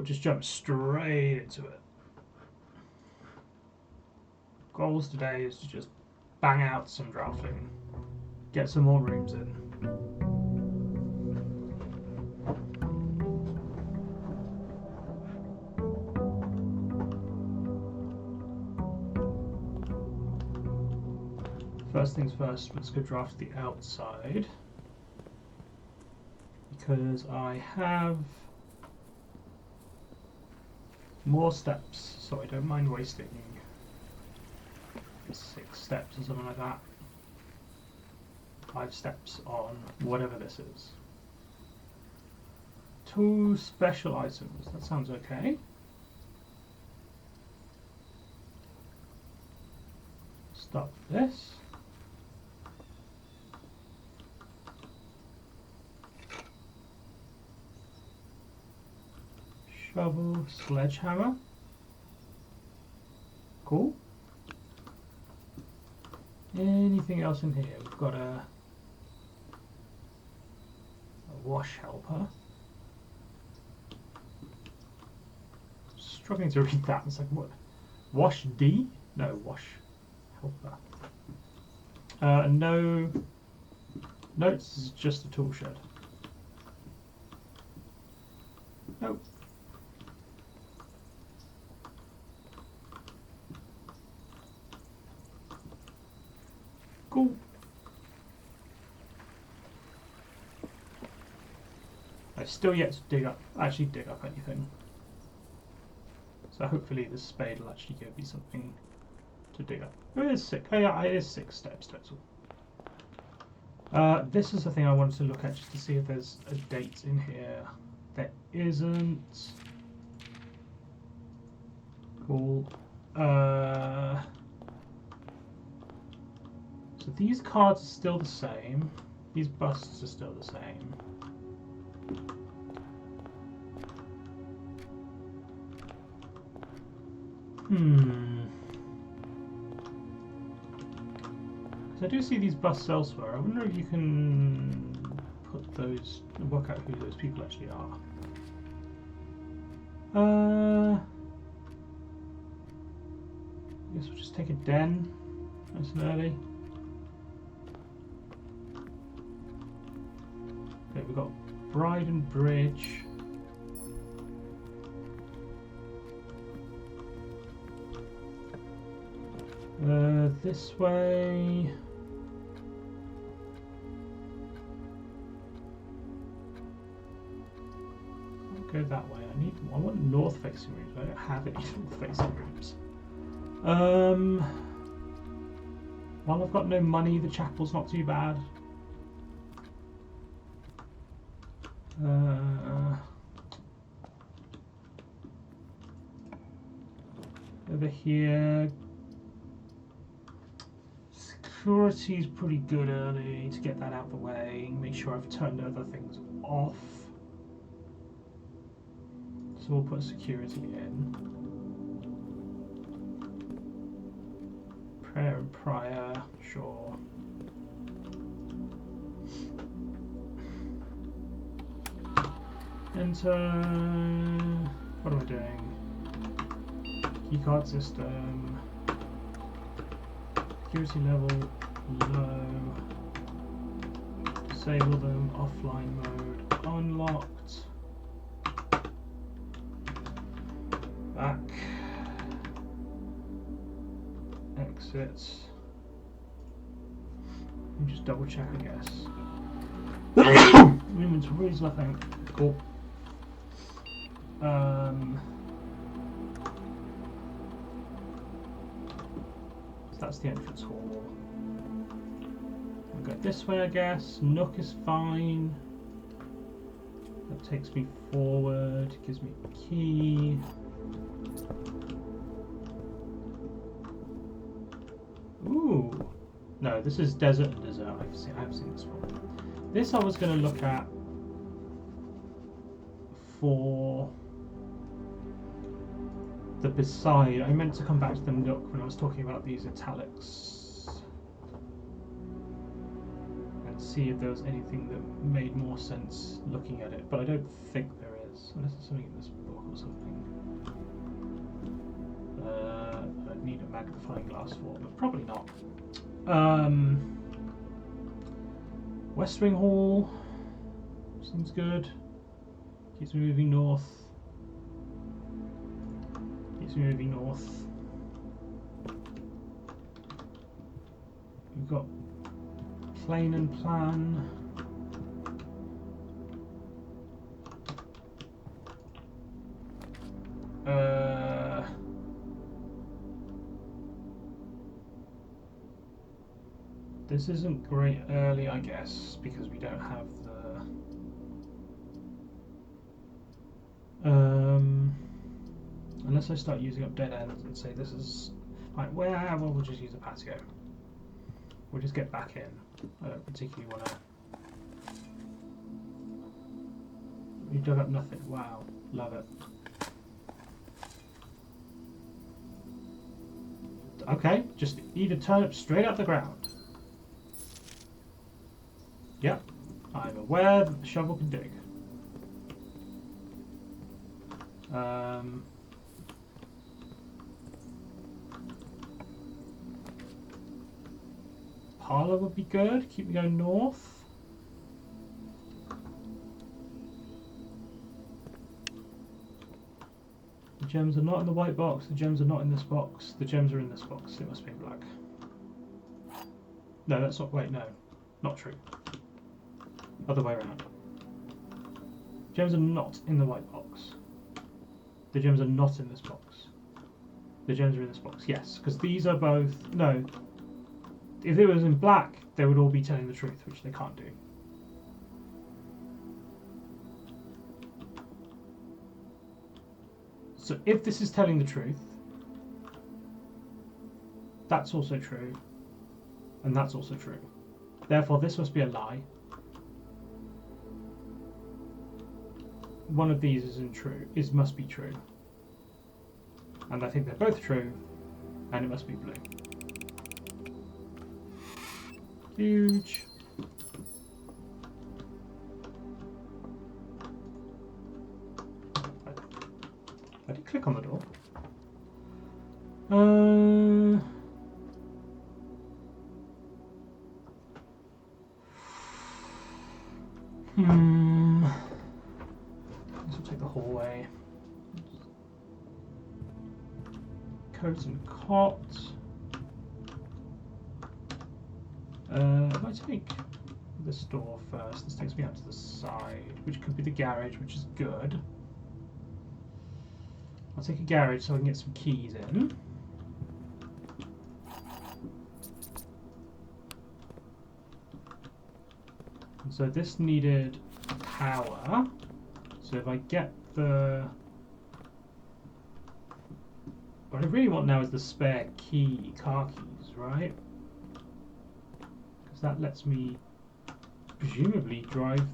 we'll just jump straight into it. Goals today is to just bang out some drafting, get some more rooms in. First things first, let's go draft the outside, because I have more steps, so I don't mind wasting 6 steps or something like that. 5 steps on whatever this is. 2 special items, that sounds okay. Start with this. Shovel, sledgehammer. Cool. Anything else in here? We've got a wash helper. Struggling to read that. It's like, what? Wash D? No, wash helper. No notes, is just a tool shed. Nope. Cool. I've still yet to actually dig up anything. So hopefully this spade will actually give me something to dig up. Oh, it is 6. Oh yeah, it is 6 steps total. This is the thing I wanted to look at just to see if there's a date in here. There isn't. Cool. So these cards are still the same. These busts are still the same. So I do see these busts elsewhere. I wonder if you can put those, work out who those people actually are. I guess we'll just take a den nice and early. Okay, we've got Bryden Bridge. This way. I'll go that way. I want north facing rooms. I don't have any north facing rooms. While I've got no money, the chapel's not too bad. Over here, security's pretty good early to get that out of the way. Make sure I've turned other things off. So we'll put security in. Prayer and prior, sure. Enter. What am I doing? Keycard system. Security level low. Disable them. Offline mode unlocked. Back. Exit. And just double check, I guess. Inventory's nothing. Cool. So that's the entrance hall. I'll go this way, I guess. Nook is fine. That takes me forward, gives me a key. Ooh. No, this is Desert and Desert. I've seen this one. This I was going to look at for the beside. I meant to come back to the Nook when I was talking about these italics and see if there was anything that made more sense looking at it, but I don't think there is. this, unless there's something in this book or something. I'd need a magnifying glass for, but probably not. West Wing Hall seems good. Keeps me moving north. Keeps me moving north. We've got Plane and Plan. This isn't great early, I guess, because we don't have the... unless I start using up dead ends and say this is... Right, well, we'll just use a patio. We'll just get back in. I don't particularly want to... You dug up nothing. Wow, love it. Okay, just need a turnip straight up the ground. Yep, I'm aware that the shovel can dig. Parlour would be good. Keep me going north. The gems are not in the white box. The gems are not in this box. The gems are in this box. It must be in black. No, that's not... Wait, no. Not true. Other way around. Gems are not in the white box. The gems are not in this box. The gems are in this box. Yes, because these are both... No. If it was in black, they would all be telling the truth, which they can't do. So if this is telling the truth, that's also true, and that's also true. Therefore, this must be a lie. One of these isn't true. Must be true. And I think they're both true, and it must be blue. Huge. I did click on the door. This will take the hallway. Coats and cots. I might take this door first. This takes me out to the side, which could be the garage, which is good. I'll take a garage so I can get some keys in. And so this needed power. So if I get the... What I really want now is the spare key, car keys, right? Because that lets me presumably drive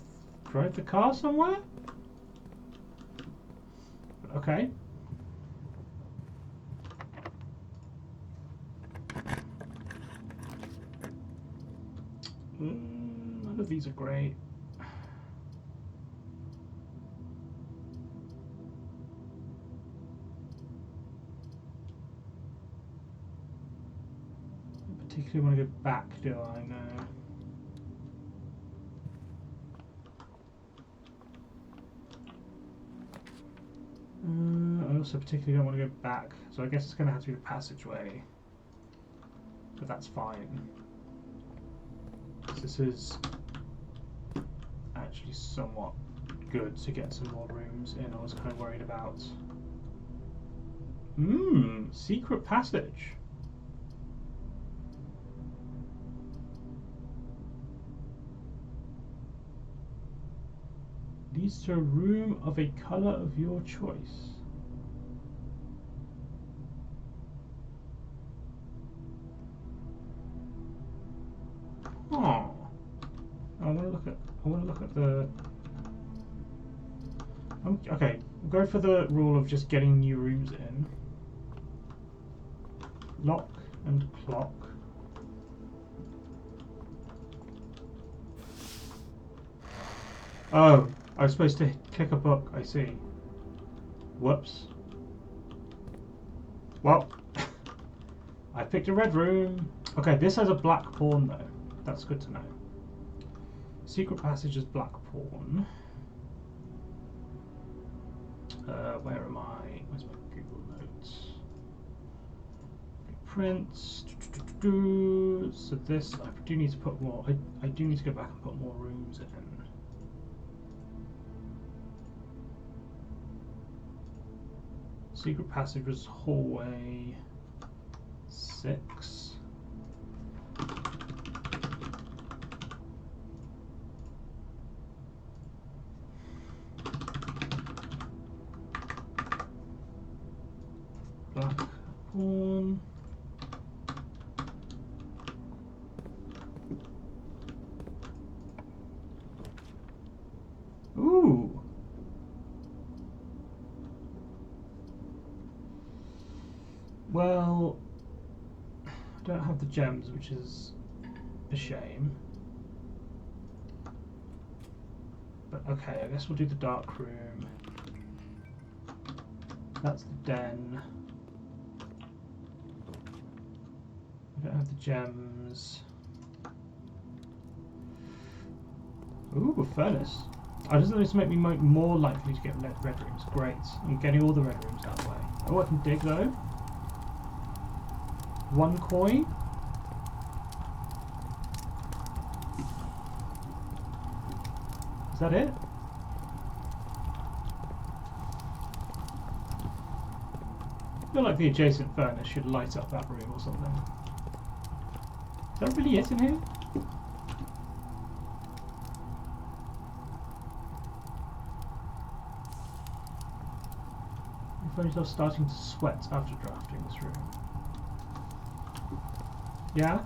the car somewhere? Okay. None of these are great. I particularly want to go back, do I? No. I also particularly don't want to go back, so I guess it's going to have to be the passageway. But that's fine. This is actually somewhat good to get some more rooms in. I was kind of worried about. Secret passage. Leads to a room of a colour of your choice. Oh, I want to look at the. Okay, we'll go for the rule of just getting new rooms in. Lock and clock. Oh, I was supposed to click a book, I see. Whoops. Well, I picked a red room. Okay, this has a black pawn though. That's good to know. Secret passage is black pawn. Where am I? Where's my Google Notes? Prints. So this, I do need to put more. I do need to go back and put more rooms in. Secret passage was hallway 6. Black pawn. Ooh. Well, I don't have the gems, which is a shame. But okay, I guess we'll do the dark room. That's the den. I don't have the gems. Ooh, a furnace. Oh, doesn't this make me more likely to get red rooms? Great. I'm getting all the red rooms that way. Oh, I can dig though. 1 coin. Is that it? I feel like the adjacent furnace should light up that room or something. Is that really it in here? You find yourself starting to sweat after drafting this room. Yeah?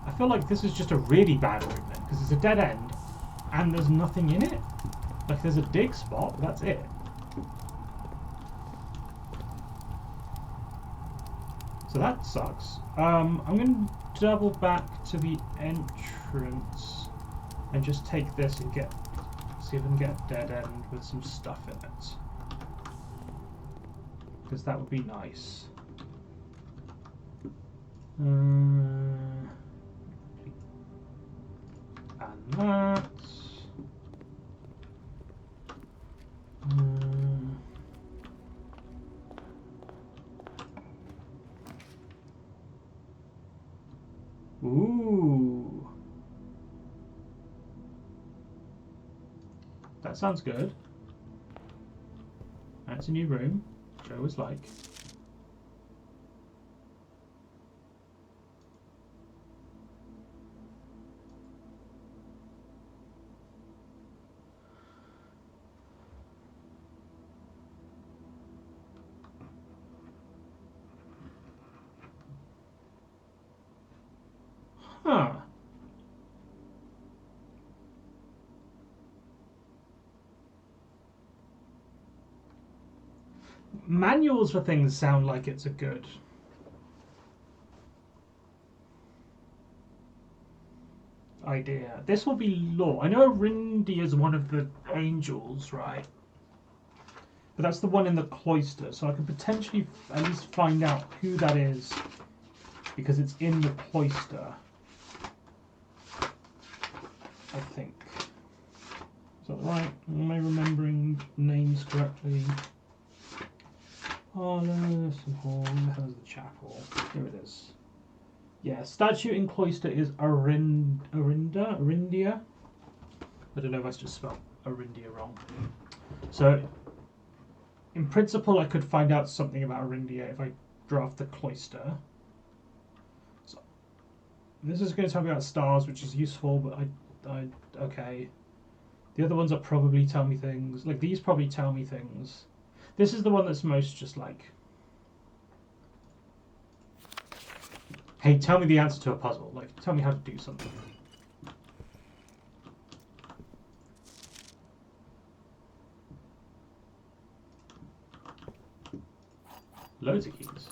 I feel like this is just a really bad room then, because it's a dead end and there's nothing in it. Like there's a dig spot, but that's it. So that sucks. I'm going to double back to the entrance and just take this and see if I can get a dead end with some stuff in it. Because that would be nice. And that. Ooh. That sounds good. That's a new room, which I always like. Huh. Manuals for things sound like it's a good idea. This will be law. I know Arindia is one of the angels, right? But that's the one in the cloister, so I could potentially at least find out who that is because it's in the cloister. I think. Is that right? Am I remembering names correctly? Parlour, hall. Where the hell is the chapel? Here it is. Yeah, statue in cloister is Arindia. I don't know if I just spelled Arindia wrong. So, in principle, I could find out something about Arindia if I draft the cloister. So, this is going to tell me about stars, which is useful, but okay. The other ones are probably tell me things. Like, these probably tell me things. This is the one that's most just like, hey, tell me the answer to a puzzle. Like, tell me how to do something. Loads of keys.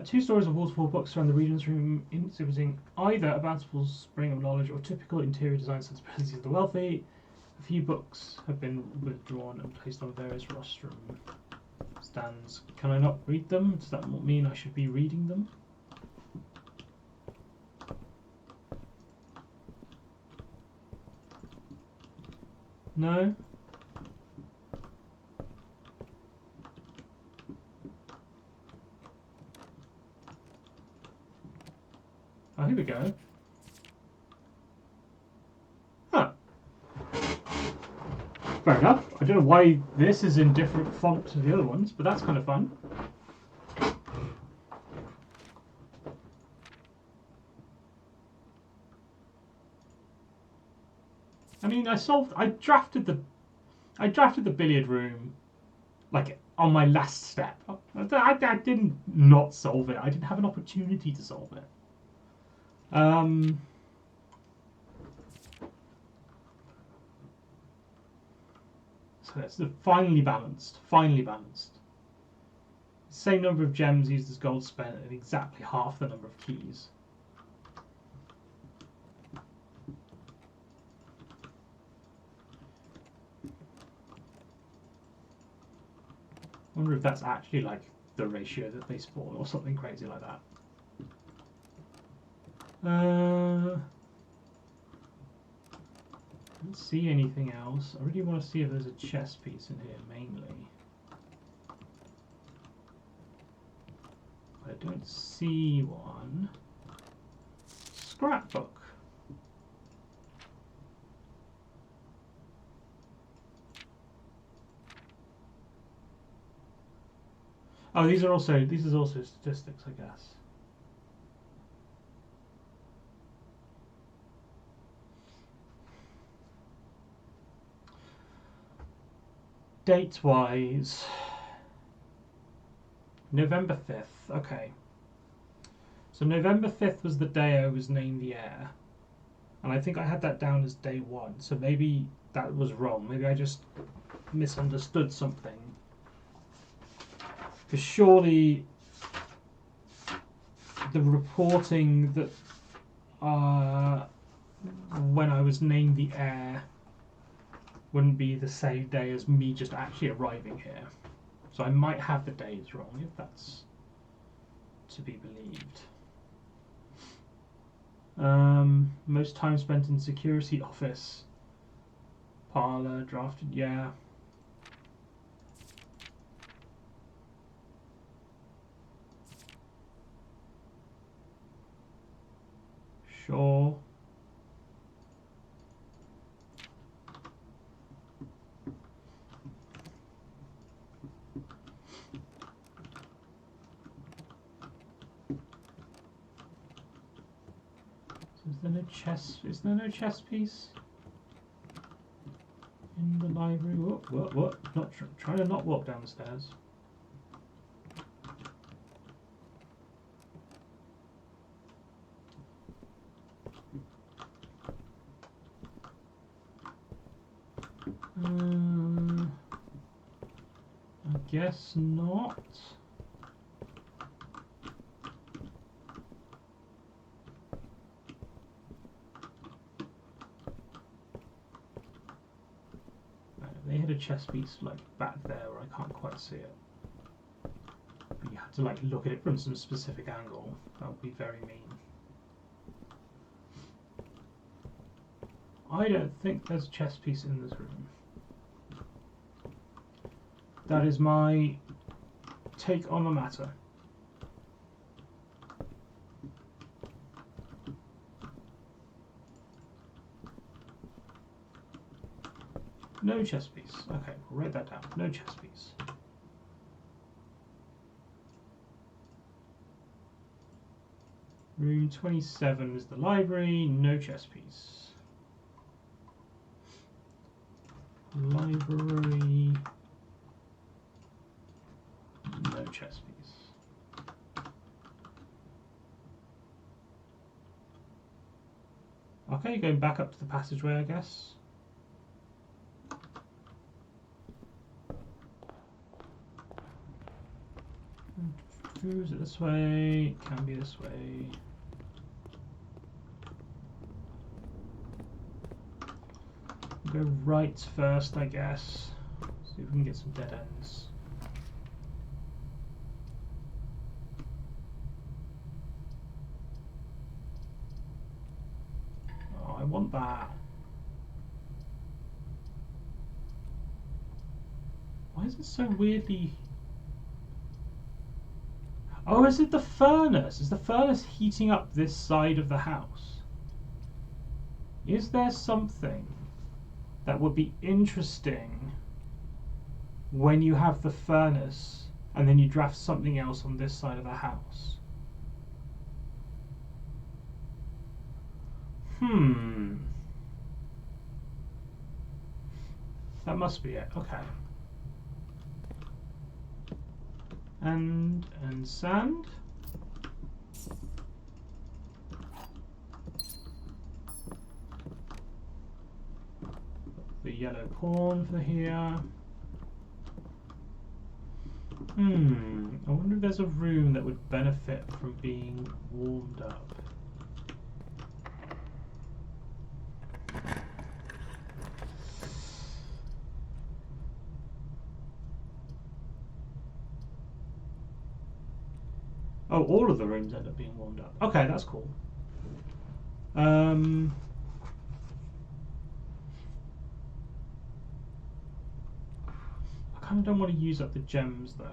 Two stories of waterfall books surround the readings room, exhibiting either a bountiful spring of knowledge or typical interior design sensibilities of the wealthy. A few books have been withdrawn and placed on various rostrum stands. Can I not read them? Does that mean I should be reading them? No? Oh, here we go. Huh. Fair enough. I don't know why this is in different font to the other ones, but that's kind of fun. I mean, I drafted the billiard room, like, on my last step. I didn't not solve it. I didn't have an opportunity to solve it. So it's finely balanced. Finely balanced. Same number of gems used as gold spent and exactly half the number of keys. I wonder if that's actually like the ratio that they spawn or something crazy like that. Don't see anything else. I really want to see if there's a chess piece in here mainly. I don't see one. Scrapbook. Oh, these are also statistics, I guess. Date-wise, November 5th. Okay. So November 5th was the day I was named the heir. And I think I had that down as day 1. So maybe that was wrong. Maybe I just misunderstood something. Because surely the reporting that when I was named the heir wouldn't be the same day as me just actually arriving here. So I might have the days wrong, if that's to be believed. Most time spent in security office. Parlor, drafted, yeah. Sure. So is there no chess? Is there no chess piece in the library? What? Not trying to not walk down the stairs. I guess not. They had a chess piece like back there where I can't quite see it. But you had to like look at it from some specific angle. That would be very mean. I don't think there's a chess piece in this room. That is my take on the matter. No chess piece. Okay, we'll write that down. No chess piece. Room 27 is the library. No chess piece. Library. No chess piece. Okay, going back up to the passageway, I guess. Is it this way? It can be this way. Go right first, I guess. See if we can get some dead ends. Oh, I want that. Why is it so weirdly... Oh, is it the furnace? Is the furnace heating up this side of the house? Is there something that would be interesting when you have the furnace and then you draft something else on this side of the house? That must be it. Okay. And sand. The yellow corn for here. I wonder if there's a room that would benefit from being warmed up. Oh, all of the rooms end up being warmed up. Okay, that's cool. I kind of don't want to use up the gems though.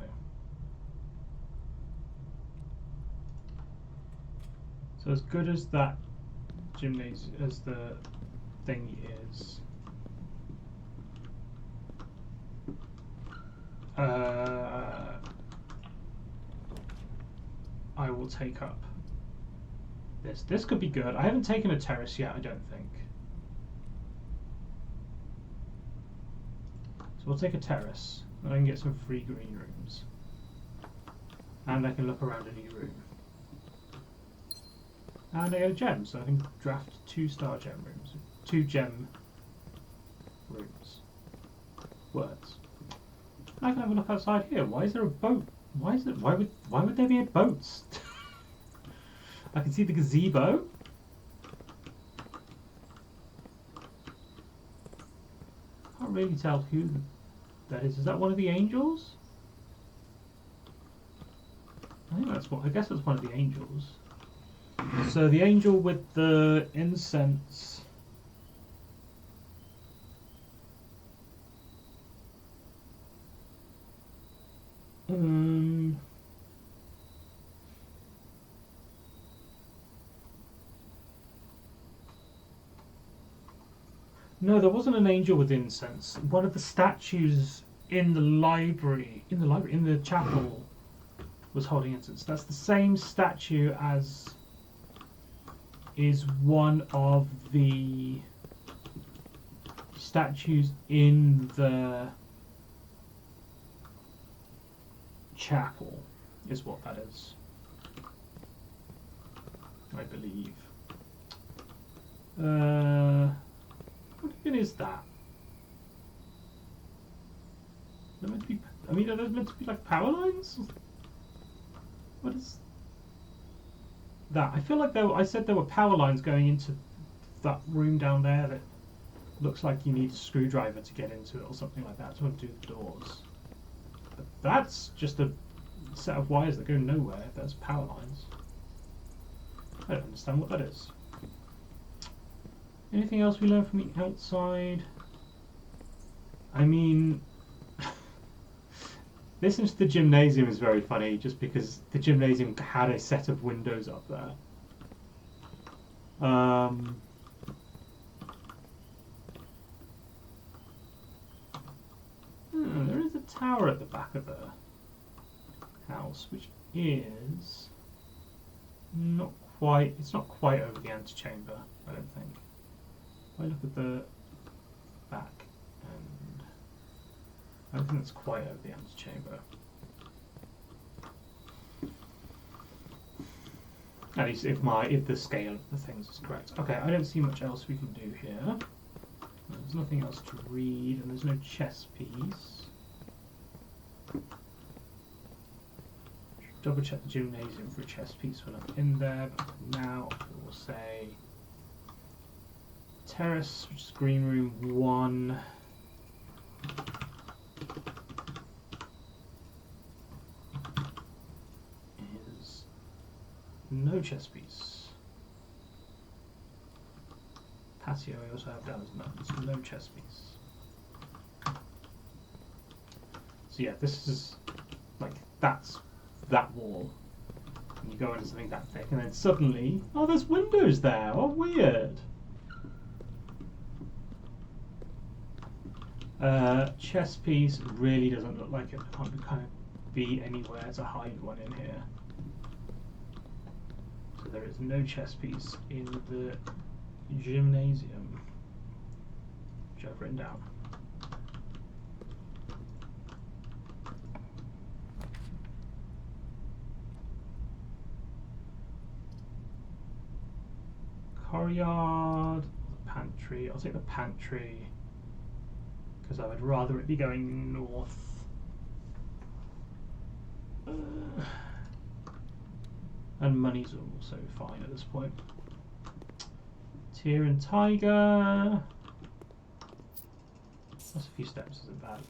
So as good as that gymnasium, as the thing is, I will take up this. This could be good. I haven't taken a terrace yet, I don't think. So we'll take a terrace, and I can get some free green rooms. And I can look around a new room. And I get a gem, so I can draft 2-star gem rooms. 2 gem rooms. Words. I can have a look outside here. Why is there a boat? Why would there be a boat? I can see the gazebo. Can't really tell who that is. Is that one of the angels? I think that's what. I guess that's one of the angels. So the angel with the incense. No, there wasn't an angel with incense. One of the statues in the chapel, was holding incense. That's the same statue as is one of the statues in the chapel, is what that is, I believe. What even is that? Are meant to be, are those meant to be like power lines? What is that? I feel like I said there were power lines going into that room down there that looks like you need a screwdriver to get into it or something like that to undo the doors. But that's just a set of wires that go nowhere if there's power lines. I don't understand what that is. Anything else we learned from the outside? I mean, listening to the gymnasium is very funny just because the gymnasium had a set of windows up there. There is a tower at the back of the house, which is not quite, it's not quite over the antechamber, I don't think. If I look at the back, and I don't think it's quite over the antechamber. At least if the scale of the things is correct. Okay, I don't see much else we can do here. There's nothing else to read, and there's no chess piece. double check the gymnasium for a chess piece when I'm in there, but now we'll say terrace, which is green room 1. Is no chess piece. Patio I also have down as none, so no chess piece. So yeah, this is like, that's that wall. And you go into something that thick, and then suddenly, oh, there's windows there. Oh, weird. Chess piece really doesn't look like it can't kind of be anywhere to hide one in here. So there is no chess piece in the gymnasium, which I've written down. Courtyard, the pantry. I'll take the pantry because I would rather it be going north. And money's also fine at this point. Tyr and Tiger. That's a few steps, isn't bad.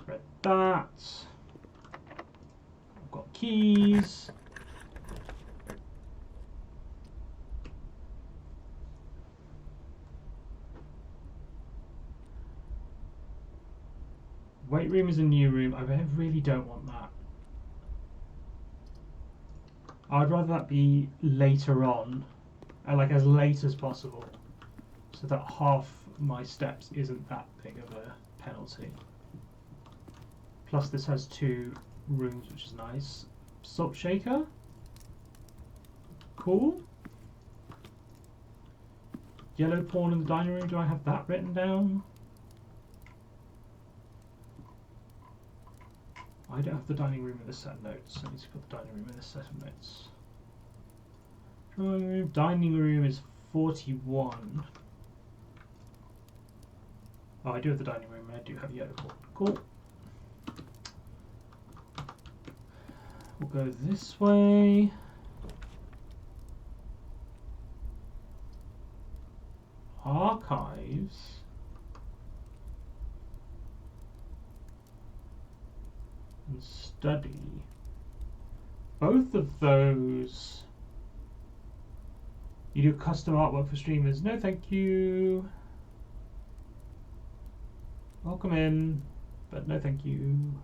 Read that. I've got keys. Weight room is a new room. I really don't want that. I'd rather that be later on, like as late as possible, so that half my steps isn't that big of a penalty. Plus this has 2 rooms, which is nice. Salt shaker. Cool. Yellow porn in the dining room. Do I have that written down? I don't have the dining room in this set of notes. I need to put the dining room in this set of notes. Drawing room. Dining room is 41. Oh, I do have the dining room. I do have yellow porn. Cool. We'll go this way. Archives. And study. Both of those. You do custom artwork for streamers. No, thank you. Welcome in, but no, thank you.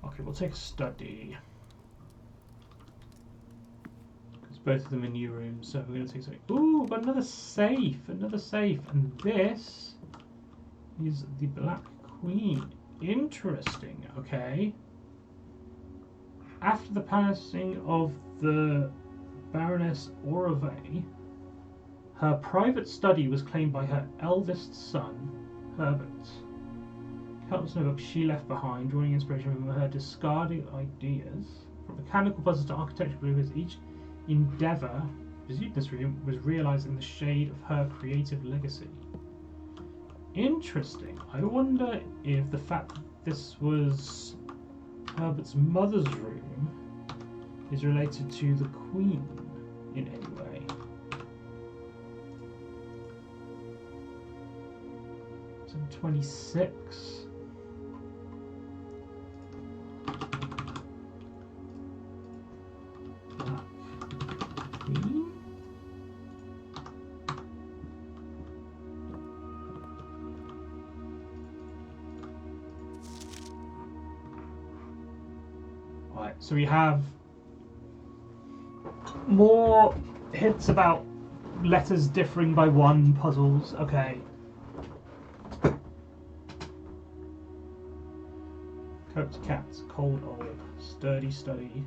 Okay, we'll take a study. Both of them in new rooms, so we're going to take something. Ooh, but another safe, and this is the Black Queen. Interesting. Okay. After the passing of the Baroness Orove, her private study was claimed by her eldest son, Herbert. Countless notebooks she left behind, drawing inspiration from her discarded ideas. From mechanical puzzles to architectural blueprints, each endeavour pursued this room was realised in the shade of her creative legacy. Interesting. I wonder if the fact that this was Herbert's mother's room is related to the Queen in any way. So 26. So we have more hints about letters differing by 1 puzzles. Okay. Coat cat, cold old, sturdy study.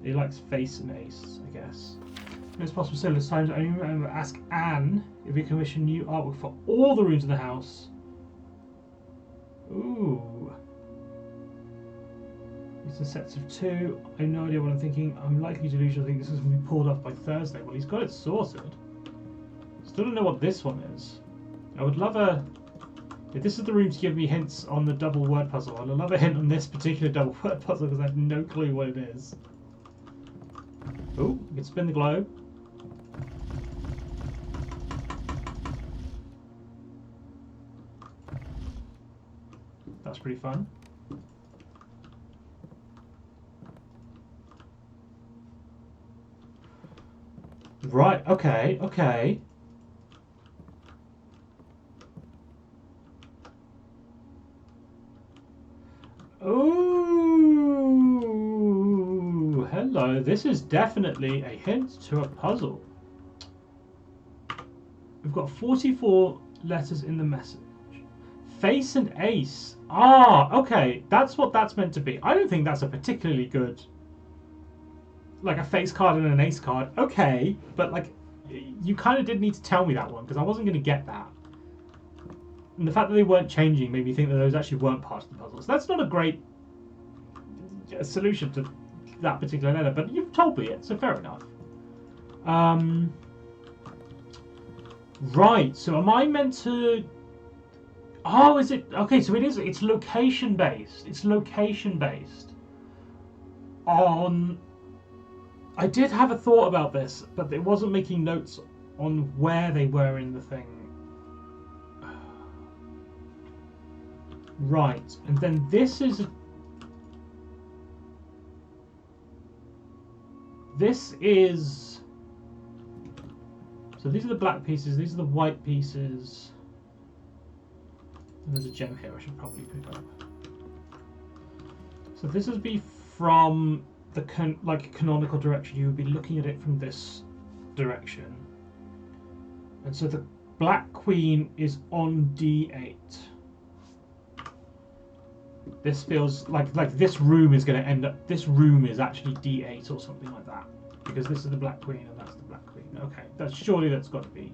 He likes face and ace, I guess. It's possible still this time. I remember ask Anne if we commission new artwork for all the rooms in the house. Ooh. It's in sets of 2. I have no idea what I'm thinking. I'm likely delusional. I think this is going to be pulled off by Thursday. Well, he's got it sorted. Still don't know what this one is. I would love a... If this is the room to give me hints on the double word puzzle, I'd love a hint on this particular double word puzzle because I have no clue what it is. Oh, you can spin the globe. That's pretty fun. Right, okay, okay. Ooh, hello. This is definitely a hint to a puzzle. We've got 44 letters in the message. Face and ace. Ah, okay. That's what that's meant to be. I don't think that's a particularly good... Like a face card and an ace card. Okay, but like, you kind of did need to tell me that one because I wasn't going to get that. And the fact that they weren't changing made me think that those actually weren't part of the puzzle. So that's not a great solution to that particular letter, but you've told me it, so fair enough. Right, so am I meant to... Oh, is it... Okay, so it is... It's location-based. It's location-based. On... I did have a thought about this, but it wasn't making notes on where they were in the thing. Right, and then this is... This is... So these are the black pieces, these are the white pieces. And there's a gem here I should probably pick up. So this would be from the canonical direction. You would be looking at it from this direction. And so the black queen is on D8. This feels like this room is going to end up... This room is actually D8 or something like that. Because this is the black queen and that's the black queen. Okay, surely that's got to be...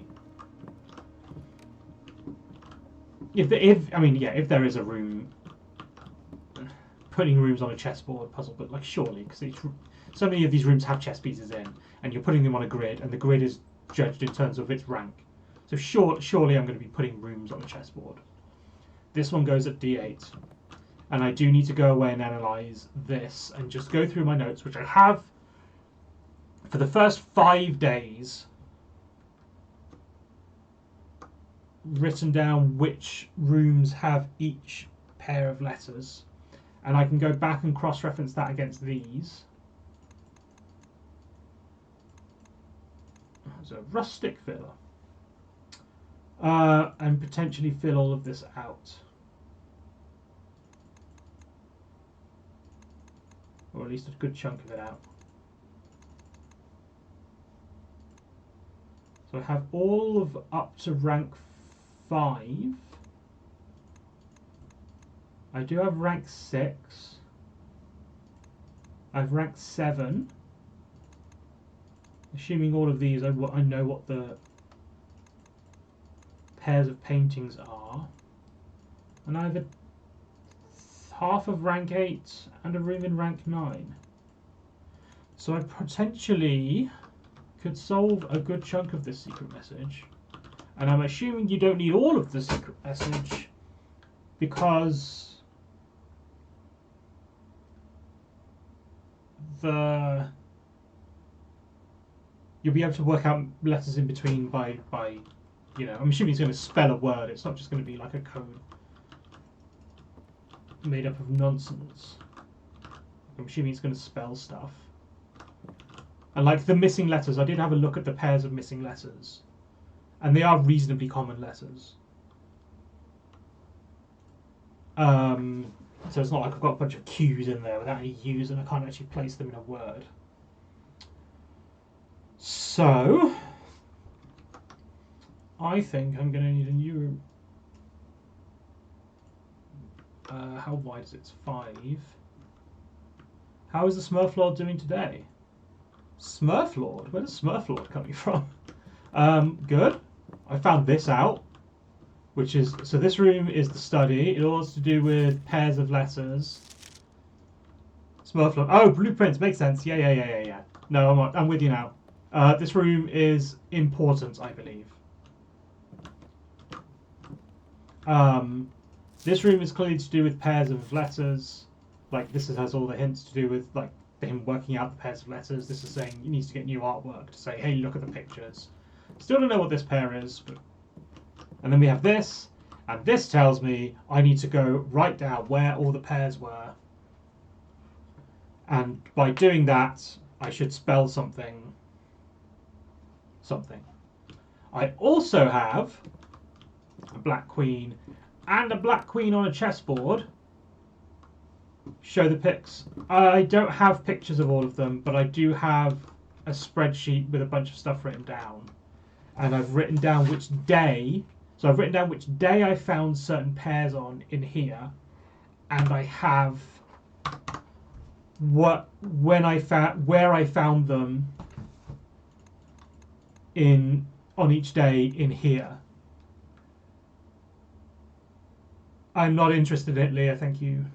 If there is a room... Putting rooms on a chessboard puzzle, but like surely, because so many of these rooms have chess pieces in, and you're putting them on a grid, and the grid is judged in terms of its rank. So surely I'm going to be putting rooms on a chessboard. This one goes at D8. And I do need to go away and analyse this and just go through my notes, which I have for the first 5 days written down which rooms have each pair of letters. And I can go back and cross-reference that against these. There's a rustic filler. And potentially fill all of this out. Or at least a good chunk of it out. So I have all of up to rank 5. I do have rank 6. I have rank 7. Assuming all of these, I know what the pairs of paintings are. And I have a half of rank 8 and a room in rank 9. So I potentially could solve a good chunk of this secret message. And I'm assuming you don't need all of the secret message because you'll be able to work out letters in between by I'm assuming he's going to spell a word. It's not just going to be like a code made up of nonsense. I'm assuming he's going to spell stuff. And like the missing letters, I did have a look at the pairs of missing letters. And they are reasonably common letters. So it's not like I've got a bunch of Q's in there without any U's and I can't actually place them in a word. So I think I'm going to need a new room. How wide is it? It's 5. How is the Smurf Lord doing today? Smurf Lord? Where is Smurf Lord coming from? Good. I found this out. Which is, so this room is the study. It all has to do with pairs of letters. Smurf look. Oh, blueprints makes sense. Yeah. No, I'm not. I'm with you now. This room is important, I believe. This room is clearly to do with pairs of letters. Like this has all the hints to do with like him working out the pairs of letters. This is saying he needs to get new artwork to say, hey, look at the pictures. Still don't know what this pair is. But... And then we have this, and this tells me I need to go write down where all the pairs were. And by doing that, I should spell something. I also have a black queen and a black queen on a chessboard. Show the pics. I don't have pictures of all of them, but I do have a spreadsheet with a bunch of stuff written down. And I've written down which day. So I've written down which day I found certain pairs on in here. And I have where I found them on each day in here. I'm not interested in it, Leah, thank you.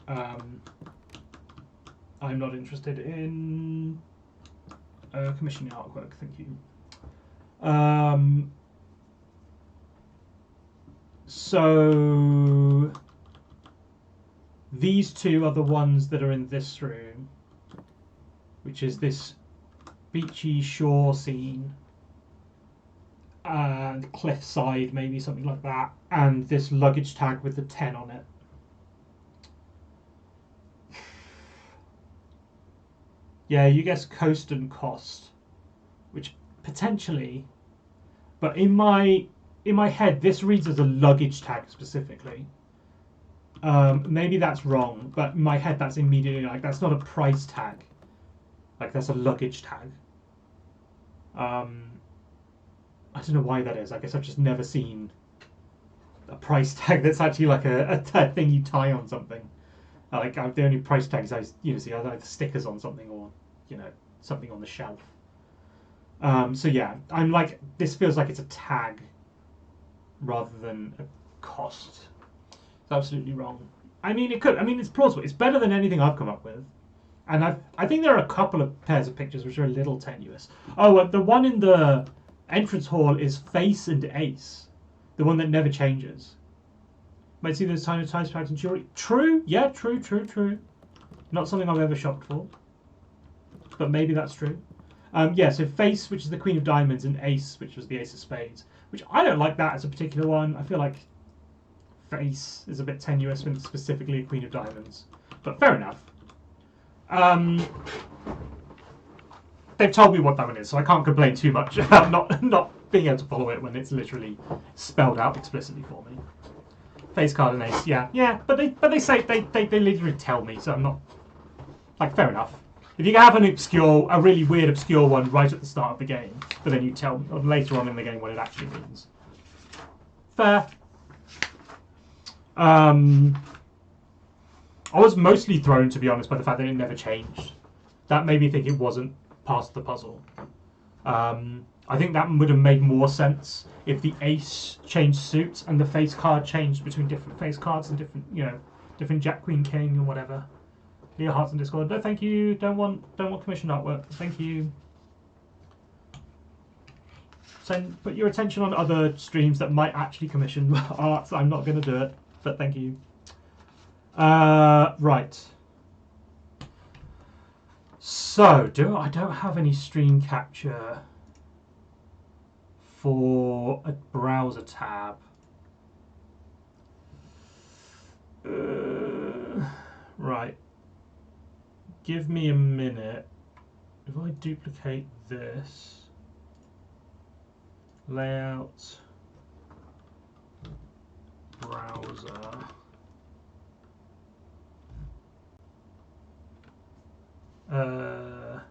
I'm not interested in commissioning artwork, thank you. So these two are the ones that are in this room, which is this beachy shore scene and cliffside, maybe something like that, and this luggage tag with the 10 on it. Yeah, you guess coast and cost, which potentially, but in my head this reads as a luggage tag specifically. Maybe that's wrong, but in my head that's immediately like that's not a price tag, like that's a luggage tag. I don't know why that is. I guess I've just never seen a price tag that's actually like a thing you tie on something. Like the only price tags I see are either stickers on something or something on the shelf. So yeah, I'm like this feels like it's a tag rather than a cost. It's absolutely wrong. I mean it could. I mean it's plausible. It's better than anything I've come up with. And I think there are a couple of pairs of pictures which are a little tenuous. Oh, the one in the entrance hall is face and ace, the one that never changes. Might see those tiny ties packed in jewelry. True, yeah, true. Not something I've ever shopped for, but maybe that's true. Yeah, so face, which is the queen of diamonds, and ace, which was the ace of spades. Which I don't like that as a particular one. I feel like face is a bit tenuous when it's specifically a queen of diamonds, but fair enough. They've told me what that one is, so I can't complain too much about not being able to follow it when it's literally spelled out explicitly for me. Face card and ace, yeah, but they say they literally tell me, so I'm not like fair enough. If you can have a really weird obscure one right at the start of the game, but then you tell me later on in the game what it actually means. Fair. I was mostly thrown, to be honest, by the fact that it never changed. That made me think it wasn't past the puzzle. I think that would have made more sense if the ace changed suits and the face card changed between different face cards and different Jack, Queen, King, or whatever. Leah Hearts in Discord. No, thank you. Don't want commission artwork. Thank you. Put your attention on other streams that might actually commission art. I'm not going to do it, but thank you. Right. So, I don't have any stream capture for a browser tab. Right. Give me a minute. If I duplicate this, layout, browser. And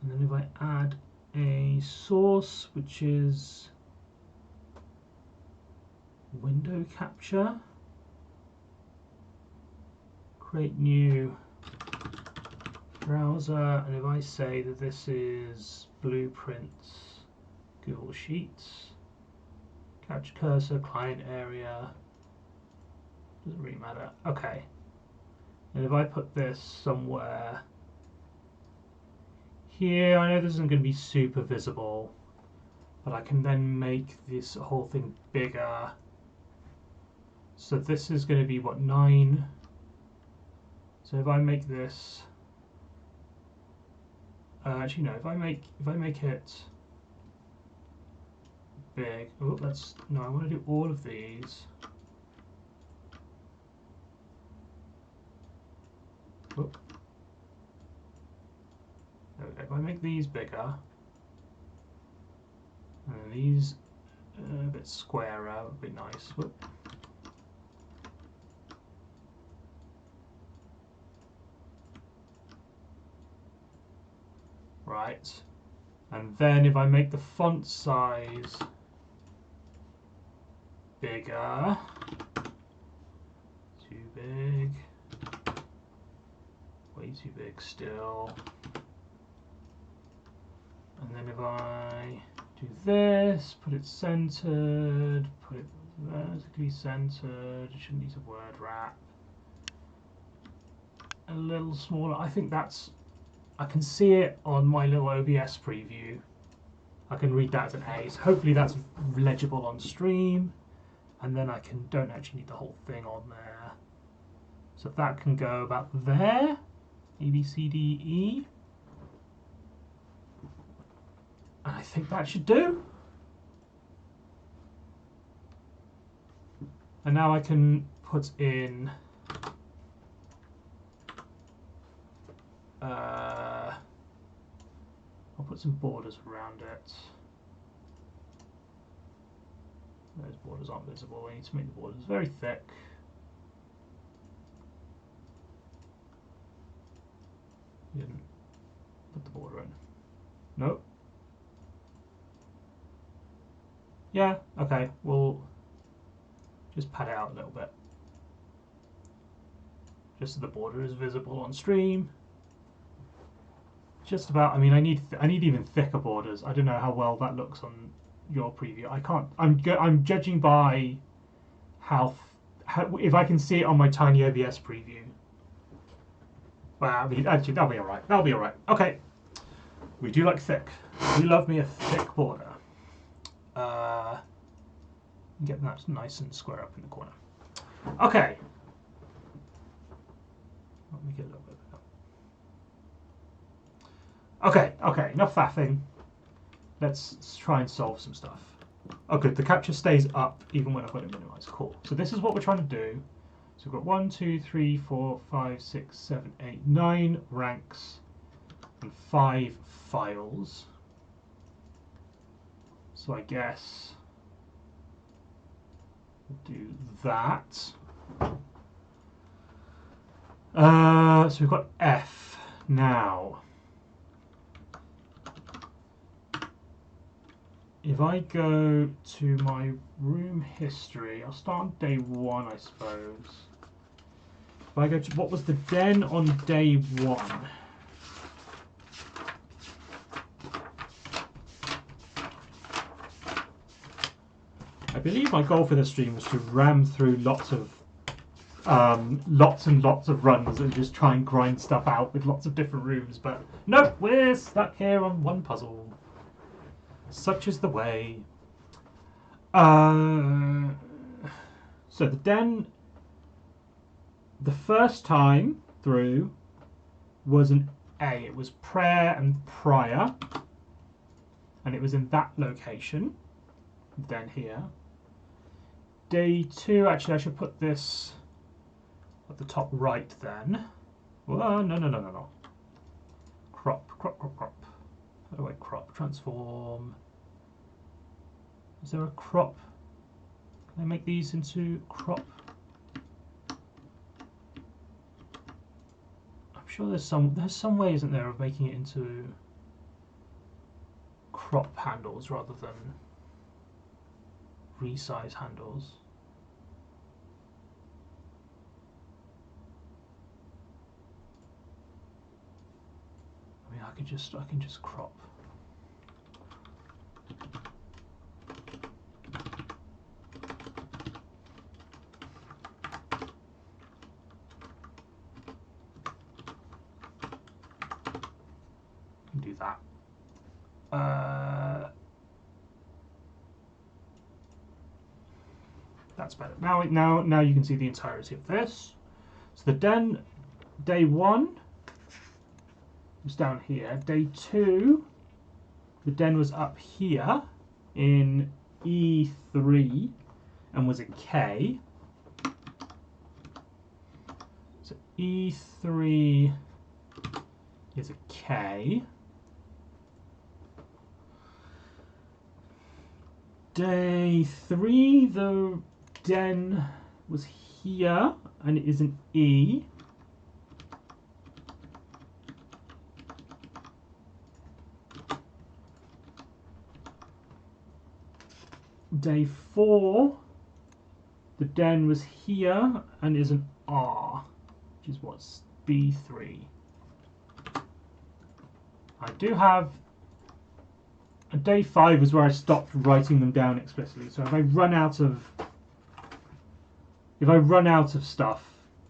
then if I add a source, which is window capture, create new browser, and if I say that this is Blueprints Google Sheets, Couch cursor, client area. Doesn't really matter. Okay. And if I put this somewhere here, I know this isn't going to be super visible, but I can then make this whole thing bigger. So this is going to be what, 9? So if I make this, actually no, if I make it big. Oh, no, I want to do all of these. Oh. There we go. If I make these bigger, and these a bit squarer, would be nice. Whoop. Right, and then if I make the font size bigger, too big, way too big still, and then if I do this, put it centered, put it vertically centered, shouldn't use a word wrap, a little smaller. I think that's, I can see it on my little OBS preview. I can read that as an A. So hopefully that's legible on stream, and then I don't actually need the whole thing on there. So that can go about there. A, B, C, D, E. And I think that should do. And now I can put in I'll put some borders around it. Those borders aren't visible. I need to make the borders very thick. You didn't put the border in. Nope. Yeah, okay, we'll just pad it out a little bit. Just so the border is visible on stream. Just about, I mean, I need even thicker borders. I don't know how well that looks on your preview. I can't, I'm judging by how if I can see it on my tiny OBS preview. Well, I mean, actually, that'll be alright. That'll be alright. Okay. We do like thick. We love me a thick border. Get that nice and square up in the corner. Okay. Let me get a little bit better. Okay, enough faffing. Let's try and solve some stuff. Oh good, the capture stays up even when I've got it minimized. Cool. So this is what we're trying to do. So we've got 1, 2, 3, 4, 5, 6, 7, 8, 9 ranks and 5 files. So I guess we'll do that. So we've got F now. If I go to my room history, I'll start on day 1, I suppose. If I go to what was the den on day 1? I believe my goal for this stream was to ram through lots and lots of runs and just try and grind stuff out with lots of different rooms, but nope, we're stuck here on one puzzle. Such is the way. So the den, the first time through was an A. It was prayer and prior, and it was in that location. Den here. Day 2, actually I should put this at the top right then. Well, no. Crop. How do I crop? Transform. Is there a crop? Can I make these into crop? I'm sure there's some way, isn't there, of making it into crop handles rather than resize handles. I mean, I can just crop. that. That's better. Now you can see the entirety of this. So the den, day 1 was down here. Day 2, the den was up here in E3 and was a K. So E3 is a K. Day 3, the den was here and it is an E. Day 4, the den was here and is an R, which is what's B3. I do have a day 5 is where I stopped writing them down explicitly. So if I run out of stuff,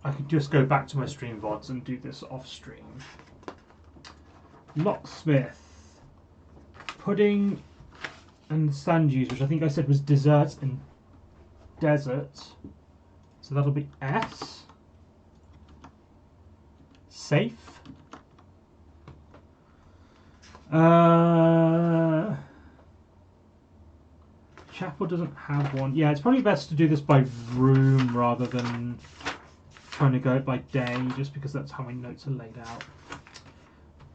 I could just go back to my stream VODs and do this off stream. Locksmith, pudding and sanjuice, which I think I said was dessert and desert. So that'll be S. Safe. Chapel doesn't have one. Yeah, it's probably best to do this by room rather than trying to go by day, just because that's how my notes are laid out.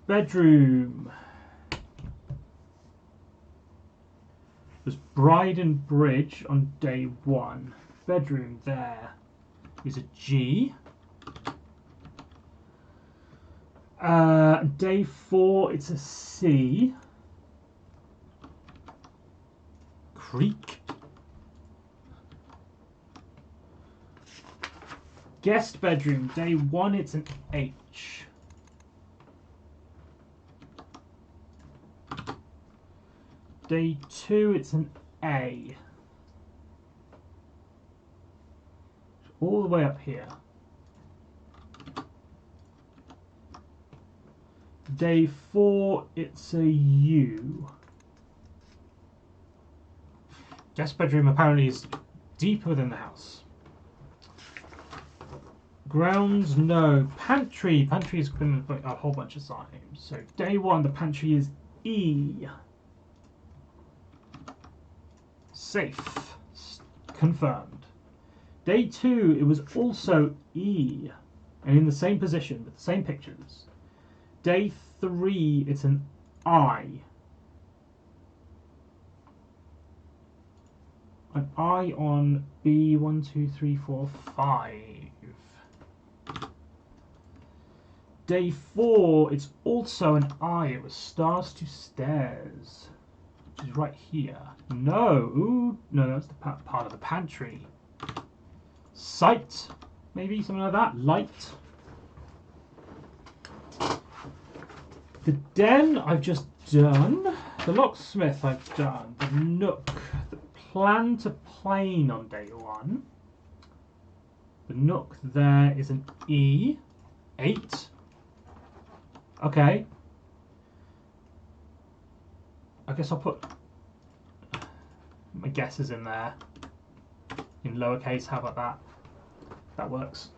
Bedroom. There's bride and bridge on day 1. Bedroom there is a G. Day 4, it's a C. Creek. Guest bedroom, day 1, it's an H. Day 2, it's an A. All the way up here. Day 4, it's a U. Guest bedroom apparently is deeper within the house. Grounds, no. Pantry. Pantry's been a whole bunch of times. So day 1, the pantry is E. Safe. Confirmed. Day 2, it was also E. And in the same position with the same pictures. Day 3, it's an I. An I on B, 1, 2, 3, 4, 5. Day 4, it's also an I. It was stars to stairs, which is right here. No, that's the part of the pantry. Sight, maybe something like that. Light. The den I've just done. The locksmith I've done. The nook. The plan to plane on day 1. The nook there is an E. 8. Okay. I guess I'll put my guesses in there. In lowercase, how about that? That works.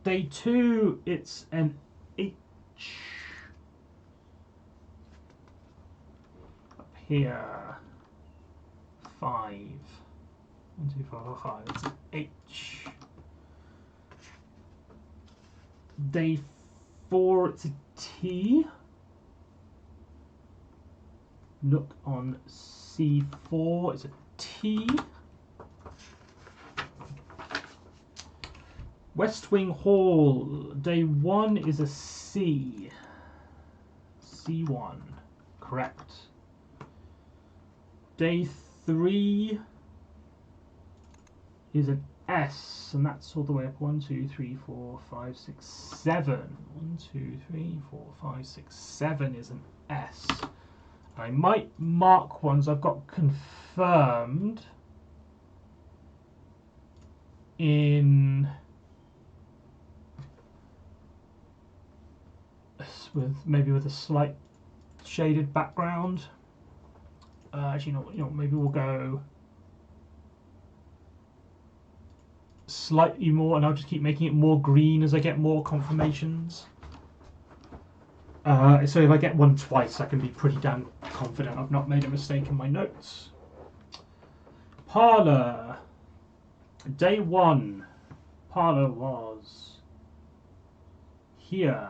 Day 2, it's an H. Here, 5. 1, 2, 4, 5. It's an H. Day 4, it's a T. Nook on C4 is a T. West Wing Hall, day 1 is a C. C1, correct. Day 3 is an S, and that's all the way up. 1, 2, 3, 4, 5, 6, 7. 1, 2, 3, 4, 5, 6, 7 is an S. I might mark ones I've got confirmed in with a slight shaded background. Actually, maybe we'll go slightly more, and I'll just keep making it more green as I get more confirmations. So if I get one twice, I can be pretty damn confident I've not made a mistake in my notes. Parlour. Day 1. Parlour was here.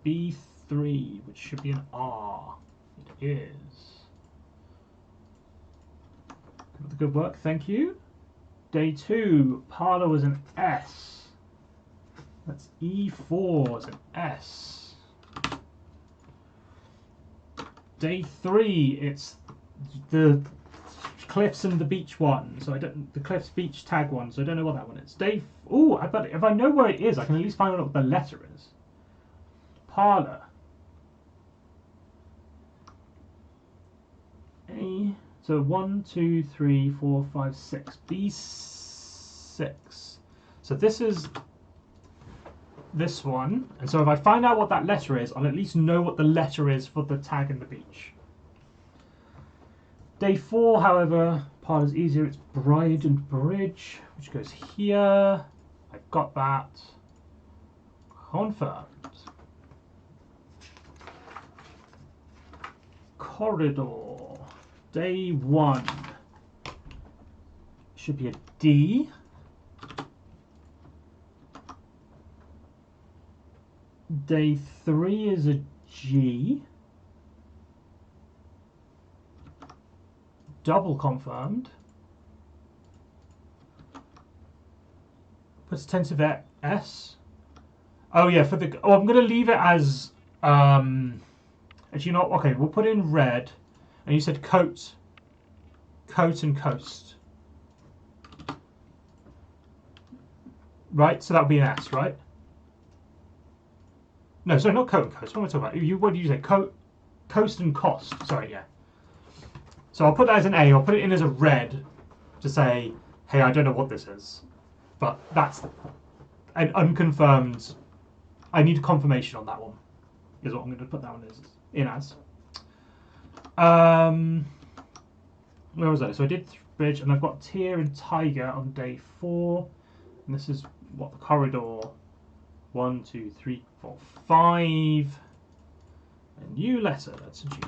B3, which should be an R. It is. Good work, thank you. Day 2, Parlour was an S. That's E4 is an S. Day 3, it's the Cliffs and the Beach one. So I don't, the Cliffs Beach tag one. So I don't know what that one is. I bet if I know where it is, I can at least find out what the letter is. Parlour. A. So 1, 2, 3, 4, 5, 6. B6. So this is this one. And so if I find out what that letter is, I'll at least know what the letter is for the tag in the beach. Day 4, however, Parlour's easier. It's Bride and Bridge, which goes here. I've got that. Confirmed. Corridor. Day 1 should be a D. Day 3 is a G. Double confirmed. What's tensive S? Oh yeah, for the. Oh, I'm gonna leave it as. Actually, not okay. We'll put it in red. And you said coat and coast. Right, so that would be an S, right? No, sorry, not coat and coast. What am I talking about? What did you say? Coast and cost. Sorry, yeah. So I'll put that as an A. I'll put it in as a red to say, hey, I don't know what this is. But that's an unconfirmed. I need a confirmation on that one, is what I'm going to put that one in as. Where was I? So I did Bridge, and I've got Tier and Tiger on day 4. And this is what the corridor. 1, 2, 3, 4, 5. A new letter, that's a G.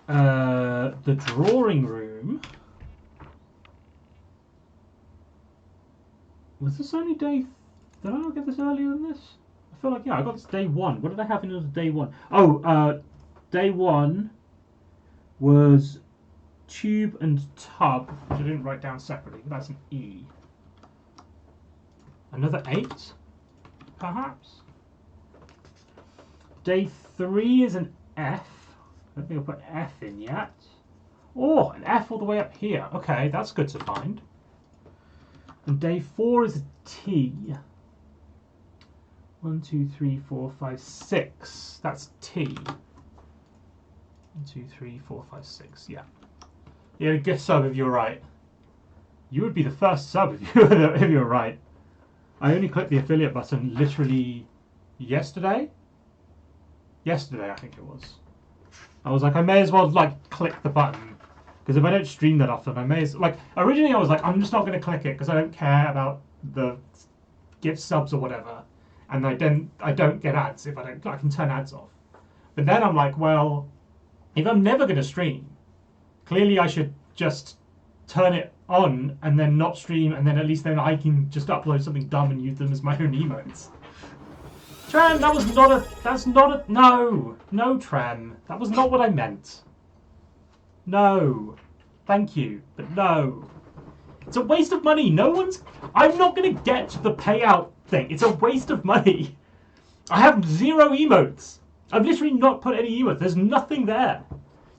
The drawing room. Was this only day? Did I not get this earlier than this? I feel like, yeah, I got this day 1. What did I have in as day 1? Oh, day 1 was tube and tub, which I didn't write down separately, but that's an E. Another 8, perhaps? Day 3 is an F. I don't think I'll put F in yet. Oh, an F all the way up here. Okay, that's good to find. And day 4 is a T. 1, 2, 3, 4, 5, 6. That's T. 1, 2, 3, 4, 5, 6. Yeah. Yeah, get sub if you're right. You would be the first sub if you were right. I only clicked the affiliate button literally yesterday. Yesterday, I think it was. I was like, I may as well like click the button, because if I don't stream that often, I may as like. Originally, I was like, I'm just not going to click it because I don't care about the gift subs or whatever, and I don't get ads if I can turn ads off. But then I'm like, well, if I'm never going to stream, clearly I should just turn it on and then not stream, and then at least then I can just upload something dumb and use them as my own emotes. Trem, no, Trem, that was not what I meant. No, thank you, but no. It's a waste of money. I'm not going to get the payout thing. It's a waste of money. I have 0 emotes. I've literally not put any emotes. There's nothing there.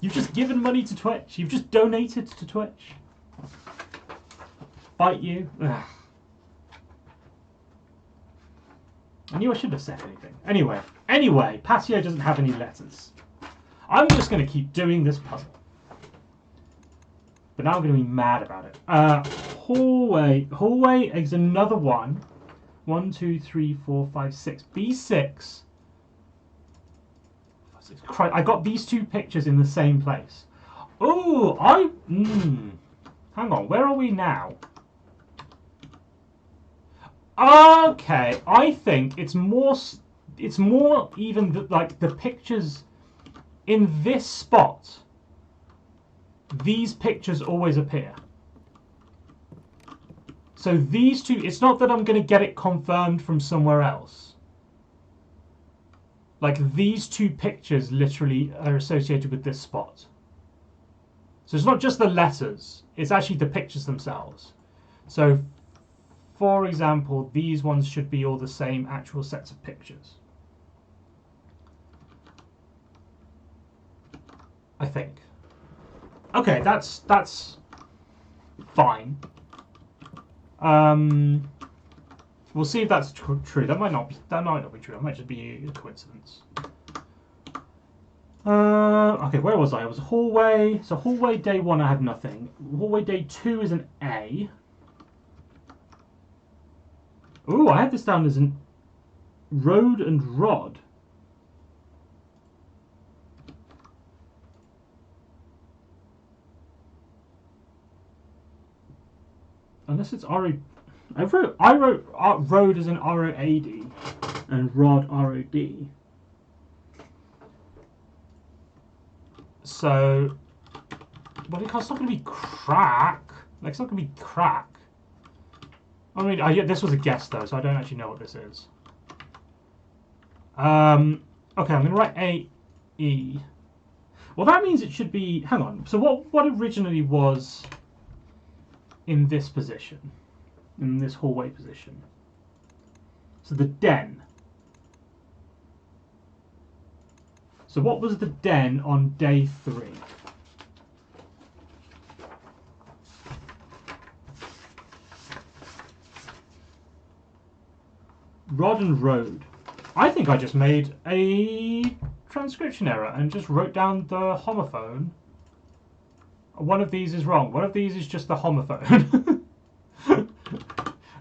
You've just given money to Twitch. You've just donated to Twitch. Bite you. Ugh. I knew I shouldn't have said anything. Anyway, Patio doesn't have any letters. I'm just going to keep doing this puzzle. But now I'm going to be mad about it. Hallway is another one 1, 2, 3, 4, 5, 6. B6. I got these two pictures in the same place. Oh, hang on, where are we now? Okay, I think it's more even like the pictures in this spot. These pictures always appear. So these two, it's not that I'm going to get it confirmed from somewhere else. Like these two pictures literally are associated with this spot. So it's not just the letters, it's actually the pictures themselves. So for example, these ones should be all the same actual sets of pictures. I think. Okay, that's fine. We'll see if that's true. That might not be true. That might just be a coincidence. Okay, where was I? It was a hallway. So hallway day 1 I had nothing. Hallway day 2 is an A. Ooh, I had this down as an road and rod. Unless it's R-O... I wrote road as an R-O-A-D and rod R-O-D. So, well, it's not going to be crack. Like, it's not going to be crack. I mean, this was a guess though, so I don't actually know what this is. Okay, I'm going to write A-E. Well, that means it should be... Hang on. So what originally was in this position? In this hallway position? So the den. So what was the den on day 3? Rod and road. I think I just made a transcription error and just wrote down the homophone. One of these is wrong. One of these is just the homophone.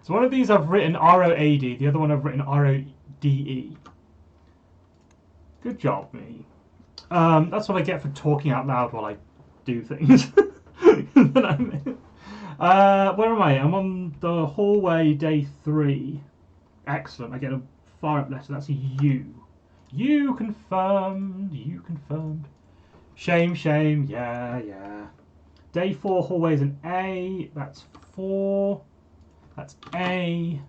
So one of these I've written R-O-A-D, the other one I've written R-O-D-E. Good job, me. That's what I get for talking out loud while I do things. Where am I? I'm on the hallway day 3. Excellent. I get a far up letter. That's a U. You confirmed. You confirmed. Shame, shame. Yeah, yeah. Day 4 hallway is an A. That's 4. That's A.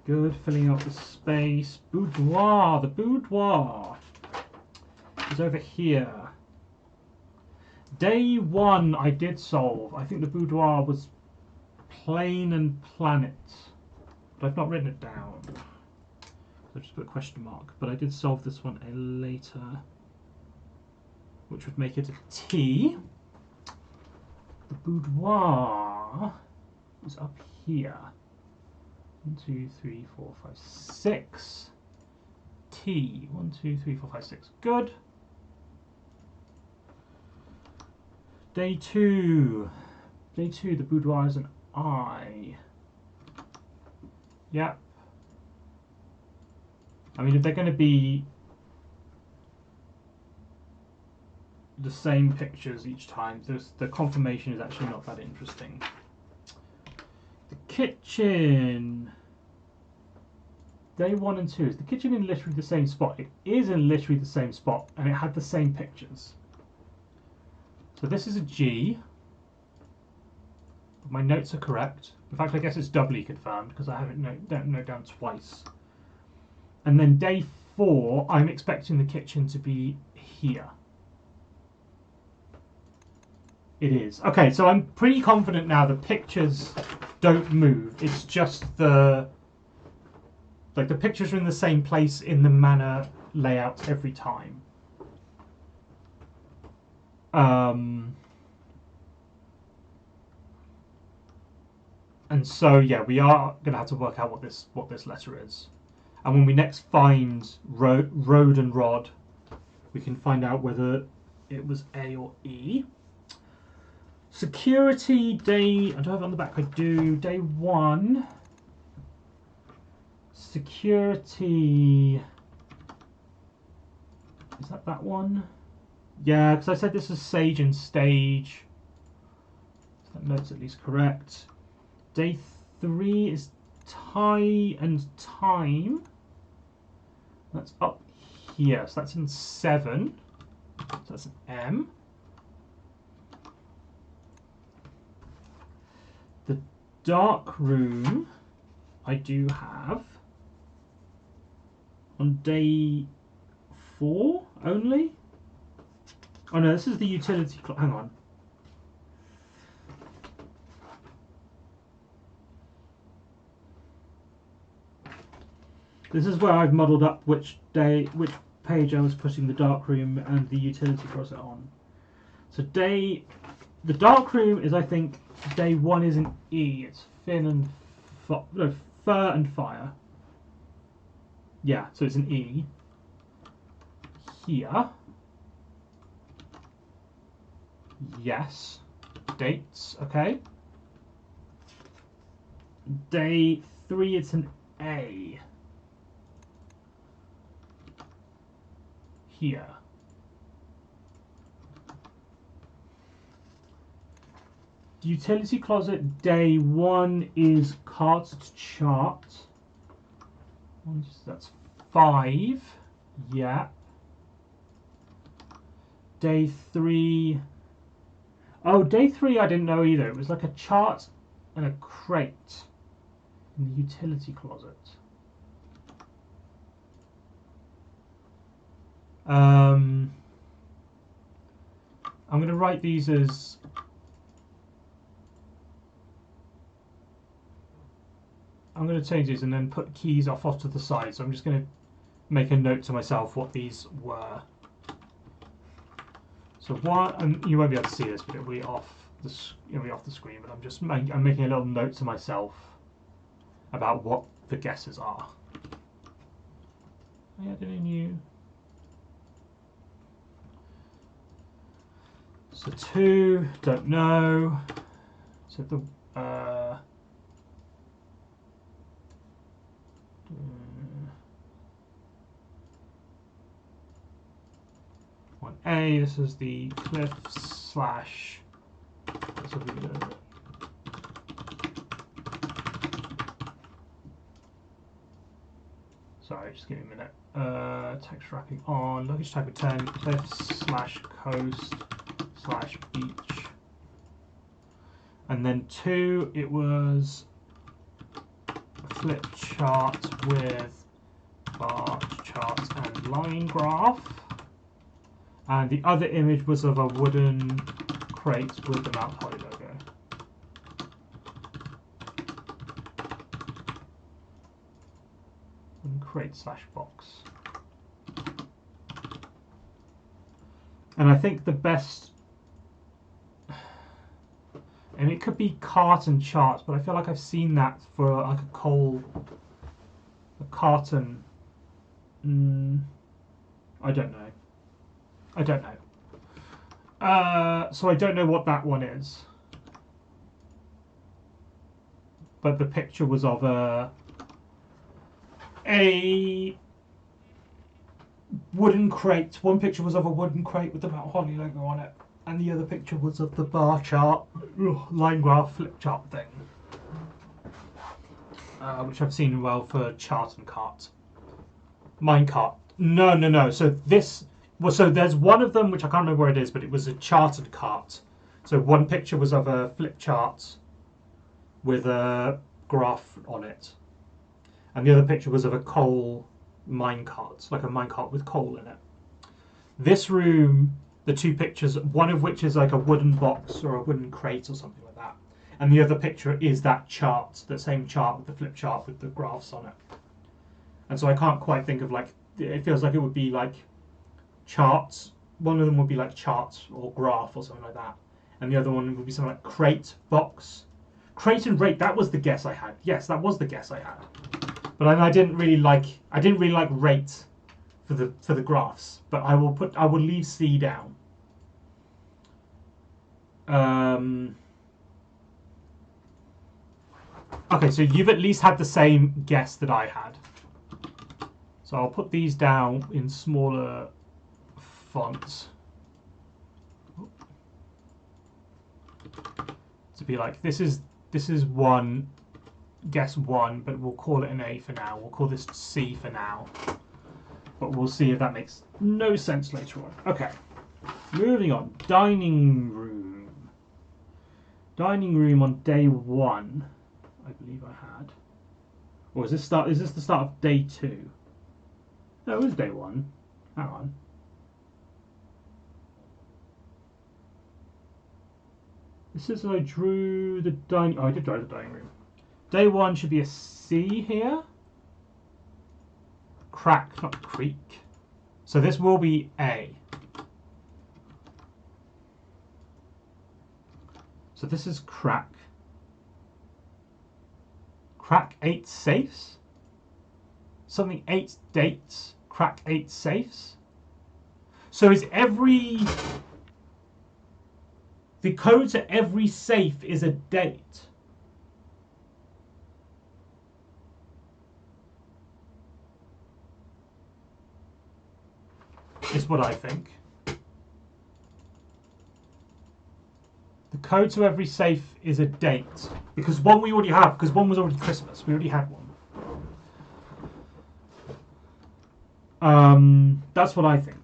Good. Filling up the space. Boudoir. The boudoir is over here. Day 1 I did solve. I think the boudoir was plane and planet. But I've not written it down. So I just put a question mark. But I did solve this one later, which would make it a T. The boudoir is up here. 1, 2, 3, 4, 5, 6. T. 1, 2, 3, 4, 5, 6. Good. Day 2. Day 2, the boudoir is an I. Yep. I mean, if they're going to be the same pictures each time, the confirmation is actually not that interesting. The kitchen. Day 1 and 2. Is the kitchen in literally the same spot? It is in literally the same spot, and it had the same pictures. So this is a G. My notes are correct. In fact, I guess it's doubly confirmed because I haven't note down twice. And then day 4, I'm expecting the kitchen to be here. It is. Okay, so I'm pretty confident now the pictures don't move. It's just the pictures are in the same place in the manner layout every time. And so yeah, we are gonna have to work out what this letter is. And when we next find road and rod, we can find out whether it was A or E. Security day, I don't have it on the back, I do. Day 1 Security. Is that one? Yeah, because I said this was Sage and Stage. So that note's at least correct. Day 3 is Tie and Time. That's up here, so that's in 7. So that's an M. The Dark Room I do have on day 4 only. Oh no, this is the utility clock. Hang on. This is where I've muddled up which page I was putting the dark room and the utility closet on. So the dark room is, I think, day 1 is an E. It's Fur and Fire. Yeah, so it's an E. Here. Yes. Dates, okay. Day 3, it's an A. Here. Utility closet, day 1 is cards to chart. That's 5. Yeah. Day 3. Oh, day 3 I didn't know either. It was like a chart and a crate in the utility closet. I'm going to write these as I'm going to change these and then put keys off to the side. So I'm just going to make a note to myself what these were. So one, and you won't be able to see this, but it'll be off the screen. But I'm making a little note to myself about what the guesses are. I added a new. So 2, don't know. So the 1A, this is the cliff slash. This will be the. Sorry, just give me a minute. Text wrapping on. Luggage type of 10. Cliffs slash coast slash beach. And then 2, it was a flip chart with bar chart and line graph. And the other image was of a wooden crate with the Mount Holly logo. Wooden crate slash box. And I think the best, and it could be carton charts, but I feel like I've seen that for like a carton. I don't know. So I don't know what that one is. But the picture was of a wooden crate. One picture was of a wooden crate with the Mount Holly logo on it. And the other picture was of the bar chart, line graph, flip chart thing. Which I've seen well for chart and cart. Minecart. No. So this... Well, so there's one of them, which I can't remember where it is, but it was a charted cart. So one picture was of a flip chart with a graph on it. And the other picture was of a coal minecart, like a minecart with coal in it. This room, the 2 pictures, one of which is like a wooden box or a wooden crate or something like that. And the other picture is that chart, the same chart with the flip chart with the graphs on it. And so I can't quite think of like, it feels like it would be like charts. One of them would be like charts or graph or something like that, and the other one would be something like crate, box. Crate and rate, that was the guess I had. Yes, that was the guess I had. But I didn't really like rate for the graphs. But I will leave C down. Okay, so you've at least had the same guess that I had. So I'll put these down in smaller fonts. To be like, this is one, guess one, but we'll call it an A for now. We'll call this C for now. But we'll see if that makes no sense later on. Okay, moving on. Dining room. Dining room on day 1, I believe I had. Or is this the start of day 2? No, it was day 1. Hang on. This is I drew the dining. Oh, I did draw the dining room. Day 1 should be a C here. Crack, not creek. So this will be A. So this is crack. Crack 8 safes. Something 8 dates. Crack 8 safes. So is the code to every safe is a date. Is what I think. The code to every safe is a date. Because one we already have, because one was already Christmas. We already had one. That's what I think.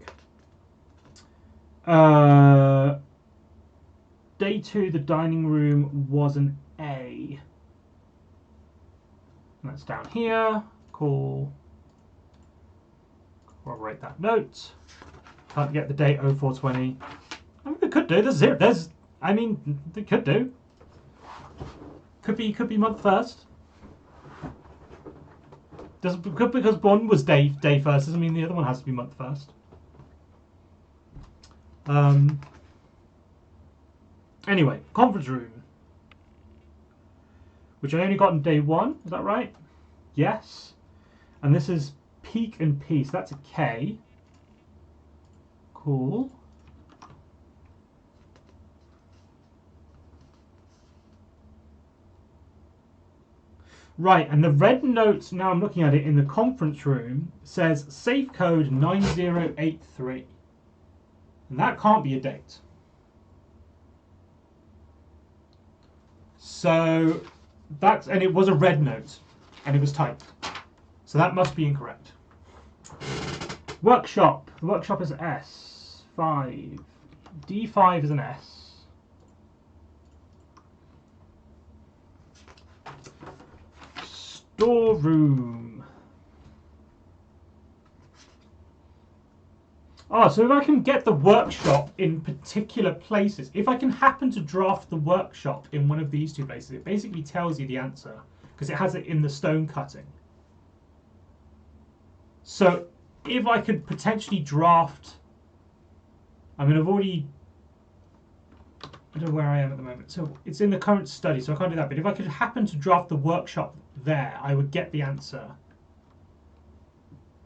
Day 2, the dining room was an A. And that's down here. Cool. I'll write that note. Can't get the date 0420. I mean, they could do. I mean, they could do. Could be month first. Because one was day first doesn't mean the other one has to be month first. Anyway, conference room, which I only got on day 1. Is that right? Yes. And this is peak and peace. That's a K. Cool. Right, and the red note, now I'm looking at it in the conference room, says safe code 9083. And that can't be a date. So that's, and it was a red note, and it was typed. So that must be incorrect. Workshop. The workshop is S5. D5 is an S. Storeroom. Oh, so if I can get the workshop in particular places, if I can happen to draft the workshop in one of these 2 places, it basically tells you the answer because it has it in the stone cutting. So if I could potentially draft, I mean, I don't know where I am at the moment. So it's in the current study, so I can't do that. But if I could happen to draft the workshop there, I would get the answer.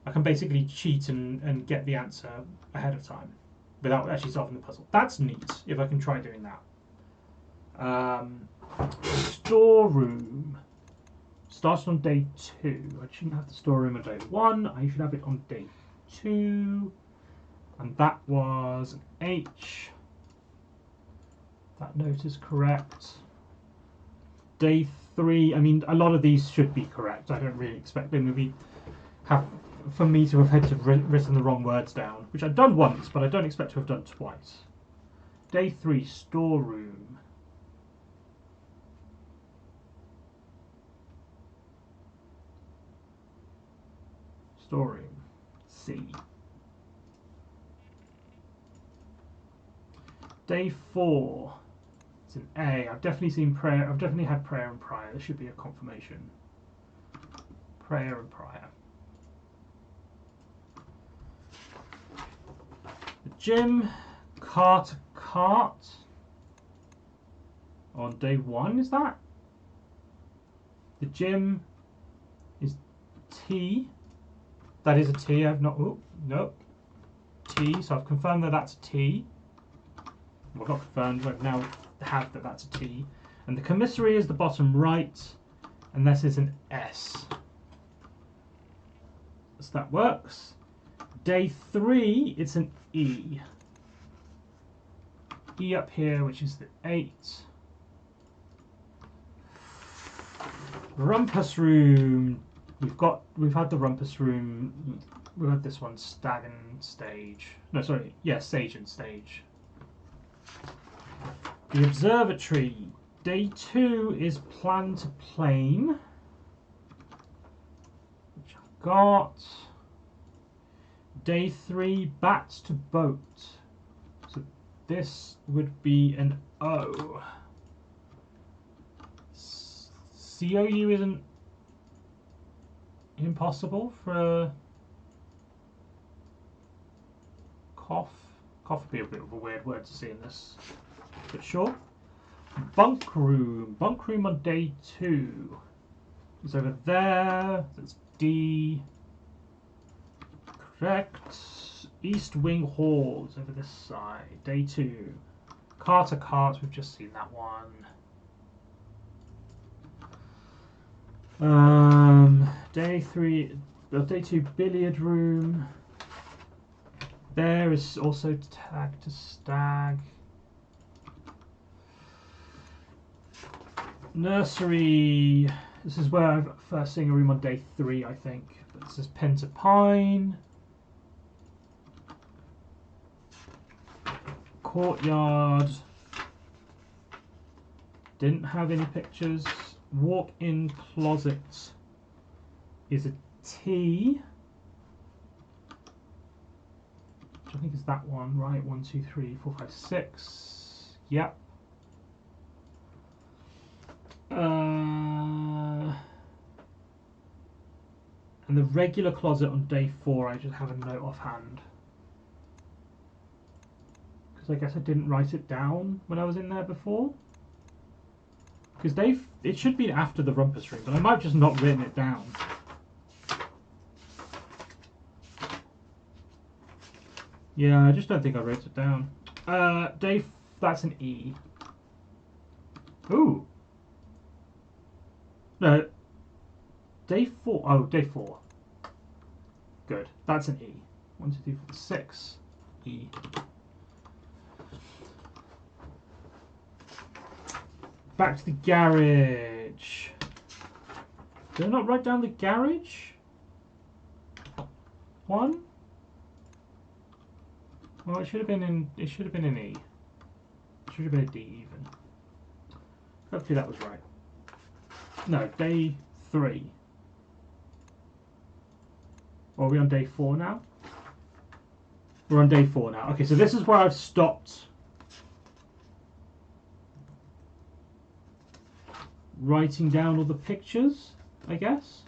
I can basically cheat and get the answer ahead of time without actually solving the puzzle. That's neat, if I can try doing that. Storeroom. Started on day 2. I shouldn't have the storeroom on day 1. I should have it on day 2. And that was an H. That note is correct. Day 3, I mean, a lot of these should be correct. I don't really expect them to for me to have had to written the wrong words down, which I've done once, but I don't expect to have done twice. Day 3, storeroom. Storeroom, C. Day 4, it's an A. I've definitely seen prayer. I've definitely had prayer and prior. There should be a confirmation. Prayer and prior. The gym, cart on day 1, is that? The gym is T. That is a T. I've not. Oh, nope. T. So I've confirmed that that's a T. Well, not confirmed, but now have that that's a T. And the commissary is the bottom right. unless it's an S. So that works. Day 3, it's an E. E up here, which is the 8. Rumpus room. We've had the rumpus room. We've had this one, stag and stage. No, sorry, yeah, stage and stage. The observatory. Day 2 is plan to plane, which I've got. Day 3, bats to boat. So this would be an O. COU isn't impossible for a cough. Cough would be a bit of a weird word to see in this, but sure. Bunk room. Bunk room on day 2 is over there. That's D. Correct. East wing hall is over this side. Day 2. Carter carts. We've just seen that one. Day 3. Day 2 billiard room. There is also tag to stag. Nursery. This is where I've first seen a room on day 3, I think. But this is pen to pine. Courtyard. Didn't have any pictures. Walk-in closet is a T. Which I think is that one, right? 1, 2, 3, 4, 5, 6. Yep. And the regular closet on day 4, I just have a note offhand. Because I guess I didn't write it down when I was in there before. Because it should be after the rumpus room, but I might have just not written it down. Yeah, I just don't think I wrote it down. That's an E. Ooh. No. Day 4. Oh, day 4. Good. That's an E. 1, 2, 3, 4, 6. E. Back to the garage. Did I not write down the garage? 1? Well, it should have been in. It should have been an E. It should have been a D even. Hopefully that was right. No, day 3. Or are we on day 4 now? We're on day 4 now. Okay, so this is where I've stopped writing down all the pictures, I guess.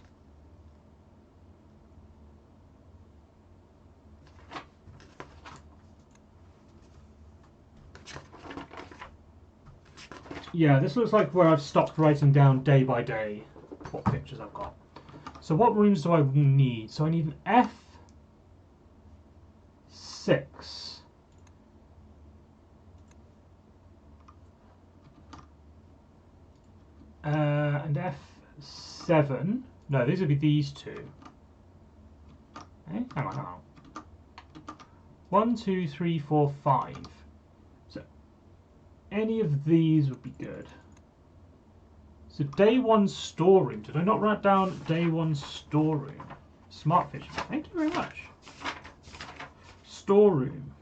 Yeah, this looks like where I've stopped writing down day by day what pictures I've got. So what rooms do I need? So I need an F6. And F7. No, these would be these two. Hang on. 1, 2, 3, 4, 5. So any of these would be good. So day 1 storeroom. Did I not write down day 1 storeroom? Smart vision. Thank you very much. Storeroom.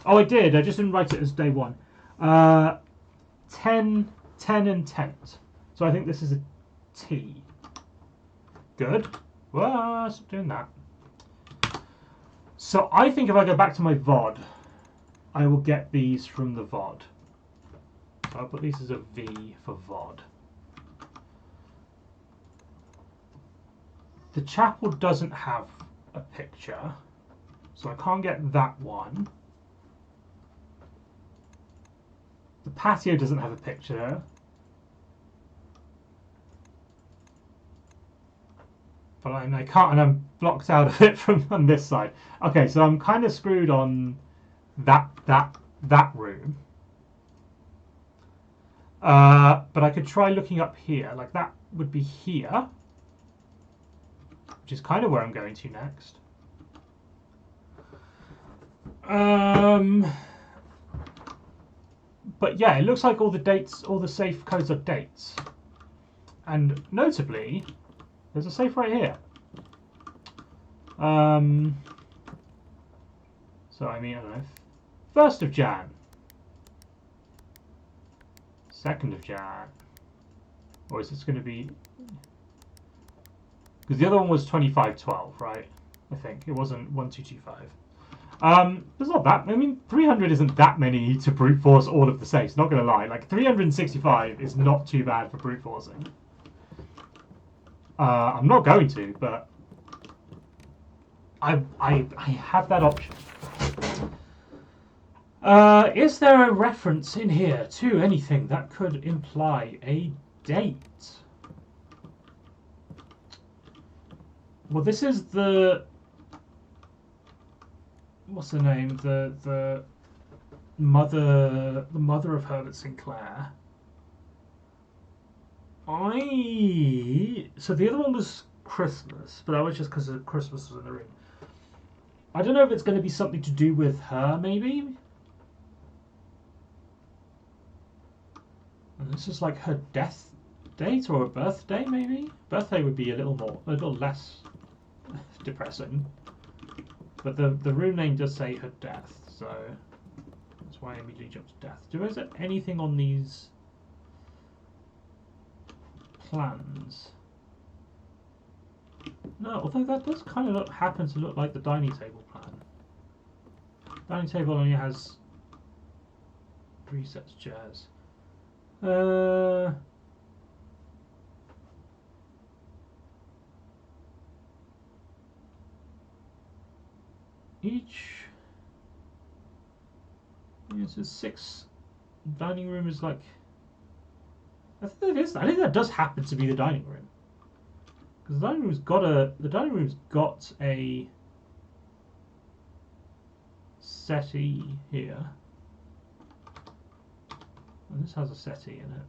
Oh, I did. I just didn't write it as day 1. 10 and tent. So I think this is a T. Good. Well, stop doing that. So I think if I go back to my VOD, I will get these from the VOD. So I'll put these as a V for VOD. The chapel doesn't have a picture, so I can't get that one. The patio doesn't have a picture. But I can't, and I'm blocked out of it from on this side. Okay, so I'm kind of screwed on that room. But I could try looking up here. Like that would be here, which is kind of where I'm going to next. But yeah, it looks like all the dates, all the safe codes are dates. And notably, there's a safe right here. So I mean, I don't know. 1st of Jan. 2nd of Jan. Or is this going to be... Because the other one was 2512, right? I think. It wasn't 1225. There's not that... I mean, 300 isn't that many to brute force all of the safes. Not going to lie. Like, 365 is not too bad for brute forcing. I'm not going to, but... I have that option. Is there a reference in here to anything that could imply a date? Well, this is the... What's the name? The mother of Herbert Sinclair. So the other one was Christmas, but that was just because Christmas was in the ring. I don't know if it's going to be something to do with her, maybe. And this is like her death date or a birthday, maybe. Birthday would be a little less depressing. But the room name does say her death, so that's why I immediately jumped to death. Is there anything on these plans? No, although that does kind of happen to look like the dining table plan. Dining table only has 3 sets of chairs. This is 6. Dining room is like... I think that does happen to be the dining room. Because the dining room's got a settee here. And this has a settee in it.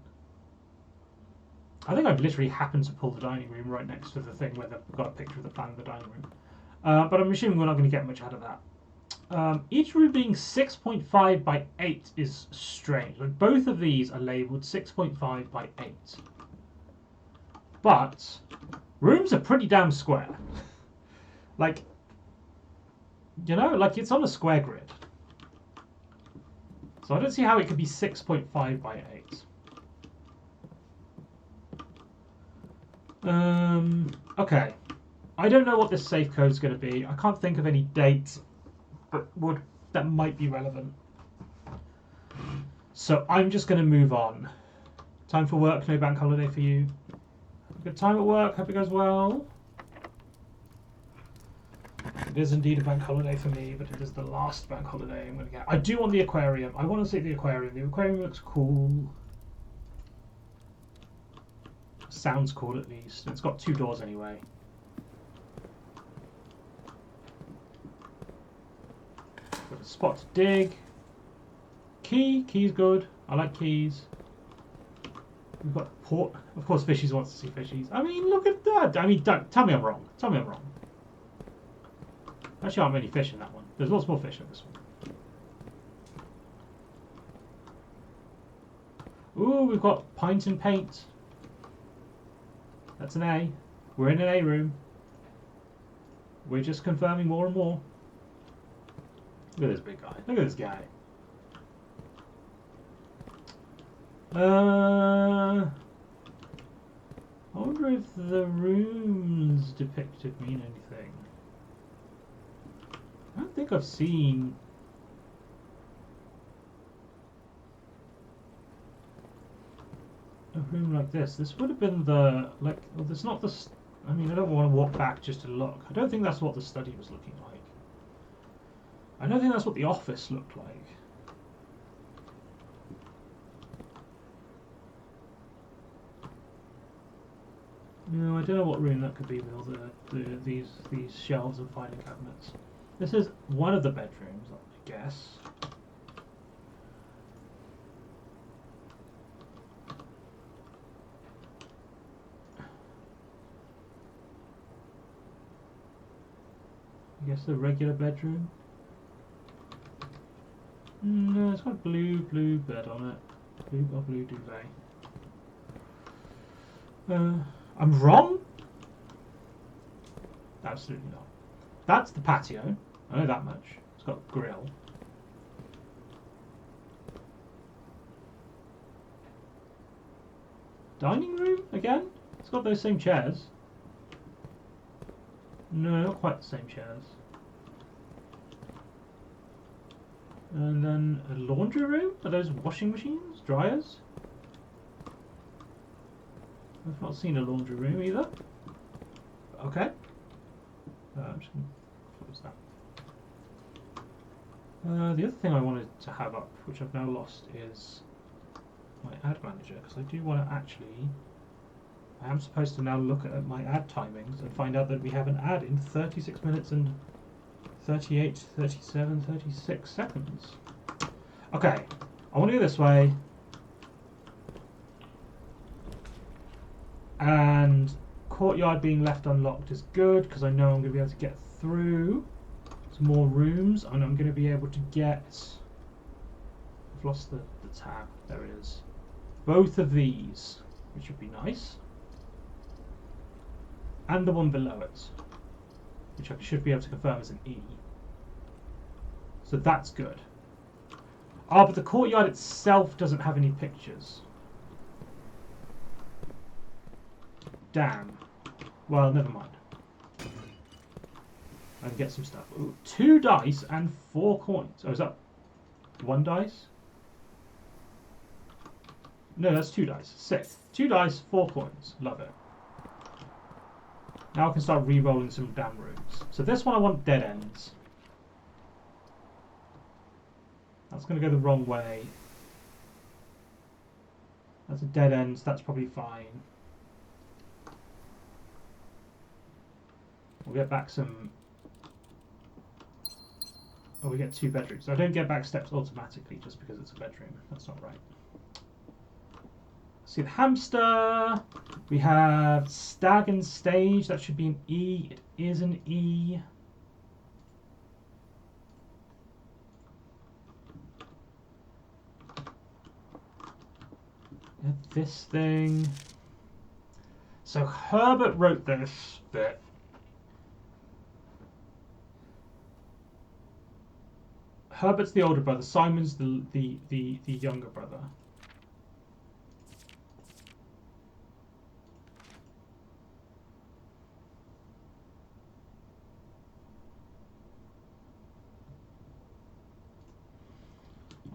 I think I've literally happened to pull the dining room right next to the thing where they've got a picture of the plan of the dining room. But I'm assuming we're not going to get much out of that. Each room being 6.5 by 8 is strange. Like both of these are labelled 6.5 by 8. But rooms are pretty damn square. Like, you know, like it's on a square grid. So I don't see how it could be 6.5 by 8. Okay. I don't know what this safe code is going to be. I can't think of any dates that might be relevant. So I'm just going to move on. Time for work, no bank holiday for you. Good time at work, hope it goes well. It is indeed a bank holiday for me, but it is the last bank holiday I'm going to get. I do want the aquarium. I want to see the aquarium. The aquarium looks cool. Sounds cool at least. It's got 2 doors anyway. Got a spot to dig. Key's good. I like keys. We've got port. Of course, Fishies wants to see Fishies. I mean, look at that. I mean, don't tell me I'm wrong. Tell me I'm wrong. Actually, aren't many fish in that one. There's lots more fish in this one. Ooh, we've got pint and paint. That's an A. We're in an A room. We're just confirming more and more. Look at this big guy. Look at this guy. I wonder if the rooms depicted mean anything. I don't think I've seen... a room like this. This would have been the... like, well, there's not the... I mean, I don't want to walk back just to look. I don't think that's what the study was looking like. I don't think that's what the office looked like. No, I don't know what room that could be with all these shelves and filing cabinets. This is one of the bedrooms, I guess. I guess the regular bedroom. No, it's got a blue bed on it. Blue duvet. I'm wrong? Absolutely not. That's the patio. I know that much. It's got a grill. Dining room again? It's got those same chairs. No, not quite the same chairs. And then a laundry room? Are those washing machines? Dryers? I've not seen a laundry room either. Okay. I'm just going to close that. The other thing I wanted to have up, which I've now lost, is my ad manager, because I do want to actually... I am supposed to now look at my ad timings and find out that we have an ad in 36 minutes and 38, 37, 36 seconds. Okay, I want to go this way. And courtyard being left unlocked is good, because I know I'm going to be able to get through some more rooms, and I'm going to be able to get... I've lost the tab. There it is. Both of these, which would be nice. And the one below it, which I should be able to confirm is an E. So that's good. Ah, but the courtyard itself doesn't have any pictures. Damn. Well, never mind. I can get some stuff. Ooh, 2 dice and 4 coins. Oh, is that 1 dice? No, that's 2 dice. 6. 2 dice, 4 coins. Love it. Now I can start re-rolling some damn rooms. So this one I want dead ends. That's going to go the wrong way. That's a dead end, so that's probably fine. We'll get back some... Oh, we get 2 bedrooms. I don't get back steps automatically just because it's a bedroom. That's not right. See the hamster. We have stag and stage. That should be an E. It is an E. This thing. So Herbert wrote this bit. Herbert's the older brother. Simon's the younger brother.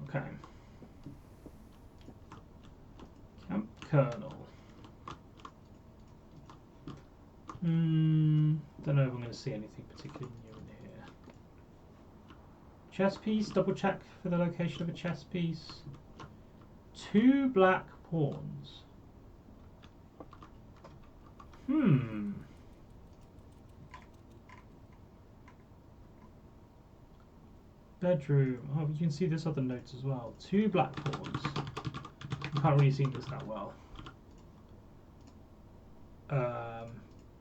Okay. Camp Colonel. Don't know if I'm going to see anything particularly new in here. Chess piece. Double check for the location of a chess piece. 2 black pawns. Bedroom. Oh, you can see this other notes as well. 2 black pawns. You can't really see this that well.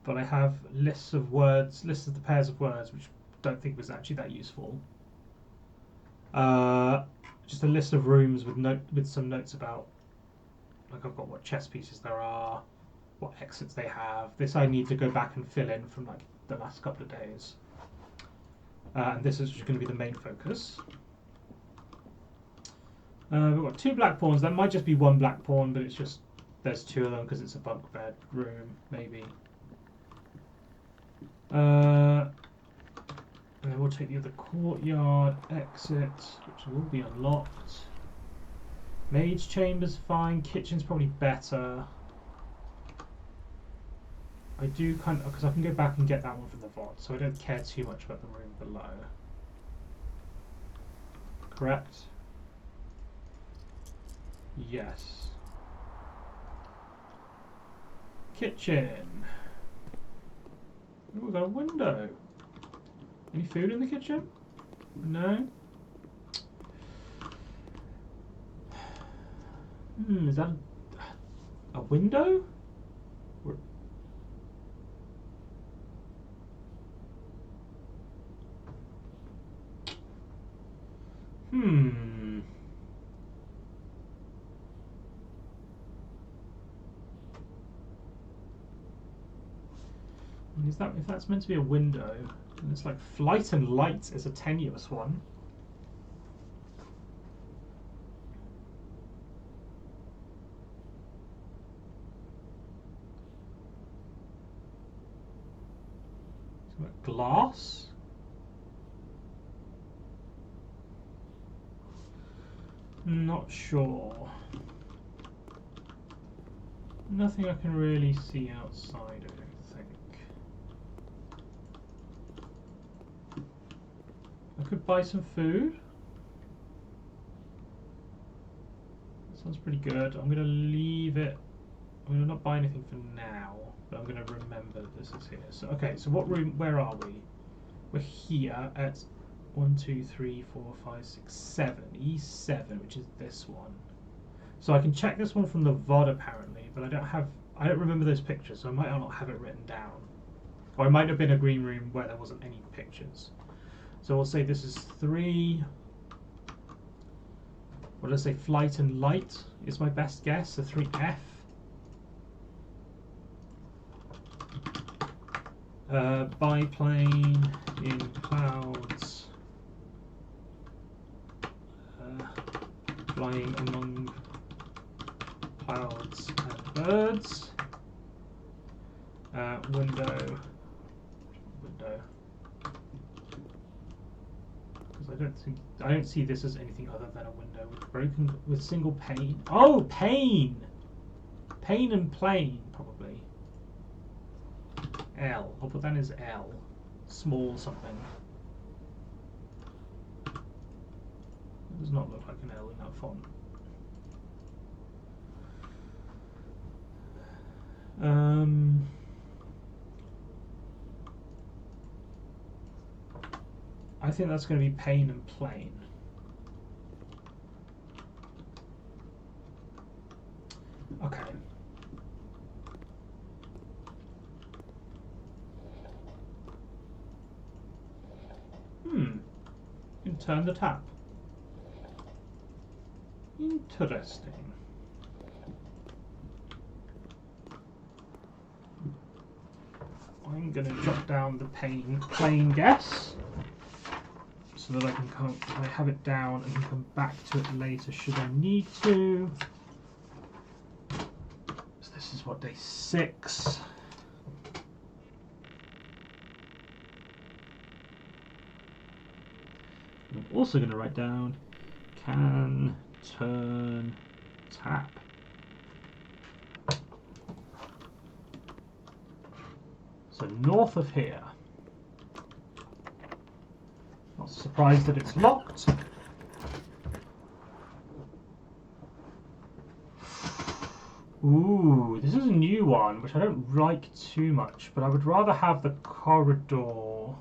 But I have lists of words, lists of the pairs of words, which I don't think was actually that useful. Just a list of rooms with some notes about, like I've got what chess pieces there are, what exits they have. This I need to go back and fill in from like the last couple of days. And this is just going to be the main focus. We've got 2 black pawns. That might just be 1 black pawn, but it's just there's 2 of them because it's a bunk bed room, maybe. And then we'll take the other courtyard exit, which will be unlocked. Maid's chamber's fine. Kitchen's probably better. I do kind of, because I can go back and get that one from the vault, so I don't care too much about the room below. Correct? Yes. Kitchen. Oh, we've got a window. Any food in the kitchen? No? Is that a window? Hmm. Is that, if that's meant to be a window, and it's like flight and light is a tenuous one. So like glass. Not sure. Nothing I can really see outside, I don't think. I could buy some food. That sounds pretty good. I'm going to leave it. I'm going to not buy anything for now, but I'm going to remember that this is here. So, okay, so what room, where are we? We're here at 1, 2, 3, 4, 5, 6, 7. E7, which is this one. So I can check this one from the VOD apparently, but I don't remember those pictures, so I might not have it written down. Or it might have been a green room where there wasn't any pictures. So we'll say this is 3. What did I say? Flight and light is my best guess. So 3F. Biplane in clouds. Flying among clouds and birds. Window. Because I don't see this as anything other than a window with single pane. Oh, pane! Pane and plane, probably. L. I'll put that as L. Small something. It does not look like an L in that font. I think that's going to be pane and plane. Okay. You can turn the tap. Interesting. I'm going to jot down the plane guess so that I have it down and can come back to it later should I need to. So this is what, day 6. I'm also going to write down can turn tap. So north of here. Not surprised that it's locked. Ooh, this is a new one, which I don't like too much, but I would rather have the corridor.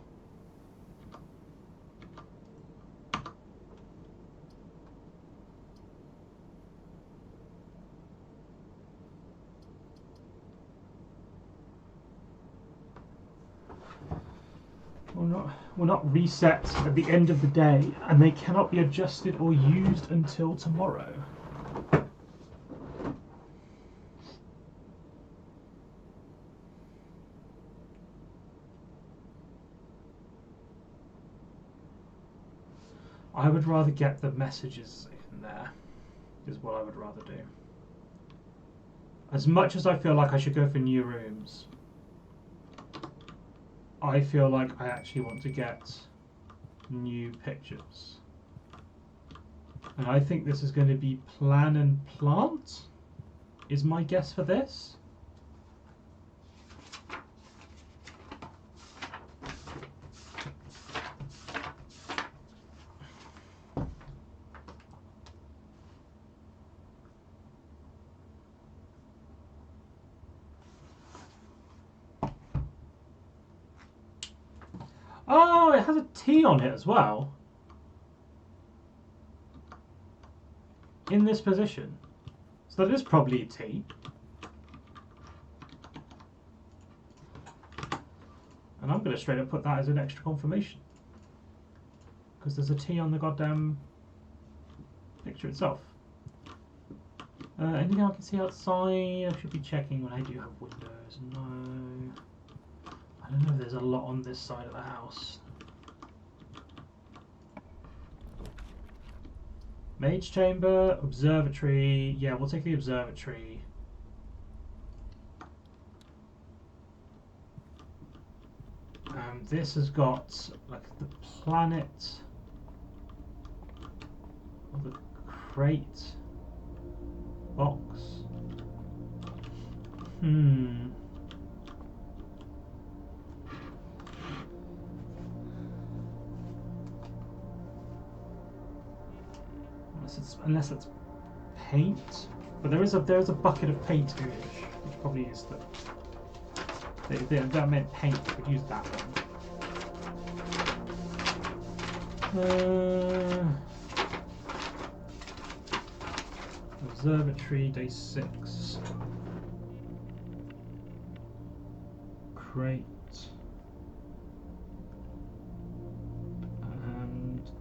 Will not reset at the end of the day, and they cannot be adjusted or used until tomorrow. I would rather get the messages in there, is what I would rather do. As much as I feel like I should go for new rooms, I feel like I actually want to get new pictures. And I think this is going to be plan and plant, is my guess for this. Oh, it has a T on it as well. In this position. So that is probably a T. And I'm going to straight up put that as an extra confirmation. Because there's a T on the goddamn picture itself. Anything I can see outside? I should be checking when I do have windows. No. I don't know if there's a lot on this side of the house. Mage chamber, observatory. Yeah, we'll take the observatory. This has got like the planet, or the crate box. Unless it's paint, but there is a bucket of paint in it, which probably is that meant paint. We'd use that one. Observatory, day 6. Crate. And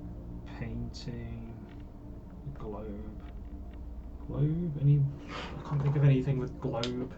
painting. Globe. Globe? I can't think of anything with globe.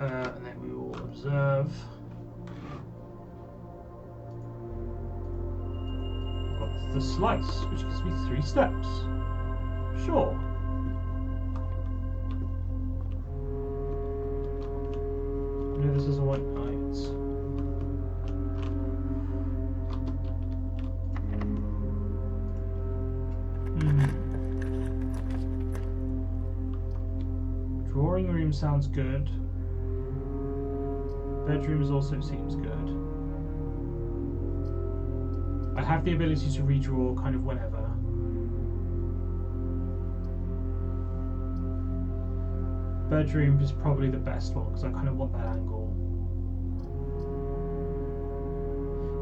And then we will observe. Got the slice, which gives me 3 steps. Sure. No, this is a white knight. Drawing room sounds good. Bedrooms also seems good. I have the ability to redraw kind of whenever. Bedroom is probably the best one because I kind of want that angle.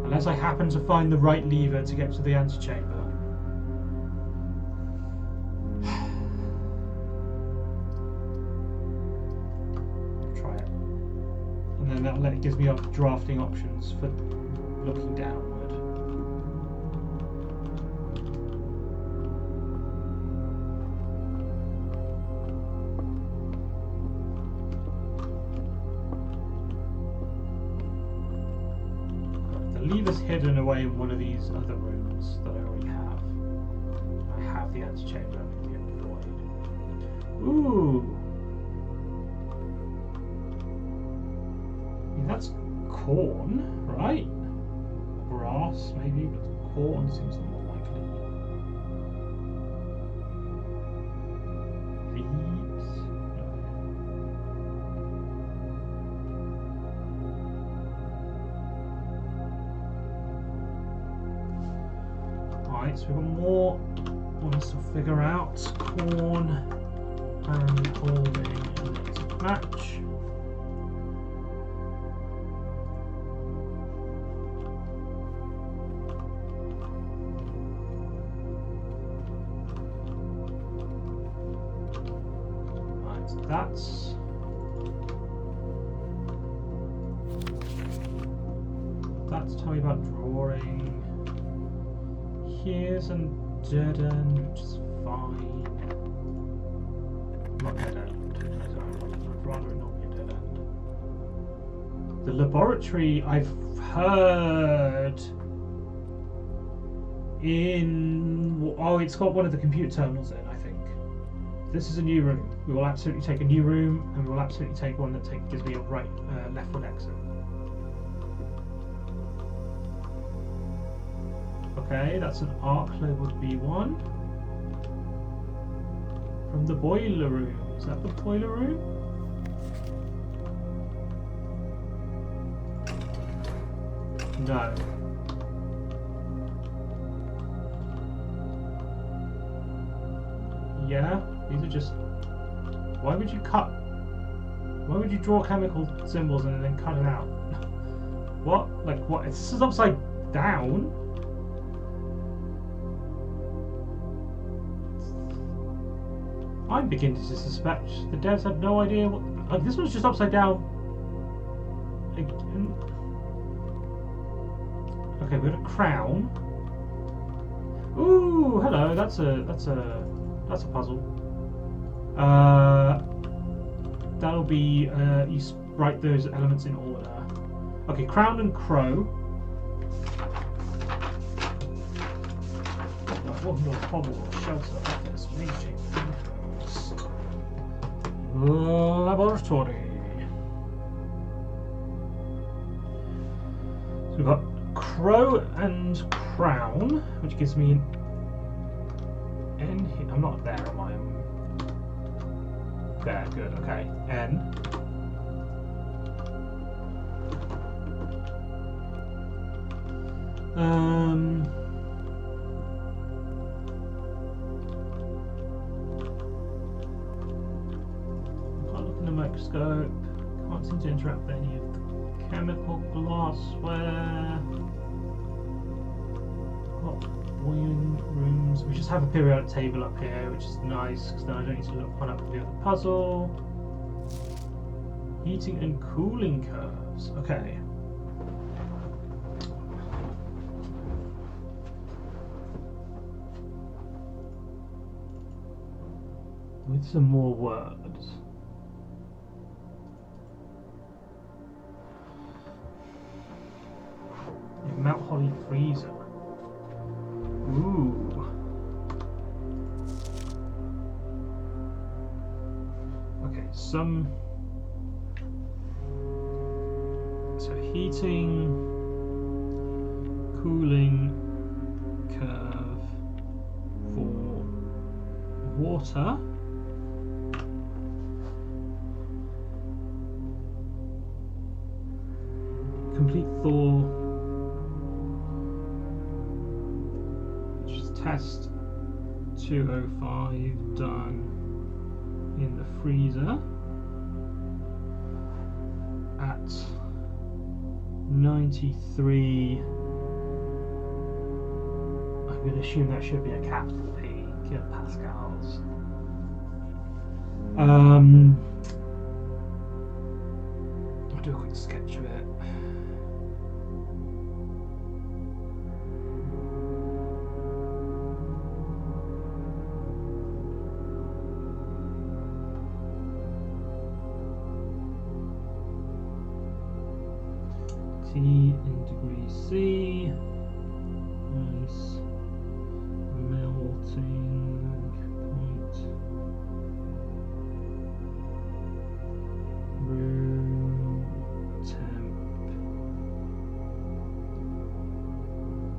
Unless I happen to find the right lever to get to the antechamber. It gives me drafting options for looking downward. The lever's hidden away in one of these other rooms that I already have. I have the antechamber in the void. Ooh! That's corn, right? Grass, maybe, but corn seems more likely. Leaves? Alright, so we've got more ones to figure out. Corn and holding match. That's tell me about drawing. Here's a dead end, which is fine. Not dead end. I'd rather it not be a dead end. The laboratory, I've heard in... Oh, it's got one of the computer terminals in, I think. This is a new room. We will absolutely take a new room, and we will absolutely take one that gives me a leftward exit. Okay, that's an arc level B1. From the boiler room. Is that the boiler room? No. Yeah, these are just... Why would you draw chemical symbols and then cut it out? What? Like what? This is upside down. I'm beginning to suspect the devs had no idea what. Like this was just upside down. Okay, we got a crown. Ooh, hello. That's a puzzle. That'll be you write those elements in order. Okay, crown and crow. One more hovel or shelter office. Laboratory. So we've got crow and crown, which gives me an N. I'm not there, am I? I'm there. Good. Okay. N. Can't look in the microscope. Can't seem to interact with any of the chemical glassware. Got boiling rooms. We just have a periodic table up here, which is nice because then I don't need to look one up to the other puzzle. Heating and cooling curves. Okay. With some more words. Mount Holly freezer. Ooh. Okay, some. So heating, cooling curve for water. Complete Thor. Test 205 done in the freezer at 93. I'm going to assume that should be a capital P, kilopascals. I'll do a quick sketch of it. In degree C, nice melting point, room temp.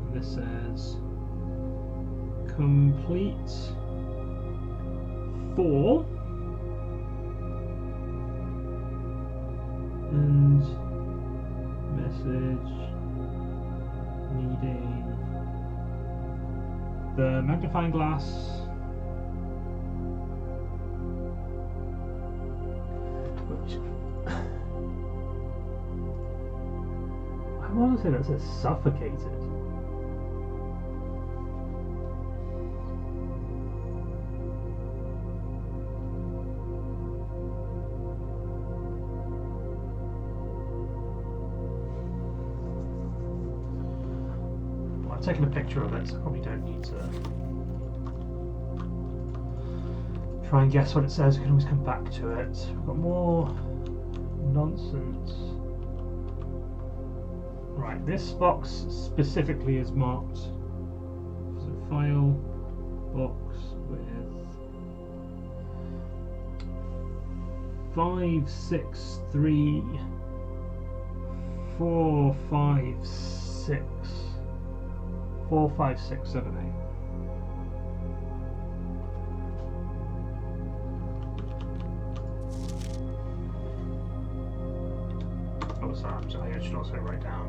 And this says complete for and message needing the magnifying glass which I want to say that says suffocated. I've taken a picture of it, so I probably don't need to try and guess what it says. We can always come back to it. We've got more nonsense. Right, this box specifically is marked. So file box with 563 456 45678. Oh, sorry, I should also write down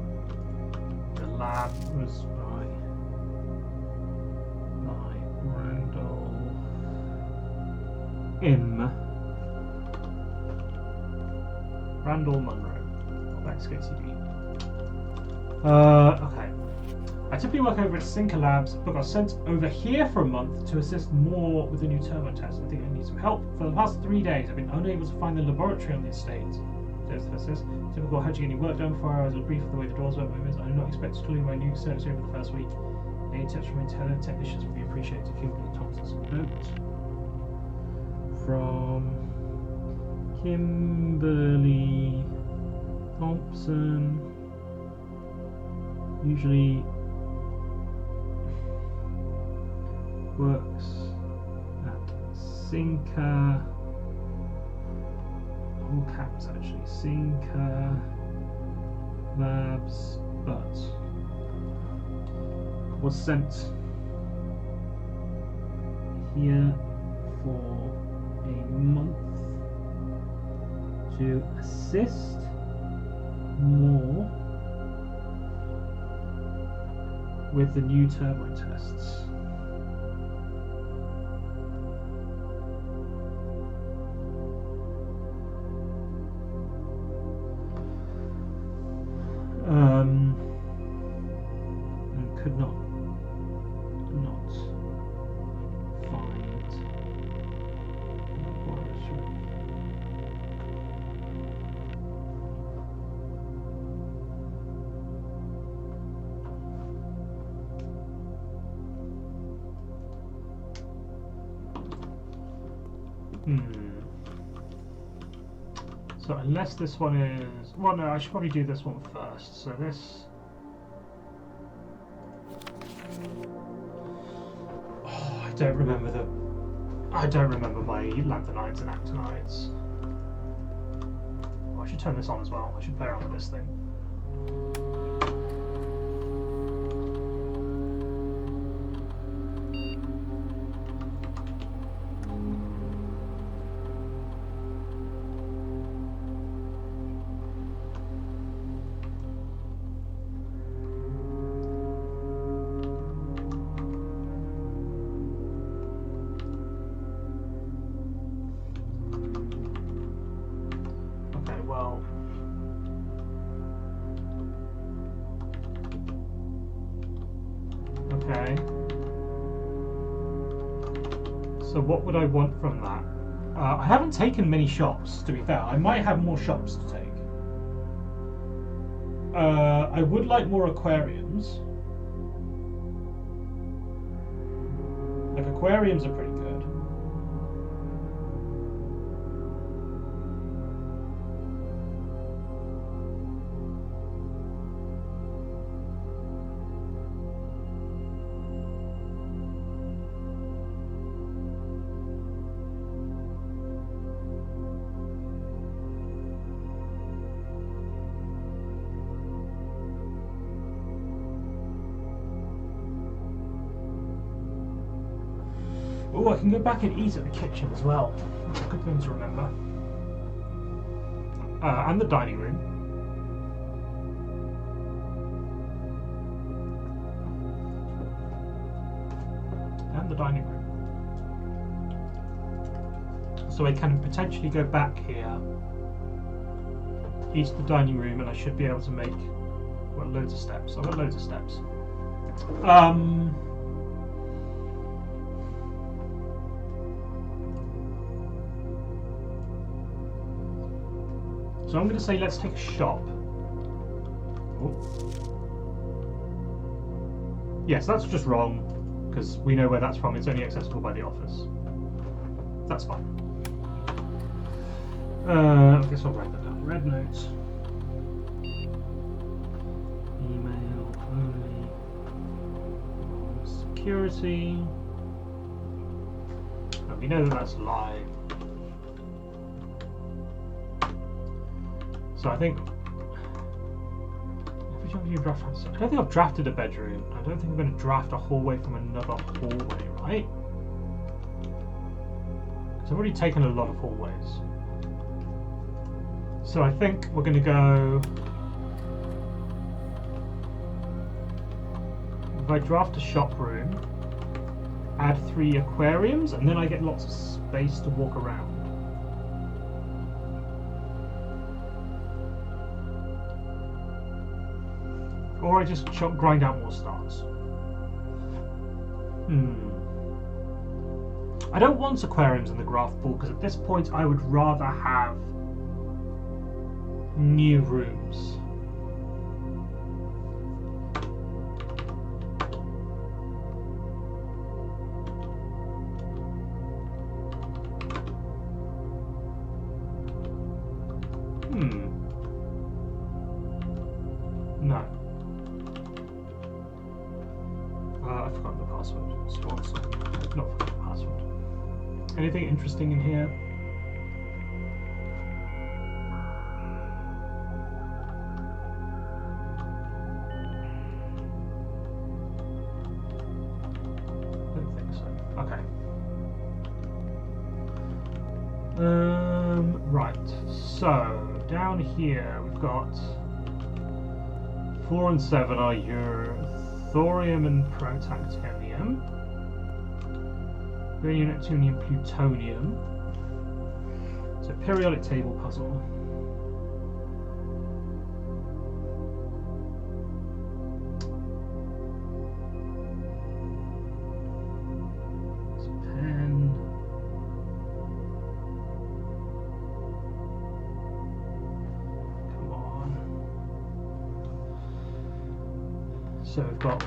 the lab was by Randall Randall Munro. Thanks, KCB. Okay. I typically work over at Sinker Labs, but got sent over here for a month to assist more with the new turbo test. I think I need some help. For the past 3 days, I've been unable to find the laboratory on the estate. Says, typical, how'd you get any work done before I was briefed of the way the doors work? I do not expect to leave my new service over the first week. Any tips from intelligent technicians would be appreciated. Kimberly Thompson. Note from Kimberly Thompson. Usually works at Sinker. All caps actually. Sinker Labs, but was sent here for a month to assist more with the new turbo tests. And could not find laboratory. So unless this one is... Well, no, I should probably do this one first. So this... Oh, I don't remember my lanthanides and actinides. Oh, I should turn this on as well. I should play around with this thing. Okay. So what would I want from that? I haven't taken many shops, to be fair. I might have more shops to take. I would like more aquariums. Like, aquariums are pretty good. Oh, I can go back and eat at the kitchen as well. That's a good thing to remember. And the dining room. And the dining room. So I can potentially go back here, eat the dining room, and I should be able to make, well, loads of steps. I've got loads of steps. So I'm going to say let's take a shop. Oh. Yes, that's just wrong, because we know where that's from. It's only accessible by the office. That's fine. I guess I'll write that down. Red notes. Email only. Security. And we know that that's live. So I think... I don't think I've drafted a bedroom. I don't think I'm going to draft a hallway from another hallway, right? Because I've already taken a lot of hallways. So I think we're going to go... If I draft a shop room, add 3 aquariums, and then I get lots of space to walk around. Or I just grind out more stars. I don't want aquariums in the graph pool because at this point I would rather have new rooms. No. I've forgotten the password. Sponsor. Not forgotten the password. Anything interesting in here? Don't think so. Okay. Right. So down here we've got 4 and 7 are your thorium and protactinium. Uranium, neptunium, plutonium. So periodic table puzzle. It's a pen. Come on. So we've got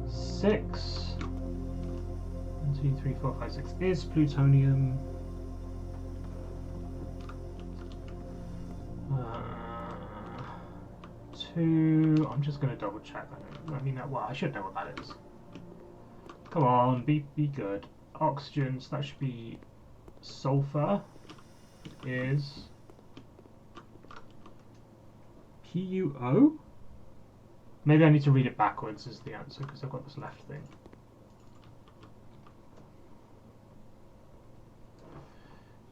6. 1, 2, 3, 4, 5, 6 is plutonium. 2. I'm just going to double check. I mean, well, I should know what that is. Come on, be good. Oxygen, so that should be sulfur. Is PuO? Maybe I need to read it backwards is the answer because I've got this left thing.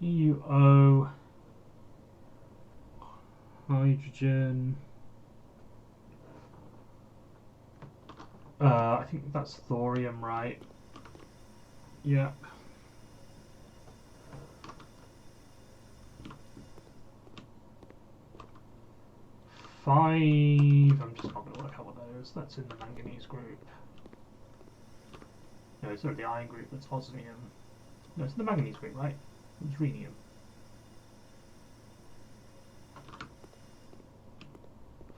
PuO, hydrogen. I think that's thorium, right? Yeah. Five. I'm just not going to work out what that is. That's in the manganese group. No, it's not the iron group. That's osmium. No, it's in the manganese group, right? It's rhenium.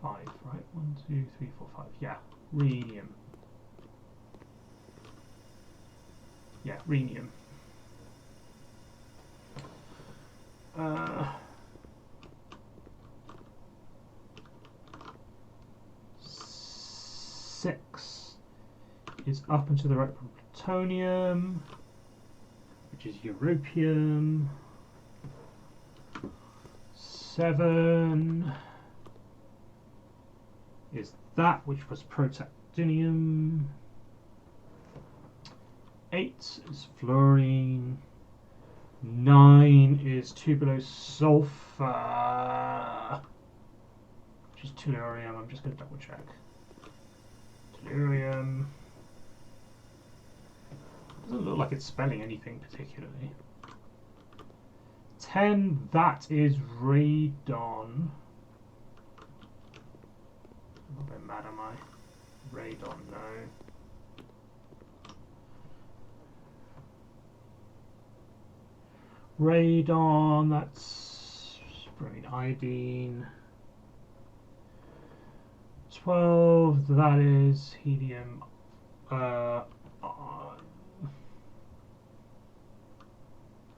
Five, right? 1, 2, 3, 4, 5. Yeah, rhenium. Yeah, rhenium. 6 is up and to the right from plutonium, which is europium. 7 is that, which was protactinium. 8 is fluorine. 9 is tubulose sulfur, which is tellurium. I'm just going to double check. Tellurium. Doesn't look like it's spelling anything particularly. 10, that is radon. Not very mad, am I? Radon, no. Radon, that's bromine, iodine. 12, that is helium. No,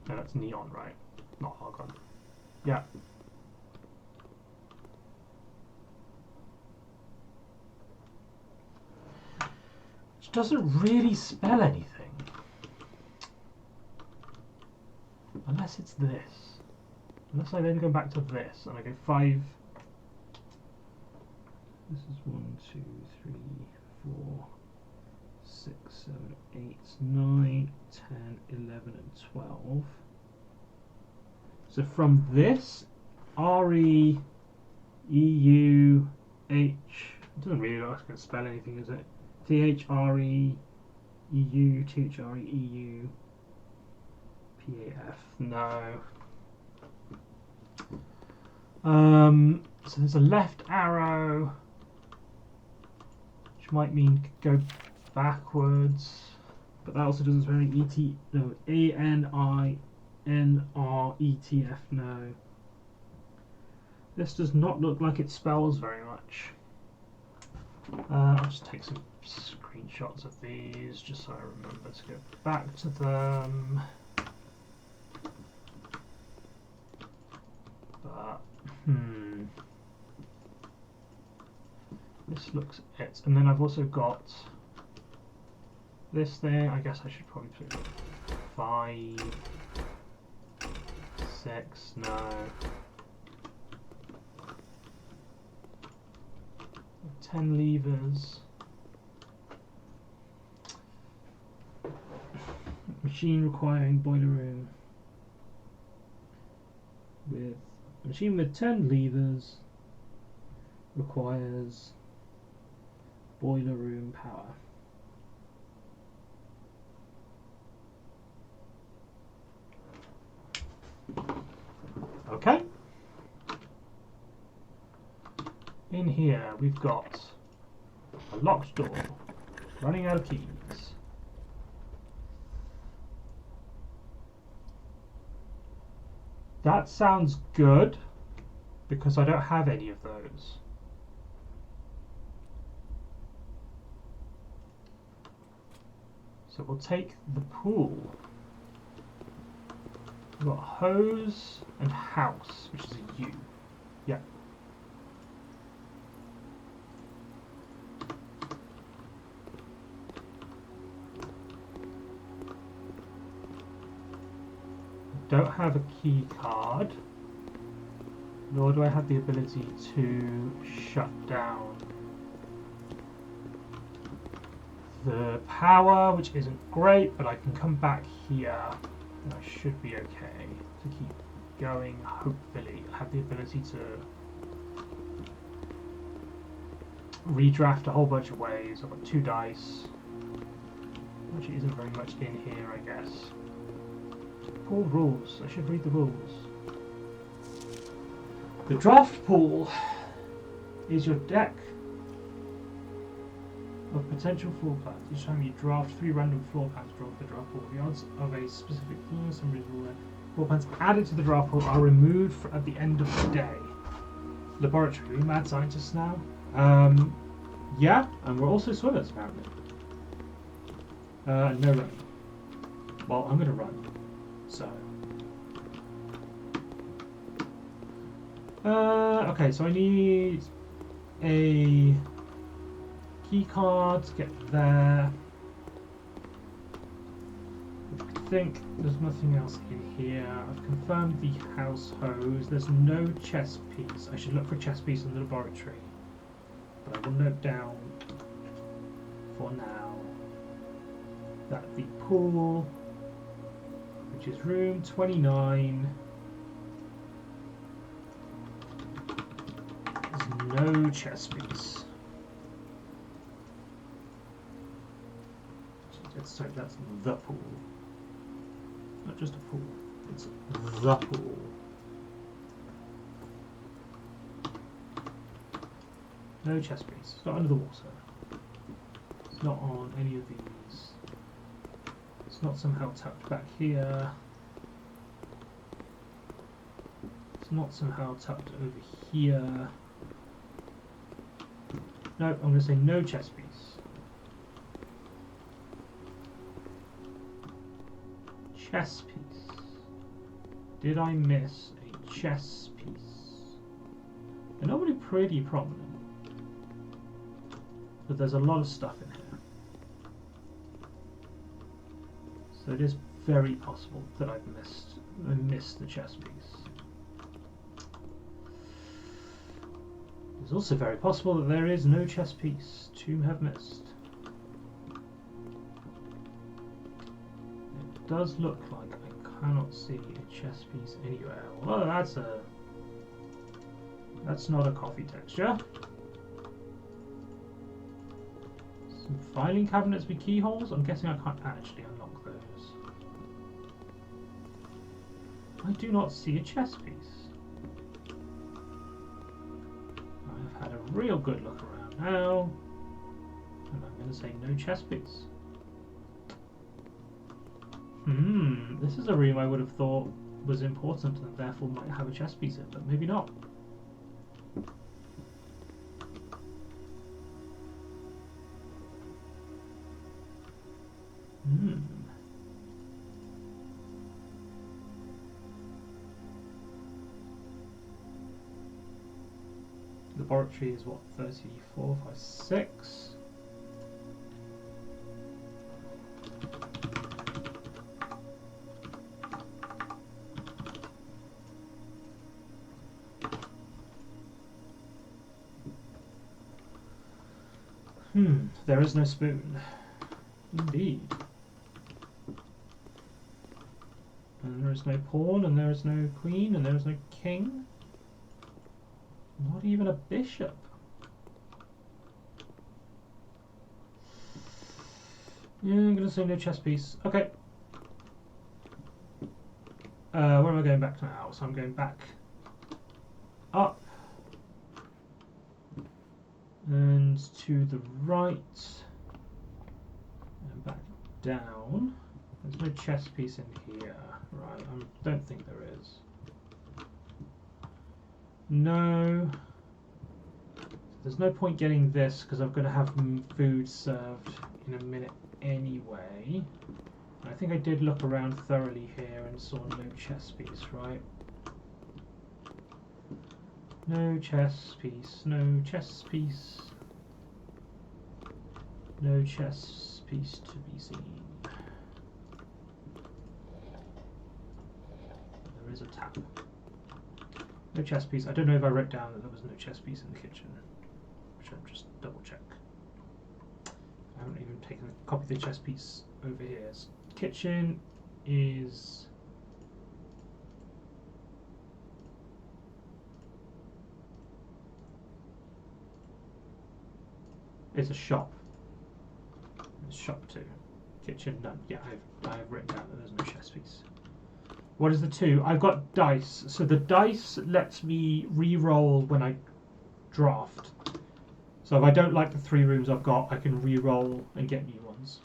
that's neon, right? Not argon. Yeah. Which doesn't really spell anything. Unless it's this. Unless I then go back to this and I go 5. This is 1, 2, 3, 4, 6, 7, 8, 9, 10, 11, and 12. So from this, R-E, E-U, H, it doesn't really look like it's going to spell anything, is it? T-H-R-E, E-U, T-H-R-E, E-U, P-A-F, no. So there's a left arrow, which might mean go backwards, but that also doesn't spell ANINRETF. No. This does not look like it spells very much. I'll just take some screenshots of these just so I remember to go back to them. But, this looks it. And then I've also got this thing. I guess I should probably put 5, 6, no. 10 levers. Machine requiring boiler room. With a machine with 10 levers requires boiler room power. Okay. In here we've got a locked door, running out of keys. That sounds good, because I don't have any of those. So we'll take the pool. We've got hose and house, which is a U. Yeah. Don't have a key card, nor do I have the ability to shut down the power, which isn't great, but I can come back here and I should be okay to keep going. Hopefully I have the ability to redraft a whole bunch of ways. I've got 2 dice, which isn't very much in here, I guess. Pool rules. I should read the rules. The draft pool is your deck of potential floor plans. Each time you draft 3 random floor plans, draw the draft pool. The odds of a specific floor plans added to the draft pool are removed at the end of the day. Laboratory. Are we mad scientists now? Yeah, and we're also swimmers apparently. No running. Well, I'm gonna run. So, okay, so I need a key card to get there. I think there's nothing else in here. I've confirmed the house hose. There's no chess piece. I should look for a chess piece in the laboratory. But I will note down for now that the pool, which is room 29, there's no chess piece. Sorry, that's the pool. Not just a pool, it's the pool. No chess piece. It's not under the water. It's not on any of these. It's not somehow tucked back here. It's not somehow tucked over here. No, I'm going to say no chess piece. Chess piece. Did I miss a chess piece? They're normally pretty prominent, but there's a lot of stuff in here. So it is very possible that I missed the chess piece. It's also very possible that there is no chess piece to have missed. It does look like I cannot see a chess piece anywhere. Well, that's not a coffee texture. Some filing cabinets with keyholes. I'm guessing I can't actually unlock those. I do not see a chess piece. had a real good look around now. And I'm going to say no chess piece. This is a room I would have thought was important and therefore might have a chess piece in, but maybe not. Laboratory is what, 34, 5, 6. There is no spoon. Indeed. And there is no pawn, and there is no queen, and there is no king. Not even a bishop. Yeah, I'm going to say no chess piece. Okay. Where am I going back to now? So I'm going back up and to the right and back down. There's no chess piece in here. Right, I don't think there is. No. There's no point getting this because I'm going to have food served in a minute anyway. I think I did look around thoroughly here and saw no chess piece, right? No chess piece, no chess piece. No chess piece to be seen. There is a tap. No chess piece. I don't know if I wrote down that there was no chess piece in the kitchen. Which I'll just double check. I haven't even taken a copy of the chess piece over here. So kitchen is... It's a shop. It's shop 2. Kitchen, none. Yeah, I've written down that there's no chess piece. What is the 2? I've got dice. So the dice lets me re-roll when I draft. So if I don't like the 3 rooms I've got, I can re-roll and get new ones.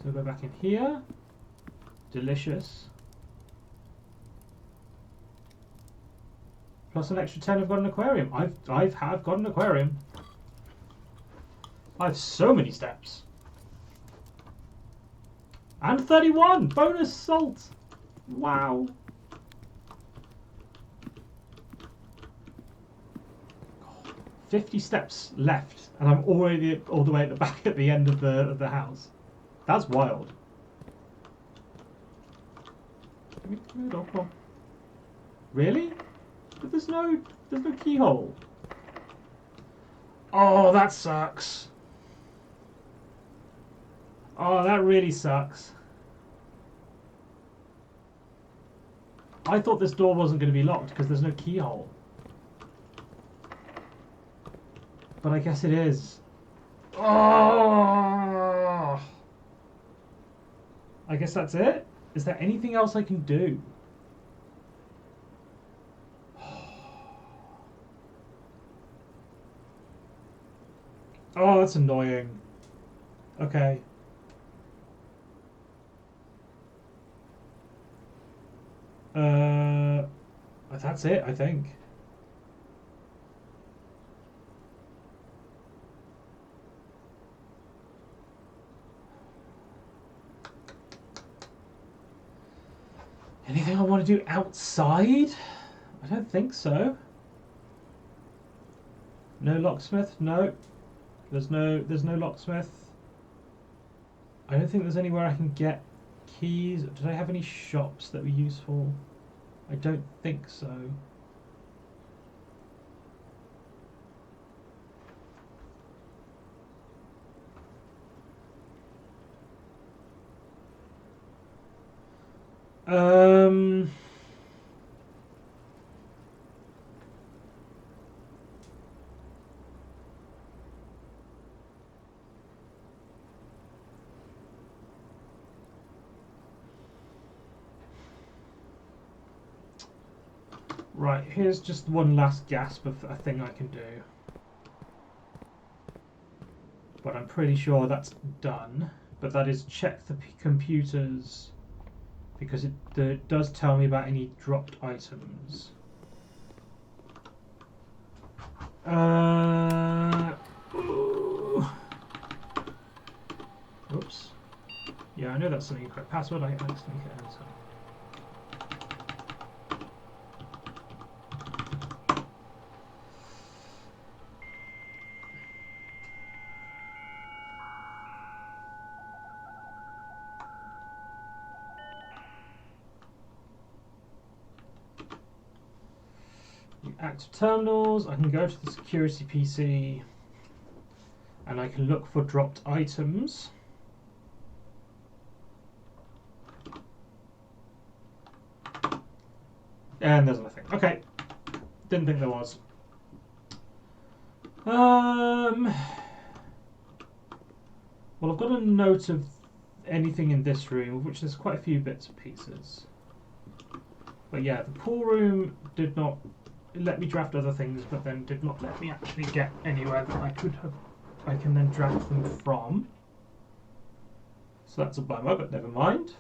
So go back in here. Delicious. Plus an extra 10, I've got an aquarium. I've got an aquarium. I have so many steps. And 31! Bonus salt! Wow. God, 50 steps left, and I'm already all the way at the back at the end of the house. That's wild. Give me the door, come on. Really? But there's no keyhole. Oh, that sucks. Oh, that really sucks. I thought this door wasn't going to be locked because there's no keyhole. But I guess it is. Oh! I guess that's it? Is there anything else I can do? Oh, that's annoying. Okay. That's it, I think. Anything I want to do outside? I don't think so. No locksmith? No. There's no locksmith. I don't think there's anywhere I can get keys. Did I have any shops that were useful? I don't think so. Right, here's just one last gasp of a thing I can do. But I'm pretty sure that's done. But that is check the computers, because it does tell me about any dropped items. Oops. Yeah, I know that's an incorrect password. I accidentally hit enter. Active terminals. I can go to the security PC and I can look for dropped items. And there's nothing. Okay. Didn't think there was. Well, I've got a note of anything in this room, of which there's quite a few bits and pieces. But yeah, the pool room did not let me draft other things, but then did not let me actually get anywhere that I could have. I can then draft them from. So that's a bummer, but never mind.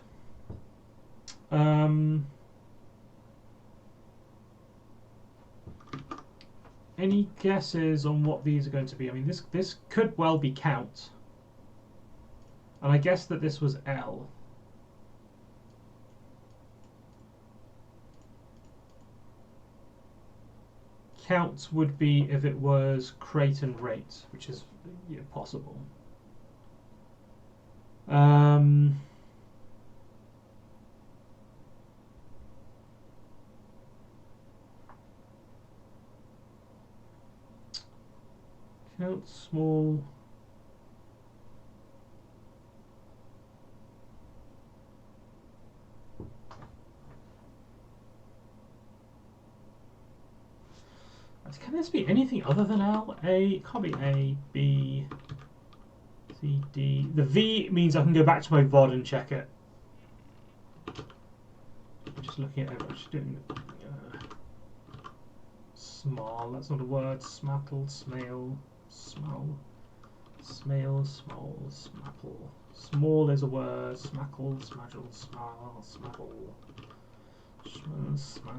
Any guesses on what these are going to be? I mean, this could well be count. And I guess that this was L. Count would be if it was crate and rate, which is possible. Count small. Can this be anything other than L? A, it can't be A, B, C, D. The V means I can go back to my VOD and check it. Just looking at it, just doing small, that's not a word. Smattle, smail, small, smail, small, smattle. Small is a word. Smackle, smadgle, small, smattle. Small.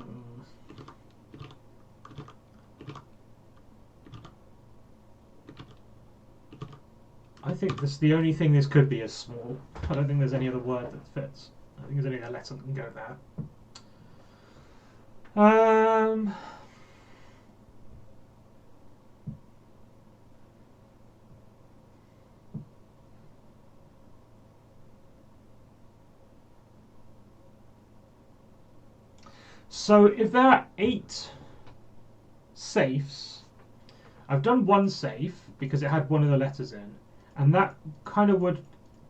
I think the only thing this could be is small. I don't think there's any other word that fits. I think there's only a letter that can go there. So if there are 8 safes, I've done one safe because it had one of the letters in, and that kind of would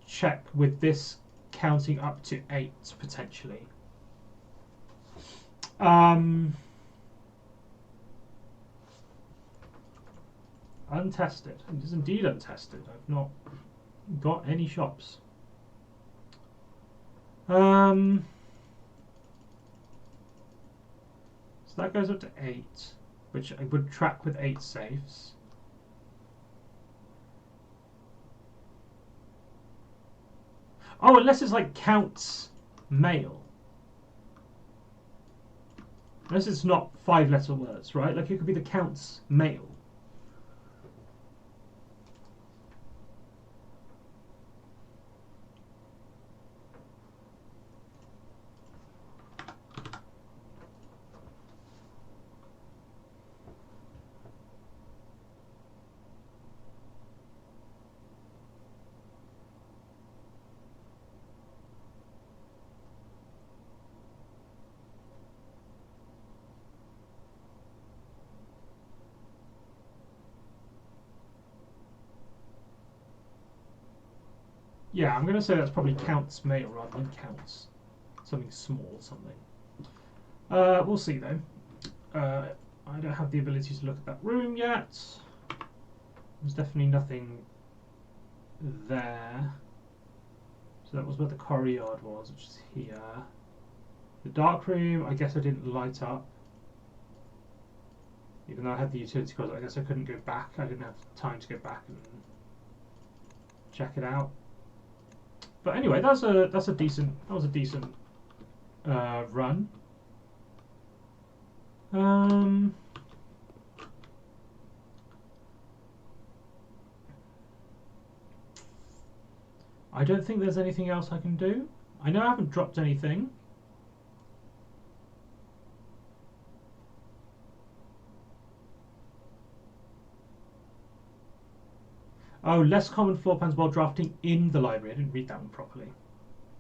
check with this counting up to 8 potentially. Untested. It is indeed untested. I've not got any shops. So that goes up to 8, which I would track with 8 safes. Oh, unless it's like counts mail. Unless it's not 5-letter words, right? Like it could be the counts mail. Yeah, I'm going to say that's probably counts mail rather than counts. Something small, something. We'll see though. I don't have the ability to look at that room yet. There's definitely nothing there. So that was where the courtyard was, which is here. The dark room, I guess I didn't light up. Even though I had the utility closet, I guess I couldn't go back. I didn't have time to go back and check it out. But anyway, that was a decent run. I don't think there's anything else I can do. I know I haven't dropped anything. Oh, less common floor plans while drafting in the library. I didn't read that one properly.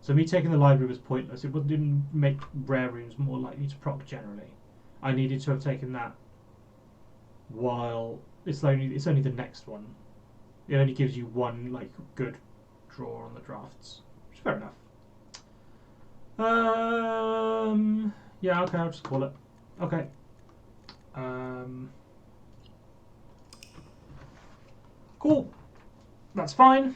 So me taking the library was pointless. It didn't make rare rooms more likely to proc generally. I needed to have taken that while it's only the next one. It only gives you one like good draw on the drafts, which is fair enough. Yeah, okay, I'll just call it. Okay. Cool. That's fine.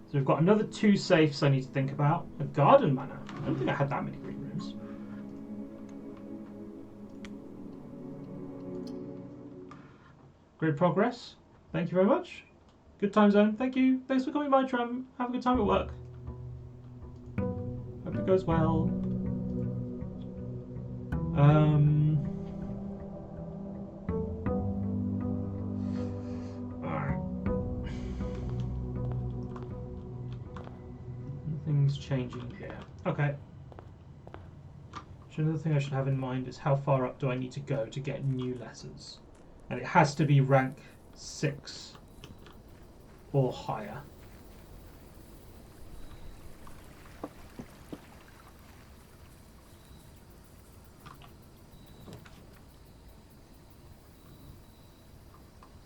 So we've got another 2 safes I need to think about. A garden manor. I don't think I had that many green rooms. Great progress. Thank you very much. Good time zone. Thank you. Thanks for coming by, Tram. Have a good time at work. Hope it goes well. Alright. Nothing's changing here. Okay. So another thing I should have in mind is how far up do I need to go to get new letters? And it has to be rank 6 or higher.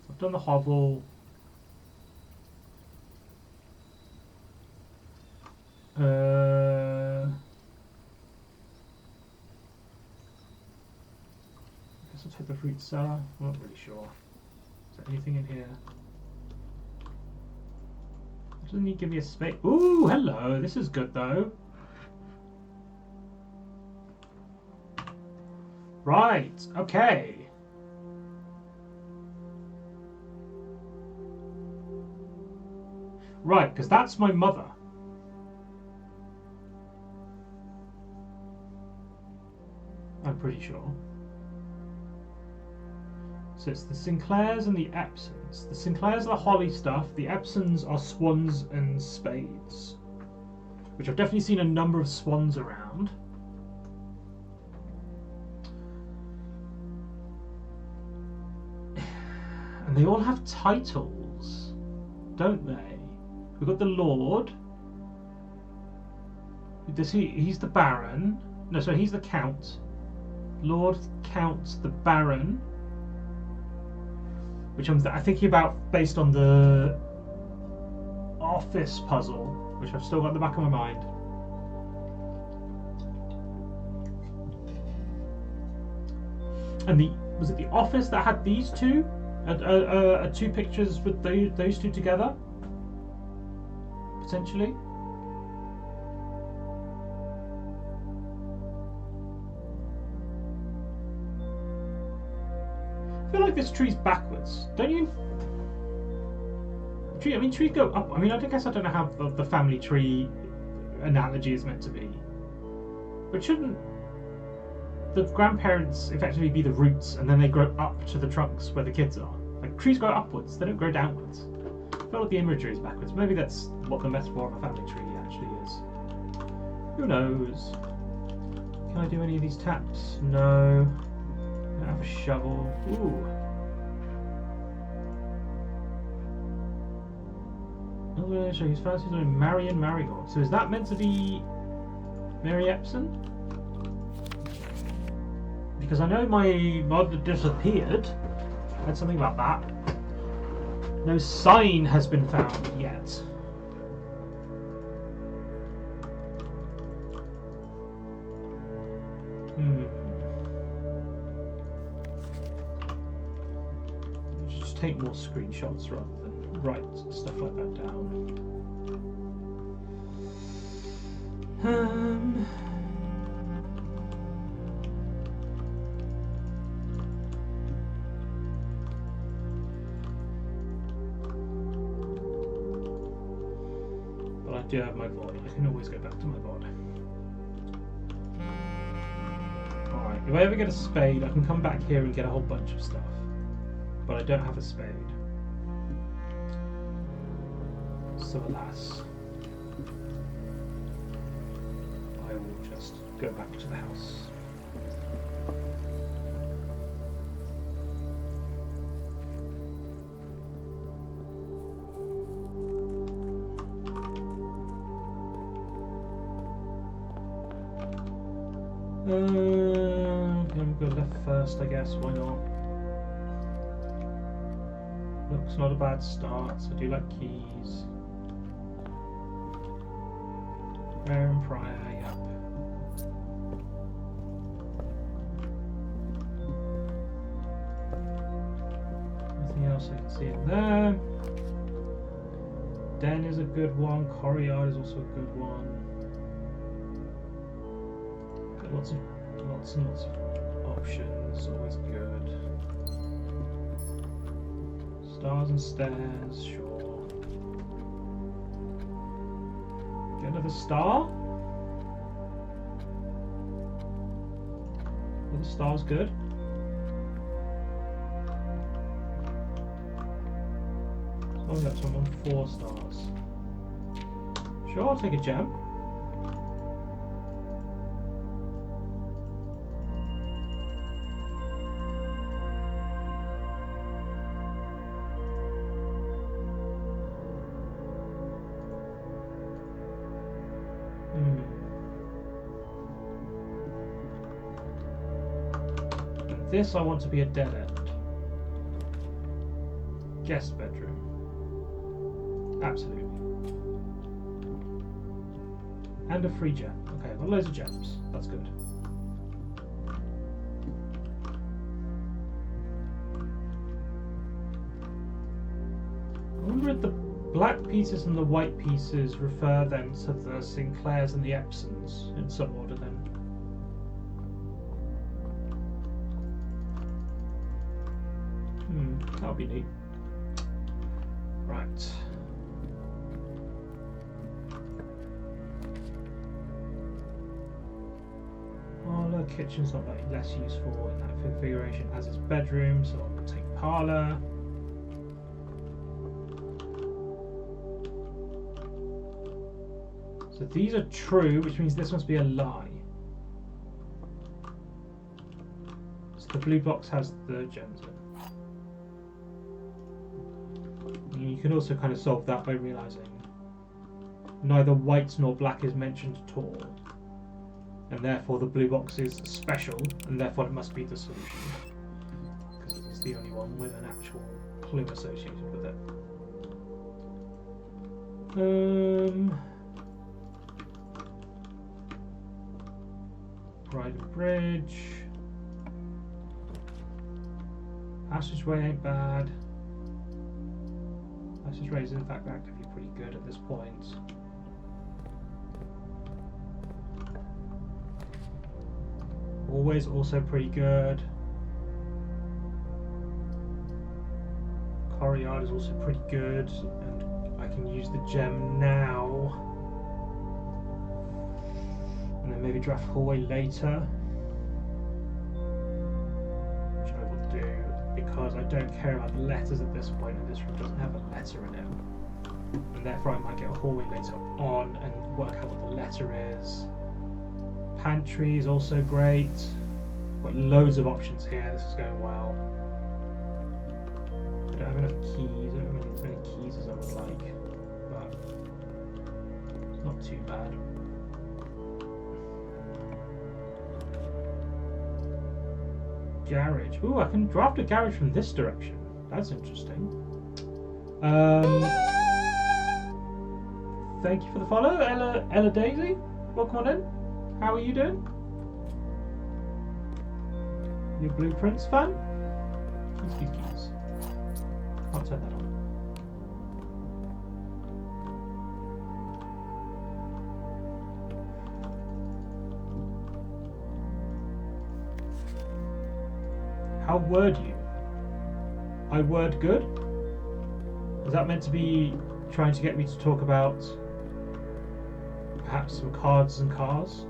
I've done the hovel. I guess I'll take the fruit cellar. I'm not really sure. Is there anything in here? Doesn't he give me a space? Ooh, hello. This is good though. Right. Okay. Right, because that's my mother. I'm pretty sure. So it's the Sinclairs and the Epsons. The Sinclairs are the holly stuff. The Epsons are swans and spades, which I've definitely seen a number of swans around. And they all have titles, don't they? We've got the Lord. He's the Baron. No, sorry, he's the Count. Lord, Count, the Baron. Which I'm thinking about based on the office puzzle, which I've still got in the back of my mind. And was it the office that had these two? 2 pictures with those 2 together? Potentially? I feel like this tree's backwards, don't you? Trees go up. I guess I don't know how the family tree analogy is meant to be. But shouldn't the grandparents effectively be the roots and then they grow up to the trunks where the kids are? Like, trees grow upwards, they don't grow downwards. I feel like the imagery is backwards. Maybe that's what the metaphor of a family tree actually is. Who knows? Can I do any of these taps? No. I have a shovel. Ooh. I'm going to show you his fancy doing Marion Marigold. So is that meant to be Mary Epson? Because I know my mother disappeared. I heard something about that. No sign has been found yet. Just take more screenshots rather than write stuff like that down. do have my VOD. I can always go back to my VOD. Alright, if I ever get a spade, I can come back here and get a whole bunch of stuff. But I don't have a spade. So alas, I will just go back to the house. I'm going to go left first, I guess. Why not? Looks not a bad start. I do like keys. Rare and Prior, yep. Nothing else I can see in there. Den is a good one. Courtyard is also a good one. Got lots and lots of options. Always good. Stars and stairs, sure. Get another star? Another star's good. So I've got someone 4 stars. Sure, I'll take a gem. This I want to be a dead end. Guest bedroom. Absolutely. And a free gem. Okay, I've got loads of gems. That's good. I wonder if the black pieces and the white pieces refer then to the Sinclairs and the Epsons in some order then. That'll be neat. Right. Parlour, kitchen's not like less useful in that configuration as its bedroom, so I'll take parlour. So these are true, which means this must be a lie. So the blue box has the gems in. You can also kind of solve that by realising neither white nor black is mentioned at all, and therefore the blue box is special, and therefore it must be the solution, because it's the only one with an actual clue associated with it. Bridal Bridge. Passageway ain't bad. Passageway is in fact actively pretty good at this point. Always also pretty good. Courtyard is also pretty good, and I can use the gem now. And then maybe draft hallway later. Which I will do because I don't care about letters at this point, and this room doesn't have a letter in it. And therefore I might get a hallway later on and work out what the letter is. Pantry is also great. Got loads of options here, this is going well. I don't have enough keys, I don't have as many keys as I would like, but it's not too bad. Garage. Ooh, I can draft a garage from this direction. That's interesting. Thank you for the follow, Ella Daisy. Welcome on in. How are you doing? You a Blueprints fan? Keys. I'll turn that on. How word you? I word good? Is that meant to be trying to get me to talk about Perhaps some cards and cars?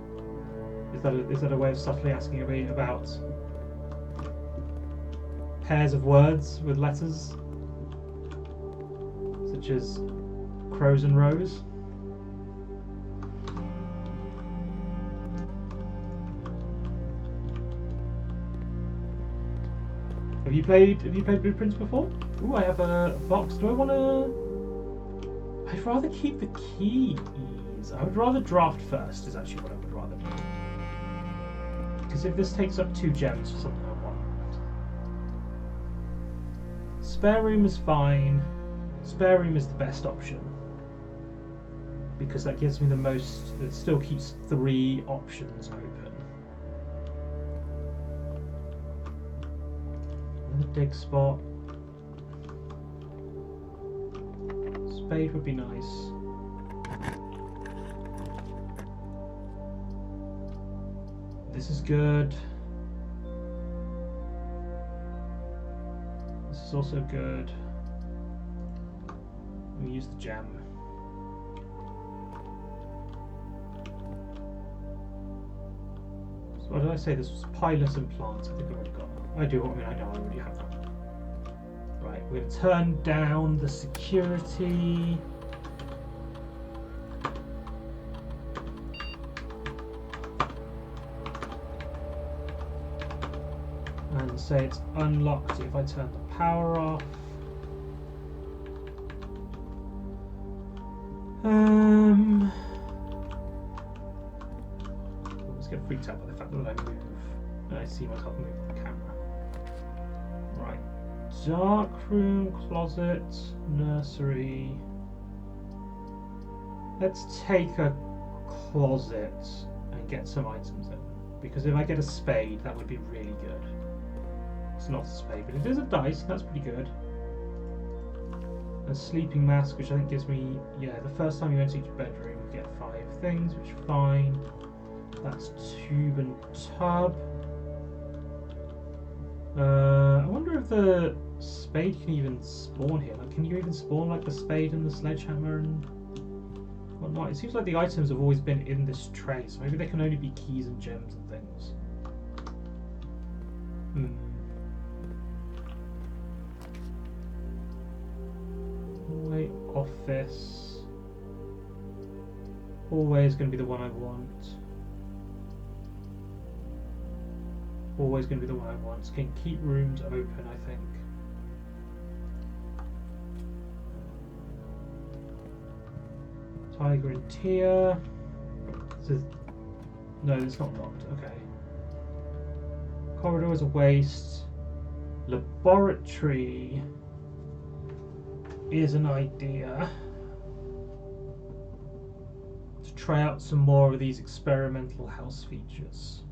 Is that a way of subtly asking me about pairs of words with letters? Such as crows and rows? Have you played Blueprints before? Ooh, I have a box. Do I want to? I'd rather keep the keys. I would rather draft first. Is actually what I would rather do. Because if this takes up 2 gems for something I want, spare room is fine. Spare room is the best option because that gives me the most. It still keeps 3 options open. Dig spot. Spade would be nice. This is good. This is also good. Let me use the gem. So what did I say? This was pilot and plants. I think I've already got that. I do. I mean, I know I already have that. Right, we're going to turn down the security. And say it's unlocked if I turn the power off. I always get freaked out by the fact that I move. And I see myself move the camera. Right. Dark room, closet, nursery. Let's take a closet and get some items in. Because if I get a spade, that would be really good. It's not a spade, but it is a dice, that's pretty good. A sleeping mask, which I think gives me, yeah, the first time you enter each bedroom, you get 5 things, which is fine. That's tube and tub. I wonder if the spade can even spawn here. Like, can you even spawn like the spade and the sledgehammer and whatnot? It seems like the items have always been in this tray, so maybe they can only be keys and gems and things. Hallway, office. Hallway is going to be the one I want. Always going to be the one I want. Can keep rooms open, I think. Tiger and Tia. No, it's not locked. Okay. Corridor is a waste. Laboratory is an idea. To try out some more of these experimental house features.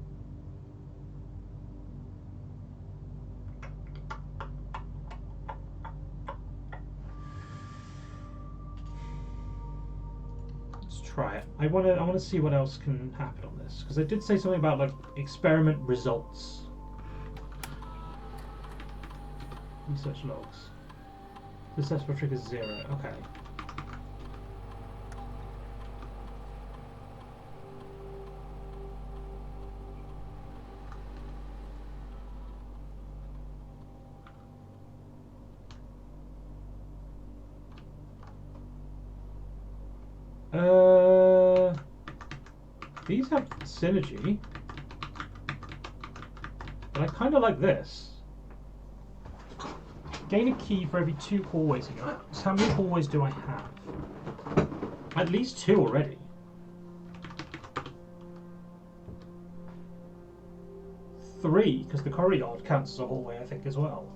Try it. I want to see what else can happen on this because I did say something about like experiment results. Research logs. Successful trigger 0. Okay. These have synergy, but I kind of like this. Gain a key for every 2 hallways you go. So how many hallways do I have? At least 2 already. 3, because the corridor counts as a hallway, I think, as well.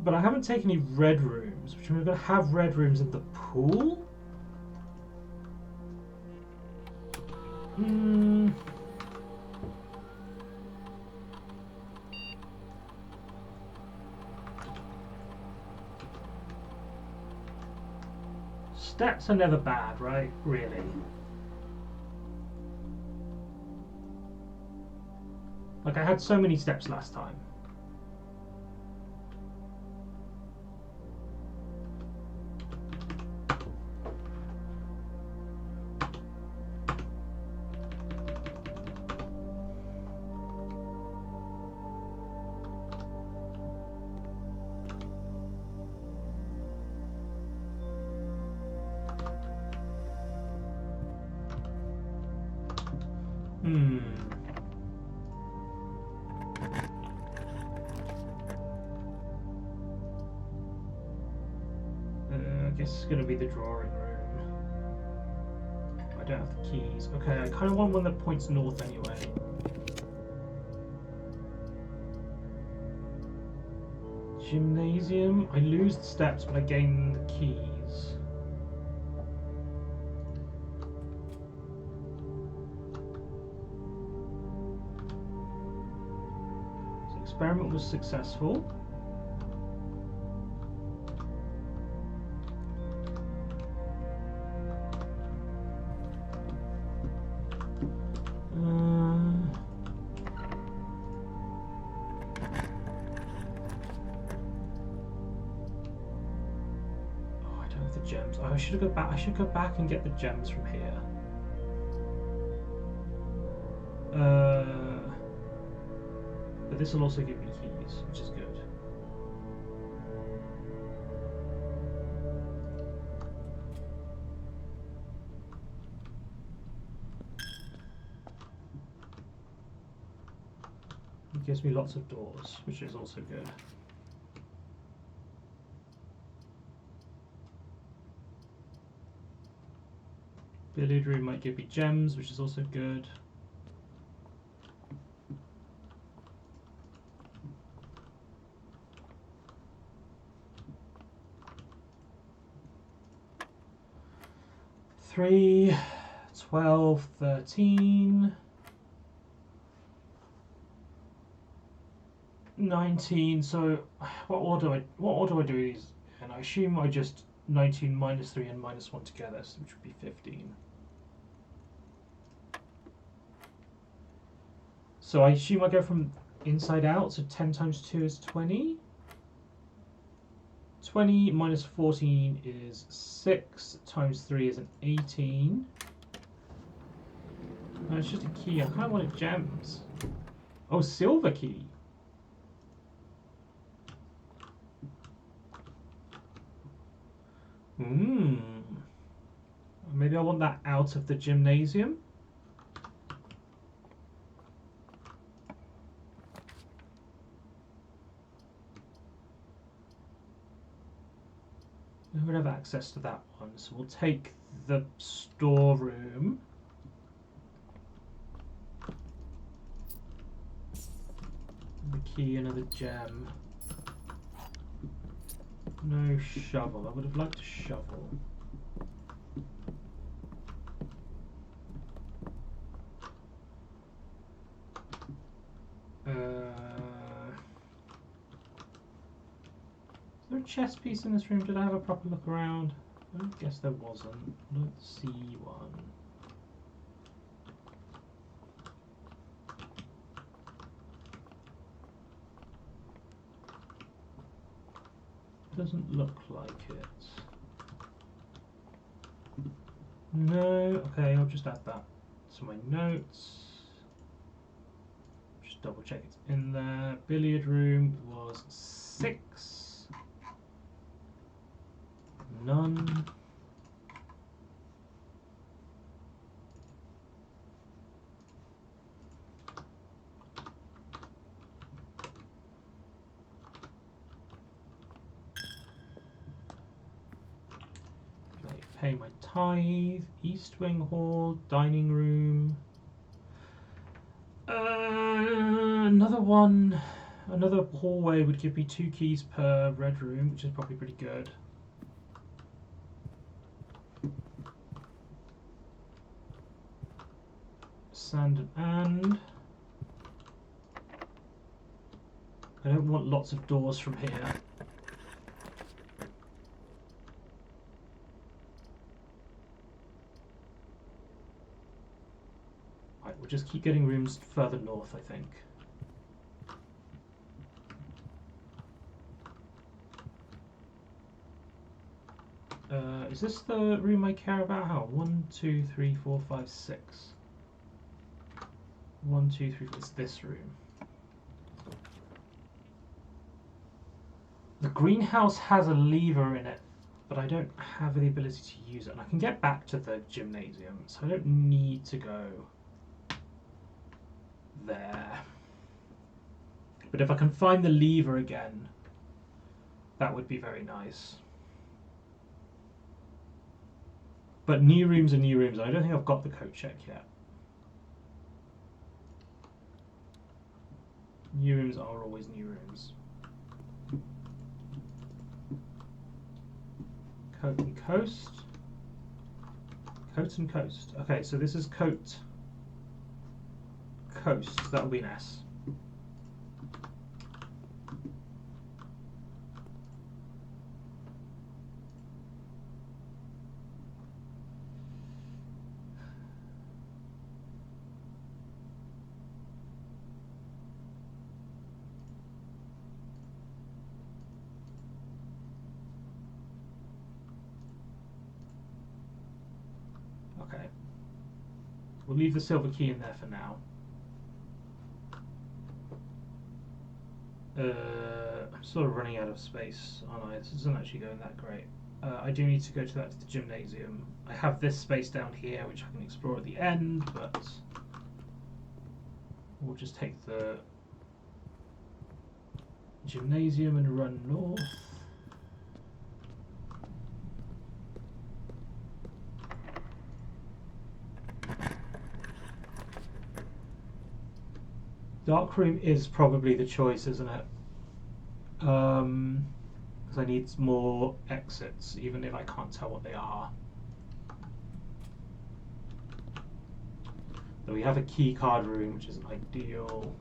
But I haven't taken any red rooms, which means we're going to have red rooms in the pool? Steps are never bad, right? Really. Like, I had so many steps last time. guess it's going to be the drawing room. I don't have the keys. Okay, I kind of want one that points north anyway. Gymnasium. I lose the steps, but I gain the keys. So experiment was successful. I should go back and get the gems from here. But this will also give me keys, which is good. It gives me lots of doors, which is also good. Billiard room might give me gems, which is also good. Three, 12, 13, 19. So what order do I do these? And I assume I just 19 minus 3 and minus 1 together, which would be 15. So I assume I go from inside out, so 10 times 2 is 20. 20 minus 14 is 6, times 3 is an 18. No, it's just a key. I kind of wanted gems. Oh, silver key. Maybe I want that out of the gymnasium. We would have access to that one, so we'll take the storeroom. The key, another gem. No shovel. I would have liked a shovel. Is there a chess piece in this room? Did I have a proper look around? I guess there wasn't. I don't see one. Doesn't look like it. No. Okay, I'll just add that to my notes. Just double check it's in there. Billiard room was 6. None. Pay my tithe. East Wing Hall, dining room. Another one. Another hallway would give me 2 keys per red room, which is probably pretty good. Sand and I don't want lots of doors from here. Right, we'll just keep getting rooms further north, I think. Is this the room I care about? How? 1, 2, 3, 4, 5, 6. 1, 2, 3, 4. It's this room. The greenhouse has a lever in it, but I don't have the ability to use it. And I can get back to the gymnasium, so I don't need to go there. But if I can find the lever again, that would be very nice. But new rooms are new rooms. I don't think I've got the code check yet. New rooms are always new rooms. Coat and coast. Coat and coast. Okay, so this is coat. Coast. That will be an S. Okay. We'll leave the silver key in there for now. I'm sort of running out of space, aren't I? This isn't actually going that great. I do need to go to the gymnasium. I have this space down here which I can explore at the end, but we'll just take the gymnasium and run north. Dark room is probably the choice, isn't it? Because I need more exits, even if I can't tell what they are. Though we have a key card room, which isn't ideal.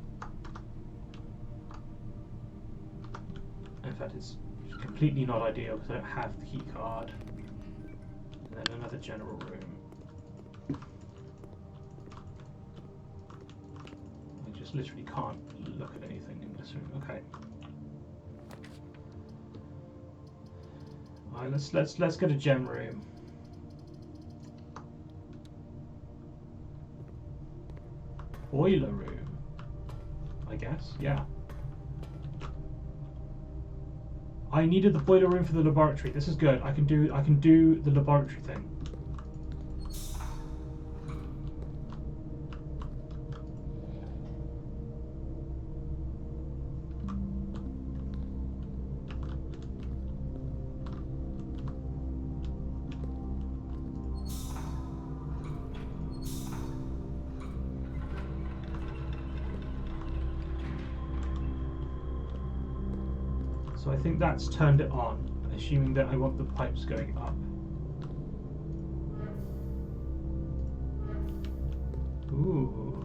In fact, it's completely not ideal because I don't have the key card. And then another general room. Literally can't look at anything in this room. Okay. Alright, let's get a gem room. Boiler room, I guess. Yeah. I needed the boiler room for the laboratory. This is good. I can do the laboratory thing. So I think that's turned it on, assuming that I want the pipes going up. Ooh.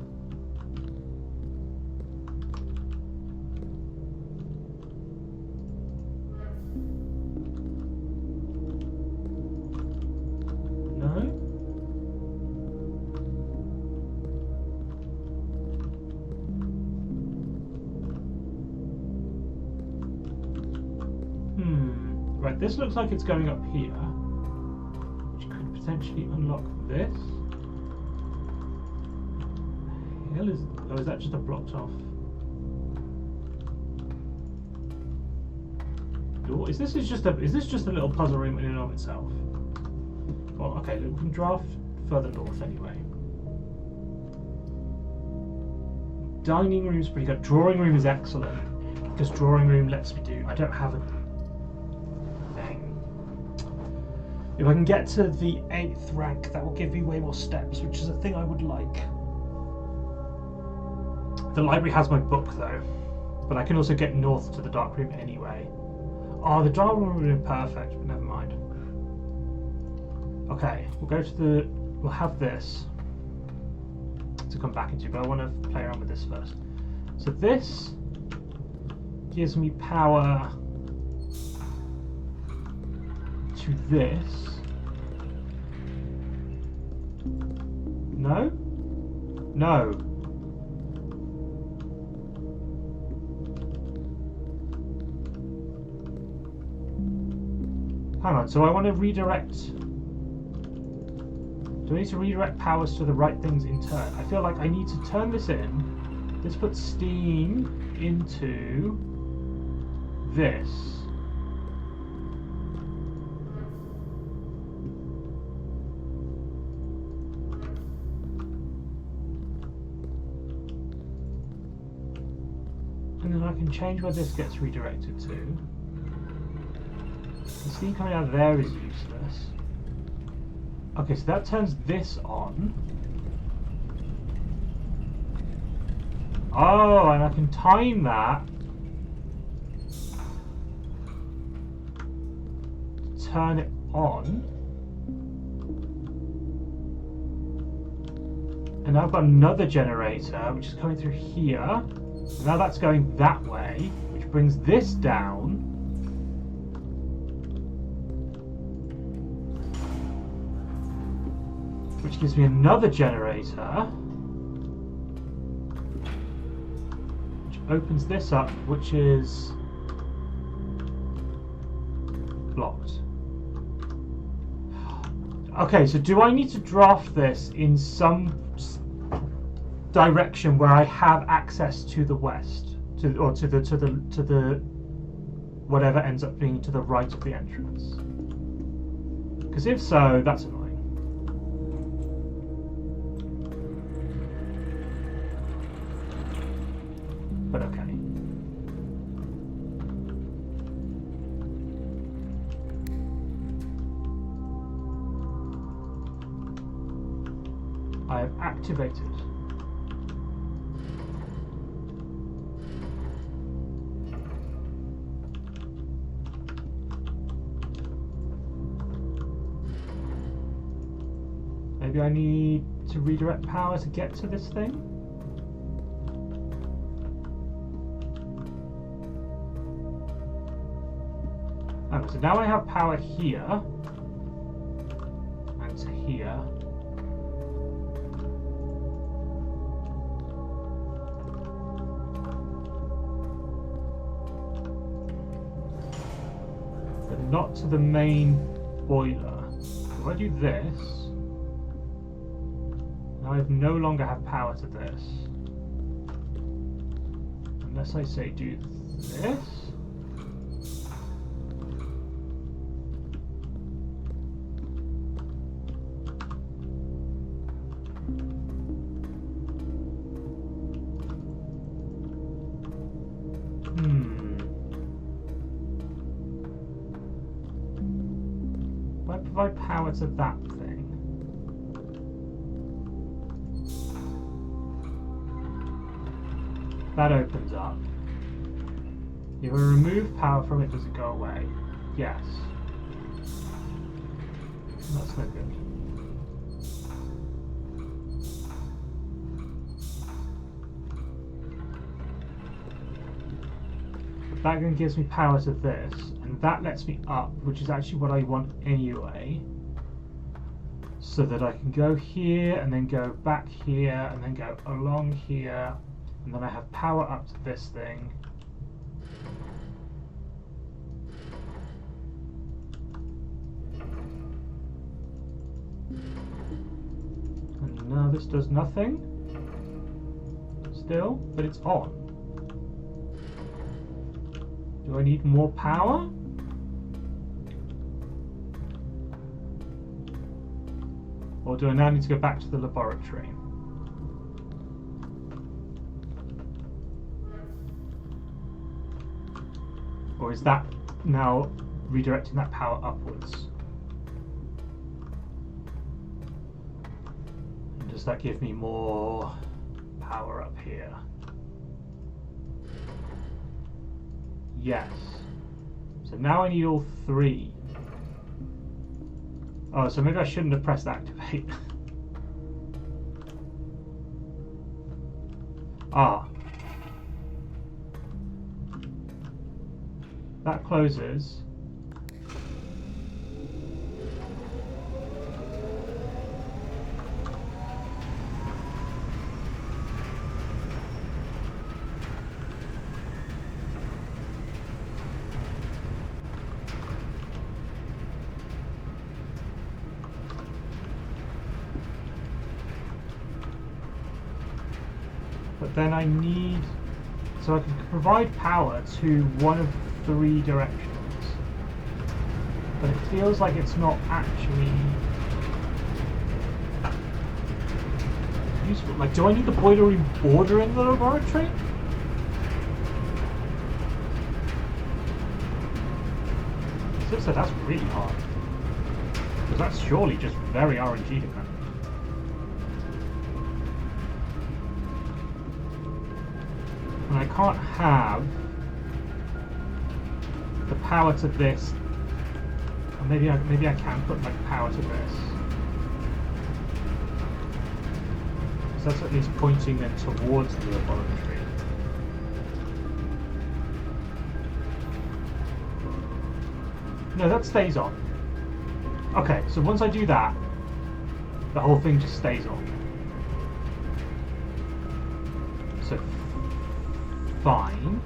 No? Right, this looks like it's going up here, which could potentially unlock this. The hell is? Oh, is that just a blocked off door? Is this just a little puzzle room in and of itself? Well, okay, we can draft further north anyway. Dining room's pretty good. Drawing room is excellent because drawing room lets me do. I don't have a. If I can get to the 8th rank, that will give me way more steps, which is a thing I would like. The library has my book though, but I can also get north to the dark room anyway. Oh, the dark room would have been perfect, but never mind. Okay, we'll have this to come back into, but I want to play around with this first. So this gives me power to this. No? No. Hang on, so I want to redirect. Do I need to redirect powers to the right things in turn? I feel like I need to turn this in. Let's put steam into this. And then I can change where this gets redirected to. The steam coming out of there is useless. Okay, so that turns this on. Oh, and I can time that to turn it on. And now I've got another generator, which is coming through here. And now that's going that way, which brings this down. Which gives me another generator. Which opens this up, which is blocked. Okay, so do I need to draft this in some direction where I have access to the west, to the whatever ends up being to the right of the entrance? Because if so, that's annoying. But okay. I have activated. Maybe I need to redirect power to get to this thing? Oh, so now I have power here and to here. But not to the main boiler. If I do this, now I no longer have power to this. Unless I say do this. If I provide power to that thing. That opens up. If I remove power from it, does it go away? Yes. That's no good. But that then gives me power to this, and that lets me up, which is actually what I want anyway. So that I can go here, and then go back here, and then go along here. And then I have power up to this thing. And now this does nothing. Still, but it's on. Do I need more power? Or do I now need to go back to the laboratory? Or is that now redirecting that power upwards? And does that give me more power up here? Yes. So now I need all three. Oh, so maybe I shouldn't have pressed activate. Ah. That closes. But then I need, so I can provide power to one of three directions, but it feels like it's not actually useful. Like, do I need the boiler room bordering the laboratory? So that's really hard. Because that's surely just very RNG dependent. And I can't have the power to this. Or maybe I can put like power to this. So that's at least pointing them towards the laboratory. No, that stays on. Okay, so once I do that, the whole thing just stays on. So, fine.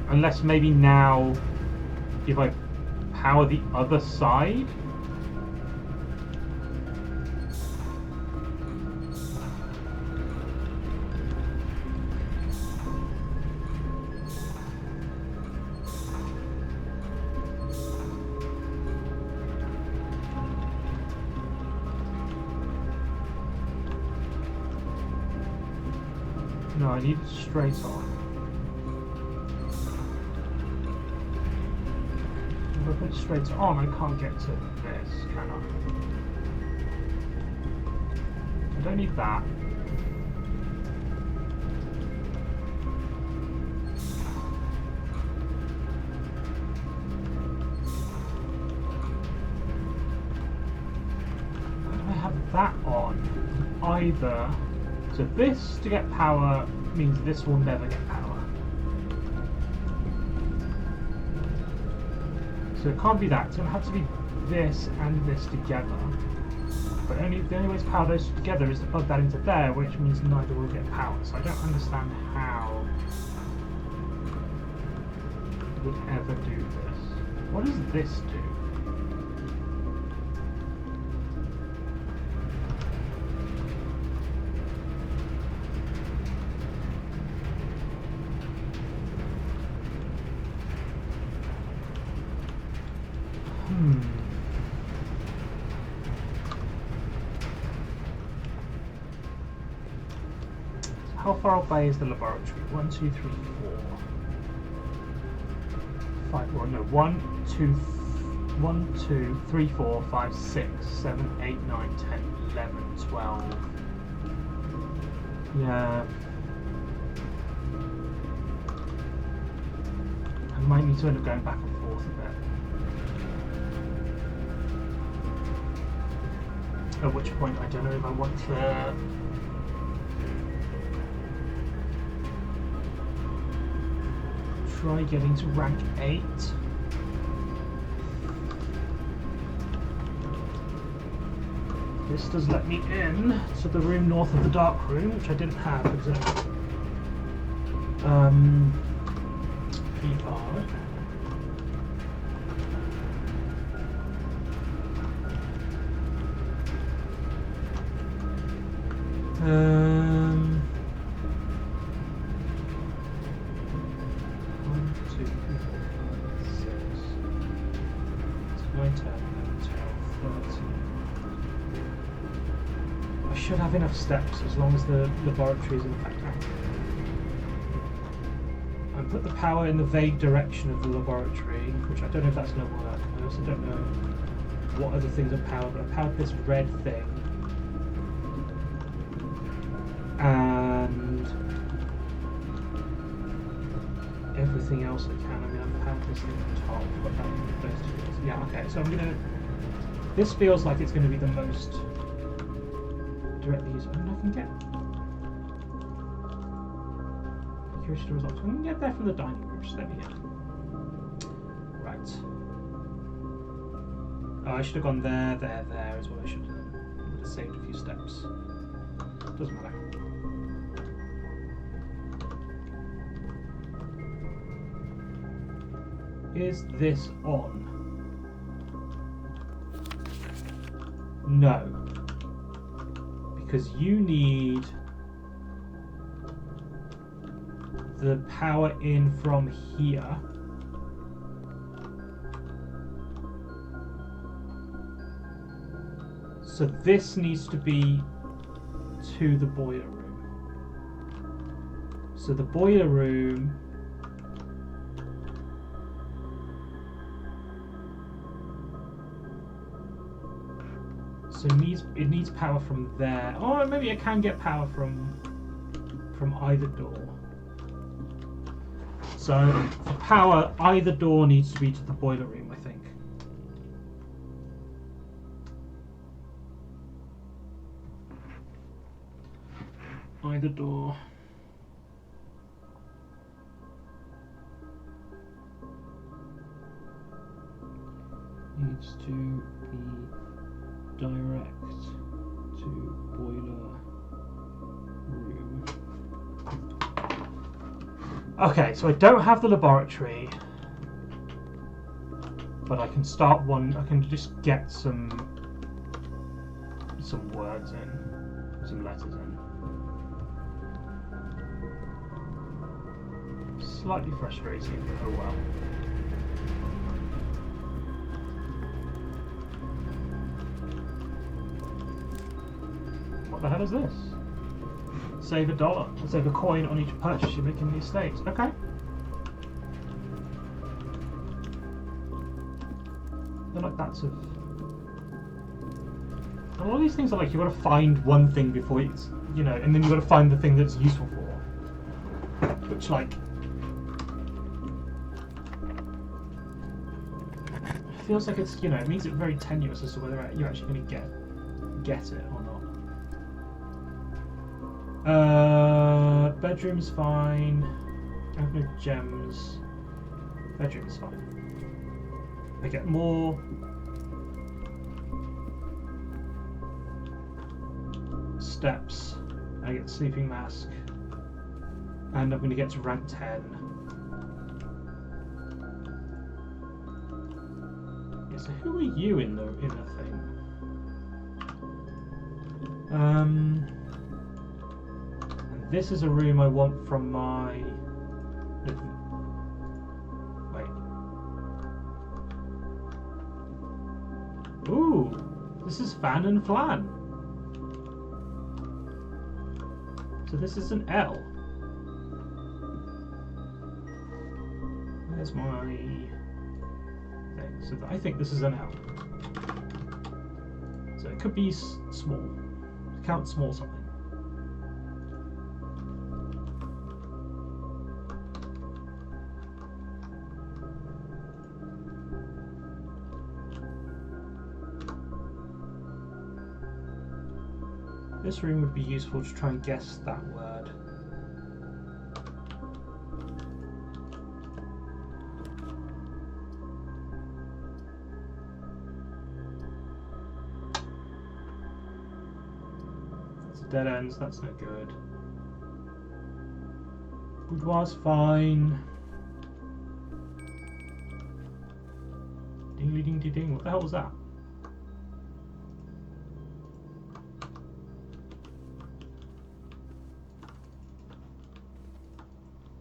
Unless maybe now, if I power the other side? No, I need it straight on. If I put it straight on, I can't get to this, can I? I don't need that. How do I have that on? Either. So this to get power means this will never get power. So it can't be that. It's going to have to be this and this together. But the only way to power those together is to plug that into there, which means neither will get power. So I don't understand how it would ever do this. What does this do? How far away is the laboratory? 1, 2, 3, 4, 5. Well, no, 1, 2, 3, 4, 5, 6, 7, 8, 9, 10, 11, 12. Yeah. I might need to end up going back and forth a bit. At which point, I don't know if I want to. Try getting to rank 8. This does let me in to the room north of the dark room, which I didn't have exactly. VR. I should have enough steps as long as the laboratory is in fact active. I put the power in the vague direction of the laboratory, which I don't know if that's going to work. I also don't know what other things are powered, but I powered this red thing. And everything else I can. I mean, I've powered this thing on top, but those two. Yeah, okay, so I'm going to. This feels like it's going to be the most directly used. I don't know if I can get. Curious to results. I can get there from the dining room. Just let me in. Right. Oh, I should have gone there, there is what I should have done. I would have saved a few steps. Doesn't matter. Is this on? No. Because you need the power in from here. So this needs to be to the boiler room. So the boiler room So it needs power from there. Or maybe I can get power from either door. So for power, either door needs to be to the boiler room, I think. Either door. Needs to be direct to boiler room. Okay, so I don't have the laboratory, but I can start one. I can just get some words in, some letters in. Slightly frustrating, but oh well. What the hell is this? Save $1. Save a coin on each purchase you make in the estate. Okay. They're like that sort of. A lot of these things are like you got to find one thing before it's, you know, and then you got to find the thing that's useful for. Which like feels like it's, you know, it means it's very tenuous as to whether you're actually going to get it or not. Bedroom's fine. I have no gems. Bedroom's fine. I get more steps. I get sleeping mask. And I'm going to get to rank 10. Yeah, so who are you in the thing? And this is a room I want from my... Wait. Ooh! This is Fan and Flan. So this is an L. There's my thing. So I think this is an L. So it could be small. Count small something. This room would be useful to try and guess that word. That's dead ends, that's no good. Boudoir's fine. Ding ding ding ding, what the hell was that?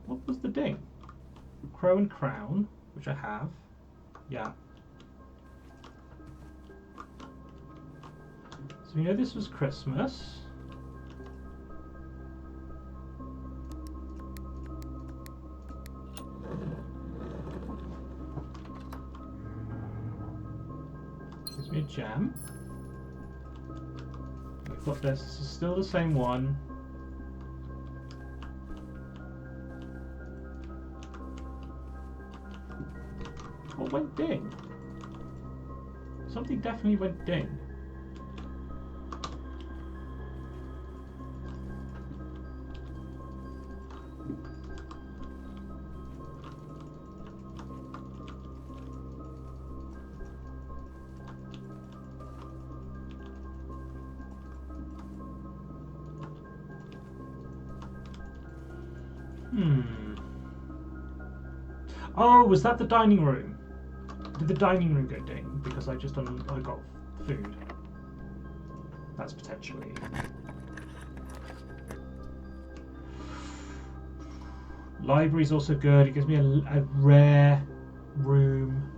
What was the ding? Crow and Crown, which I have. Yeah. So we know this was Christmas. Gives me a gem. We've got this. This is still the same one. What went ding? Something definitely went ding. Oh, was that the dining room? Did the dining room go ding because I got food? That's potentially. Library's also good. It gives me a rare room,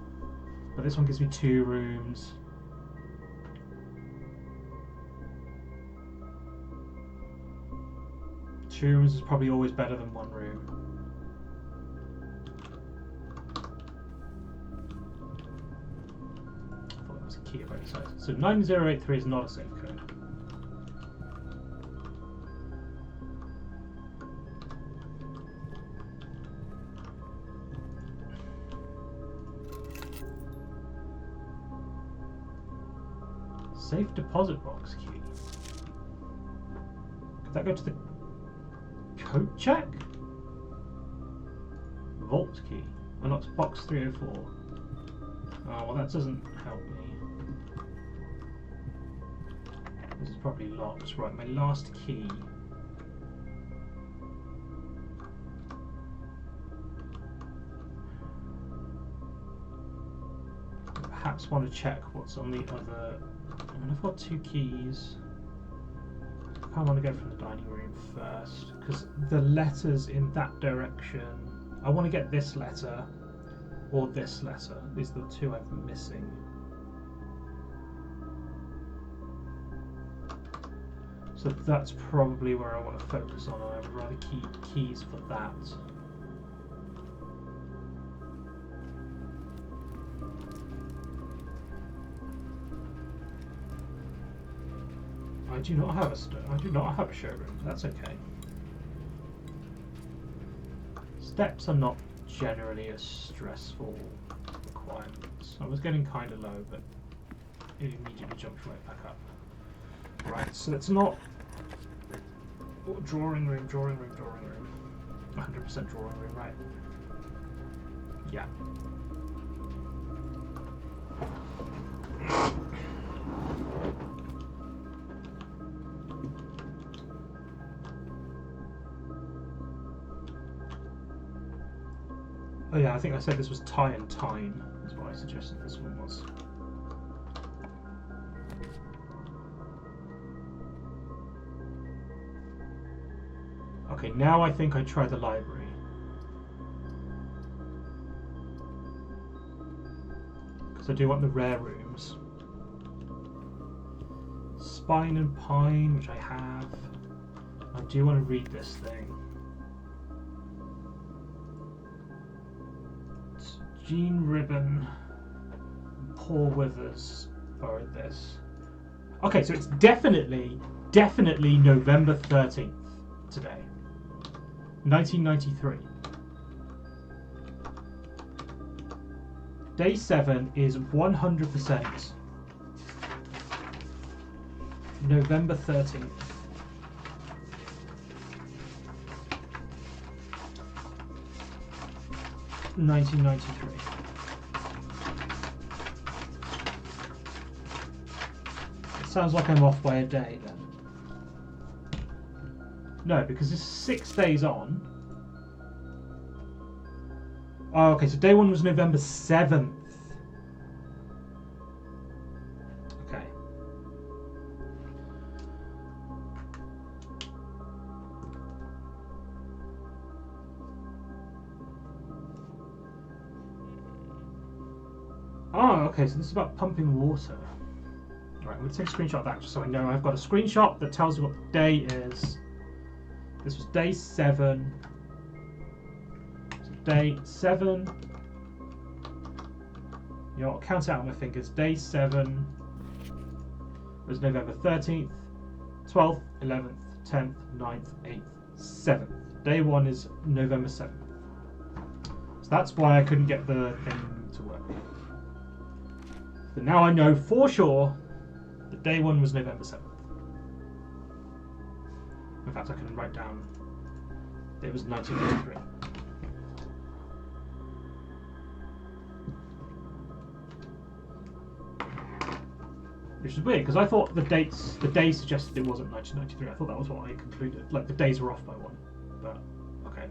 but this one gives me 2 rooms. Two rooms is probably always better than 1 room. key if I decide. So 9083 is not a safe code. Safe deposit box key. Could that go to the code check? Vault key. Unlocks box 304. Oh, well, that doesn't help me. This is probably locked. Right, my last key. Perhaps want to check what's on the other. I mean, I've got 2 keys. I kind of want to go from the dining room first because the letters in that direction. I want to get this letter or this letter. These are the 2 I'm missing. So that's probably where I want to focus on. I would rather keep keys for that. I do not have a showroom. That's okay. Steps are not generally a stressful requirement. I was getting kind of low, but it immediately jumped right back up. Right, so it's not drawing room. 100% drawing room, right? Yeah. Oh yeah, I think I said this was tie and time, is what I suggested this one was. Okay, now I think I try the library. Because I do want the rare rooms. Spine and Pine, which I have. I do want to read this thing. Gene Ribbon, Paul Withers are in this. Okay, so it's definitely November 13th today. 1993. Day 7 is 100% November 13th. (1993). It sounds like I'm off by a day then. No, because it's 6 days on. Oh, okay, so day 1 was November 7th. Okay. Oh, okay, so this is about pumping water. Right, I'm going to take a screenshot of that just so I know I've got a screenshot that tells me what the day is. This was day 7. So day 7. You know, I'll count it out on my fingers. Day 7 was November 13th, 12th, 11th, 10th, 9th, 8th, 7th. Day 1 is November 7th. So that's why I couldn't get the thing to work. But now I know for sure that day 1 was November 7th. In fact, I can write down it was 1983. Which is weird because I thought the days suggested it wasn't 1993. I thought that was what I concluded. Like the days were off by 1. But okay.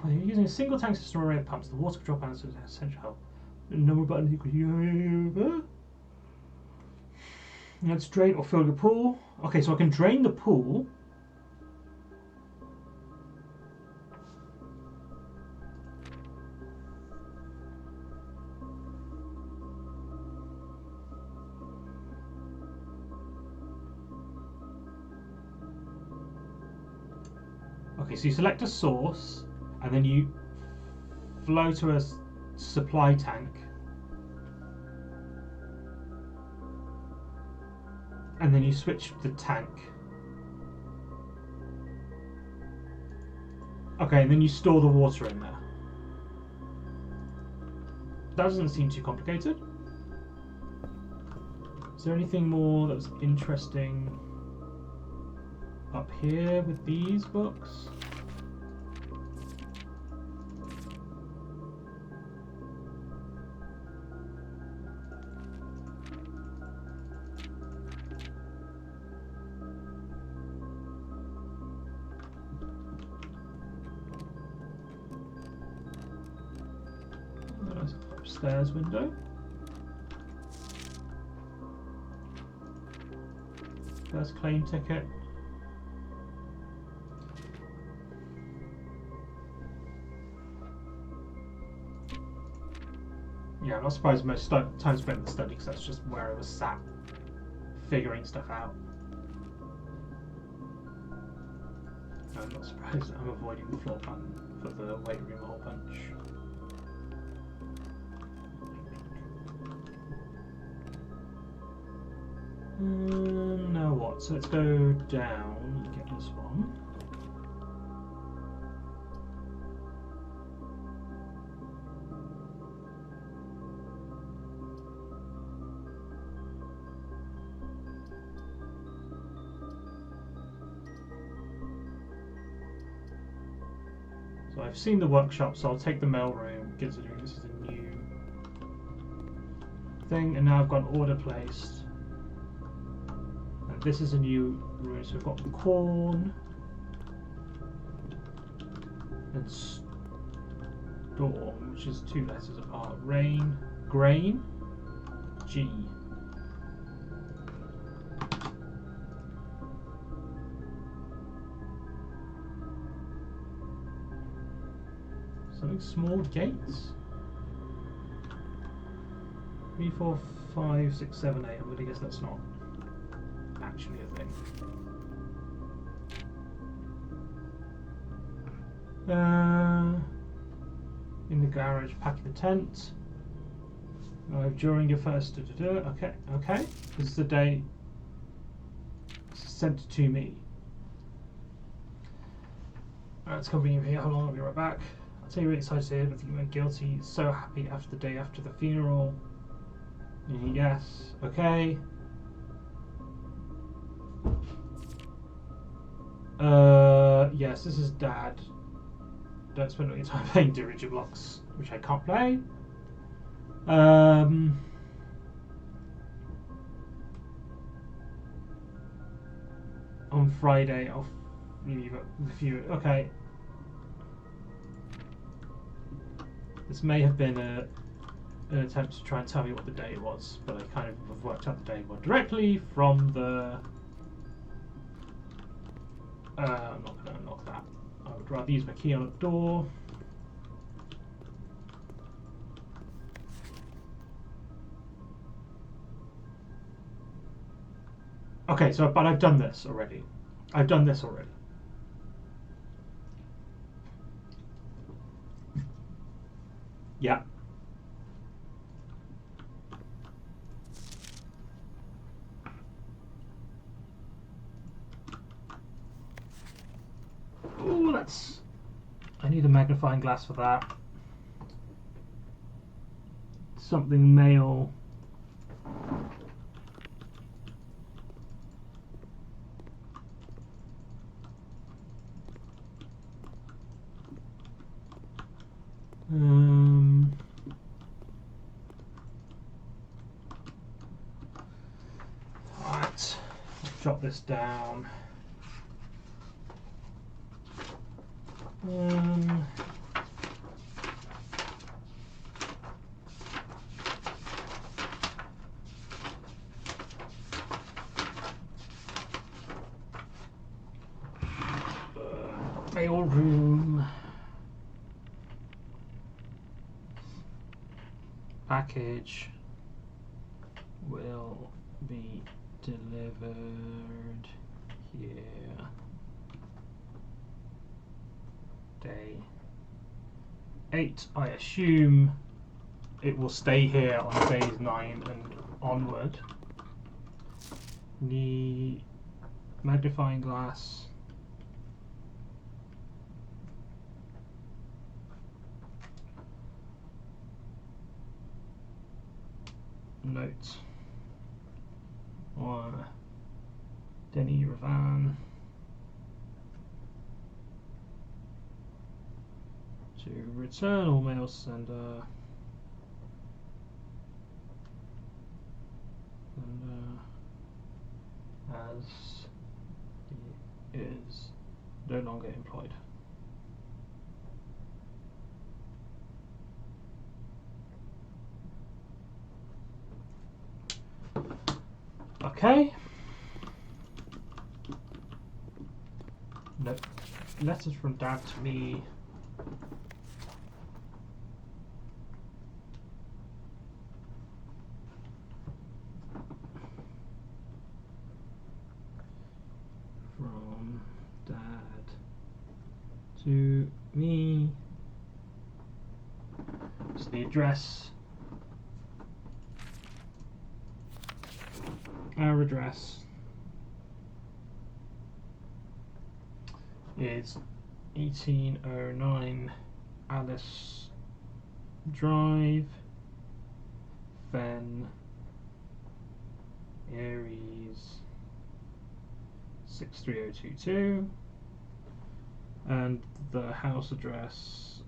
When you're using a single tank system array of pumps, the water control panel is essential help. Number button equals over. Let's drain or fill your pool. Okay, so I can drain the pool. Okay, so you select a source, and then you flow to a supply tank. And then you switch the tank. Okay, and then you store the water in there. That doesn't seem too complicated. Is there anything more that was interesting up here with these books? Nice upstairs window. First claim ticket. Yeah, I'm not surprised most time spent in the study because that's just where I was sat figuring stuff out. No, I'm not surprised I'm avoiding the floor plan for the weight room a whole bunch. Now what? So let's go down and get this one. So I've seen the workshop, so I'll take the mailroom, considering this is a new thing, and now I've got an order placed. And this is a new room, so we've got corn and storm, which is 2 letters apart. Rain, grain, G. Something small, gates. 3, 4, 5, 6, 7, 8. I'm going to guess that's not actually a thing. In the garage, packing the tent. During your first. Okay, okay. This is the day. Sent to me. It's convenient here. How long? I'll be right back. I'll tell you, really excited to hear that you went guilty. So happy after the day after the funeral. Yes. Okay. Yes, this is Dad. Don't spend all your time playing Dirigiblocks, which I can't play. On Friday, I'll leave it with you. Okay. This may have been an attempt to try and tell me what the day was, but I kind of have worked out the day more directly from the. I'm not going to unlock that. I would rather use my key on the door. Okay, so but I've done this already. I've done this already. Yeah. Oh, that's. I need a magnifying glass for that. Something male. Right, let's drop this down. Mail room. Package will be delivered here. Day 8, I assume. it will stay here on days 9 and onward. The magnifying glass. Note on Denny Ravan to return all mail sender as he is no longer employed. Okay. No. Letters from Dad to me. From Dad to me. It's the address. Our address is 1809 Alice Drive, Fen, Aries 63022, and the house address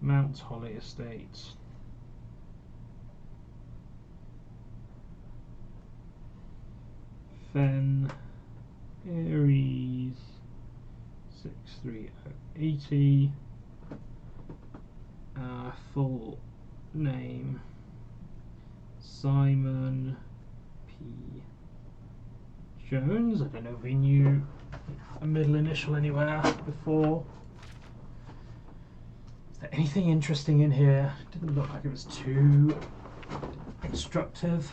Mount Holly Estates, Fen, Aries 63080. Full name Simon P. Jones. I don't know if we knew a middle initial anywhere before. Is there anything interesting in here? Didn't look like it was too instructive.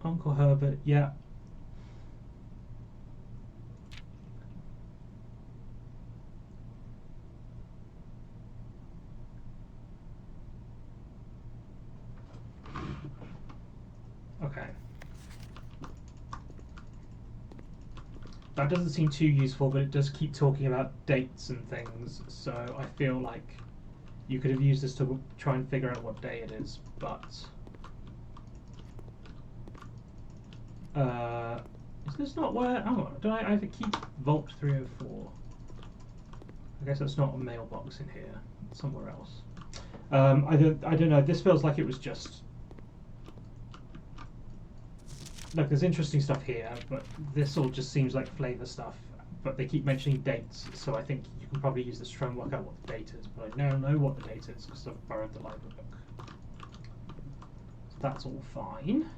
Uncle Herbert, yeah. Okay. That doesn't seem too useful, but it does keep talking about dates and things, so I feel like you could have used this to try and figure out what day it is, but... is this not where... Oh, do I either keep Vault 304? I guess that's not a mailbox in here. It's somewhere else. I don't know. This feels like it was just... Look, there's interesting stuff here, but this all just seems like flavour stuff. But they keep mentioning dates, so I think you can probably use this to try and work out what the date is. But I now know what the date is because I've borrowed the library book. So that's all fine.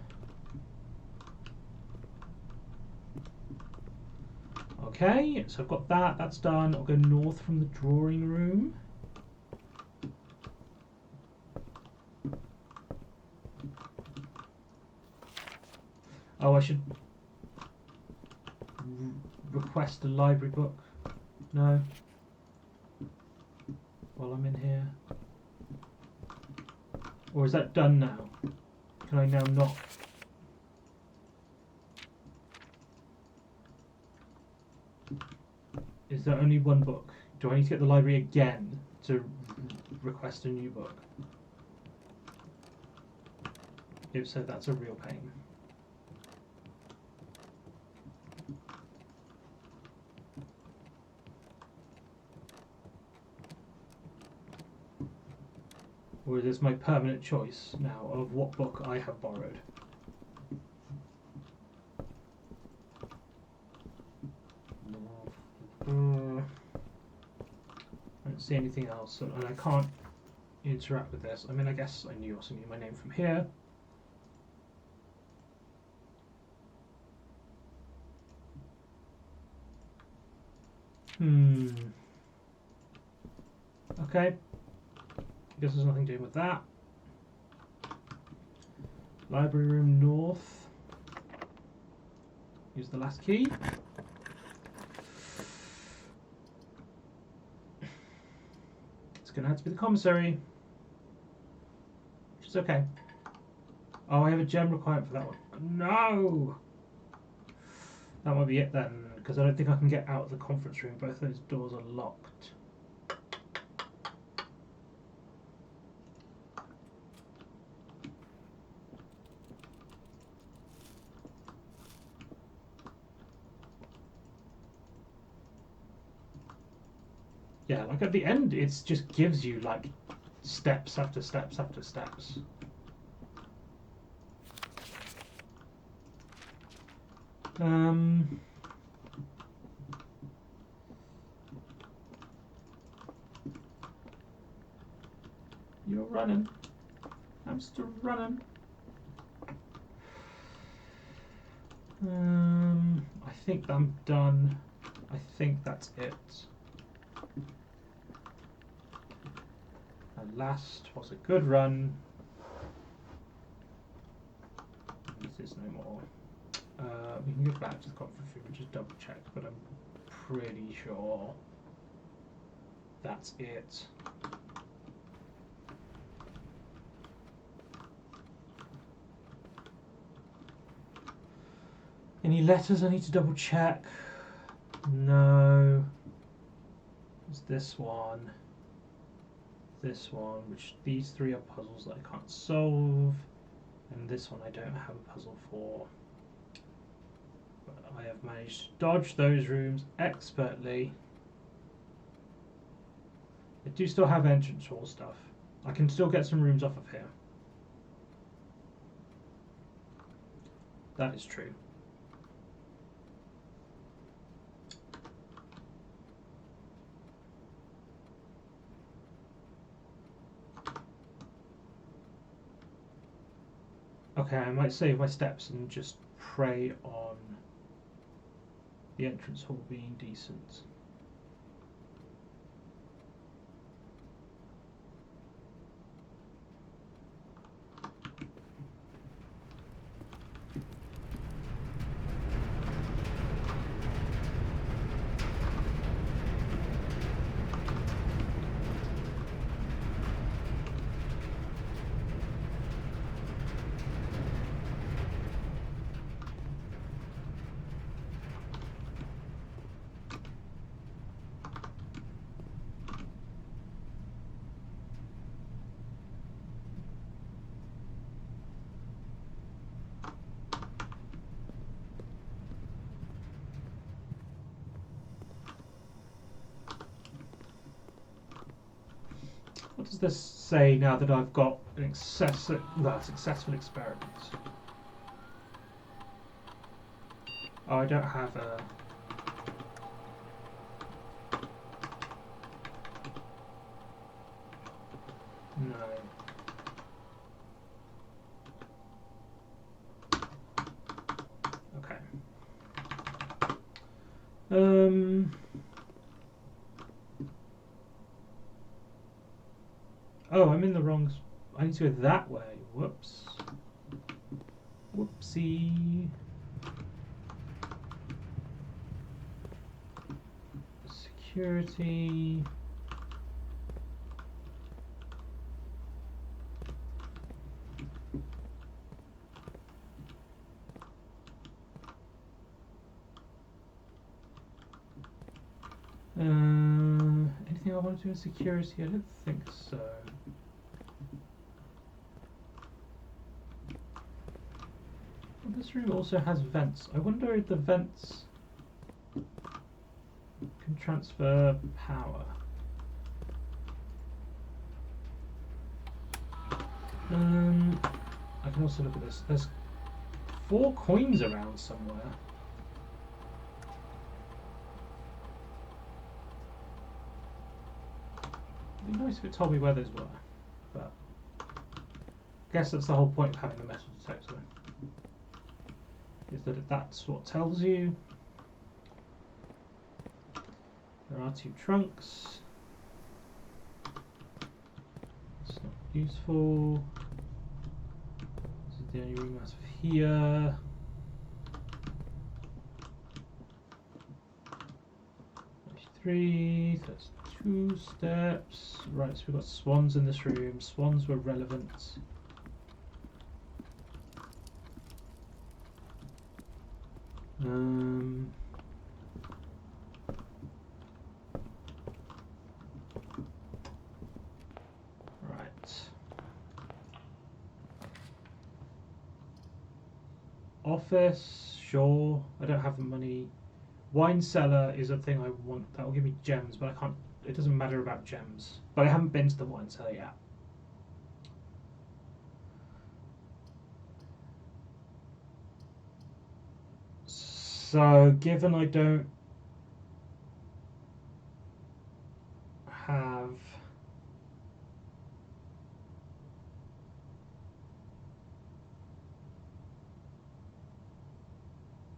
Okay, so I've got that, that's done. I'll go north from the drawing room. Oh, I should request a library book. No. While I'm in here. Or is that done now? Can I now not? Is there only one book? Do I need to get the library again to request a new book? If so, that's a real pain. Or is this my permanent choice now of what book I have borrowed? I don't see anything else, and I can't interact with this. I mean, I guess I also knew my name from here. Okay. guess there's nothing doing with that. Library room north. Use the last key. It's going to have to be the commissary. Which is okay. Oh, I have a gem requirement for that one. No! That might be it then, because I don't think I can get out of the conference room. Both those doors are locked. Yeah, like at the end, it just gives you like steps after steps after steps. You're running. I'm still running. I think I'm done. I think that's it. And last was a good run. This is no more. We can go back to the conference room and just double check, but I'm pretty sure that's it. Any letters I need to double check? No. There's this one, which these three are puzzles that I can't solve, and this one I don't have a puzzle for. But I have managed to dodge those rooms expertly. I do still have entrance hall stuff. I can still get some rooms off of here. That is true. Okay, I might save my steps and just pray on the entrance hall being decent. What does this say now that I've got an successful experiment? Oh, I don't have a... No. Okay. Oh, I'm in the wrong... I need to go that way. Whoops. Whoopsie. Security. Anything I want to do in security? I don't think so. Well, this room also has vents. I wonder if the vents can transfer power. I can also look at this. There's 4 coins around somewhere. It'd be nice if it told me where those were, but I guess that's the whole point of having the metal detector, is that that's what tells you. There are 2 trunks. It's useful. This is the only room out of here. Three, that's 2 steps. Right, so we've got swans in this room. Swans were relevant. Right. Office, sure. I don't have the money. Wine cellar is a thing I want. That will give me gems, but I can't. It doesn't matter about gems. But I haven't been to the wine cellar yet. So, given I don't have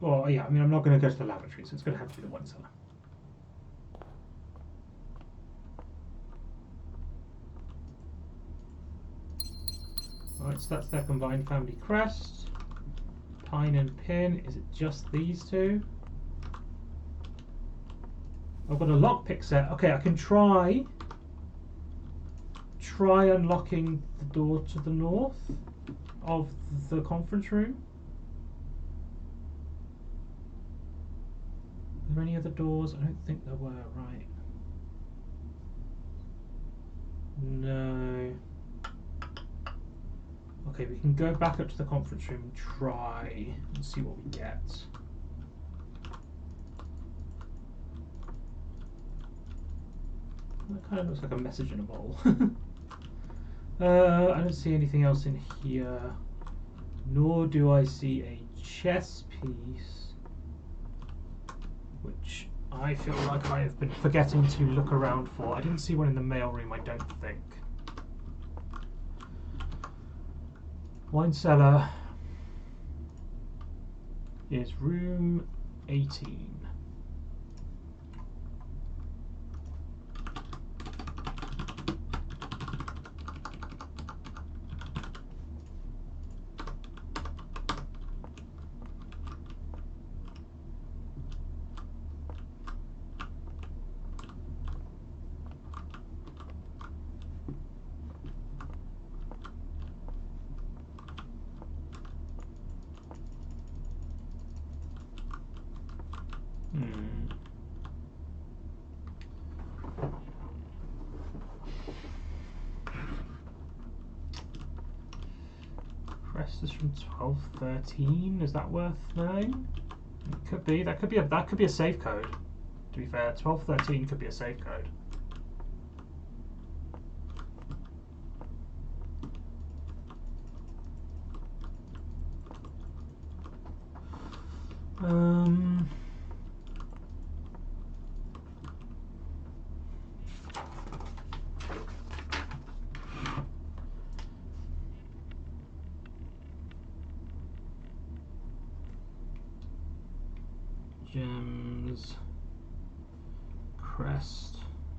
well, yeah, I mean, I'm not going to go to the laboratory, so it's going to have to be the wine cellar. Alright, so that's their combined family crest. Pine and pin. Is it just these two? I've got a lockpick set. Okay, I can try unlocking the door to the north of the conference room. Are there any other doors? I don't think there were, right? No. Okay, we can go back up to the conference room and try and see what we get. That kind of looks like a message in a bowl. I don't see anything else in here, nor do I see a chess piece, which I feel like I have been forgetting to look around for. I didn't see one in the mail room, I don't think. Wine cellar is room 18. Crest is from 1213. Is that worth knowing? It could be. That could be a safe code. To be fair, 1213 could be a safe code. Gems, crest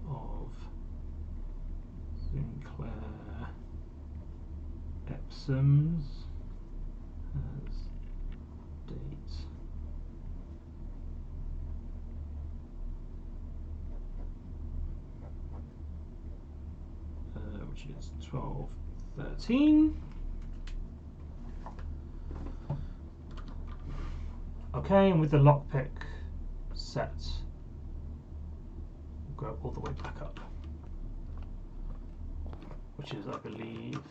of Sinclair Epsoms has date. Which is 1213. Okay, and with the lockpick set, we'll go all the way back up, which is, I believe,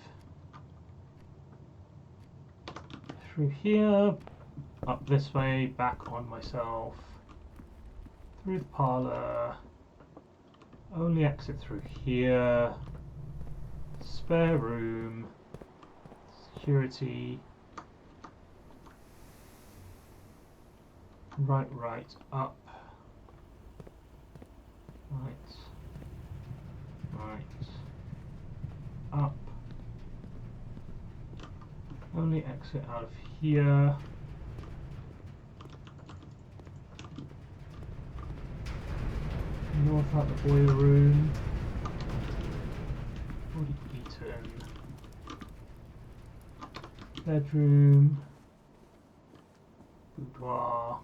through here, up this way, back on myself, through the parlour, only exit through here, spare room, security. Right, up. Right, up. Only exit out of here. North out the boiler room. Already eaten. Bedroom. Boudoir.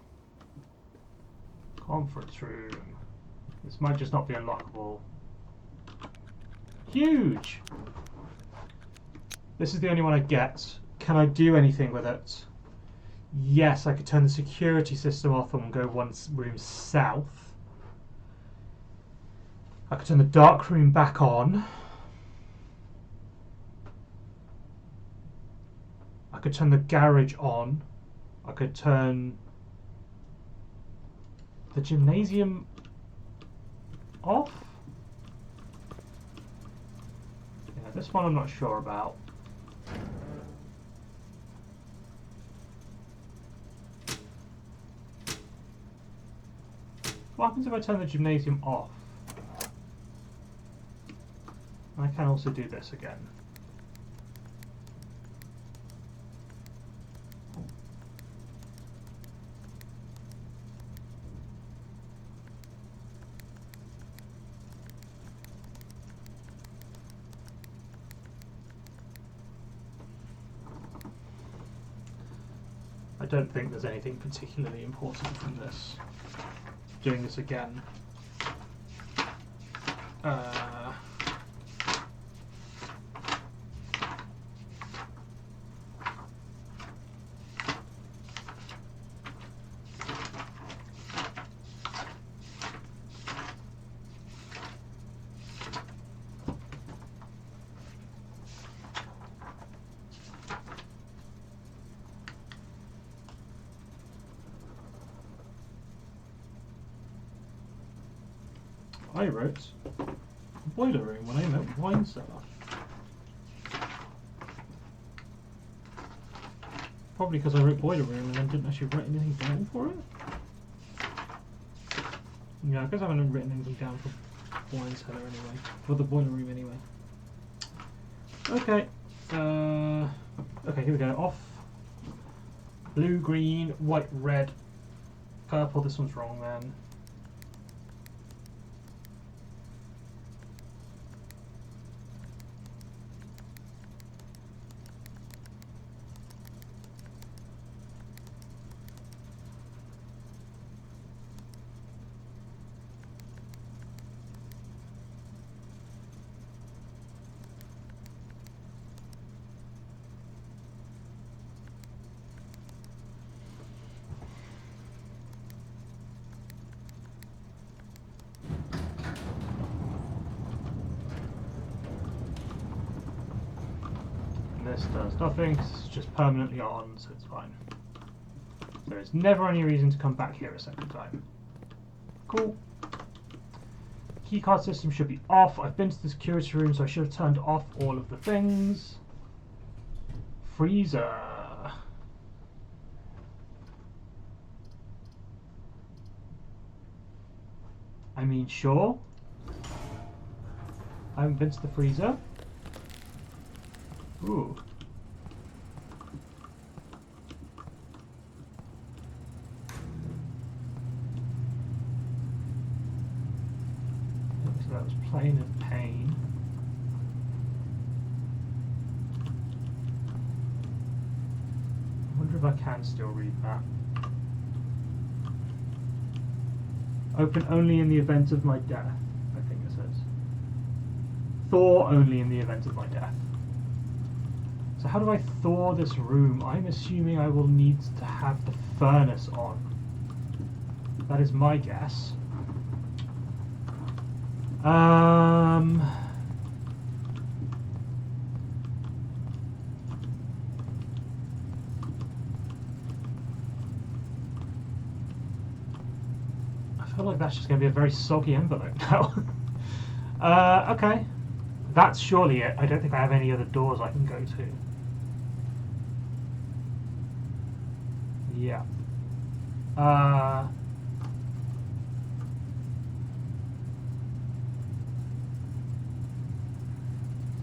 Conference room. This might just not be unlockable. Huge! This is the only one I get. Can I do anything with it? Yes, I could turn the security system off and go one room south. I could turn the dark room back on. I could turn the garage on. I could turn the gymnasium off. Yeah, this one I'm not sure about. What happens if I turn the gymnasium off? I can also do this again. I don't think there's anything particularly important from this. Doing this again. I wrote boiler room when I meant wine cellar. Probably because I wrote boiler room and then didn't actually write anything down for it. Yeah, I guess I haven't written anything down for wine cellar anyway. For the boiler room anyway. Okay. Okay, here we go. Off. Blue, green, white, red, purple. This one's wrong then. This does nothing, it's just permanently on, so it's fine. There is never any reason to come back here a second time. Cool. Keycard system should be off. I've been to the security room, so I should have turned off all of the things. Freezer. I mean, sure. I haven't been to the freezer. Ooh. So that was Plane of Pain. I wonder if I can still read that. Open only in the event of my death, I think it says. Thaw only in the event of my death. So how do I thaw this room? I'm assuming I will need to have the furnace on. That is my guess. I feel like that's just going to be a very soggy envelope now. Okay. That's surely it. I don't think I have any other doors I can go to. Yeah.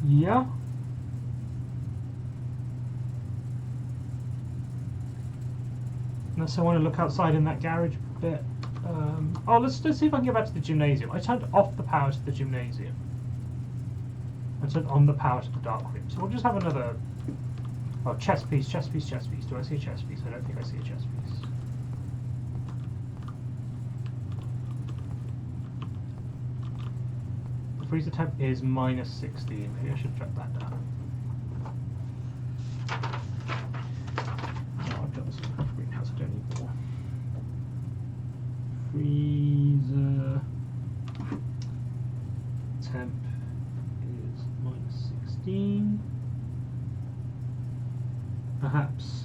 Yeah. Unless I want to look outside in that garage bit. Oh, let's see if I can get back to the gymnasium. I turned off the power to the gymnasium. I turned on the power to the dark room. So we'll just have another Oh, chess piece, chess piece, chess piece. Do I see a chess piece? I don't think I see a chess piece. The freezer temp is minus 16. Maybe I should drop that down. Oh, I've got this greenhouse. I don't need more. Freezer temp is minus 16. Perhaps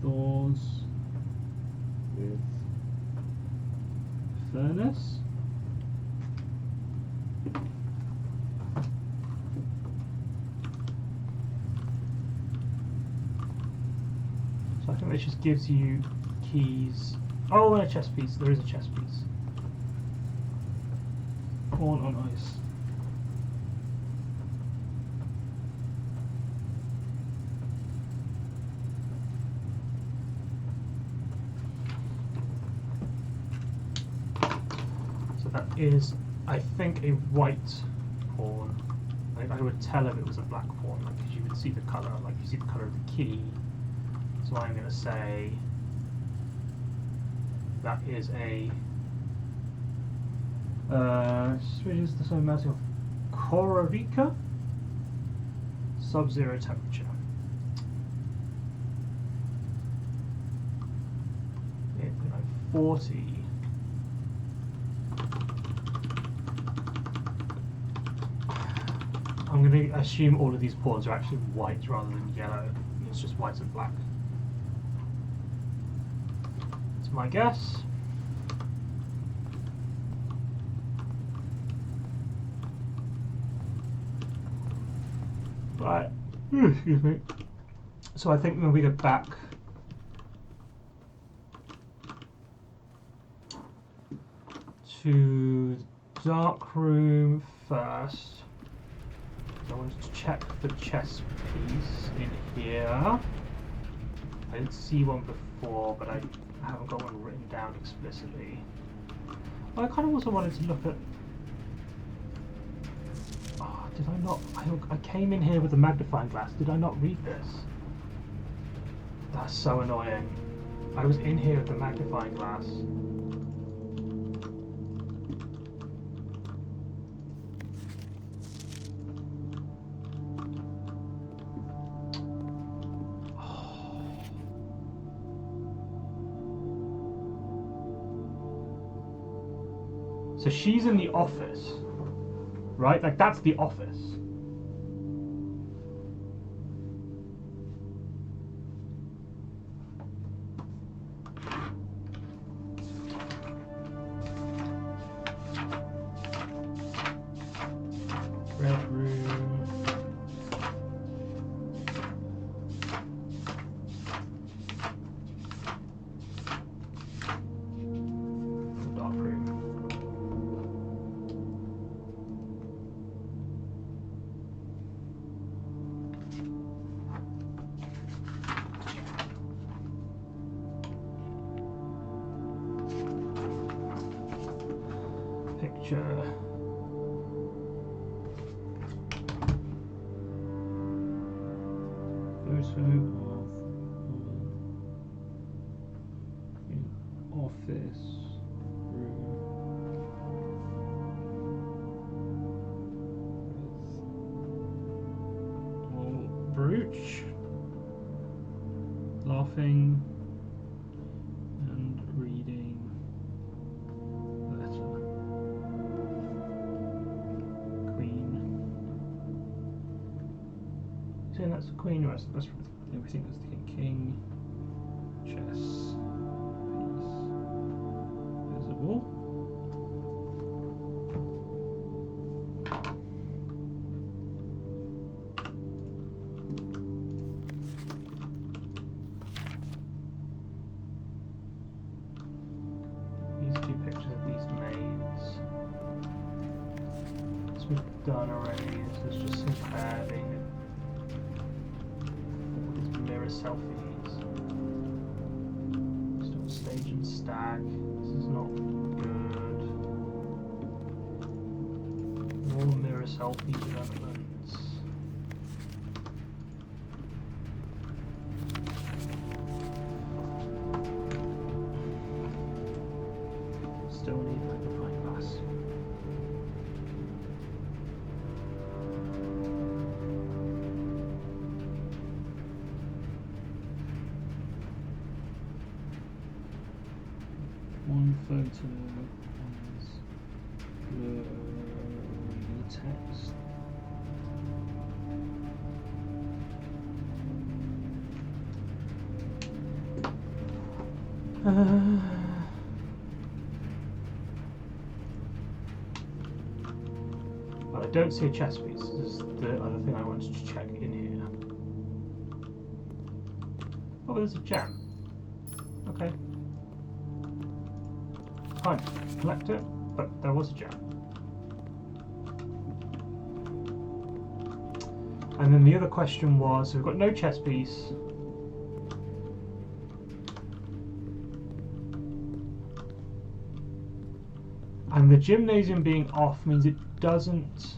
thaws with furnace. So I think this just gives you keys. Oh, and a chess piece. There is a chess piece. Corn on ice. So that is, I think, a white pawn. Like, I would tell if it was a black pawn, like, because you would see the color, like you see the color of the key. So I'm going to say that is a which is the same matter of Koravica, sub-zero temperature. Yeah, 40. I'm going to assume all of these pawns are actually white rather than yellow. It's just white and black. That's my guess. Right. Excuse me. So I think when we go back to dark room first, I wanted to check the chess piece in here. I didn't see one before, but I haven't got one written down explicitly. Well, I kind of also wanted to look at. Oh, did I not? I came in here with a magnifying glass. Did I not read this? That's so annoying. I was in here with the magnifying glass. So she's in the office, right? Like, that's the office. Red room. Dark room. Picture. Photo of in office room with brooch, laughing and reading letter. Queen. Saying that's the queen, or that's everything that's the king. Chess piece visible. These two pictures of these maids. This we've done already. This is just some padding. Mirror selfies. Still stage and stag. This is not good. More mirror selfie developments. One photo has blurry text. But I don't see a chess piece. This is the other thing I wanted to check in here. Oh, there's a gem. Okay. Fine. Collect it, but there was a gem. And then the other question was, so we've got no chess piece. And the gymnasium being off means it doesn't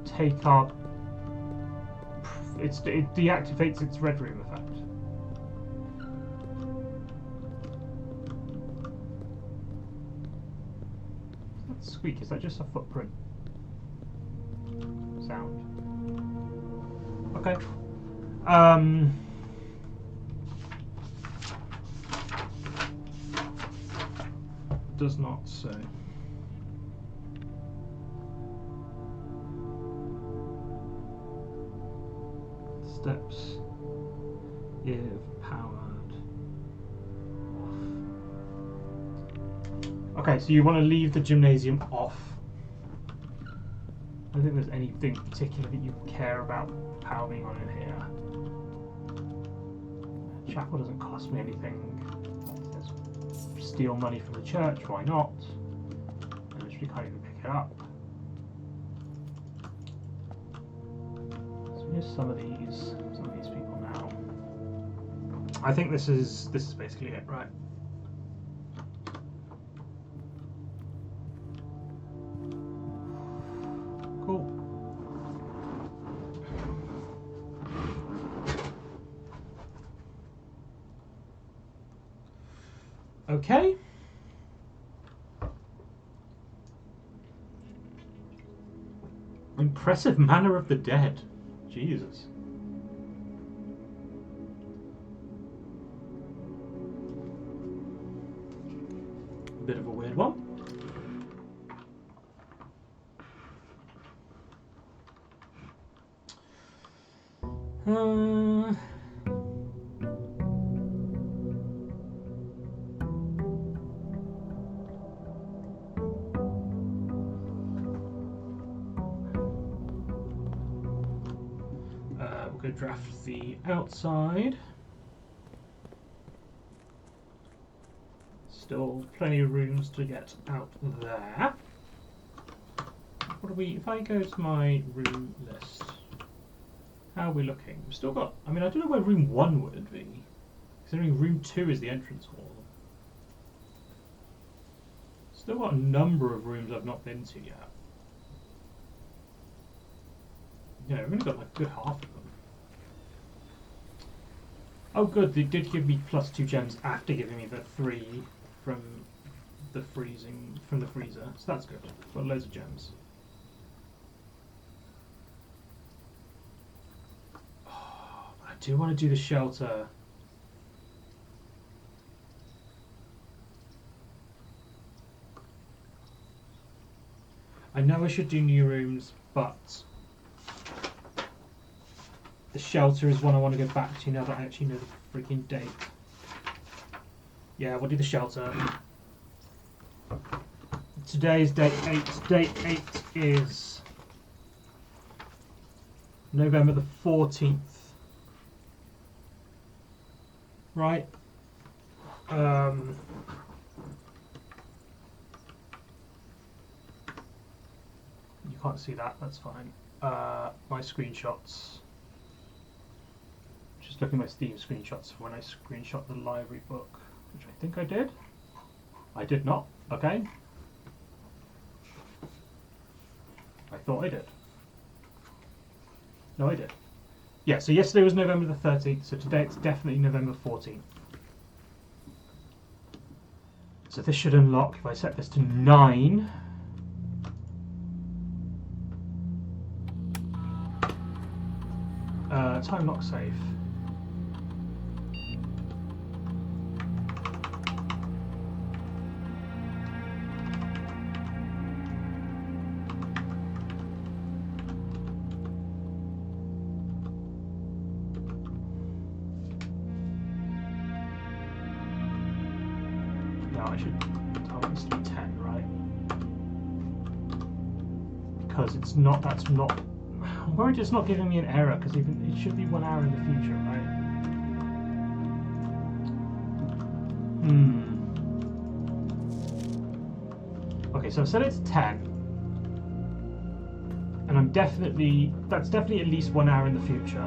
take our... it deactivates its red room effect. That squeak, is that just a footprint sound? Okay. Does not say. Steps if powered off. Okay, so you want to leave the gymnasium off. I don't think there's anything particular that you care about power being on in here. Chapel doesn't cost me anything. Steal money from the church, why not? I literally can't even pick it up. So here's some of these people now. I think this is basically it, right? Cool. Okay. Impressive Manor of the Dead. Jesus. A bit of a weird one. We'll go draft the outside. Still plenty of rooms to get out there. What do we, if I go to my room list, how are we looking? We've still got, I mean, I don't know where room 1 would be, considering room 2 is the entrance hall. Still got a number of rooms I've not been to yet. Yeah, I've only got like a good half of them. Oh good, they did give me +2 gems after giving me the 3 from the freezer, so that's good. Got loads of gems. Oh, I do want to do the shelter. I know I should do new rooms, but the shelter is one I want to go back to now that I actually know the freaking date. Yeah, we'll do the shelter. Today is day 8. Day 8 is November the 14th. Right? You can't see that, that's fine. My screenshots. Just looking at my Steam screenshots when I screenshot the library book, which I think I did. I did not. Okay. I thought I did. No, I did. Yeah, so yesterday was November the 13th, so today it's definitely November 14th. So this should unlock, if I set this to 9. Time lock safe. I should want this to be 10, right? Because it's not, that's not, I'm worried it's not giving me an error, because even it should be 1 hour in the future, right? Okay, so I've set it to 10. And that's definitely at least 1 hour in the future.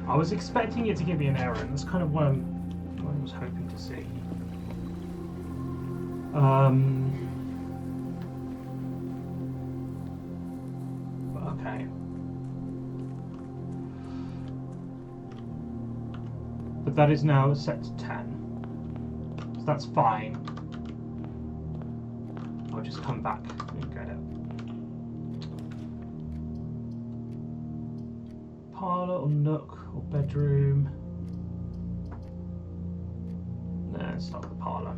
I was expecting it to give me an error, and that's kind of what I was hoping to see. Okay. But that is now set to 10. So that's fine. I'll just come back and get it. Parlour or nook or bedroom. Let's start with the parlour.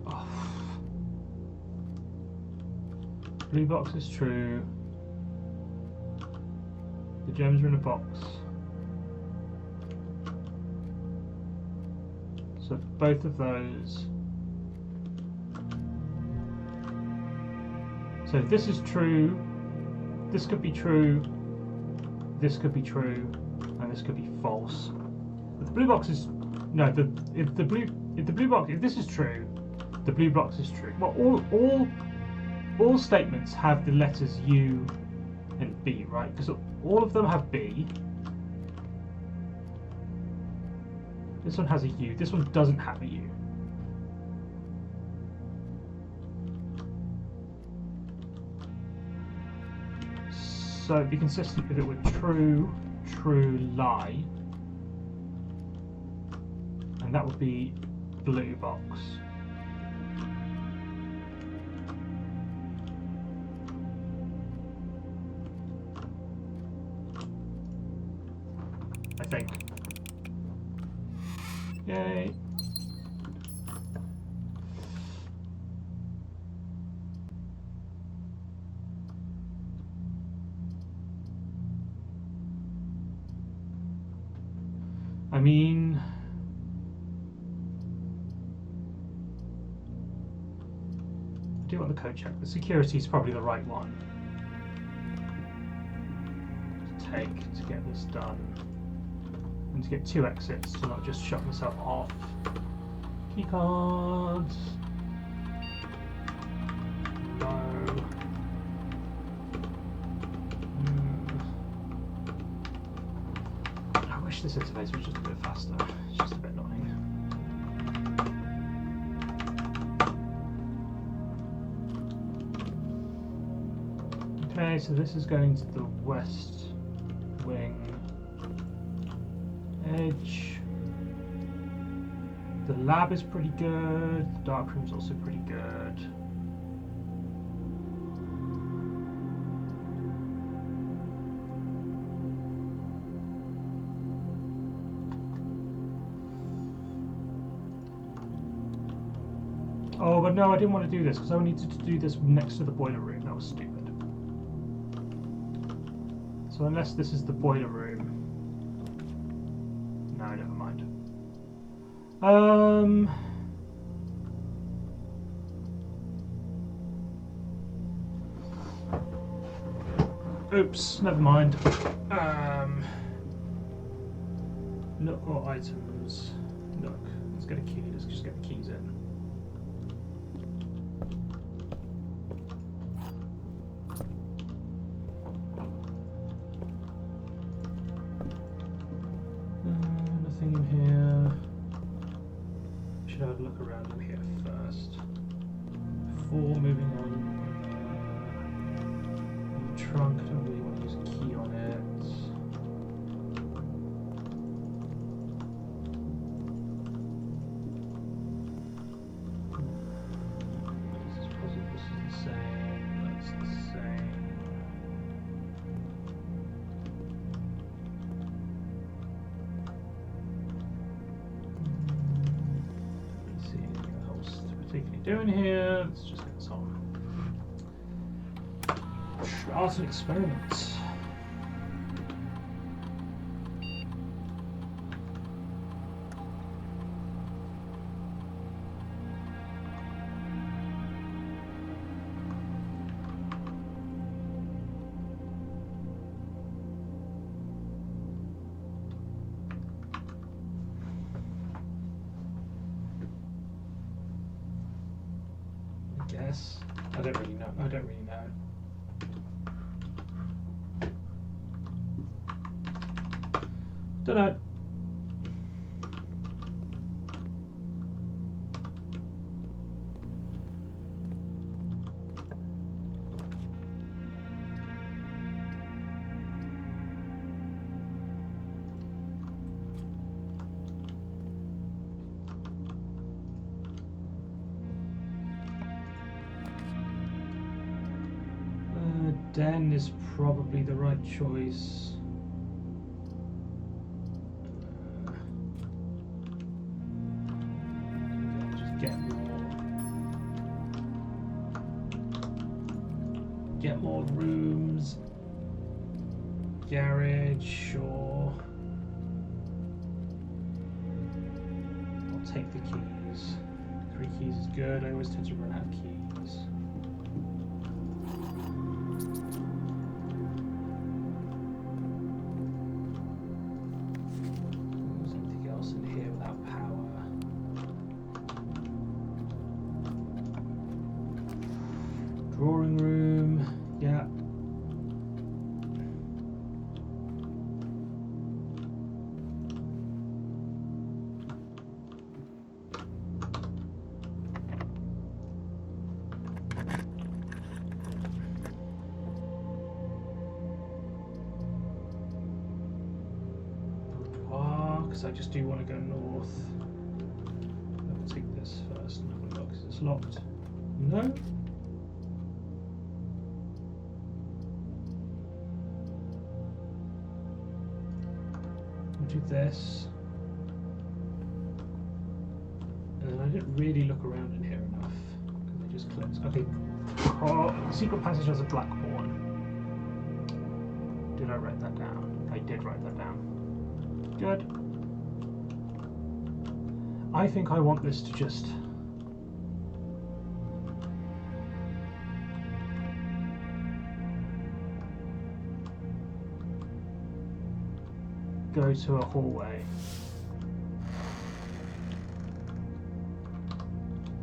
Oh. Blue box is true. The gems are in a box. So both of those. So if this is true, this could be true, this could be true, and this could be false. But the blue box is no. If this is true, the blue box is true. Well, all statements have the letters U and B, right? Because all of them have B. This one has a U. This one doesn't have a U. So it'd be consistent if it were true, true, lie. And that would be blue box. I think. Yay. I mean, I do want the code check. The security is probably the right one to take to get this done. And to get 2 exits to not just shut myself off. Key cards. No. I wish this interface was just a bit faster. It's just a bit annoying. Okay, so this is going to the west wing. Edge. The lab is pretty good. The dark room's also pretty good. Oh, but no, I didn't want to do this because I needed to do this next to the boiler room. That was stupid. So unless this is the boiler room. No, never mind. Oops, never mind. Nook or items. Nook. Let's get a key. Let's just get the keys in. Nothing in here. Should have a look around in here first before moving on. The trunk, I don't really want to use a key on it. This is possible. This is the same. That's the same. Let's see anything else to particularly doing here. Let's just get this on. Art and experiments. I guess. I don't really know. I don't really know. Don't know. Den is probably the right choice. Get more rooms. Garage, sure. I'll take the keys. 3 keys is good. I always tend to run out of keys. Is there anything else in here without power? Drawing room, yeah. Because I just do want to go north. I'll take this first and have a look. Is this locked? No. Do this, and then I didn't really look around in here enough because I just clicked. Okay, oh, secret passage has a black horn. Did I write that down? I did write that down. Good. I think I want this to just go to a hallway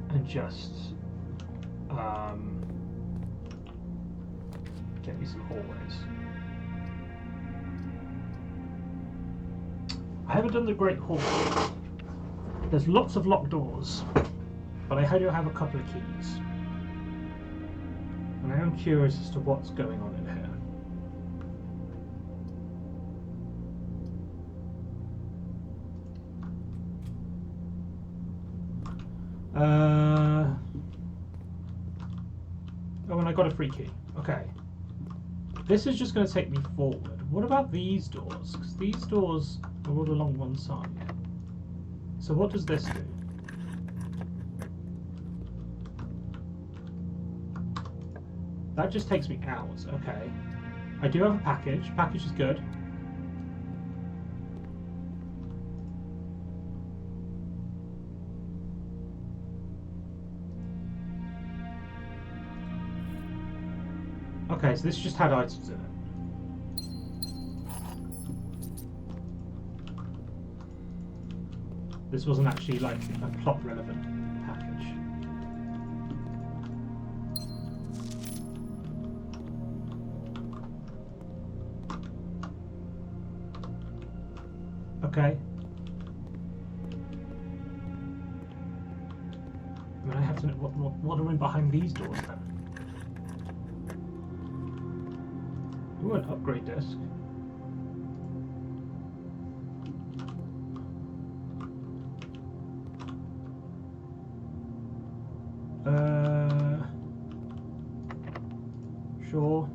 and just get me some hallways. I haven't done the Great Hall. There's lots of locked doors, but I do have a couple of keys. And I am curious as to what's going on in here. Oh, and I got a free key. Okay. This is just going to take me forward. What about these doors? Because these doors are all along one side. So what does this do? That just takes me out. Okay. I do have a package. Package is good. Okay, so this just had items in it. This wasn't actually like a plot relevant package. Okay. I mean, I have to know what are in behind these doors then? Ooh, an upgrade disc. Sure.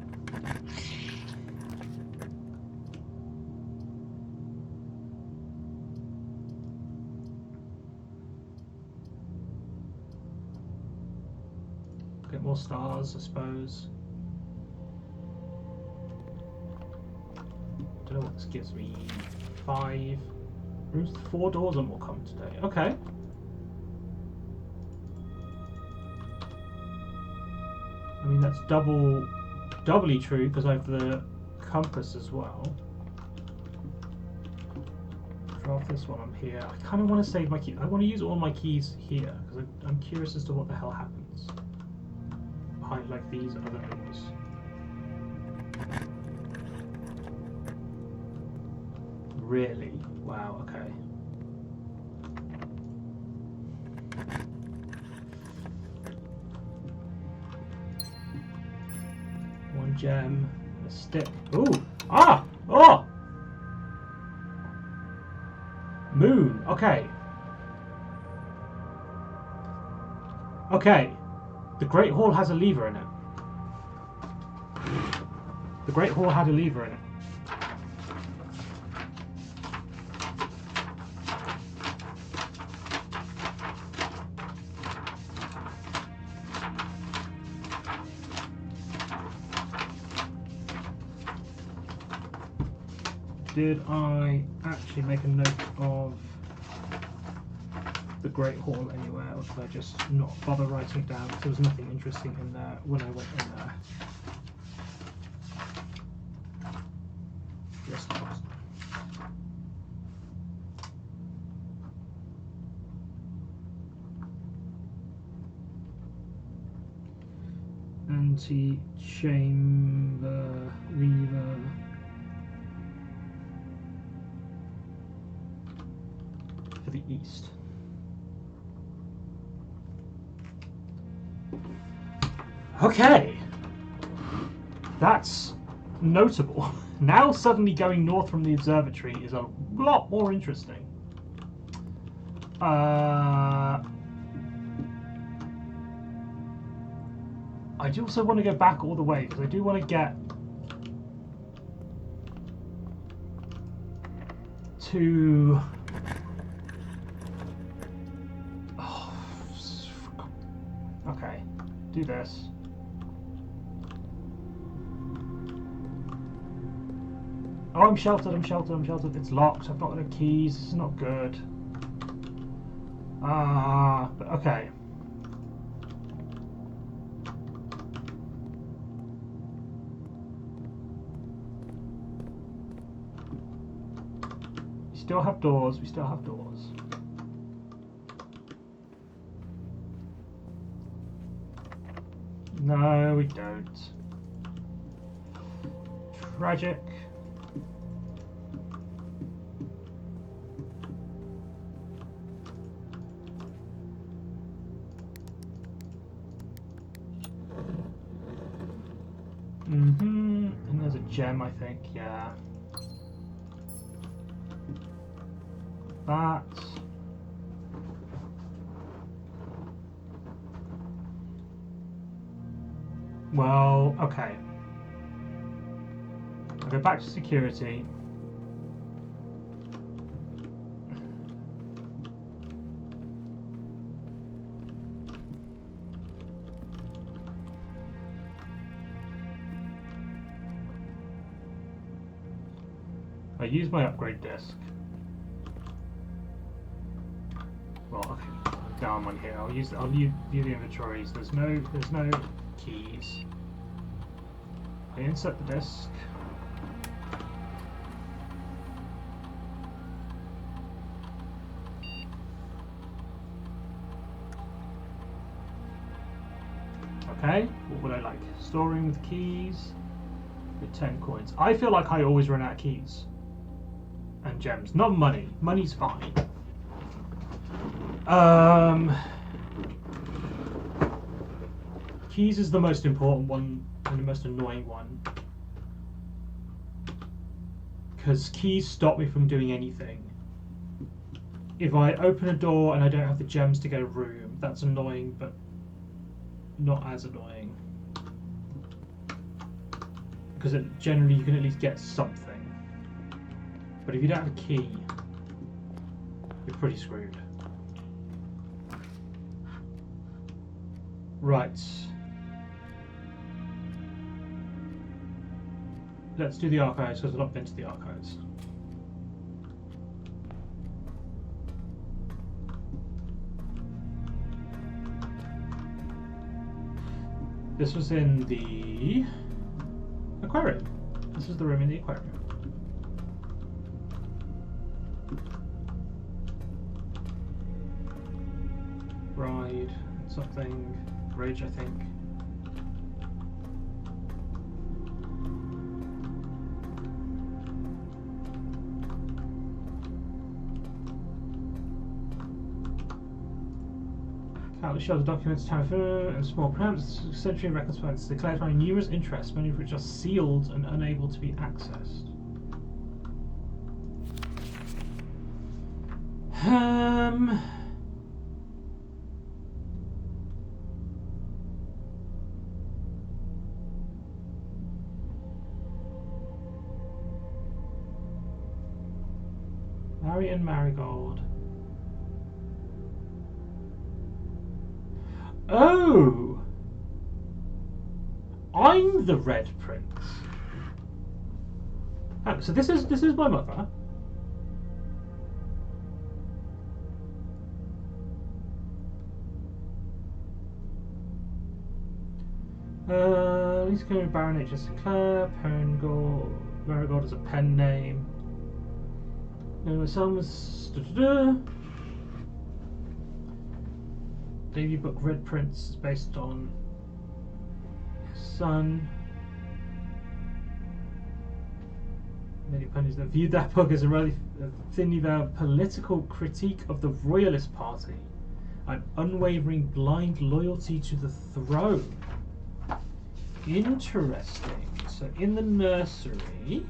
Get more stars, I suppose. don't know what this gives me. 5 rooms with 4 doors and more coming today. Okay. I mean, that's doubly true because I have the compass as well. Drop this while I'm here. I kind of want to save my key. I want to use all my keys here because I'm curious as to what the hell happens behind like these other doors. Really? Wow. Okay. One gem, a stick. Ooh! Ah! Oh! Moon. Okay. Okay. The Great Hall has a lever in it. The Great Hall had a lever in it. Did I actually make a note of the Great Hall anywhere, or did I just not bother writing it down because there was nothing interesting in there when I went in there? Yes, there was. Anti-chamber lever. For the east. Okay, that's notable. Now suddenly going north from the observatory is a lot more interesting. I do also want to go back all the way because I do want to get to... Oh, okay, do this. Oh, I'm sheltered, I'm sheltered, I'm sheltered. It's locked, I've not got the keys, this is not good. But okay. We still have doors, we still have doors. No, we don't. Tragic. And there's a gem, I think, yeah. That. Well, okay. I'll go back to security. I use my upgrade disc. Well, okay, down one here. I'll use the inventories. There's no keys. I insert the disc. Okay, what would I like? Storing with keys with 10 coins. I feel like I always run out of keys and gems. Not money. Money's fine. Keys is the most important one and the most annoying one. Because keys stop me from doing anything. If I open a door and I don't have the gems to get a room, that's annoying, but not as annoying. Because generally you can at least get something. But if you don't have a key, you're pretty screwed. Right. let's do the archives because we've not been to the archives. This was in the aquarium. This is the room in the aquarium. Ride, something, Rage, I think. Countless shells of documents, telephone, and small prams, century records finds declared by numerous interests, many of which are sealed and unable to be accessed. Marion Marigold. Oh! I'm the Red Prince. Oh, so this is my mother. Let's go with Baron H. Sinclair. Marigold is a pen name. And my son was debut book Red Prince is based on his son. Many pundits that viewed that book as a rather thinly veiled political critique of the Royalist Party, an unwavering blind loyalty to the throne. Interesting. So in the nursery,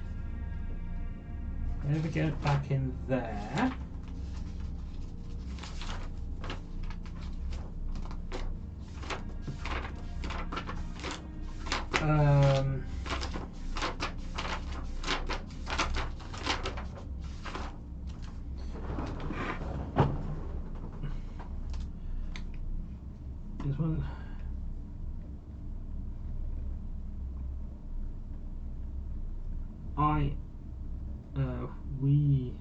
never get it back in there. This one. We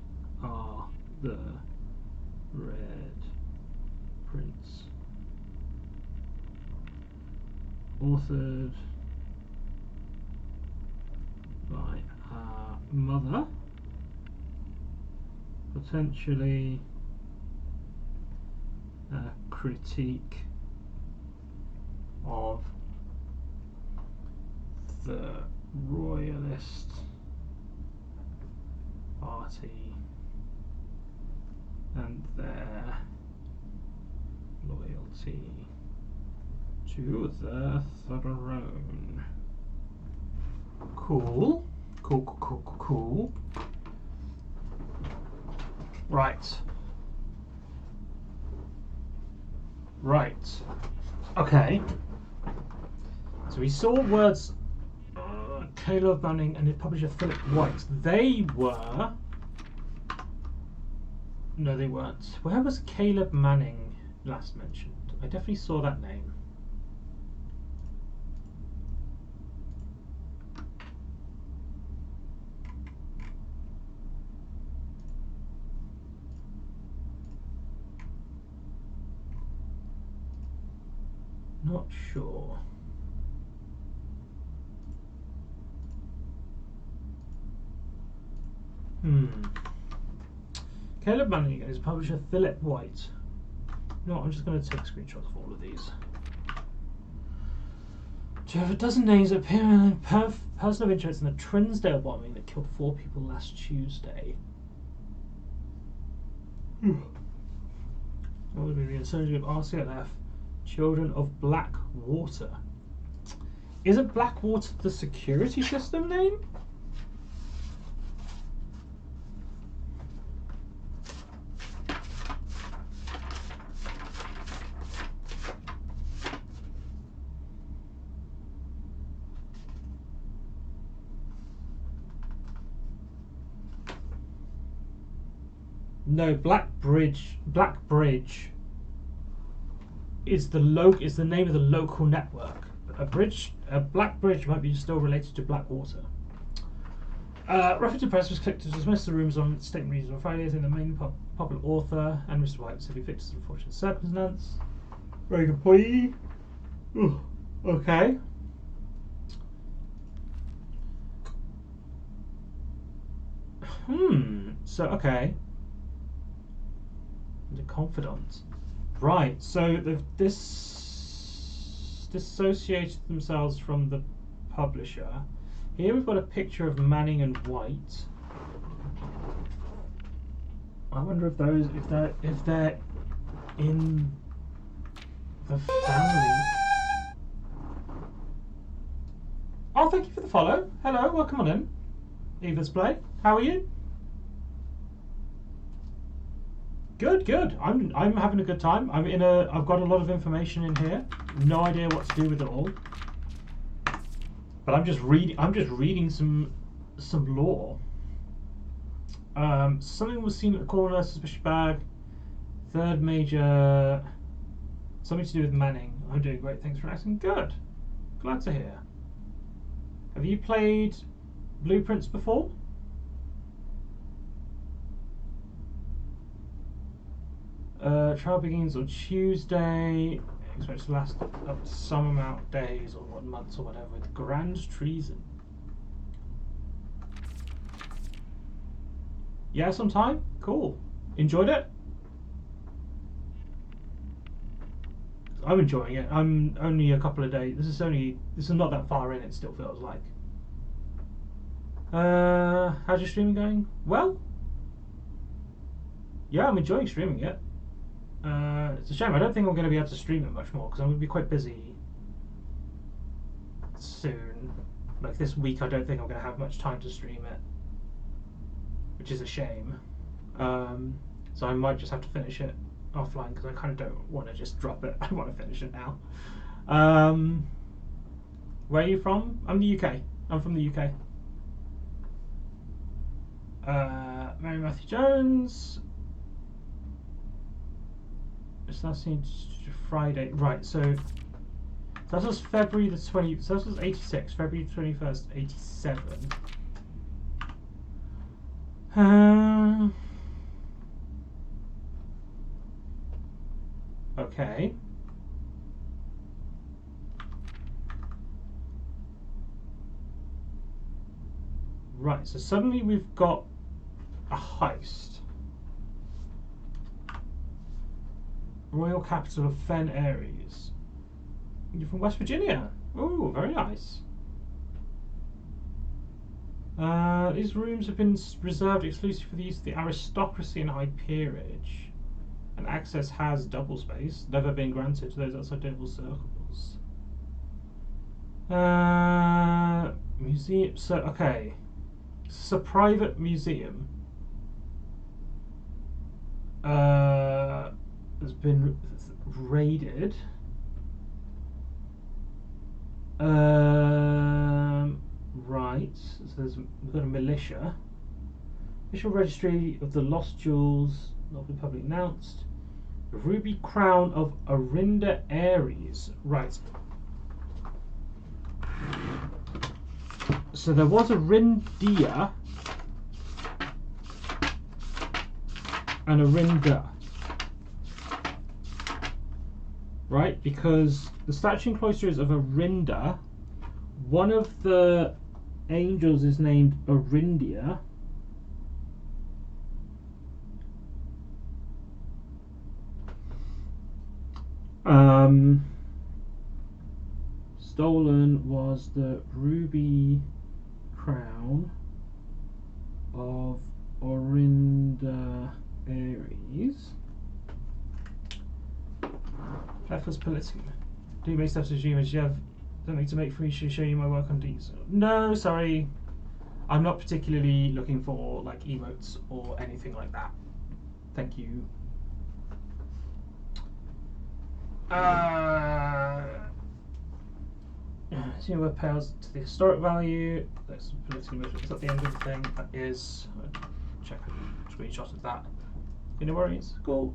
are the Red Prince. Authored by our mother. Potentially a critique of the Royalist Party and their loyalty to the throne. Cool. Cool. Right. Okay. So we saw words Caleb Manning and his publisher Philip White. They were... No, they weren't. Where was Caleb Manning last mentioned? I definitely saw that name. Not sure. Caleb Manning and his publisher Philip White. No, I'm just going to take screenshots of all of these. Do you have a dozen names that appear in person of interest in the Trinsdale bombing that killed 4 people last Tuesday? What would be the insurgency of RCLF? Children of Blackwater. Isn't Blackwater the security system name? No, Blackbridge is the name of the local network. A Blackbridge might be still related to Blackwater. Ruffington Press was clicked to dismiss the rumours on statement reasons on Friday, saying the main popular author and Mr. White said he fixed the unfortunate circumstance. Very good point. Ooh, okay. So, okay. The confidant. Right, so they've dissociated themselves from the publisher. Here we've got a picture of Manning and White. I wonder if they're in the family. Oh, thank you for the follow. Hello, welcome on in. Eva's Play. How are you? Good, good. I'm having a good time. I've got a lot of information in here. No idea what to do with it all. But I'm just reading some lore. Something was seen at the corner, suspicious bag. Third major. Something to do with Manning. I'm doing great. Thanks for asking. Good. Glad to hear. Have you played Blueprints before? Trial begins on Tuesday. Expected to last up to some amount of days or what, months or whatever, with grand treason. Yeah, some time. Cool. Enjoyed it? I'm enjoying it. I'm only a couple of days. This is not that far in. It still feels like. How's your streaming going? Well, yeah, I'm enjoying streaming it. It's a shame. I don't think I'm going to be able to stream it much more because I'm going to be quite busy soon. Like this week, I don't think I'm going to have much time to stream it, which is a shame. So I might just have to finish it offline because I kind of don't want to just drop it. I want to finish it now. Where are you from? I'm the UK. I'm from the UK. Mary Matthew Jones. It's now seen Friday. Right, so that was February the 20th. So that was 86. February 21st, 87. Okay. Right, so suddenly we've got a heist. Royal capital of Fen Aries. You're from West Virginia. Ooh, very nice. These rooms have been reserved exclusively for the use of the aristocracy and high peerage. And access has double space, never been granted to those outside double circles. Museum. So, okay. It's a private museum. Has been raided. Right. So we've got a militia. Official registry of the lost jewels, not been publicly announced. The ruby crown of Orinda Aries. Right. So there was Orindia and Orinda. Right, because the statue and cloisters of Orinda, one of the angels is named Orindia. Stolen was the ruby crown of Orinda Aries. Leffers politically. Do you make stuff to streamers? You have something to make free to show you my work on Diesel? No, sorry. I'm not particularly looking for like emotes or anything like that. Thank you. See where pales to the historic value. That's politically motivated. Is that the end of the thing? That is. I'll check a screenshot of that. No worries. Cool.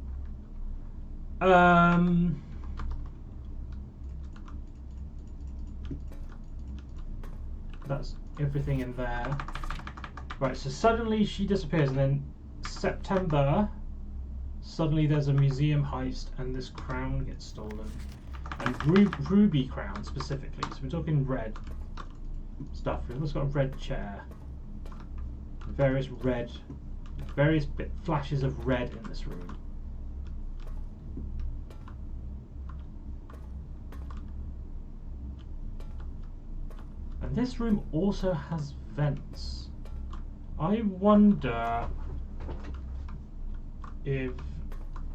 That's everything in there. Right, so suddenly she disappears, and then September, suddenly there's a museum heist, and this crown gets stolen. And ruby crown specifically, so we're talking red stuff. We've also got a red chair. Various flashes of red in this room. And this room also has vents. I wonder if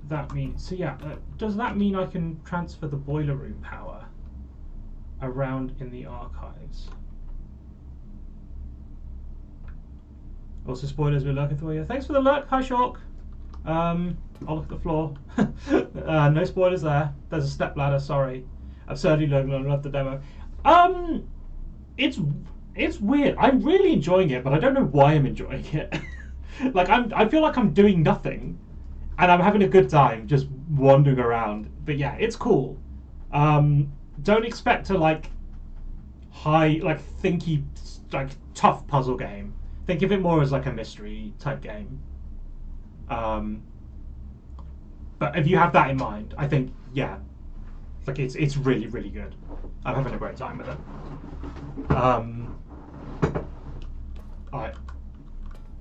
that means... So yeah, does that mean I can transfer the boiler room power around in the archives? Also, spoilers, we're lurking for you. Thanks for the lurk. Hi, Shawk. I'll look at the floor. No spoilers there. There's a step ladder. Sorry. Absurdly low. I love the demo. It's weird. I'm really enjoying it, but I don't know why I'm enjoying it. Like I feel like I'm doing nothing, and I'm having a good time just wandering around. But yeah, it's cool. Don't expect to thinky, tough puzzle game. Think of it more as like a mystery type game. But if you have that in mind, I think it's really, really good. I'm having a great time with it. Alright,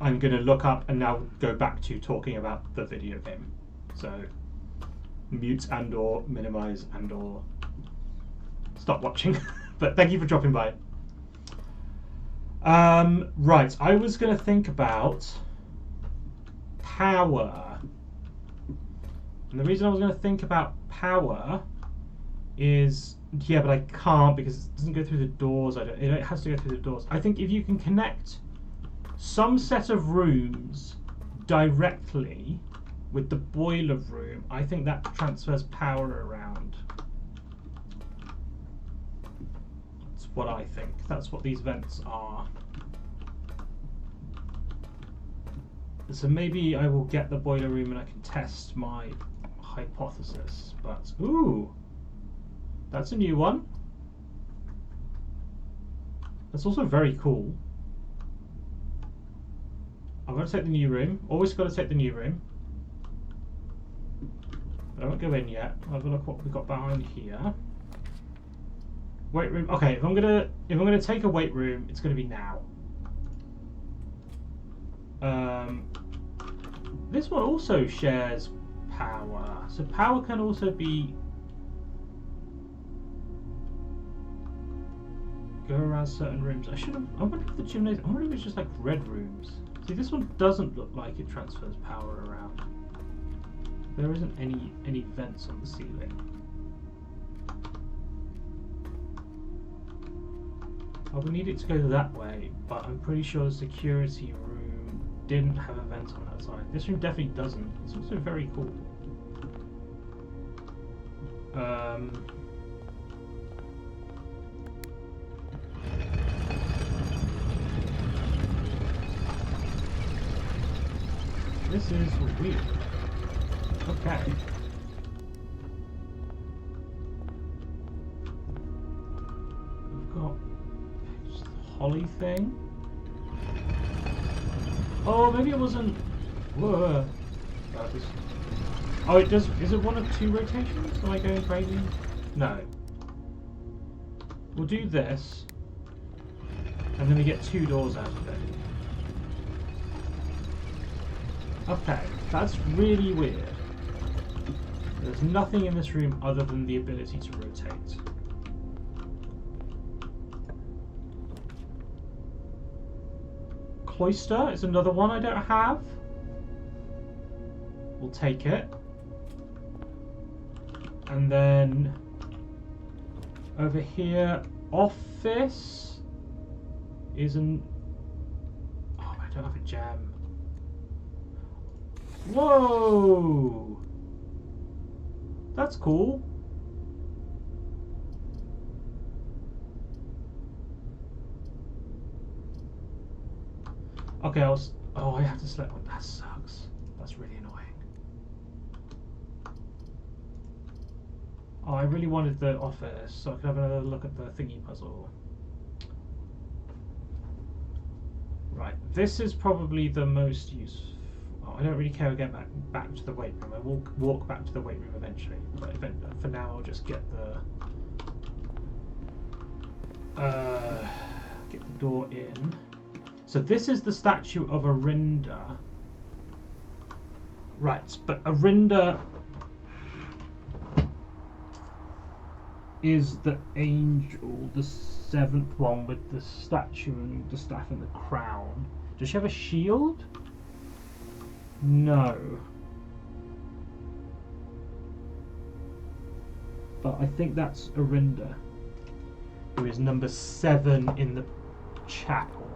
I'm going to look up and now go back to talking about the video game. So mute and or minimize and or stop watching. But thank you for dropping by. Right, I was going to think about power. And the reason I was going to think about power is, yeah, but I can't because it doesn't go through the doors. It has to go through the doors. I think if you can connect some set of rooms directly with the boiler room, I think that transfers power around. That's what I think. That's what these vents are. So maybe I will get the boiler room and I can test my hypothesis. But ooh, that's a new one. That's also very cool. I'm going to take the new room. Always got to take the new room. I won't go in yet. I'll have a look what we've got behind here. Weight room. Okay, if I'm gonna take a weight room, it's gonna be now. This one also shares power. So power can also be go around certain rooms. I wonder if the gymnasium. I wonder if it's just like red rooms. See, this one doesn't look like it transfers power around. There isn't any vents on the ceiling. I would need it to go that way, but I'm pretty sure the security room didn't have a vent on that side. This room definitely doesn't. It's also very cool. This is weird. Okay. We've got this holly thing. Oh, maybe it wasn't. Whoa. Oh, it does. Is it one of two rotations? Am I going crazy? No. We'll do this, and then we get two doors out of it. Okay, that's really weird. There's nothing in this room other than the ability to rotate. Cloister is another one I don't have. We'll take it. And then over here, office is an... Oh, I don't have a gem. Whoa! That's cool. Okay, oh, I have to select one. That sucks. That's really annoying. Oh, I really wanted the office, so I could have another look at the thingy puzzle. Right, this is probably the most useful. Oh, I don't really care about back to the weight room. I will walk back to the weight room eventually, but for now I'll just get the door in. So this is the statue of Arinda. Right, but Arinda is the angel, the seventh one with the statue and the staff and the crown. Does she have a shield? No. But I think that's Arinda, who is number 7 in the chapel.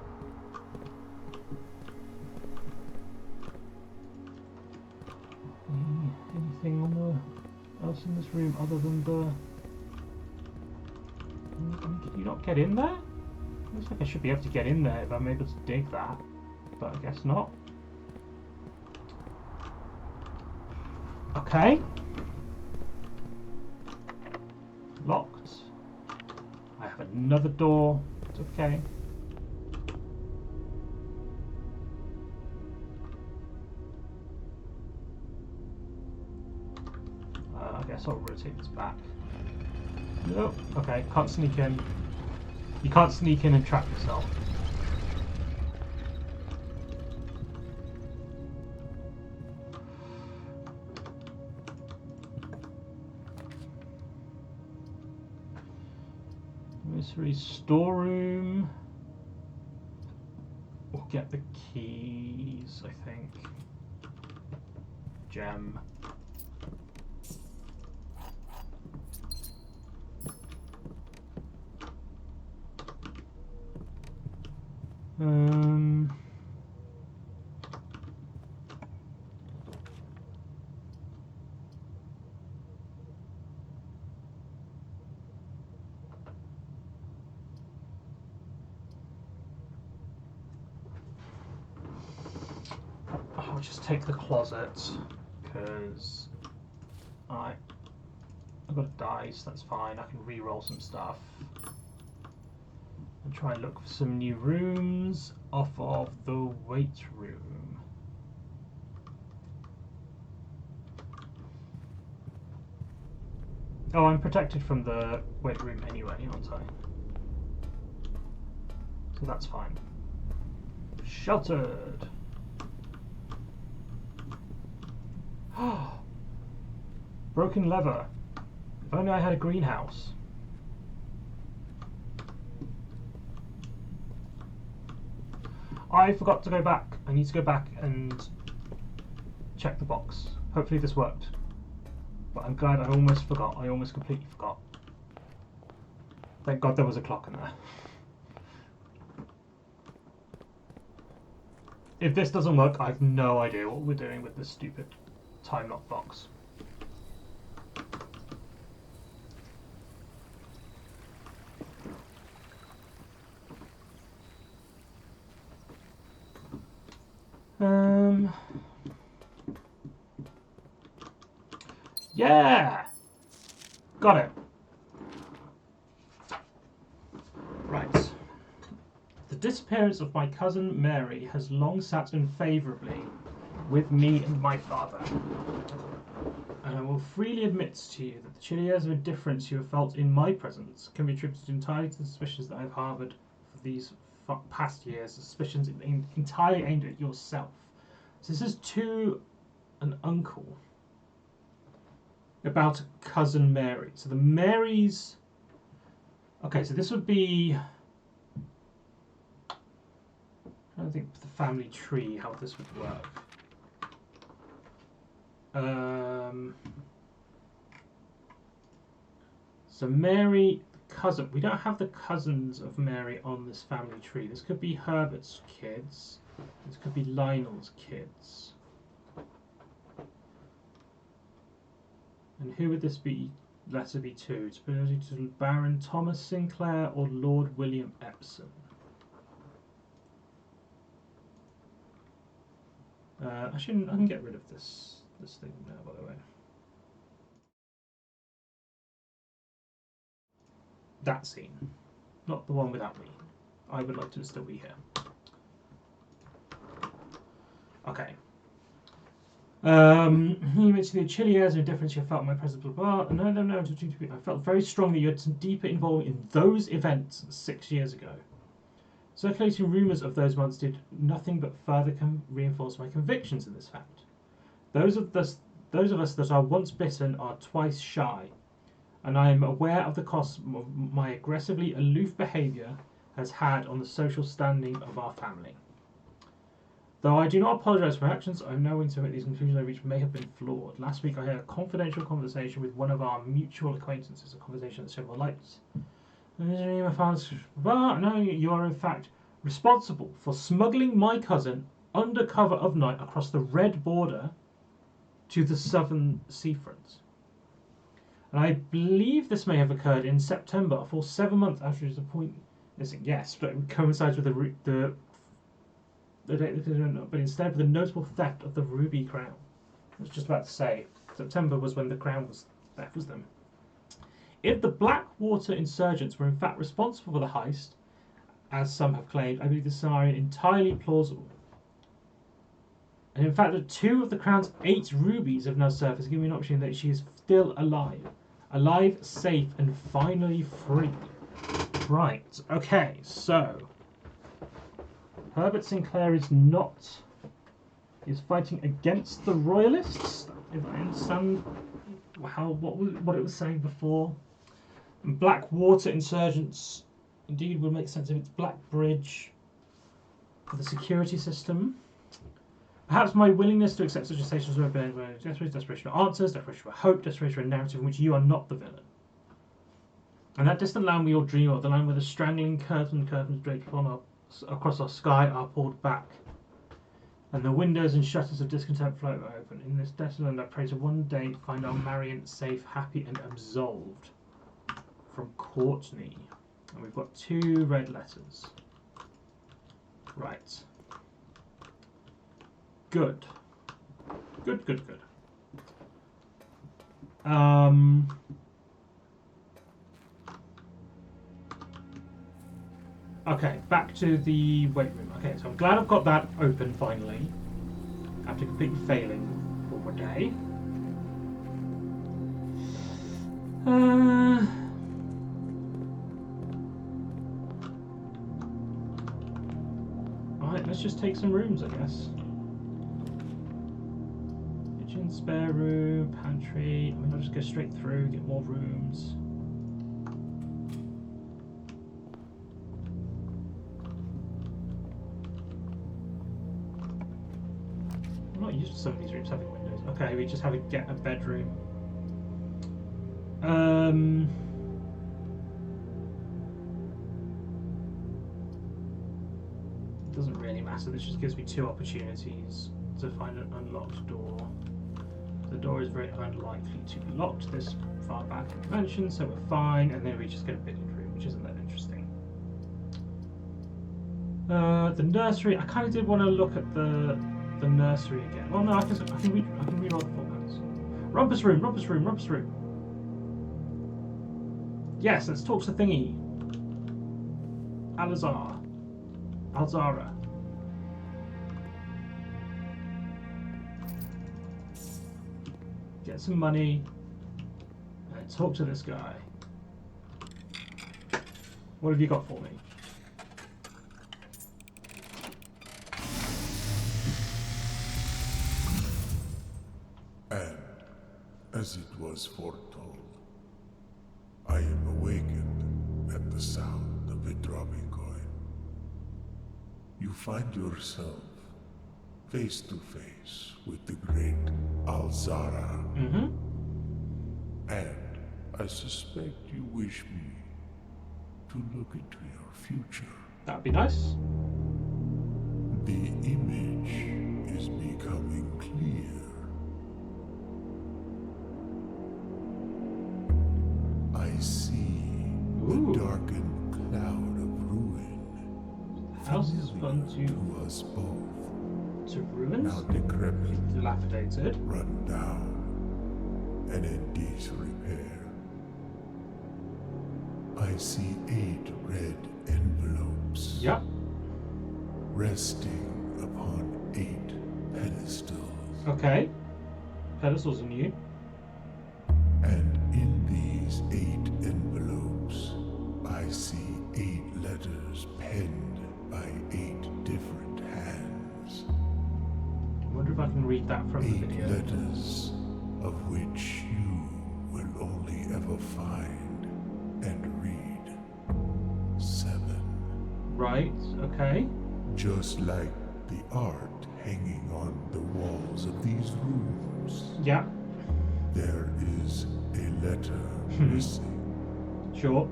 Anything else in this room other than the... Can you not get in there? Looks like I should be able to get in there if I'm able to dig that, but I guess not. Okay. Locked. I have another door. It's okay. I guess I'll rotate this back. Nope. Okay, can't sneak in. You can't sneak in and trap yourself. Mystery storeroom. We'll get the keys, I think. Gem. I'll just take the closet because I've got a dice. That's fine. I can re-roll some stuff and try and look for some new rooms off of the weight room. Oh, I'm protected from the weight room anyway, aren't I? So that's fine. Sheltered. Broken lever. If only I had a greenhouse. I forgot to go back. I need to go back and check the box. Hopefully this worked. But I'm glad I almost forgot. I almost completely forgot. Thank God there was a clock in there. If this doesn't work, I have no idea what we're doing with this stupid time lock box. Yeah! Got it. Right. The disappearance of my cousin Mary has long sat unfavourably with me and my father. And I will freely admit to you that the chilly airs of indifference you have felt in my presence can be attributed entirely to the suspicions that I have harboured for these past years, suspicions entirely aimed at yourself. So this is to an uncle about cousin Mary. So the Marys... Okay, so this would be... I don't think the family tree, how this would work. So Mary, cousin. We don't have the cousins of Mary on this family tree. This could be Herbert's kids. This could be Lionel's kids. And who would this be? Letter be to? It's belonging to Baron Thomas Sinclair or Lord William Epsom. I can get rid of this thing now, by the way. That scene, not the one without me. I would like to still be here. Okay. You mentioned the chilly airs and indifference you felt in my presence. Blah, blah. No. I felt very strongly you had some deeper involvement in those events 6 years ago. Circulating rumours of those months did nothing but further reinforce my convictions in this fact. Those of us that are once bitten are twice shy, and I am aware of the cost my aggressively aloof behaviour has had on the social standing of our family. Though I do not apologise for my actions, I am now willing to admit these conclusions I reached may have been flawed. Last week I had a confidential conversation with one of our mutual acquaintances, a conversation that several lights. My father's, but no, you are in fact responsible for smuggling my cousin under cover of night across the red border to the southern seafront. And I believe this may have occurred in September, a full 7 months after his appointment. Yes, but it coincides with the date, but instead of the notable theft of the ruby crown. I was just about to say, September was when the crown was theft was them. If the Blackwater insurgents were in fact responsible for the heist, as some have claimed, I believe the scenario entirely plausible. And in fact, that 2 of the crown's 8 rubies have now surfaced, giving me an option that she is still alive. Alive, safe, and finally free. Right, okay, so Herbert Sinclair is fighting against the Royalists, if I understand what it was saying before. Blackwater insurgents indeed would make sense if it's Black Bridge for the security system. Perhaps my willingness to accept such a station as desperation for answers, desperation for hope, desperation for a narrative in which you are not the villain. And that distant land we all dream of, the land where the strangling curtains draped across our sky are pulled back, and the windows and shutters of discontent float open. In this desolate land I pray to one day find our Marion safe, happy, and absolved. From Courtney. And we've got 2 red letters. Right. Good. Okay, back to the weight room. Okay, so I'm glad I've got that open finally, after completely failing for one day. Alright, let's just take some rooms, I guess. Kitchen, spare room, pantry. I mean, I'll just go straight through, get more rooms. I'm not used to some of these rooms having windows. Okay, we just have to get a bedroom. It doesn't really matter. This just gives me 2 opportunities to find an unlocked door. The door is very unlikely to be locked this far back in the mansion, so we're fine. And then we just get a billiard room, which isn't that interesting. The nursery. I kind of did want to look at the nursery again. Well, no, I can reroll the formats. Rumpus room. Yes, let's talk to Thingy. Alzara. Get some money and talk to this guy. What have you got for me? And as it was foretold, I am awakened at the sound of a dropping coin. You find yourself face to face with the great Alzara. And I suspect you wish me to look into your future. That'd be nice. The image is becoming clear. I see a darkened cloud of ruin. The house is fun to us both. To ruins? Now decrepit, dilapidated, run down, and in disrepair. I see 8 red envelopes. Yep. Resting upon 8 pedestals. Okay. Pedestals are new. And in these 8 envelopes, I see 8 letters penned by 8 different hands. I wonder if I can read that from the 8 video. letters, of which you will only ever find and read 7. Right, okay. Just like the art hanging on the walls of these rooms. Yeah, There is a letter missing. sure.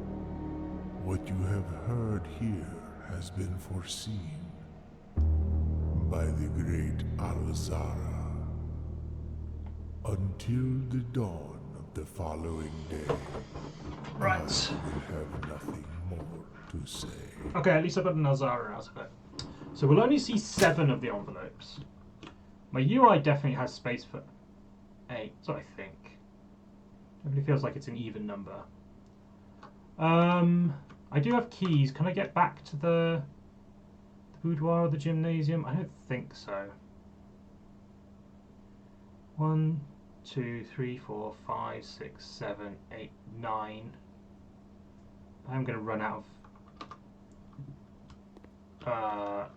What you have heard here has been foreseen by the great Alzara. Until the dawn of the following day, Right. I will have nothing more to say. Okay, at least I've got an Alzara out of it. So we'll only see 7 of the envelopes. My UI definitely has space for 8, so I think. It really feels like it's an even number. I do have keys. Can I get back to the boudoir or the gymnasium? I don't think so. 1, 2, 3, 4, 5, 6, 7, 8, 9. I'm going to run out of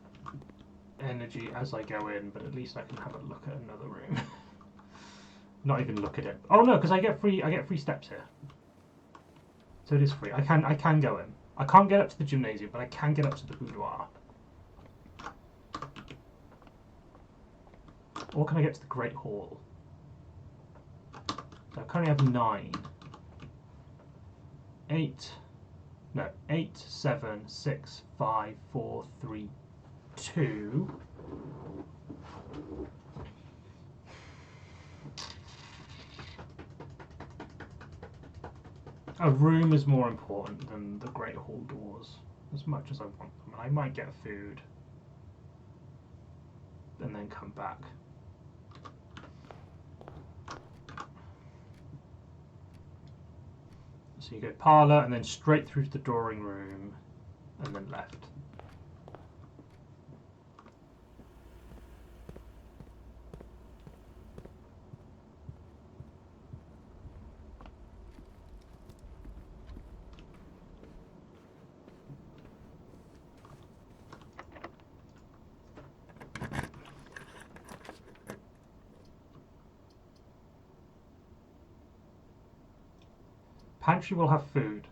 energy as I go in, but at least I can have a look at another room. Not even look at it. Oh no, because I get free steps here. So it is free. I can go in. I can't get up to the gymnasium, but I can get up to the boudoir. Or can I get to the Great Hall? So I currently have 9. 8. No, 8, 7, 6, 5, 4, 3, 2. A room is more important than the Great Hall doors, as much as I want them. I might get food and then come back. So you go parlour and then straight through to the drawing room and then left. Pantry will have food.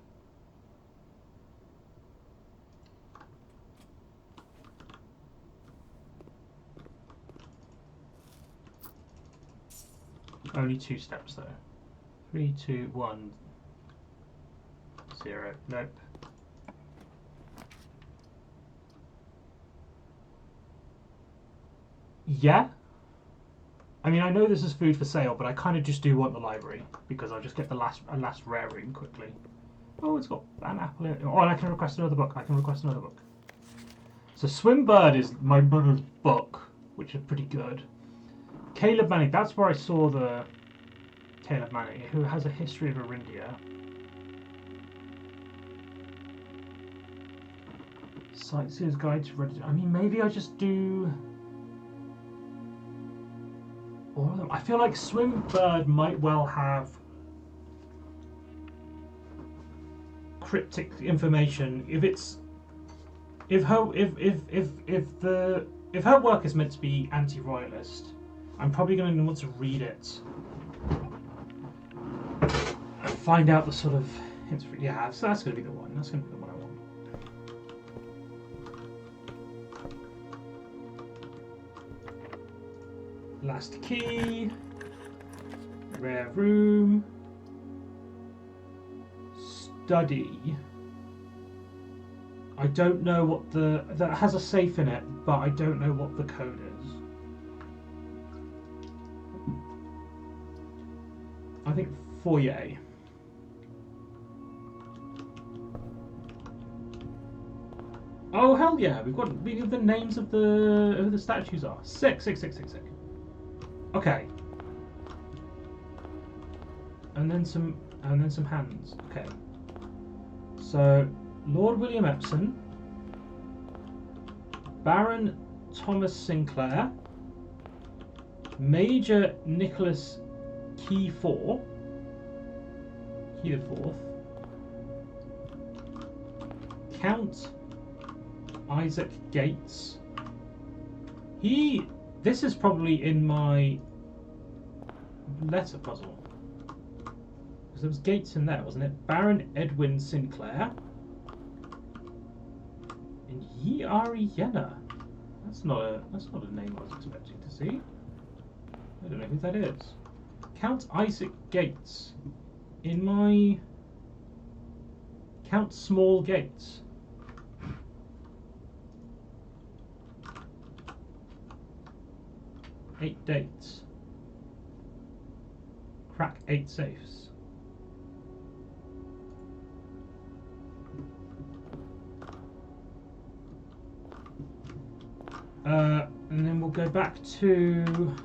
Only 2 steps though. 3, 2, 1, 0. Nope. Yeah. I mean, I know this is food for sale, but I kind of just do want the library because I'll just get the last rare room quickly. Oh, it's got an apple in it. Oh, and I can request another book. So Swimbird is my brother's book, which is pretty good. Caleb Manning, that's where I saw the Caleb Manning, who has a history of Arindia. Sightseer's Guide to Reddit. I mean, maybe I just do all of them. I feel like Swimbird might well have cryptic information if her work is meant to be anti-royalist. I'm probably going to want to read it and find out the sort of hints. Yeah, so that's going to be the one. That's going to be the one I want. Last key, rare room, study. I don't know what that has a safe in it, but I don't know what the code is. I think foyer. Oh hell yeah! We have the names of who the statues are. Sick. Okay. And then some hands. Okay. So Lord William Epsom, Baron Thomas Sinclair, Major Nicholas Key the Fourth, Count Isaac Gates. This is probably in my letter puzzle. Because there was Gates in there, wasn't it? Baron Edwin Sinclair. And Ariena. That's not a name I was expecting to see. I don't know who that is. Count Isaac Gates. In my Count Small Gates. Eight dates. Crack 8 safes. And then we'll go back to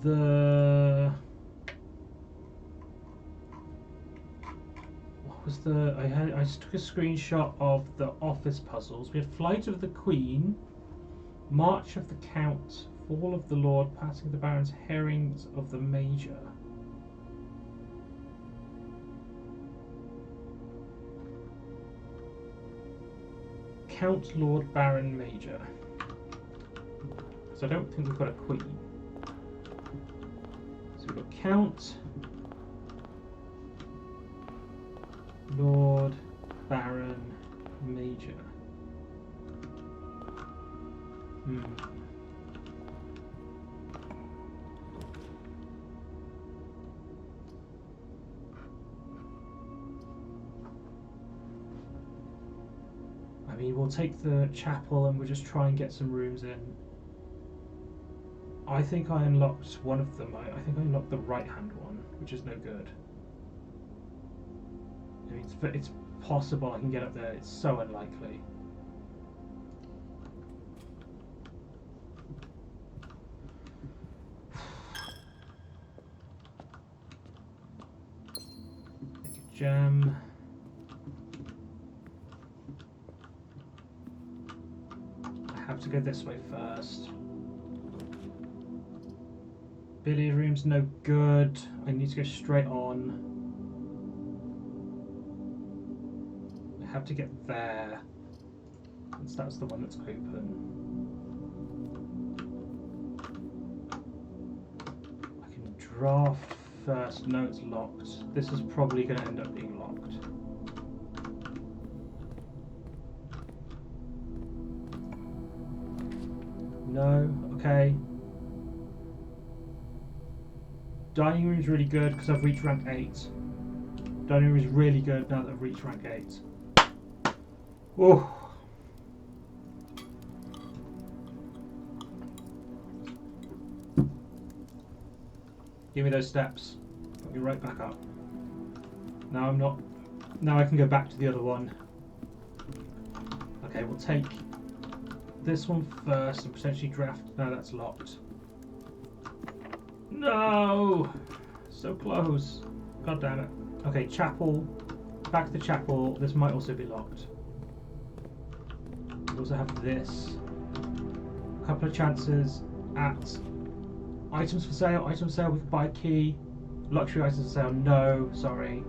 the... What was the... I just took a screenshot of the office puzzles. We had Flight of the Queen, March of the Count, Fall of the Lord, Passing of the Barons, Herrings of the Major. Count, Lord, Baron, Major. So I don't think we've got a Queen. So we've got Count, Lord, Baron, Major. I mean, we'll take the chapel and we'll just try and get some rooms in. I think I unlocked one of them. I think I unlocked the right-hand one, which is no good. I mean, it's possible I can get up there. It's so unlikely. Make a gem. I have to go this way first. Billiard room's no good. I need to go straight on. I have to get there. Since that's the one that's open. I can draft first. No, it's locked. This is probably going to end up being locked. No, okay. Dining room's really good because I've reached rank 8. Dining room is really good now that I've reached rank 8. Oh. Give me those steps. Put me right back up. Now I'm not. Now I can go back to the other one. Okay, we'll take this one first and potentially draft. No, that's locked. No! So close. God damn it. Okay, chapel. Back to the chapel. This might also be locked. We also have this. A couple of chances at items for sale. Items for sale, we can buy a key. Luxury items for sale, no, sorry.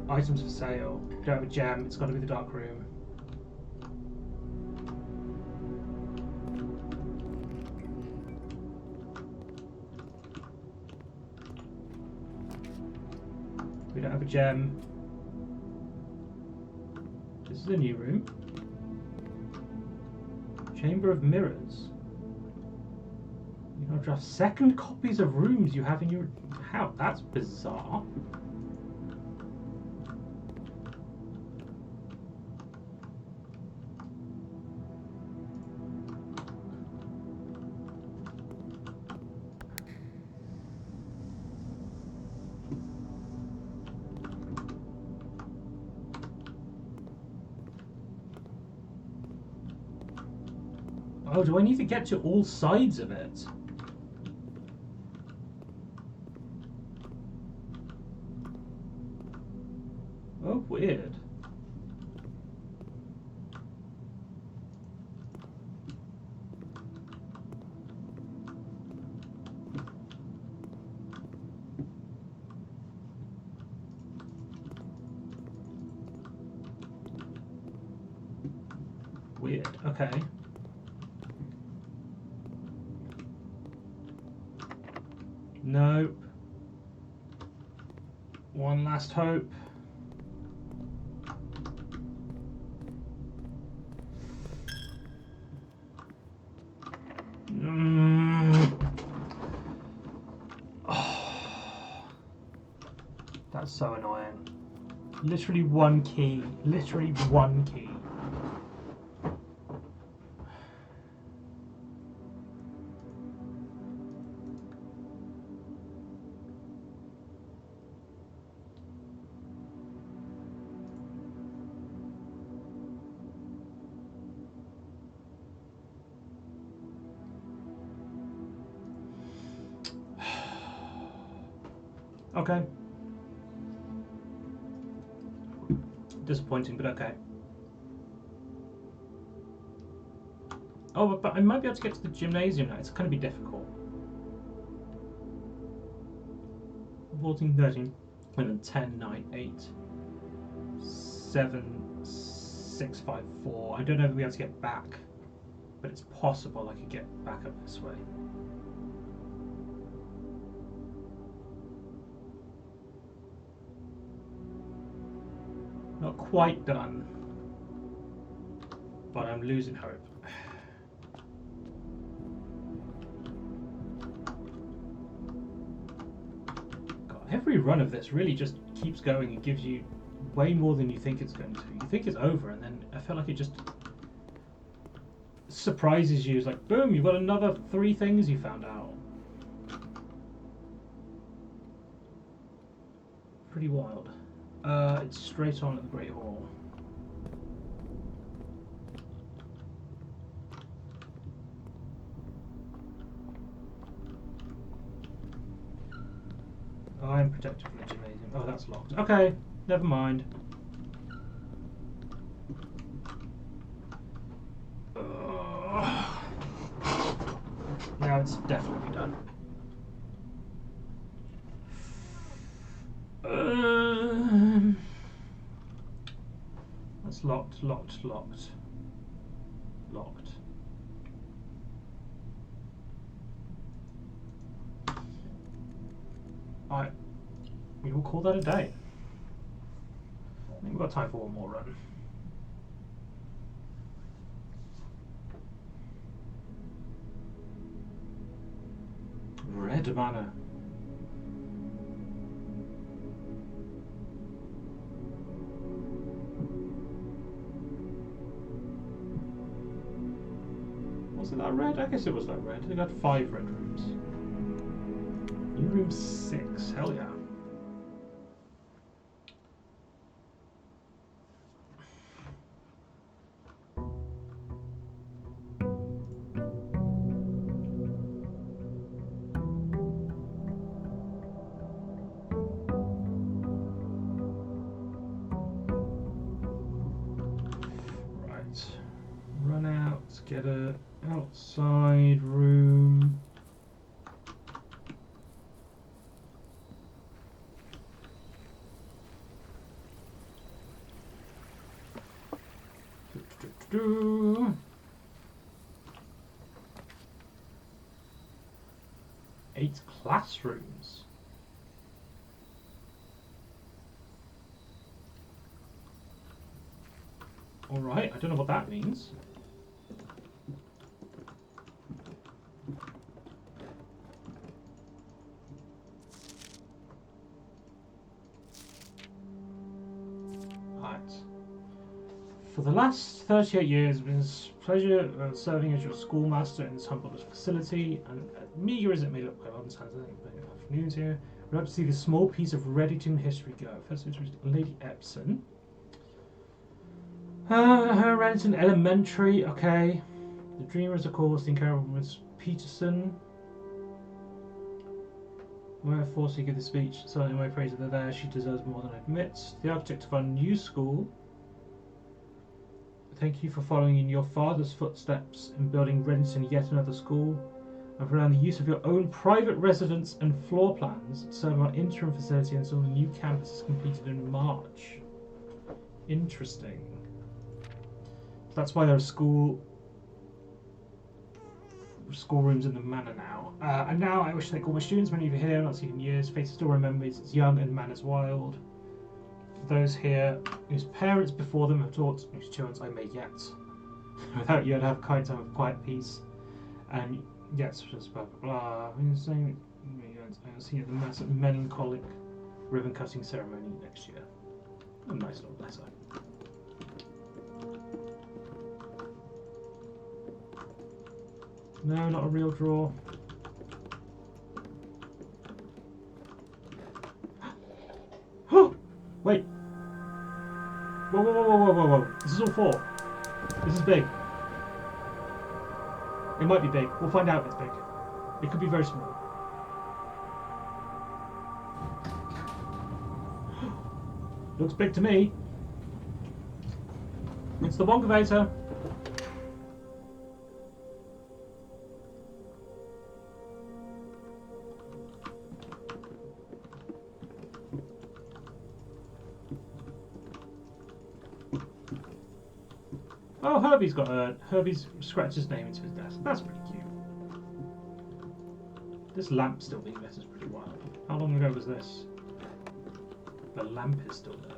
Items for sale. We don't have a gem, it's got to be the dark room. We don't have a gem. This is a new room. Chamber of Mirrors. You know, draft second copies of rooms you have in your house. That's bizarre. Oh, do I need to get to all sides of it? Oh, weird. weird. Okay. Nope. One last hope. Oh, that's so annoying. Literally one key. Literally one key. Okay. Disappointing, but okay. Oh, but I might be able to get to the gymnasium now. It's going to be difficult. 14, 13, and then 10, 9, 8, 7, 6, 5, 4. I don't know if we'll be able to get back, but it's possible I could get back up this way. Not quite done, but I'm losing hope. God, every run of this really just keeps going and gives you way more than you think it's going to. You think it's over, and then I feel like it just surprises you. It's like, boom, you've got another 3 things you found out. Pretty wild. It's straight on at the Great Hall. I'm protected from the gymnasium. Oh, that's locked. Okay, never mind. Now it's definitely done. That's locked, locked, locked. Locked. Alright. We will call that a day. I think we've got time for one more run. Red mana. Was it that red? I guess it was that red. They got 5 red rooms. New room 6. Hell yeah. Right. Run out. Get a outside room. Eight classrooms. All right, I don't know what that means. Right. For the last 38 years, it's been a pleasure serving as your schoolmaster in this humble facility, and meagre as it may look, by modern standards, afternoons here, we'd like to see this small piece of Reddington history go. First, it's Lady Epson. Her Reddington Elementary, okay. The Dreamers, of course, the incredible Miss Peterson. Wherefore, she give the speech, certainly my praise of her there, she deserves more than I admit. The architect of our new school. Thank you for following in your father's footsteps in building Reddington yet another school, and for allowing the use of your own private residence and floor plans, serving our interim facility until the new campus is completed in March. Interesting. That's why there are schoolrooms in the manor now. And now I wish to thank all my students, many of you here, not seen in years. Faith still remembers it's young and man is wild. For those here whose parents before them have taught, whose children I may yet. Without you, I'd have kind time of quiet peace. And yet, just blah blah blah. I'm saying, I'll see you at the massive melancholic ribbon cutting ceremony next year. A nice little letter. No, not a real draw. Wait. Whoa, whoa, whoa, whoa, whoa, whoa. This is all 4. This is big. It might be big. We'll find out if it's big. It could be very small. Looks big to me. It's the Wonkavator. Oh, Herbie's scratched his name into his desk. That's pretty cute. This lamp still being lit is pretty wild. How long ago was this? The lamp is still there.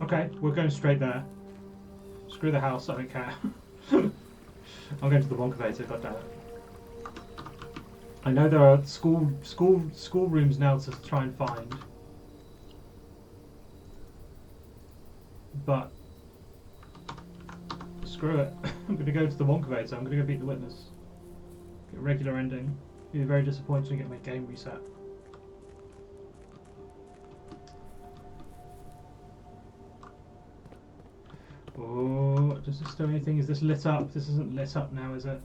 Okay, we're going straight there. Screw the house, I don't care. I'm going to the Wonkavator, goddammit. I know there are school rooms now to try and find. But screw it. I'm going to go to the Wonkavator. I'm going to go beat the witness. Get a regular ending. Be very disappointed to get my game reset. Oh, does this do anything? Is this lit up? This isn't lit up now, is it?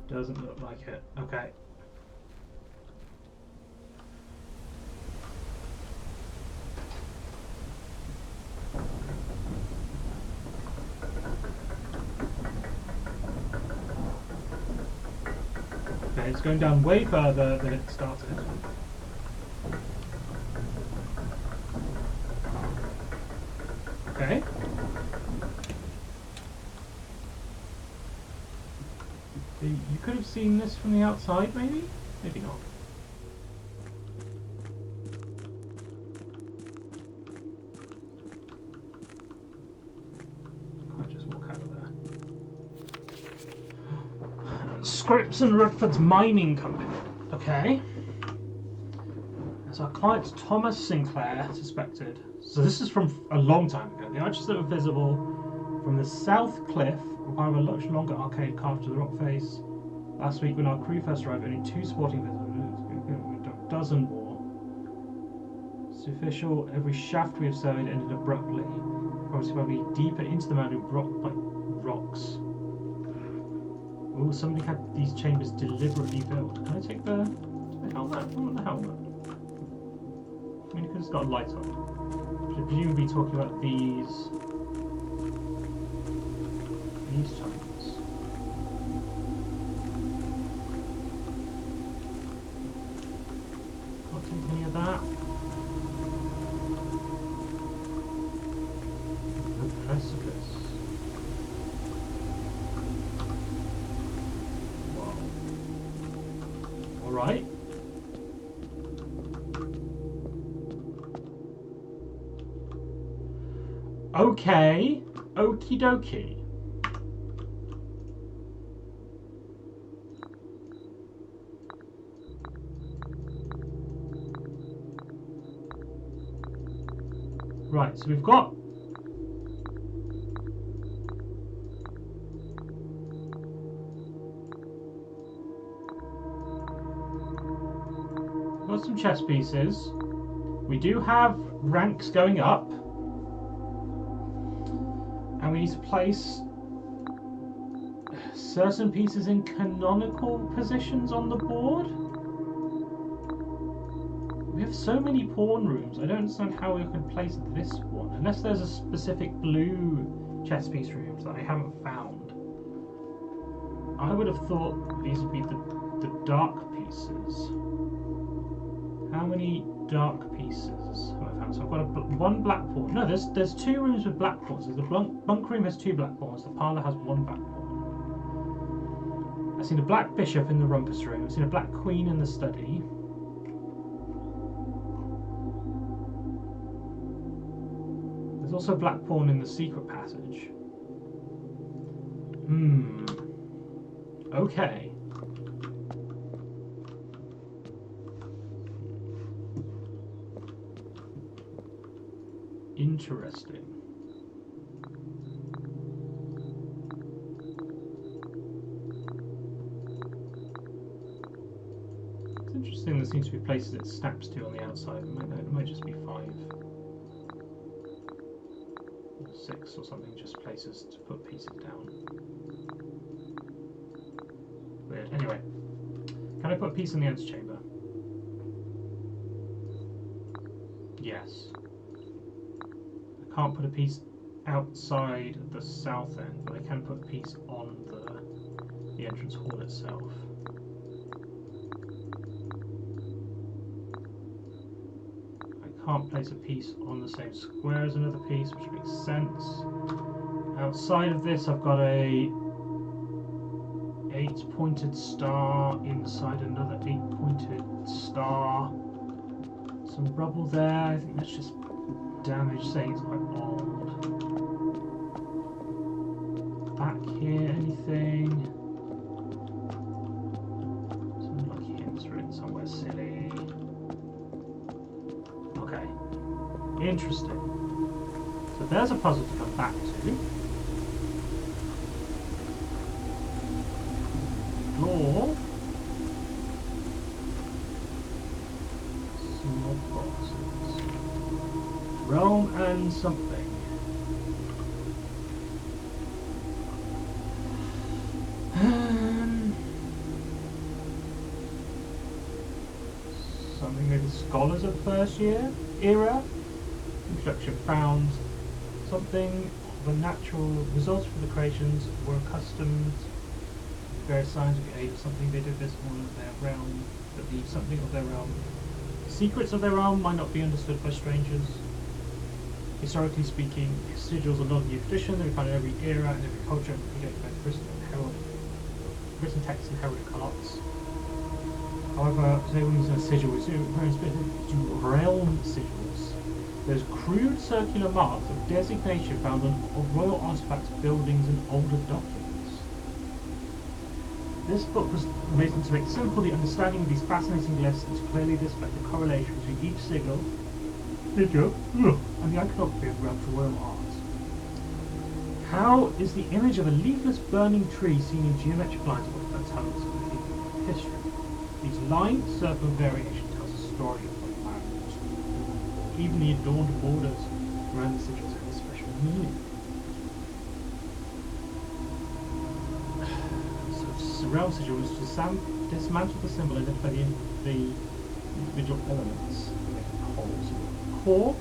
Doesn't look like it. Okay. Okay, it's going down way further than it started. Okay. You could have seen this from the outside, maybe? Maybe not. Can't just walk out of there. Scripps and Rutford's Mining Company. Okay. As our client Thomas Sinclair suspected. So this is from a long time ago. The arches that were visible from the south cliff require a much longer arcade carved to the rock face. Last week when our crew first arrived, only 2 sporting visitors, a dozen more. It's official, every shaft we have surveyed ended abruptly, probably deeper into the mountain blocked by rocks. Oh, somebody had these chambers deliberately built. Can I take the helmet? I want the helmet. I mean, because it's got a light on. Should presumably be talking about these chambers. Can't take any of that. The precipice. Wow. Alright. Okay. Okie dokie. Right, so we've got some chess pieces. We do have ranks going up. And we need to place certain pieces in canonical positions on the board. We have so many pawn rooms, I don't understand how we can place this one, unless there's a specific blue chess piece room that I haven't found. I would have thought these would be the dark pieces. How many dark pieces have I found? So I've got one black pawn. No, there's 2 rooms with black pawns. The bunk room has 2 black pawns. The parlour has 1 black pawn. I've seen a black bishop in the rumpus room. I've seen a black queen in the study. There's also a black pawn in the secret passage. Okay. Interesting. It's interesting there seems to be places it snaps to on the outside. It might just be 5 or 6 or something, just places to put pieces down. Weird. Anyway, can I put a piece in the antechamber? Yes. I can't put a piece outside the south end, but I can put a piece on the entrance hall itself. I can't place a piece on the same square as another piece, which makes sense. Outside of this, I've got a 8-pointed star inside another 8-pointed star. Some rubble there. I think that's just damage, saying it's quite old. Back here, anything? Some lucky hints written somewhere silly. Okay. Interesting. So there's a puzzle to come back to. Door. Small boxes. Realm and something. Something maybe scholars of first year era. Construction found. Something the natural results from the creations were accustomed to various signs of the age of something they did visible in their realm, but the something of their realm. Secrets of their realm might not be understood by strangers. Historically speaking, sigils are not a new tradition. They were found in every era and every culture, dating back to written texts and heraldic arts. However, today we're using a sigil which is very specific to realm sigils. There's crude circular marks of designation found on royal artifacts, buildings, and older documents. This book was written to make simple the understanding of these fascinating glyphs and to clearly display the correlation between each sigil and the iconography of royal art. How is the image of a leafless burning tree seen in geometric lines that tells of history? Each line, circle, and variation tells a story of the land. Even the adorned borders around the sigils have a special meaning. So, realm sigil is to dismantle the symbol and identify the individual elements to make a whole. So, core,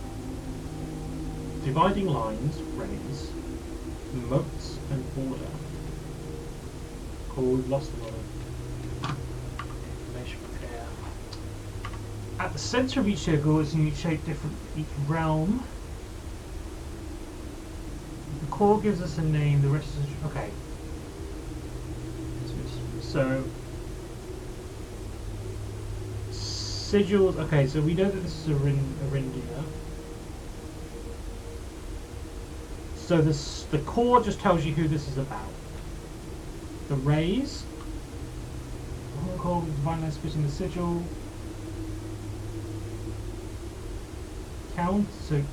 dividing lines, rays, moats, and border. Core, we've lost a lot of information from here. At the centre of each circle is a unique shape different for each realm. The core gives us a name, the rest is okay. So sigils, okay, so we know that this is a Arindia. So the core just tells you who this is about. The rays, called divine line splitting the sigil. So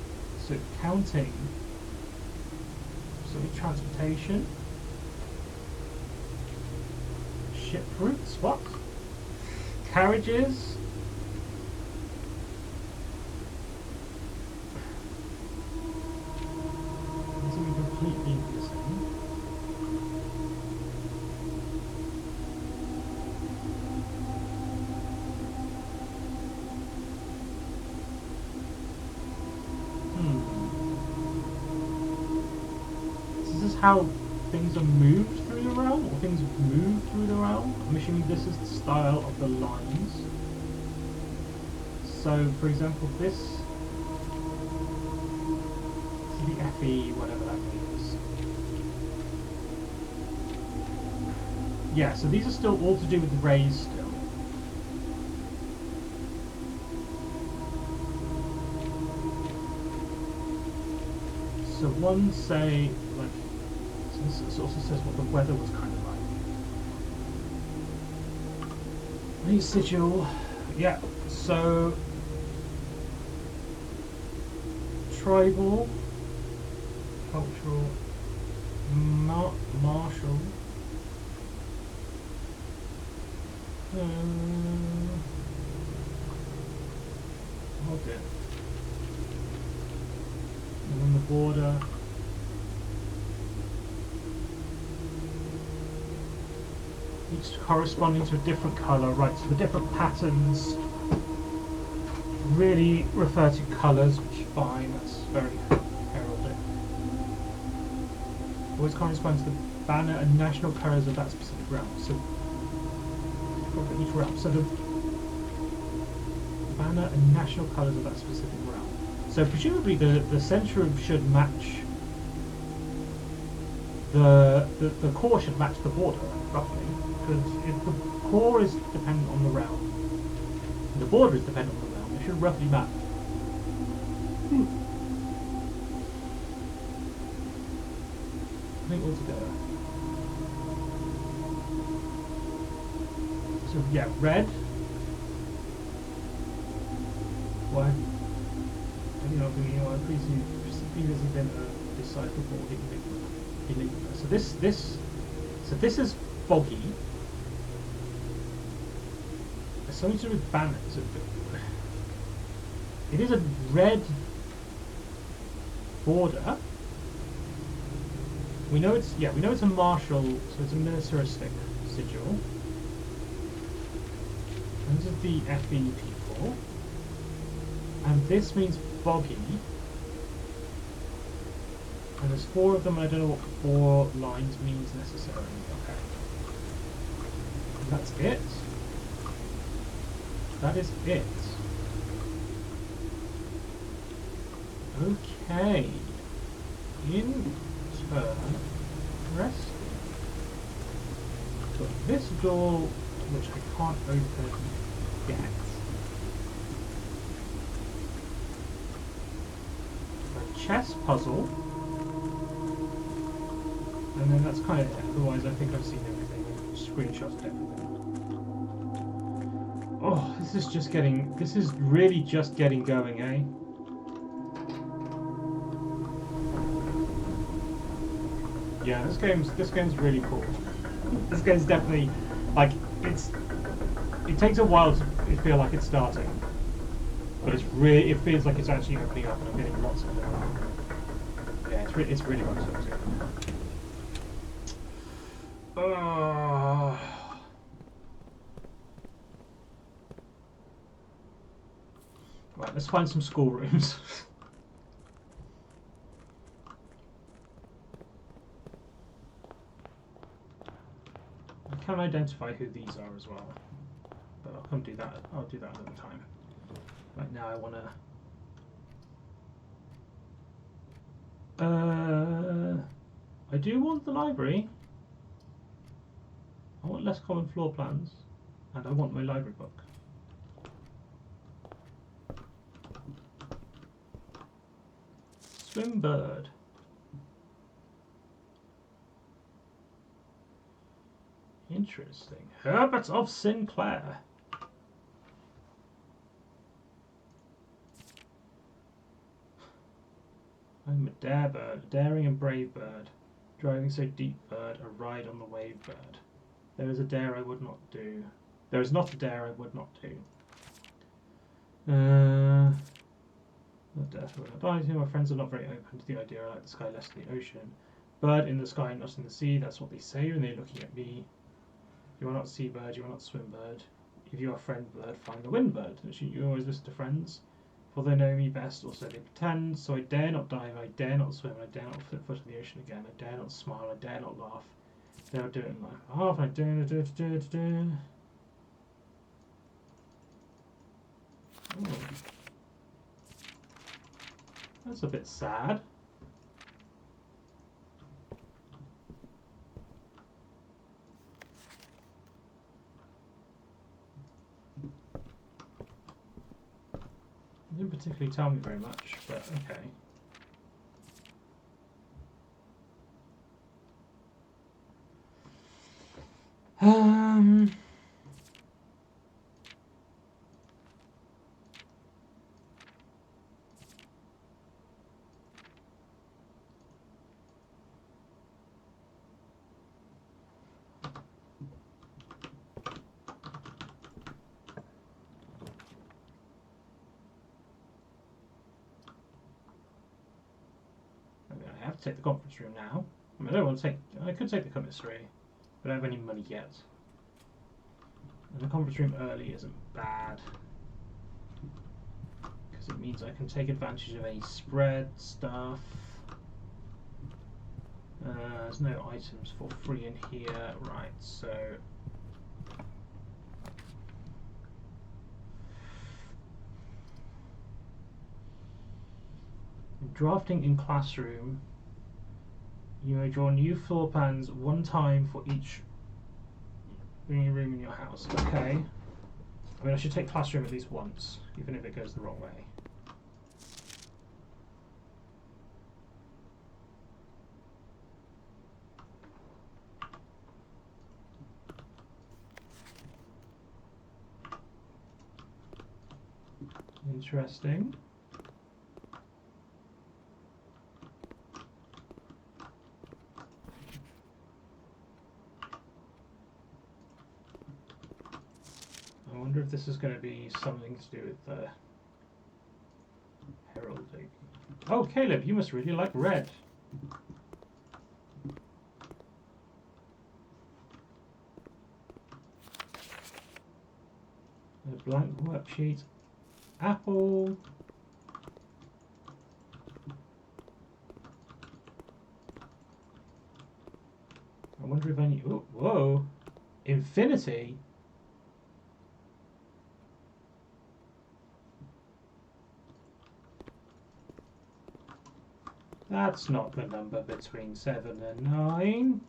counting. So transportation. Ship routes, what? Carriages. Completely missing. Is this how things are moved through the realm, or things move through the realm. I'm assuming this is the style of the lines. So, for example, this is the FE, whatever that means. Yeah, so these are still all to do with the rays still. So one say, like, so this also says what the weather was kind of like. These sigil, yeah, so tribal, cultural, martial, okay. And then the border. Each corresponding to a different colour, right? So the different patterns really refer to colours, which is fine, that's very heraldic. Always corresponds to the banner and national colours of that specific realm. So for each realm. So the banner and national colours of that specific realm. So presumably the centre should match the core should match the border, roughly. Because if the core is dependent on the realm, and the border is dependent on the realm, they should roughly match. I think altogether. So yeah, red. Why? You know, please previously been a decipherable enigma. So this is foggy. There's something to do with banners. It is a red border. We know it's a martial, so it's a militaristic sigil. Those are the FE people. And this means foggy. And there's 4 of them, and I don't know what 4 lines means necessarily. Okay. And that's it. That is it. Okay. Interesting. So this door, which I can't open yet. A chess puzzle. And then that's kind of it. Otherwise, I think I've seen everything. Screenshots of everything. Oh, this is really just getting going, eh? Yeah, this game's really cool. This game's definitely, like, it takes a while to feel like it's starting. But it feels like it's actually opening up, and I'm getting lots of it. Yeah, it's really fun. Right, let's find some schoolrooms. I can identify who these are as well, but I'll come do that. I'll do that another time. Right now, I wanna. I do want the library. I want less common floor plans, and I want my library book. Swimbird. Interesting. Herbert of Sinclair. I'm a dare bird, a daring and brave bird, driving so deep bird, a ride on the wave bird. There is a dare I would not do. There is not a dare I would not do. Not death I would not die to. My friends are not very open to the idea. I like the sky less than the ocean. Bird in the sky, not in the sea. That's what they say when they're looking at me. You are not seabird, you are not swimbird. If you are friend bird, find the wind bird. You always listen to friends, for they know me best, or so they pretend. So I dare not dive, I dare not swim, I dare not flip foot in the ocean again. I dare not smile, I dare not laugh. They'll do it in like half. Like do. Oh. That's a bit sad. Didn't particularly tell me very much, but okay. I have to take the conference room now. I mean, I don't want to take. I could take the commissary, but I don't have any money yet. And the conference room early isn't bad because it means I can take advantage of any spread stuff. There's no items for free in here, right? So. Drafting in classroom. You may draw new floor plans one time for each room in your house. Okay. I mean, I should take classroom at least once, even if it goes the wrong way. Interesting. I wonder if this is going to be something to do with the heralding. Oh, Caleb, you must really like red. A blank worksheet. Apple. I wonder if any. Oh, whoa. Infinity. That's not the number between 7 and 9.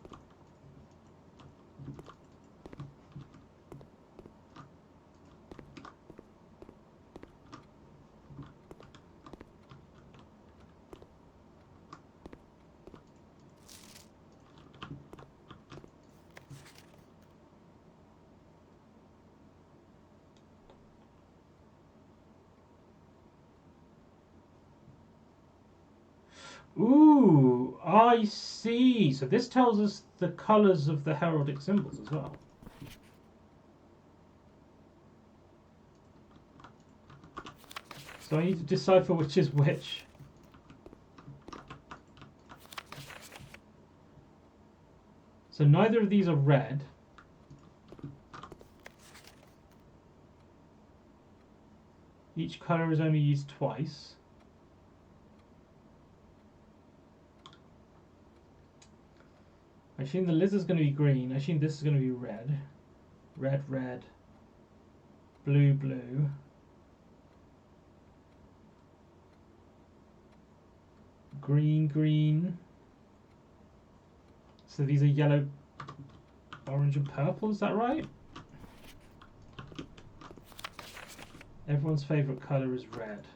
Ooh, I see. So this tells us the colours of the heraldic symbols as well. So I need to decipher which is which. So neither of these are red. Each colour is only used twice. I assume the lizard's going to be green. I assume this is going to be red. Red, red. Blue, blue. Green, green. So these are yellow, orange and purple, is that right? Everyone's favourite colour is red.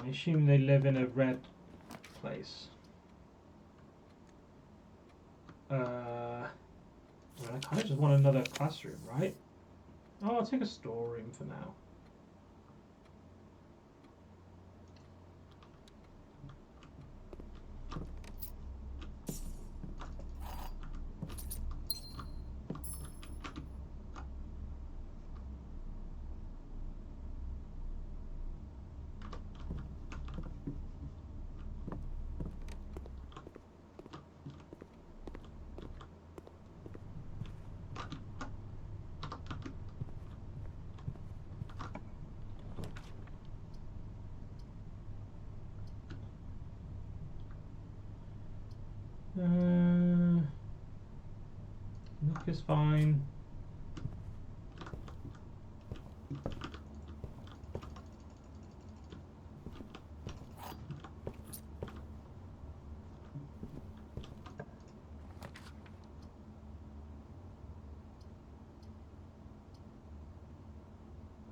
I assume they live in a red place. Well, I kind of just want another classroom, right? Oh, I'll take a storeroom for now. Nook is fine.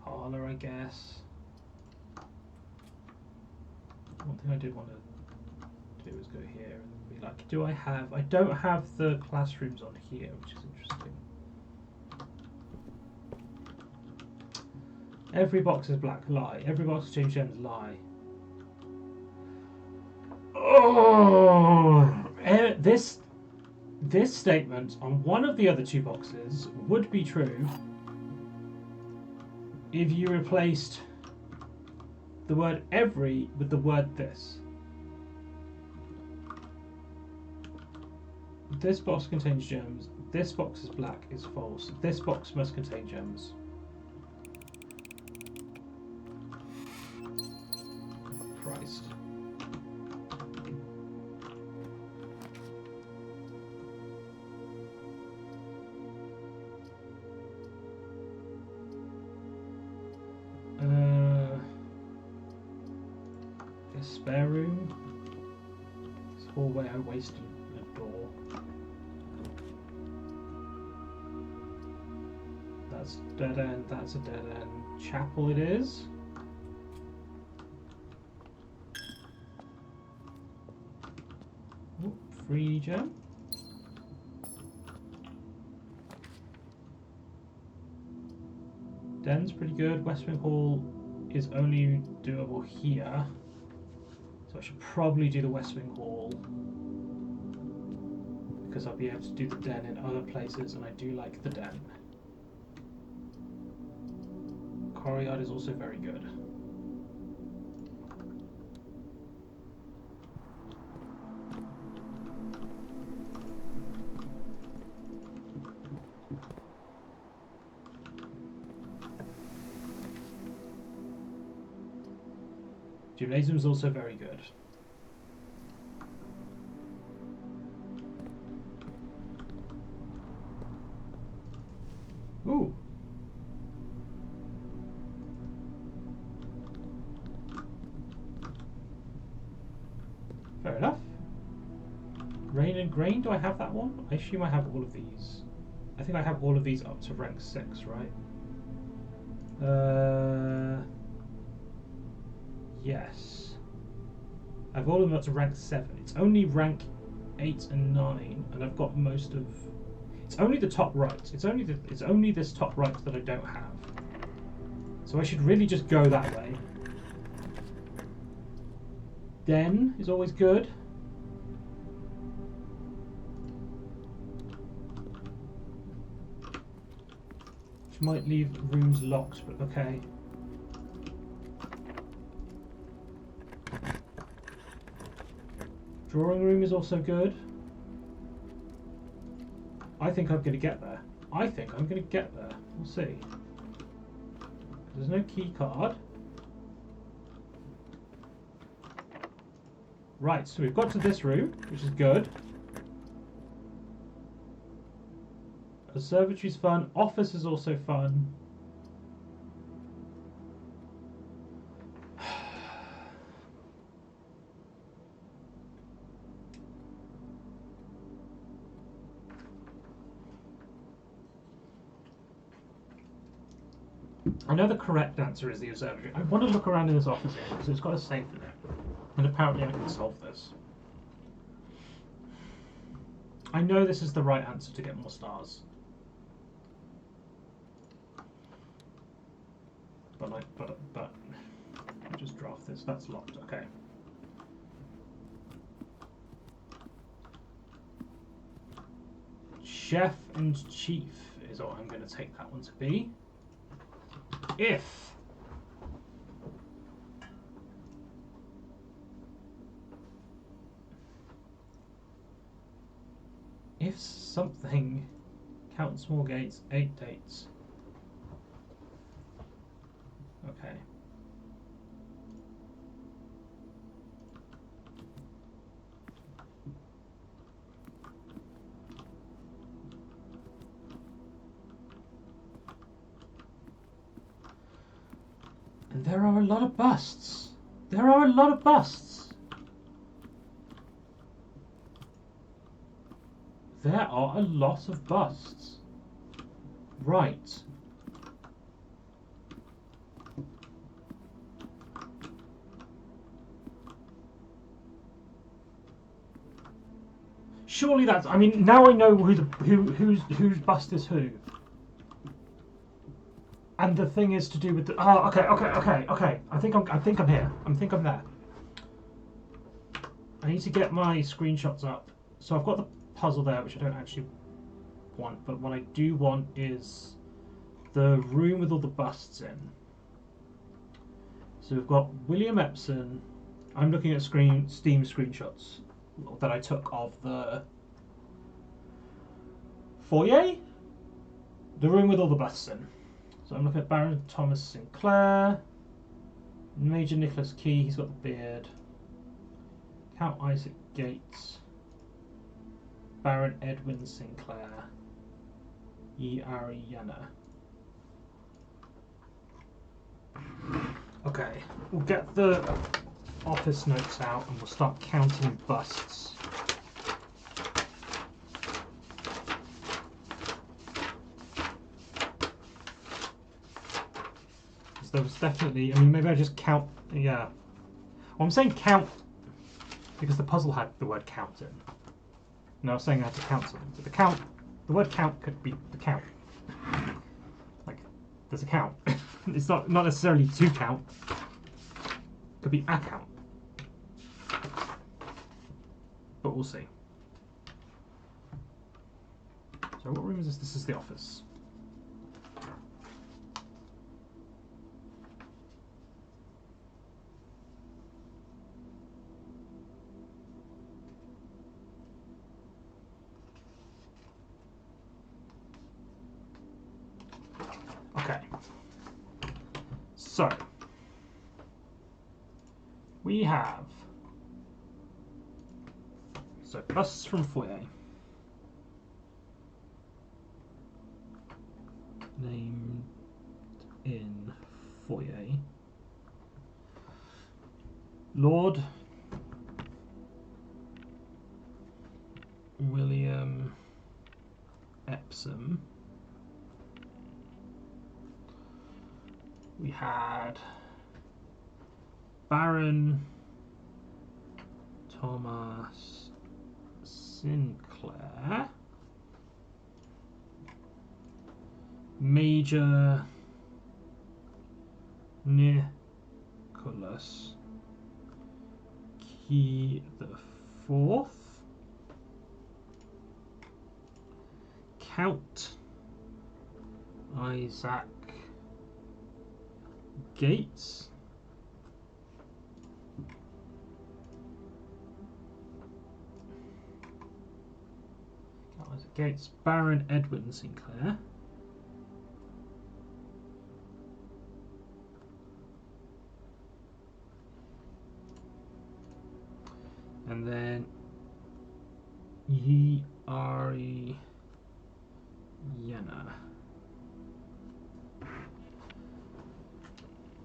Parlour, I guess. One thing I did want to do is go here and be like, do I have... I don't have the classrooms on here, which is interesting. Every box is black, lie. Every box is changed gems, lie. Oh! This statement on one of the other two boxes would be true if you replaced the word every with the word this. This box contains gems. This box is black is false. This box must contain gems. Christ. A spare room. This hallway I wasted a door. That's dead end, that's a dead end. Chapel it is. Ooh, free gem. Den's pretty good. Westwing Hall is only doable here. So I should probably do the Westwing Hall because I'll be able to do the den in other places, and I do like the den. Courtyard is also very good. Gymnasium is also very good. Ooh. Fair enough. Rain and Grain, do I have that one? I assume I have all of these. I think I have all of these up to rank 6, right? Yes. I've all of them up to rank 7. It's only rank 8 and 9, and I've got most of... It's only the top right. It's only this top right that I don't have. So I should really just go that way. Den is always good. Which might leave rooms locked, but okay. Drawing room is also good. I think I'm going to get there. We'll see. There's no key card. Right, so we've got to this room, which is good. Observatory's fun. Office is also fun. I know the correct answer is the observatory. I want to look around in this office area because it's got a safe in it. And apparently I can solve this. I know this is the right answer to get more stars. But I just draft this. That's locked. Okay. Chef and Chief is what I'm going to take that one to be. If something, count small gates, 8 dates. Okay. There are a lot of busts. There are a lot of busts. There are a lot of busts. Right. Surely that's. I mean, now I know whose bust is who. And the thing is to do with the. Oh, okay. I think I'm here. I think I'm there. I need to get my screenshots up. So I've got the puzzle there, which I don't actually want, but what I do want is the room with all the busts in. So we've got William Epson. I'm looking at Steam screenshots that I took of the foyer, the room with all the busts in. So I'm looking at Baron Thomas Sinclair, Major Nicholas Key, he's got the beard, Count Isaac Gates, Baron Edwin Sinclair, Yi Ariana. Okay, we'll get the office notes out and we'll start counting busts. There was definitely, I mean, maybe I just count, yeah. Well, I'm saying count because the puzzle had the word count in. And I was saying I had to count something. So the word count could be the count. Like, there's a count. It's not necessarily to count. It could be a count. But we'll see. So what room is this? This is the office. Okay, so we have busts from foyer, named in foyer, Lord William Epsom. We had Baron Thomas Sinclair, Major Nicholas Key the Fourth, Count Isaac Gates, Baron Edwin Sinclair, and then Yi Ariana.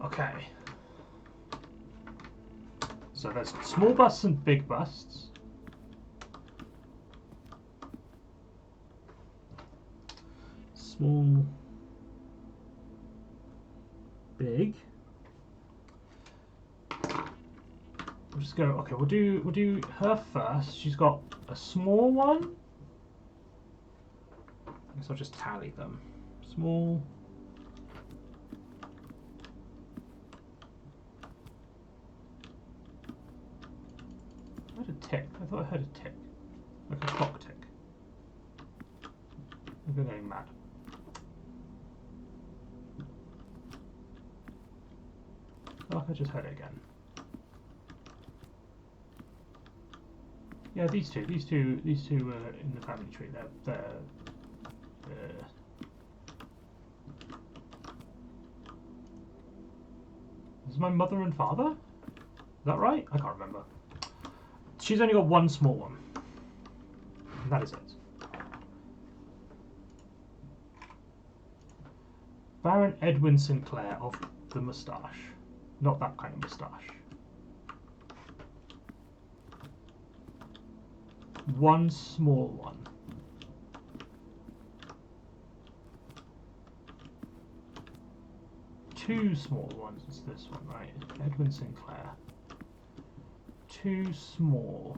Okay. So there's small busts and big busts. Small, big. We'll just go. Okay, we'll do her first. She's got a small one. I guess I'll just tally them. Small. I heard a tick. I thought I heard a tick. Like a clock tick. I'm getting mad. I like I just heard it again. Yeah, these two in the family tree. They're Is my mother and father? Is that right? I can't remember. She's only got one small one. And that is it. Baron Edwin Sinclair of the Moustache. Not that kind of moustache. One small one. Two small ones. It's this one, right? Edwin Sinclair. Too small.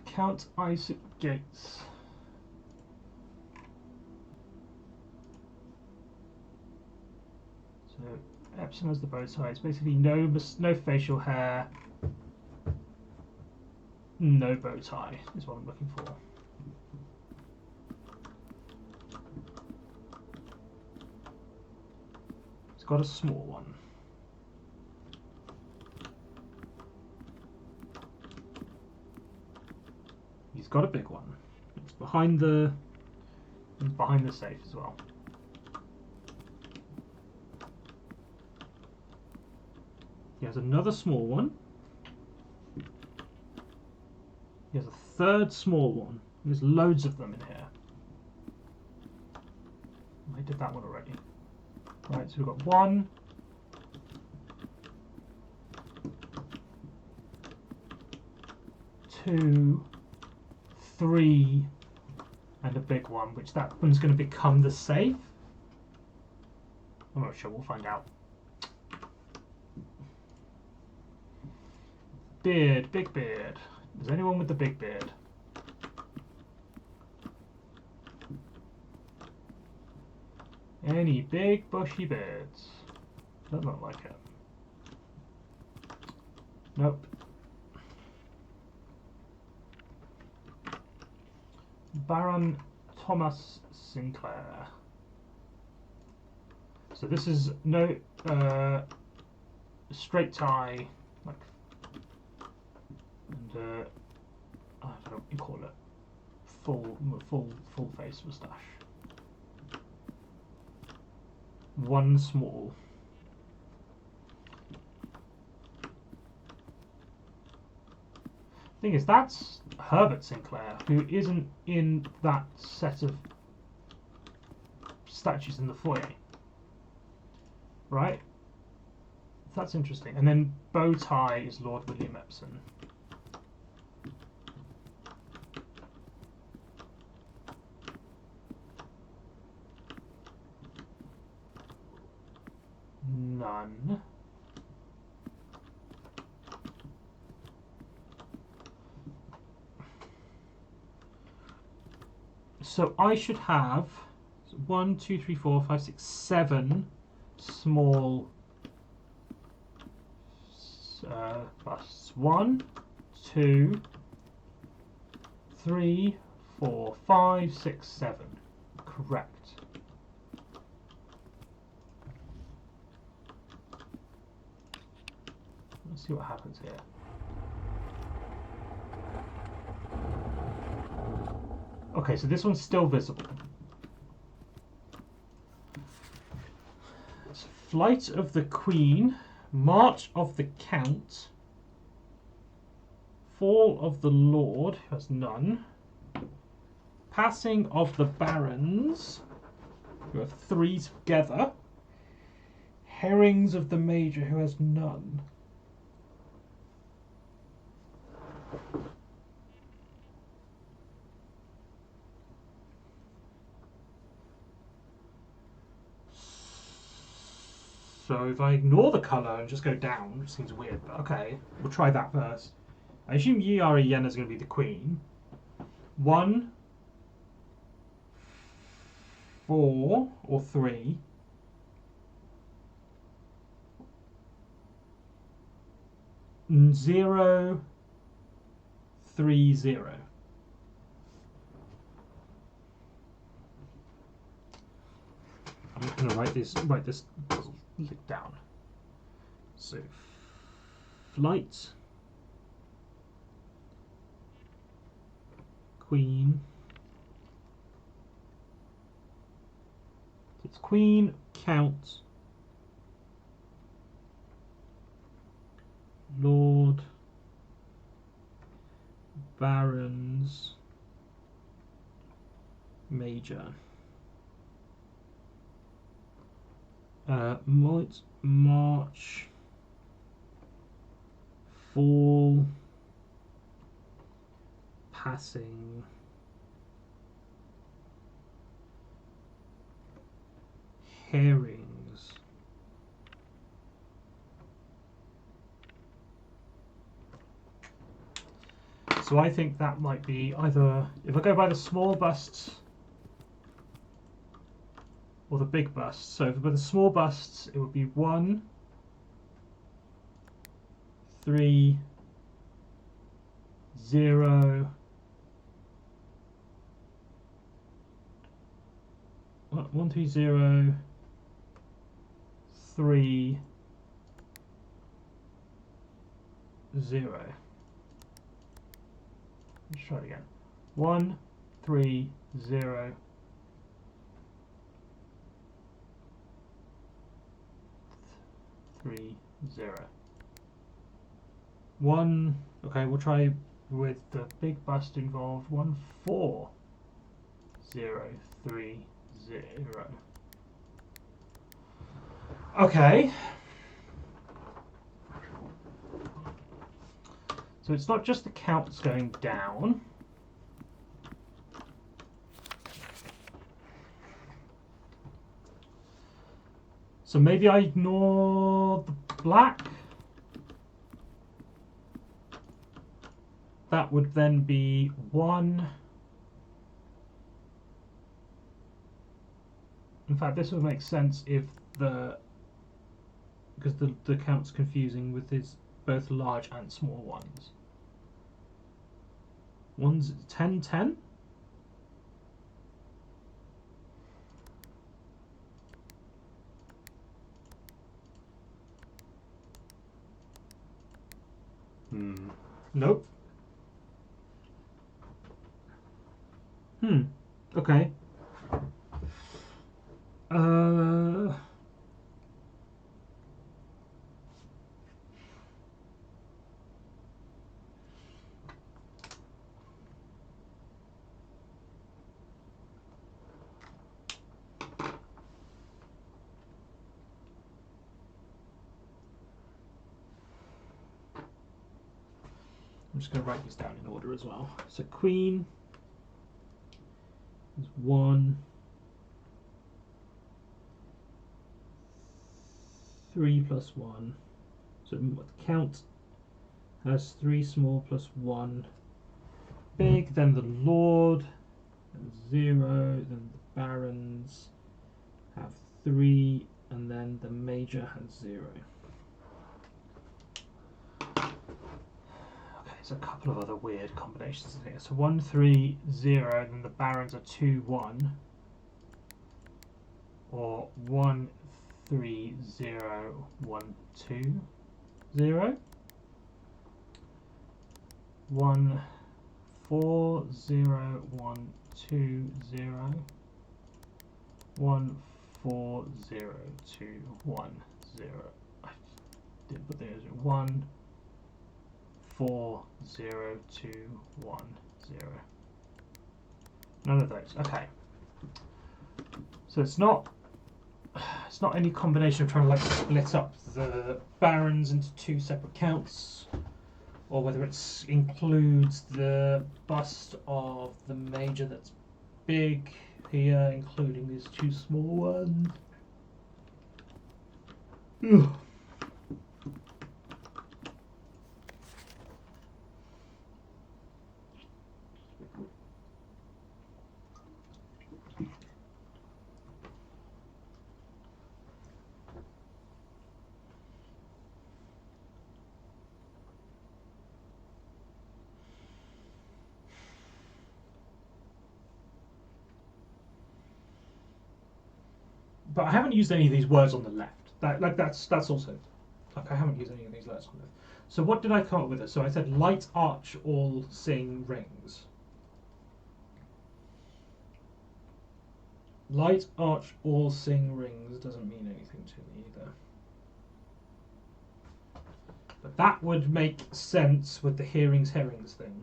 Count Isaac Gates. So Epsom has the bow tie. It's basically no facial hair, no bow tie is what I'm looking for. It's got a small one. He's got a big one. It's behind the safe as well. He has another small one. He has a third small one. There's loads of them in here. I did that one already. Right, so we've got 1, 2, 3, and a big one, which that one's going to become the safe. I'm not sure, we'll find out. Beard, big beard. Is anyone with the big beard? Any big bushy beards? Doesn't look like it. Nope. Baron Thomas Sinclair. So this is no straight tie, like, and I don't know what you call it, full face moustache. 1 small. Thing is, that's Herbert Sinclair, who isn't in that set of statues in the foyer, right? That's interesting. And then bow tie is Lord William Epsom. None. So I should have 1, 2, 3, 4, 5, 6, 7 small busts. 1, 2, 3, 4, 5, 6, 7. Correct. Let's see what happens here. Okay, so this one's still visible. It's Flight of the Queen, March of the Count, Fall of the Lord, who has none, Passing of the Barons, who have 3 together, Herrings of the Major, who has none. So if I ignore the colour and just go down, which seems weird, but okay, we'll try that first. I assume Yara Yenna is going to be the queen. 1, 4 or 3. 0, 3, 0. I'm just going to write this lick down. So, Flight, Queen. It's Queen, Count, Lord, Barons, Major. Might, March, Fall, Passing, Herrings. So I think that might be either, if I go by the small busts or the big busts. So for the small busts, it would be 1, 3, 0, 1, 3, 0, 3, 0. Let's try it again. 1, 3, 0, 3, 0. 1. Okay, we'll try with the big bust involved. 1, 4, 0, 3, 0. Okay. So it's not just the counts going down. So maybe I ignore the black. That would then be 1. In fact, this would make sense if because the count's confusing with his both large and small ones. One's 10, 10. Nope. Okay. I'm just going to write these down in order as well. So queen is 1, 3 plus 1. So the count has 3 small plus 1 big. Then the lord, and 0. Then the barons have 3, and then the major has 0. There's a couple of other weird combinations in here. So 1, 3, 0, then the barons are 2, 1. Or 1, 3, 0, 1, 2, 0. 1, 4, 0, 1, 2, 0. 1, 4, 0, 2, 1, 0. I did put there 1, 4, 0, 2, 1, 0. None of those. Okay. So it's not any combination of trying to like split up the barons into 2 separate counts, or whether it includes the bust of the major that's big here, including these 2 small ones. But I haven't used any of these words on the left. That's also like I haven't used any of these words on the left. So what did I come up with? So I said light arch all sing rings. Light arch all sing rings doesn't mean anything to me either. But that would make sense with the herrings thing.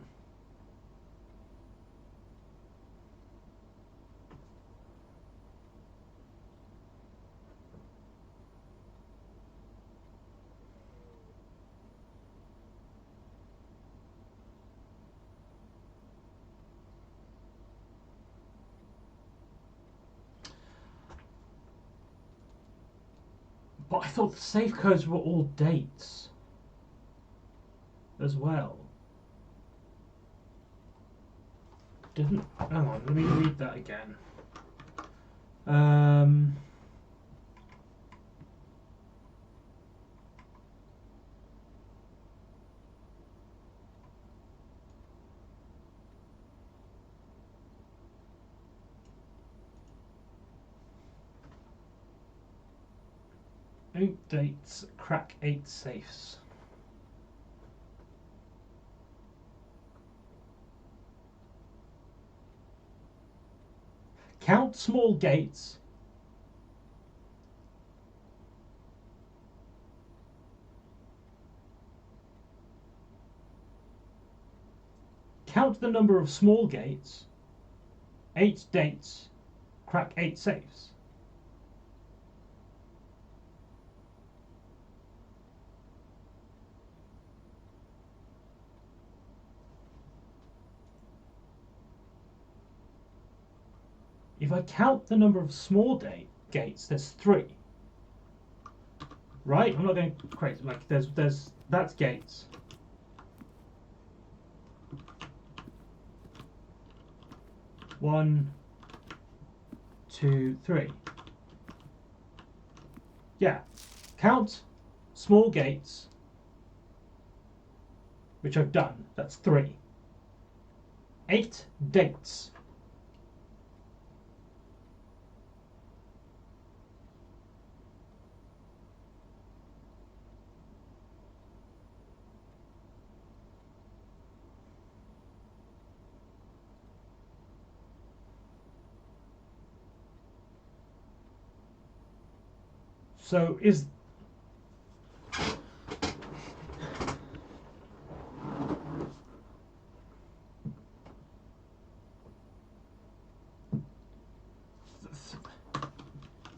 But I thought the safe codes were all dates as well. Didn't. Hang on, let me read that again. Eight dates, crack 8 safes. Count small gates. Count the number of small gates. 8 dates, crack 8 safes. If I count the number of small gates, there's 3. Right? I'm not going crazy. Like that's gates. One, 2, 3. Yeah. Count small gates, which I've done. That's 3. 8 dates. So is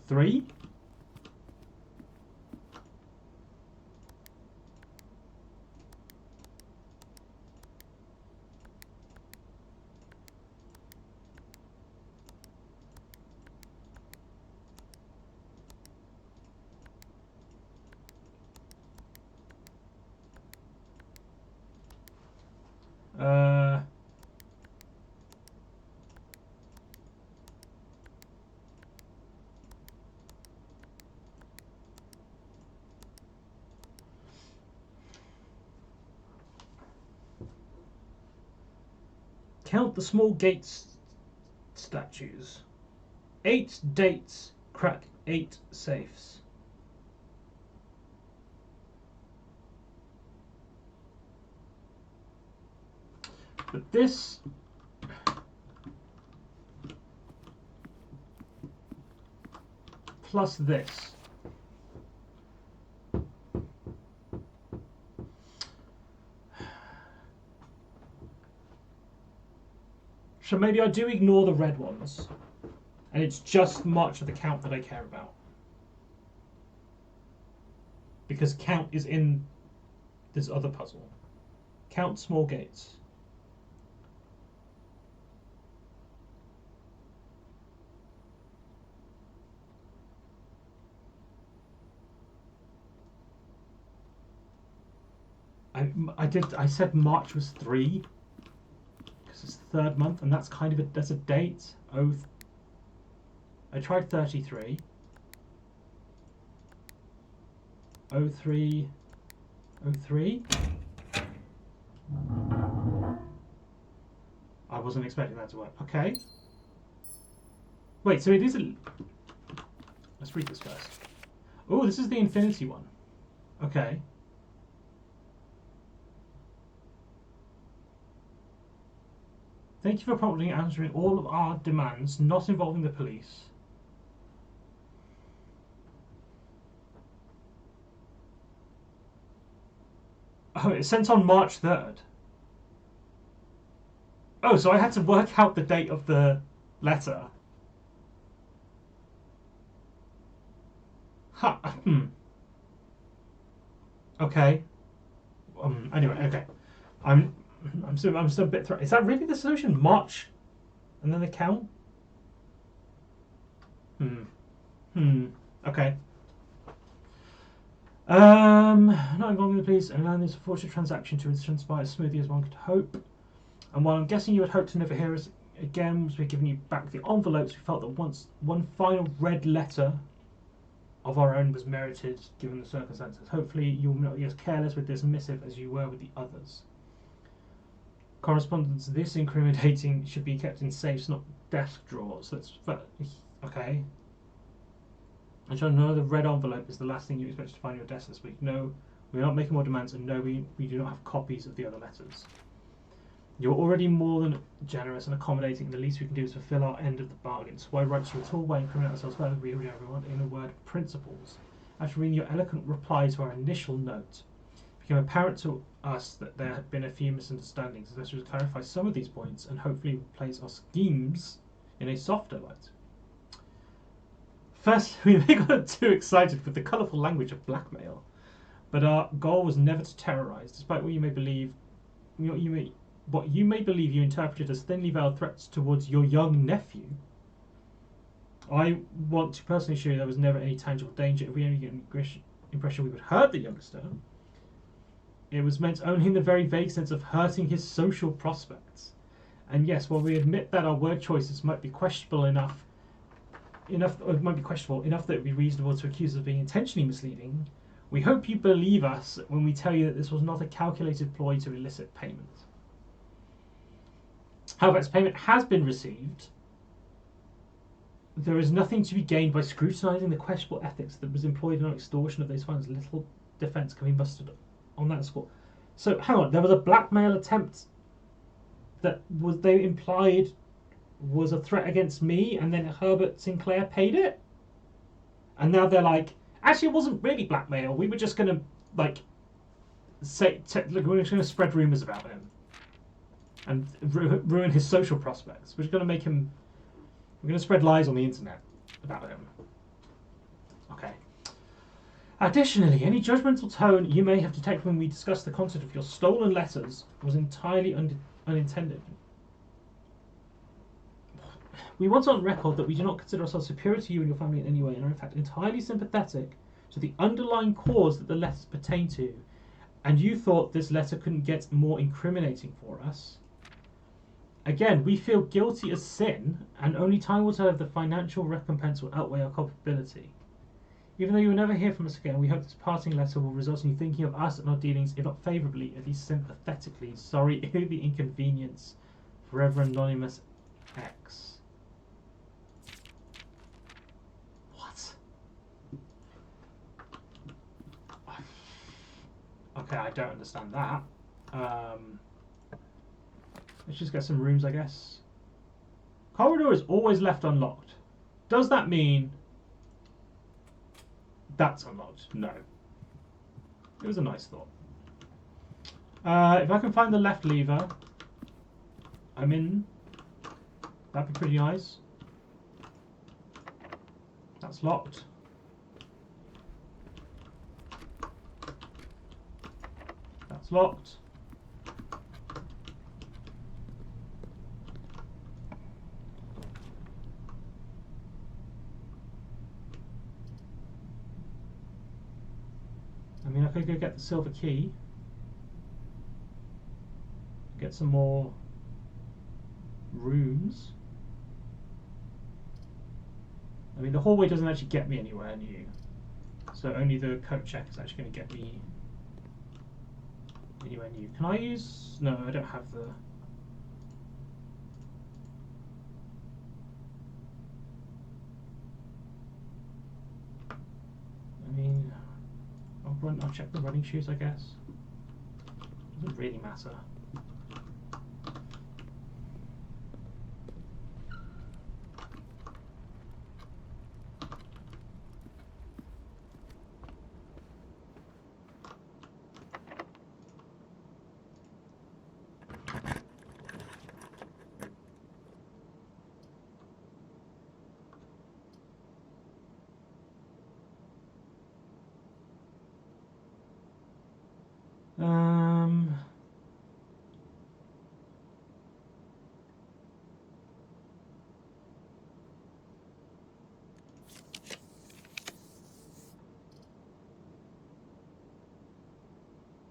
three? Count the small gates statues. 8 dates, crack 8 safes. But this plus this. So maybe I do ignore the red ones, and it's just March of the Count that I care about. Because Count is in this other puzzle. Count small gates. I said March was 3. It's the 3rd month, and that's kind of that's a date. I tried 33. 03. 03. I wasn't expecting that to work. Okay. Wait, so it is a... Let's read this first. Oh, this is the infinity one. Okay. Thank you for promptly answering all of our demands, not involving the police. Oh, it's sent on March 3rd. Oh, so I had to work out the date of the letter. Ha. Okay. Anyway, okay. I'm still a bit thrown. Is that really the solution? March, and then the count. Okay. Not involving the police and allowing this unfortunate transaction to transpire as smoothly as one could hope. And while I'm guessing you had hoped to never hear us again once we're giving you back the envelopes, we felt that once one final red letter of our own was merited given the circumstances. Hopefully you will not be as careless with this missive as you were with the others. Correspondence this incriminating should be kept in safes, not desk drawers. Okay. And so no, the red envelope is the last thing you expect to find on your desk this week. No, we are not making more demands, and no, we do not have copies of the other letters. You're already more than generous and accommodating. The least we can do is fulfill our end of the bargain. So why write to you at all? Why incriminate ourselves further? We already everyone in a word, principles. After reading your eloquent reply to our initial note, it became apparent to us that there had been a few misunderstandings. This would clarify some of these points and hopefully place our schemes in a softer light. First, we may have got too excited with the colourful language of blackmail, but our goal was never to terrorise, despite what you may believe. What you may believe you interpreted as thinly veiled threats towards your young nephew. I want to personally assure you there was never any tangible danger. If we only get an impression we would hurt the youngster, it was meant only in the very vague sense of hurting his social prospects. And yes, while we admit that our word choices might be questionable enough that it would be reasonable to accuse us of being intentionally misleading, we hope you believe us when we tell you that this was not a calculated ploy to elicit payment. However, as payment has been received, there is nothing to be gained by scrutinising the questionable ethics that was employed in our extortion of those funds. Little defence can be mustered on that score. So, hang on, there was a blackmail attempt that was they implied was a threat against me, and then Herbert Sinclair paid it? And now they're like, actually, it wasn't really blackmail. We were just going to, like, we're just going to spread rumours about him and ruin his social prospects. We're going to spread lies on the internet about him. Okay. Additionally, any judgmental tone you may have detected when we discussed the content of your stolen letters was entirely unintended. We want on record that we do not consider ourselves superior to you and your family in any way, and are in fact entirely sympathetic to the underlying cause that the letters pertain to. And you thought this letter couldn't get more incriminating for us. Again, we feel guilty as sin, and only time will tell if the financial recompense will outweigh our culpability. Even though you will never hear from us again, we hope this parting letter will result in you thinking of us and our dealings, if not favourably, at least sympathetically. Sorry, the inconvenience. Forever Anonymous X. What? Okay, I don't understand that. Let's just get some rooms, I guess. Corridor is always left unlocked. Does that mean that's unlocked? No. It was a nice thought. If I can find the left lever, I'm in. That'd be pretty nice. That's locked. That's locked. I mean, I could go get the silver key. Get some more rooms. I mean, the hallway doesn't actually get me anywhere new. So only the coat check is actually going to get me anywhere new. Can I use... No, I don't have the... I mean... I'll check the running shoes, I guess. Doesn't really matter.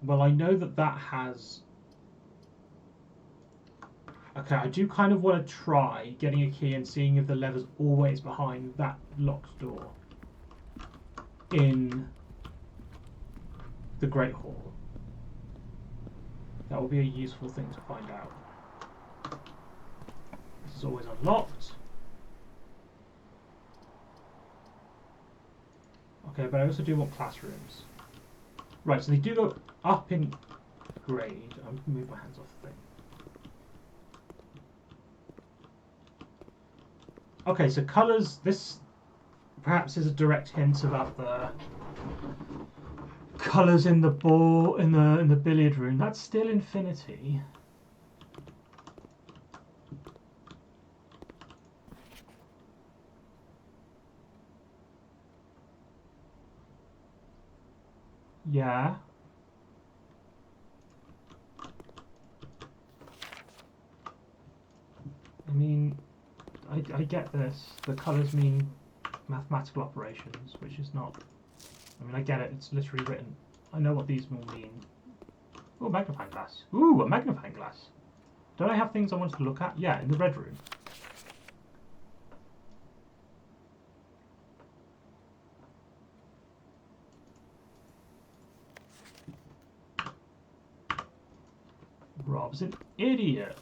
Well, I know that that has... Okay, I do kind of want to try getting a key and seeing if the lever's always behind that locked door in the Great Hall. That will be a useful thing to find out. This is always unlocked. Okay, but I also do want classrooms. Right, so they do go up in grade. I'm going to move my hands off the thing. Okay, so colours. This perhaps is a direct hint about the colours in the ball in the billiard room. That's still infinity. Yeah. I mean, I get this. The colours mean mathematical operations, which is not... I mean, I get it. It's literally written. I know what these will mean. Oh, magnifying glass. Ooh, a magnifying glass. Don't I have things I want to look at? Yeah, in the red room. Rob's an idiot.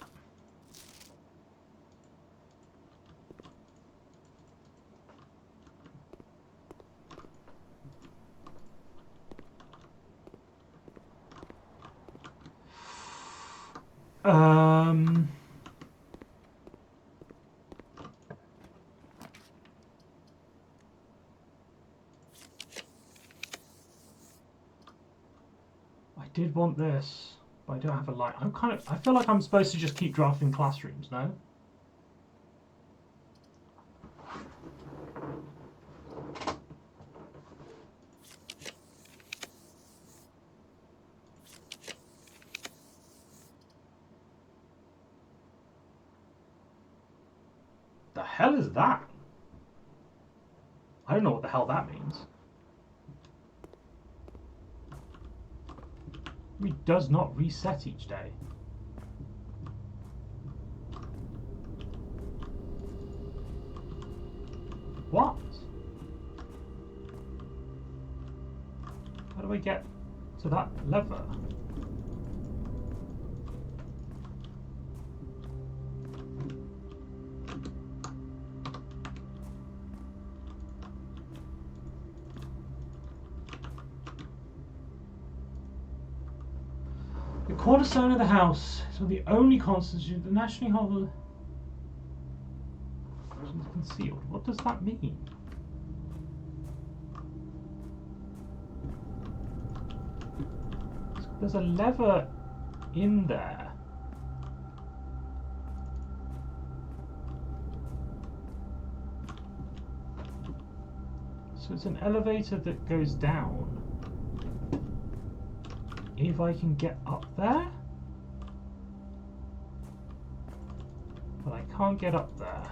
I did want this, but I don't have a light. I feel like I'm supposed to just keep drafting classrooms, no? The hell is that? I don't know what the hell that means. It does not reset each day. What? How do I get to that lever? The cornerstone of the house is one of the only constants the National Hall is concealed. What does that mean? There's a lever in there. So it's an elevator that goes down. If I can get up there? But I can't get up there.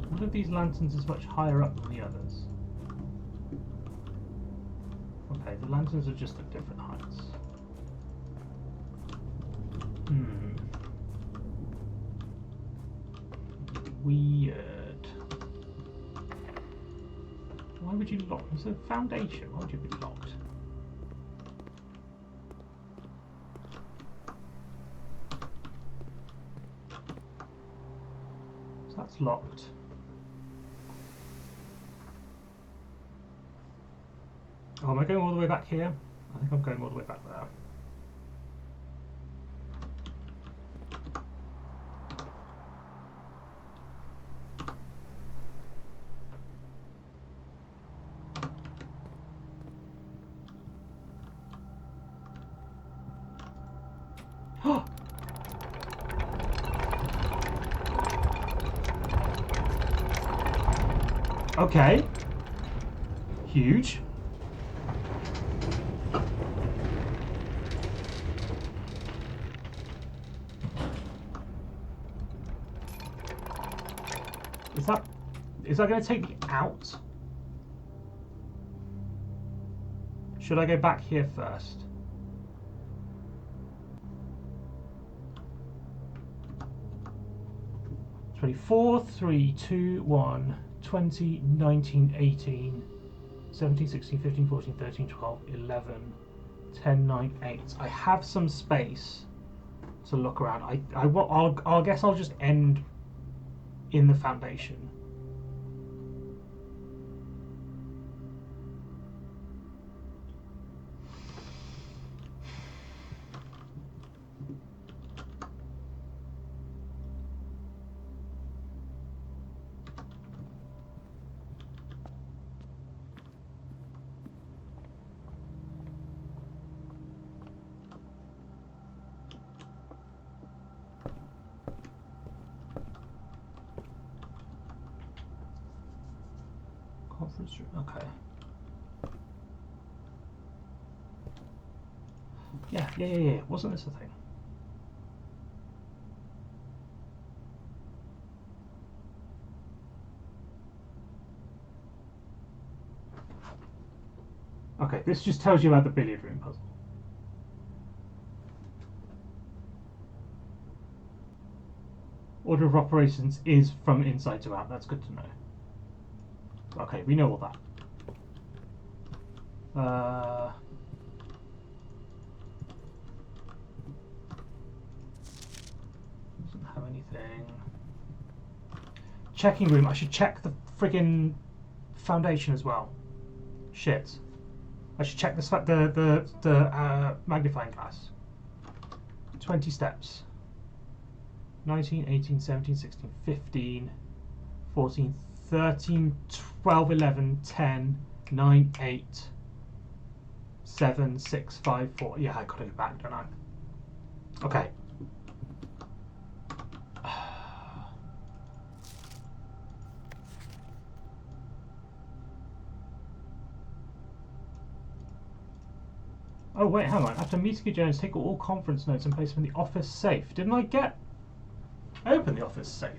One of these lanterns is much higher up than the others. Okay, the lanterns are just at different heights. Weird. Why would you lock? It's a foundation. Why would you be locked? So that's locked. Oh, am I going all the way back here? I think I'm going all the way back there. Okay. Huge. Is that going to take me out? Should I go back here first? '24, 3, 2, 1, 20, 19, 18, 17, 16, 15, 14, 13, 12, 11, 10, 9, 8. I have some space to look around. I'll guess I'll just end in the foundation. Conference room, okay. Yeah. Wasn't this a thing? Okay, this just tells you about the billiard room puzzle. Order of operations is from inside to out. That's good to know. Okay, we know all that. Doesn't have anything. Checking room. I should check the friggin' foundation as well. Shit. I should check the magnifying glass. 20 steps. 19, 18, 17, 16, 15, 14, 13, 12, 11, 10, 9, 8, 7, 6, 5, 4. Yeah, I gotta go back, don't I? Okay. Oh wait, hang on. After meeting Jones, take all conference notes and place them in the office safe. Didn't I open the office safe?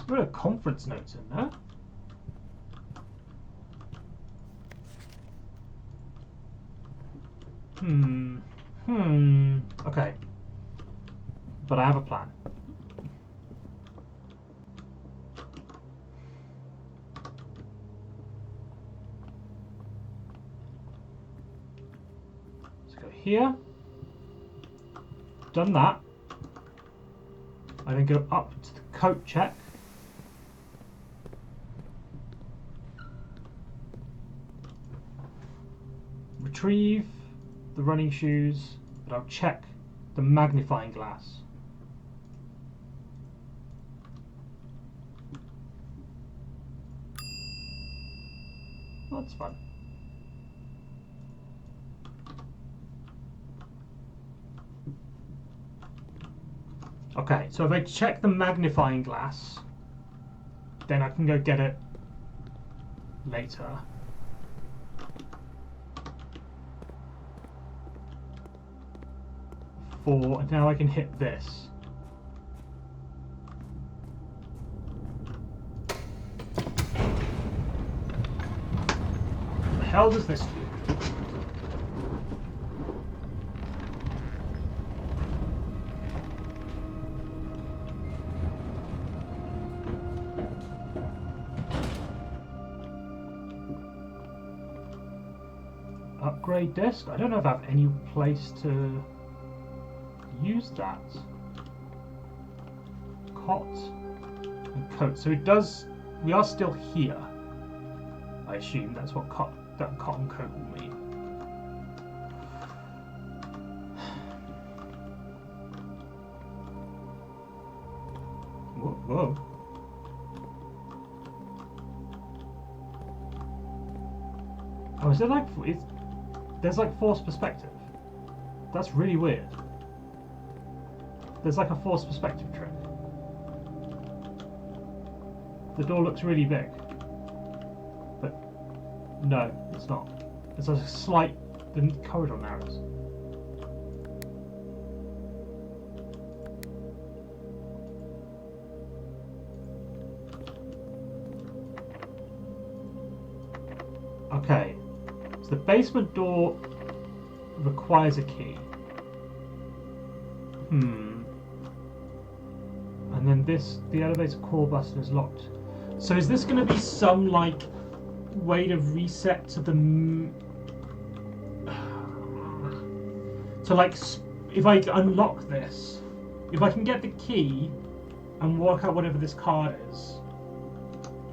There are conference notes in there. Okay. But I have a plan. Let's go here. Done that. I then go up to the coat check. Retrieve the running shoes, but I'll check the magnifying glass. Well, that's fun. Okay, so if I check the magnifying glass, then I can go get it later. And now I can hit this. What the hell does this do? Upgrade disc? I don't know if I have any place to use that. Cot and coat. So it does. We are still here. I assume that's what that cotton coat will mean. Whoa. Oh, is it like there's like forced perspective? That's really weird. There's like a forced perspective trick. The door looks really big, but no, it's not. It's a slight. The corridor narrows. Okay, so the basement door requires a key. And then the elevator core button is locked. So is this going to be some like way to reset to the to like if I unlock this, if I can get the key and work out whatever this card is,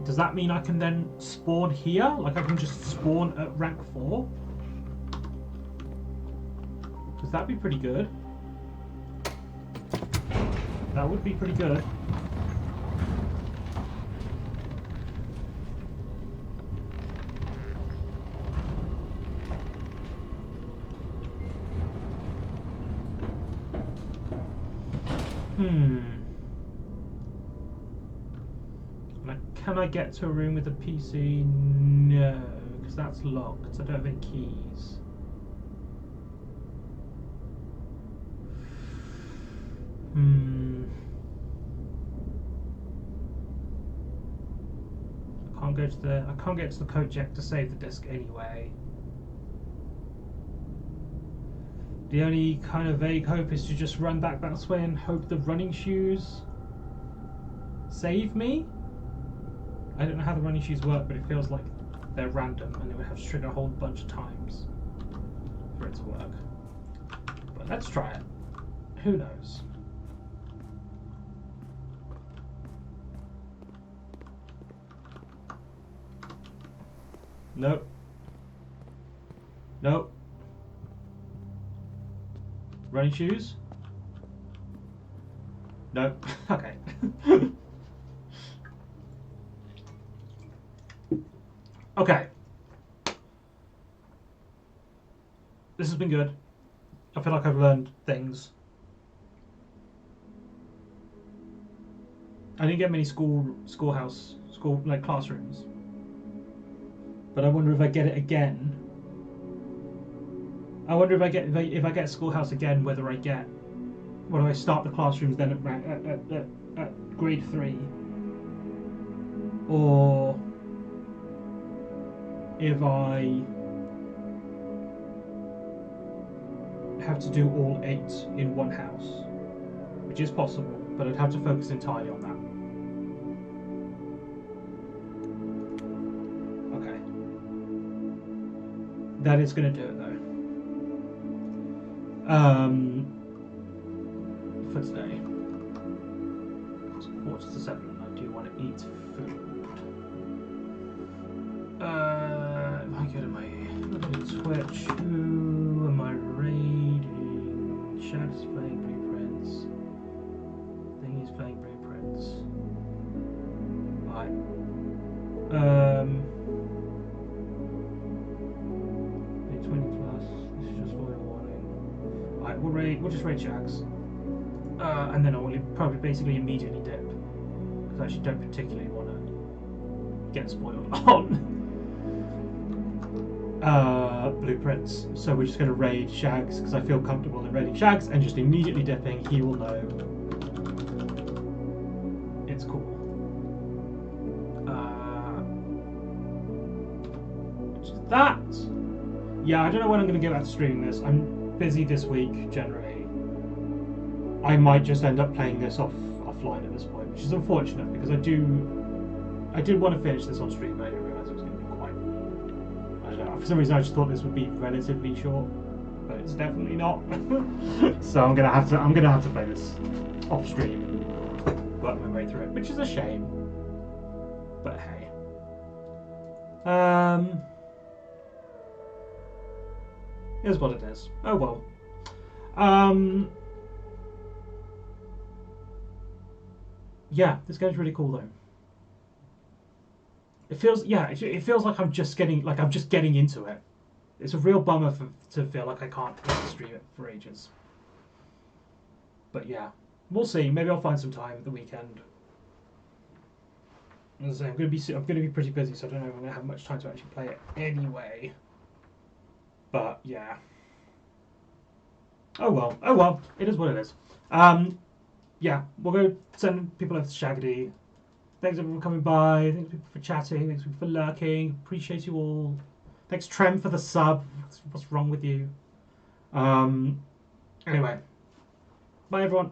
does that mean I can then spawn here? Like I can just spawn at rank 4? Because that'd be pretty good. That would be pretty good. Can I get to a room with a PC? No, because that's locked. I don't have any keys. I can't get to the code check to save the disk anyway. The only kind of vague hope is to just run back that way and hope the running shoes save me. I don't know how the running shoes work, but it feels like they're random and it would have to trigger a whole bunch of times for it to work. But let's try it. Who knows? Nope. Nope. Running shoes? Nope. Okay. Okay. This has been good. I feel like I've learned things. I didn't get many schoolhouse like classrooms. But I wonder if I get it again. I wonder if I get schoolhouse again, whether I start the classrooms then at grade 3, or if I have to do all 8 in one house, which is possible, but I'd have to focus entirely on that. Okay. That is going to do it though. For today. It's 6:45. I do want to eat food. If I go to my Twitch, who am I raiding? Shad's playing Blueprints. I think he's playing Blueprints. Right. 20 plus. This is just royal warning. Right, we'll just raid Shags. And then I will probably basically immediately dip. Because I actually don't particularly want to get spoiled on Blueprints. So we're just going to raid Shags because I feel comfortable in raiding Shags and just immediately dipping. He will know it's cool. Which is that. Yeah, I don't know when I'm going to get back to streaming this. I'm busy this week generally. I might just end up playing this offline at this point, which is unfortunate because I did want to finish this on stream, but I didn't realise it was going to be quite. I don't know. For some reason, I just thought this would be relatively short, but it's definitely not. So I'm gonna have to play this off stream and work my way through it, which is a shame. But hey. Here's what it is. Oh well. Yeah, this game's really cool though. It feels like I'm just getting into it. It's a real bummer to feel like I can't stream it for ages. But yeah, we'll see. Maybe I'll find some time at the weekend. As I say, I'm going to be pretty busy, so I don't know if I'm going to have much time to actually play it anyway. But yeah. Oh well. It is what it is. Yeah, we'll go send people over to Shaggy. Thanks everyone for coming by. Thanks people for chatting. Thanks people for lurking. Appreciate you all. Thanks, Trem, for the sub. What's wrong with you? Anyway. Bye, everyone.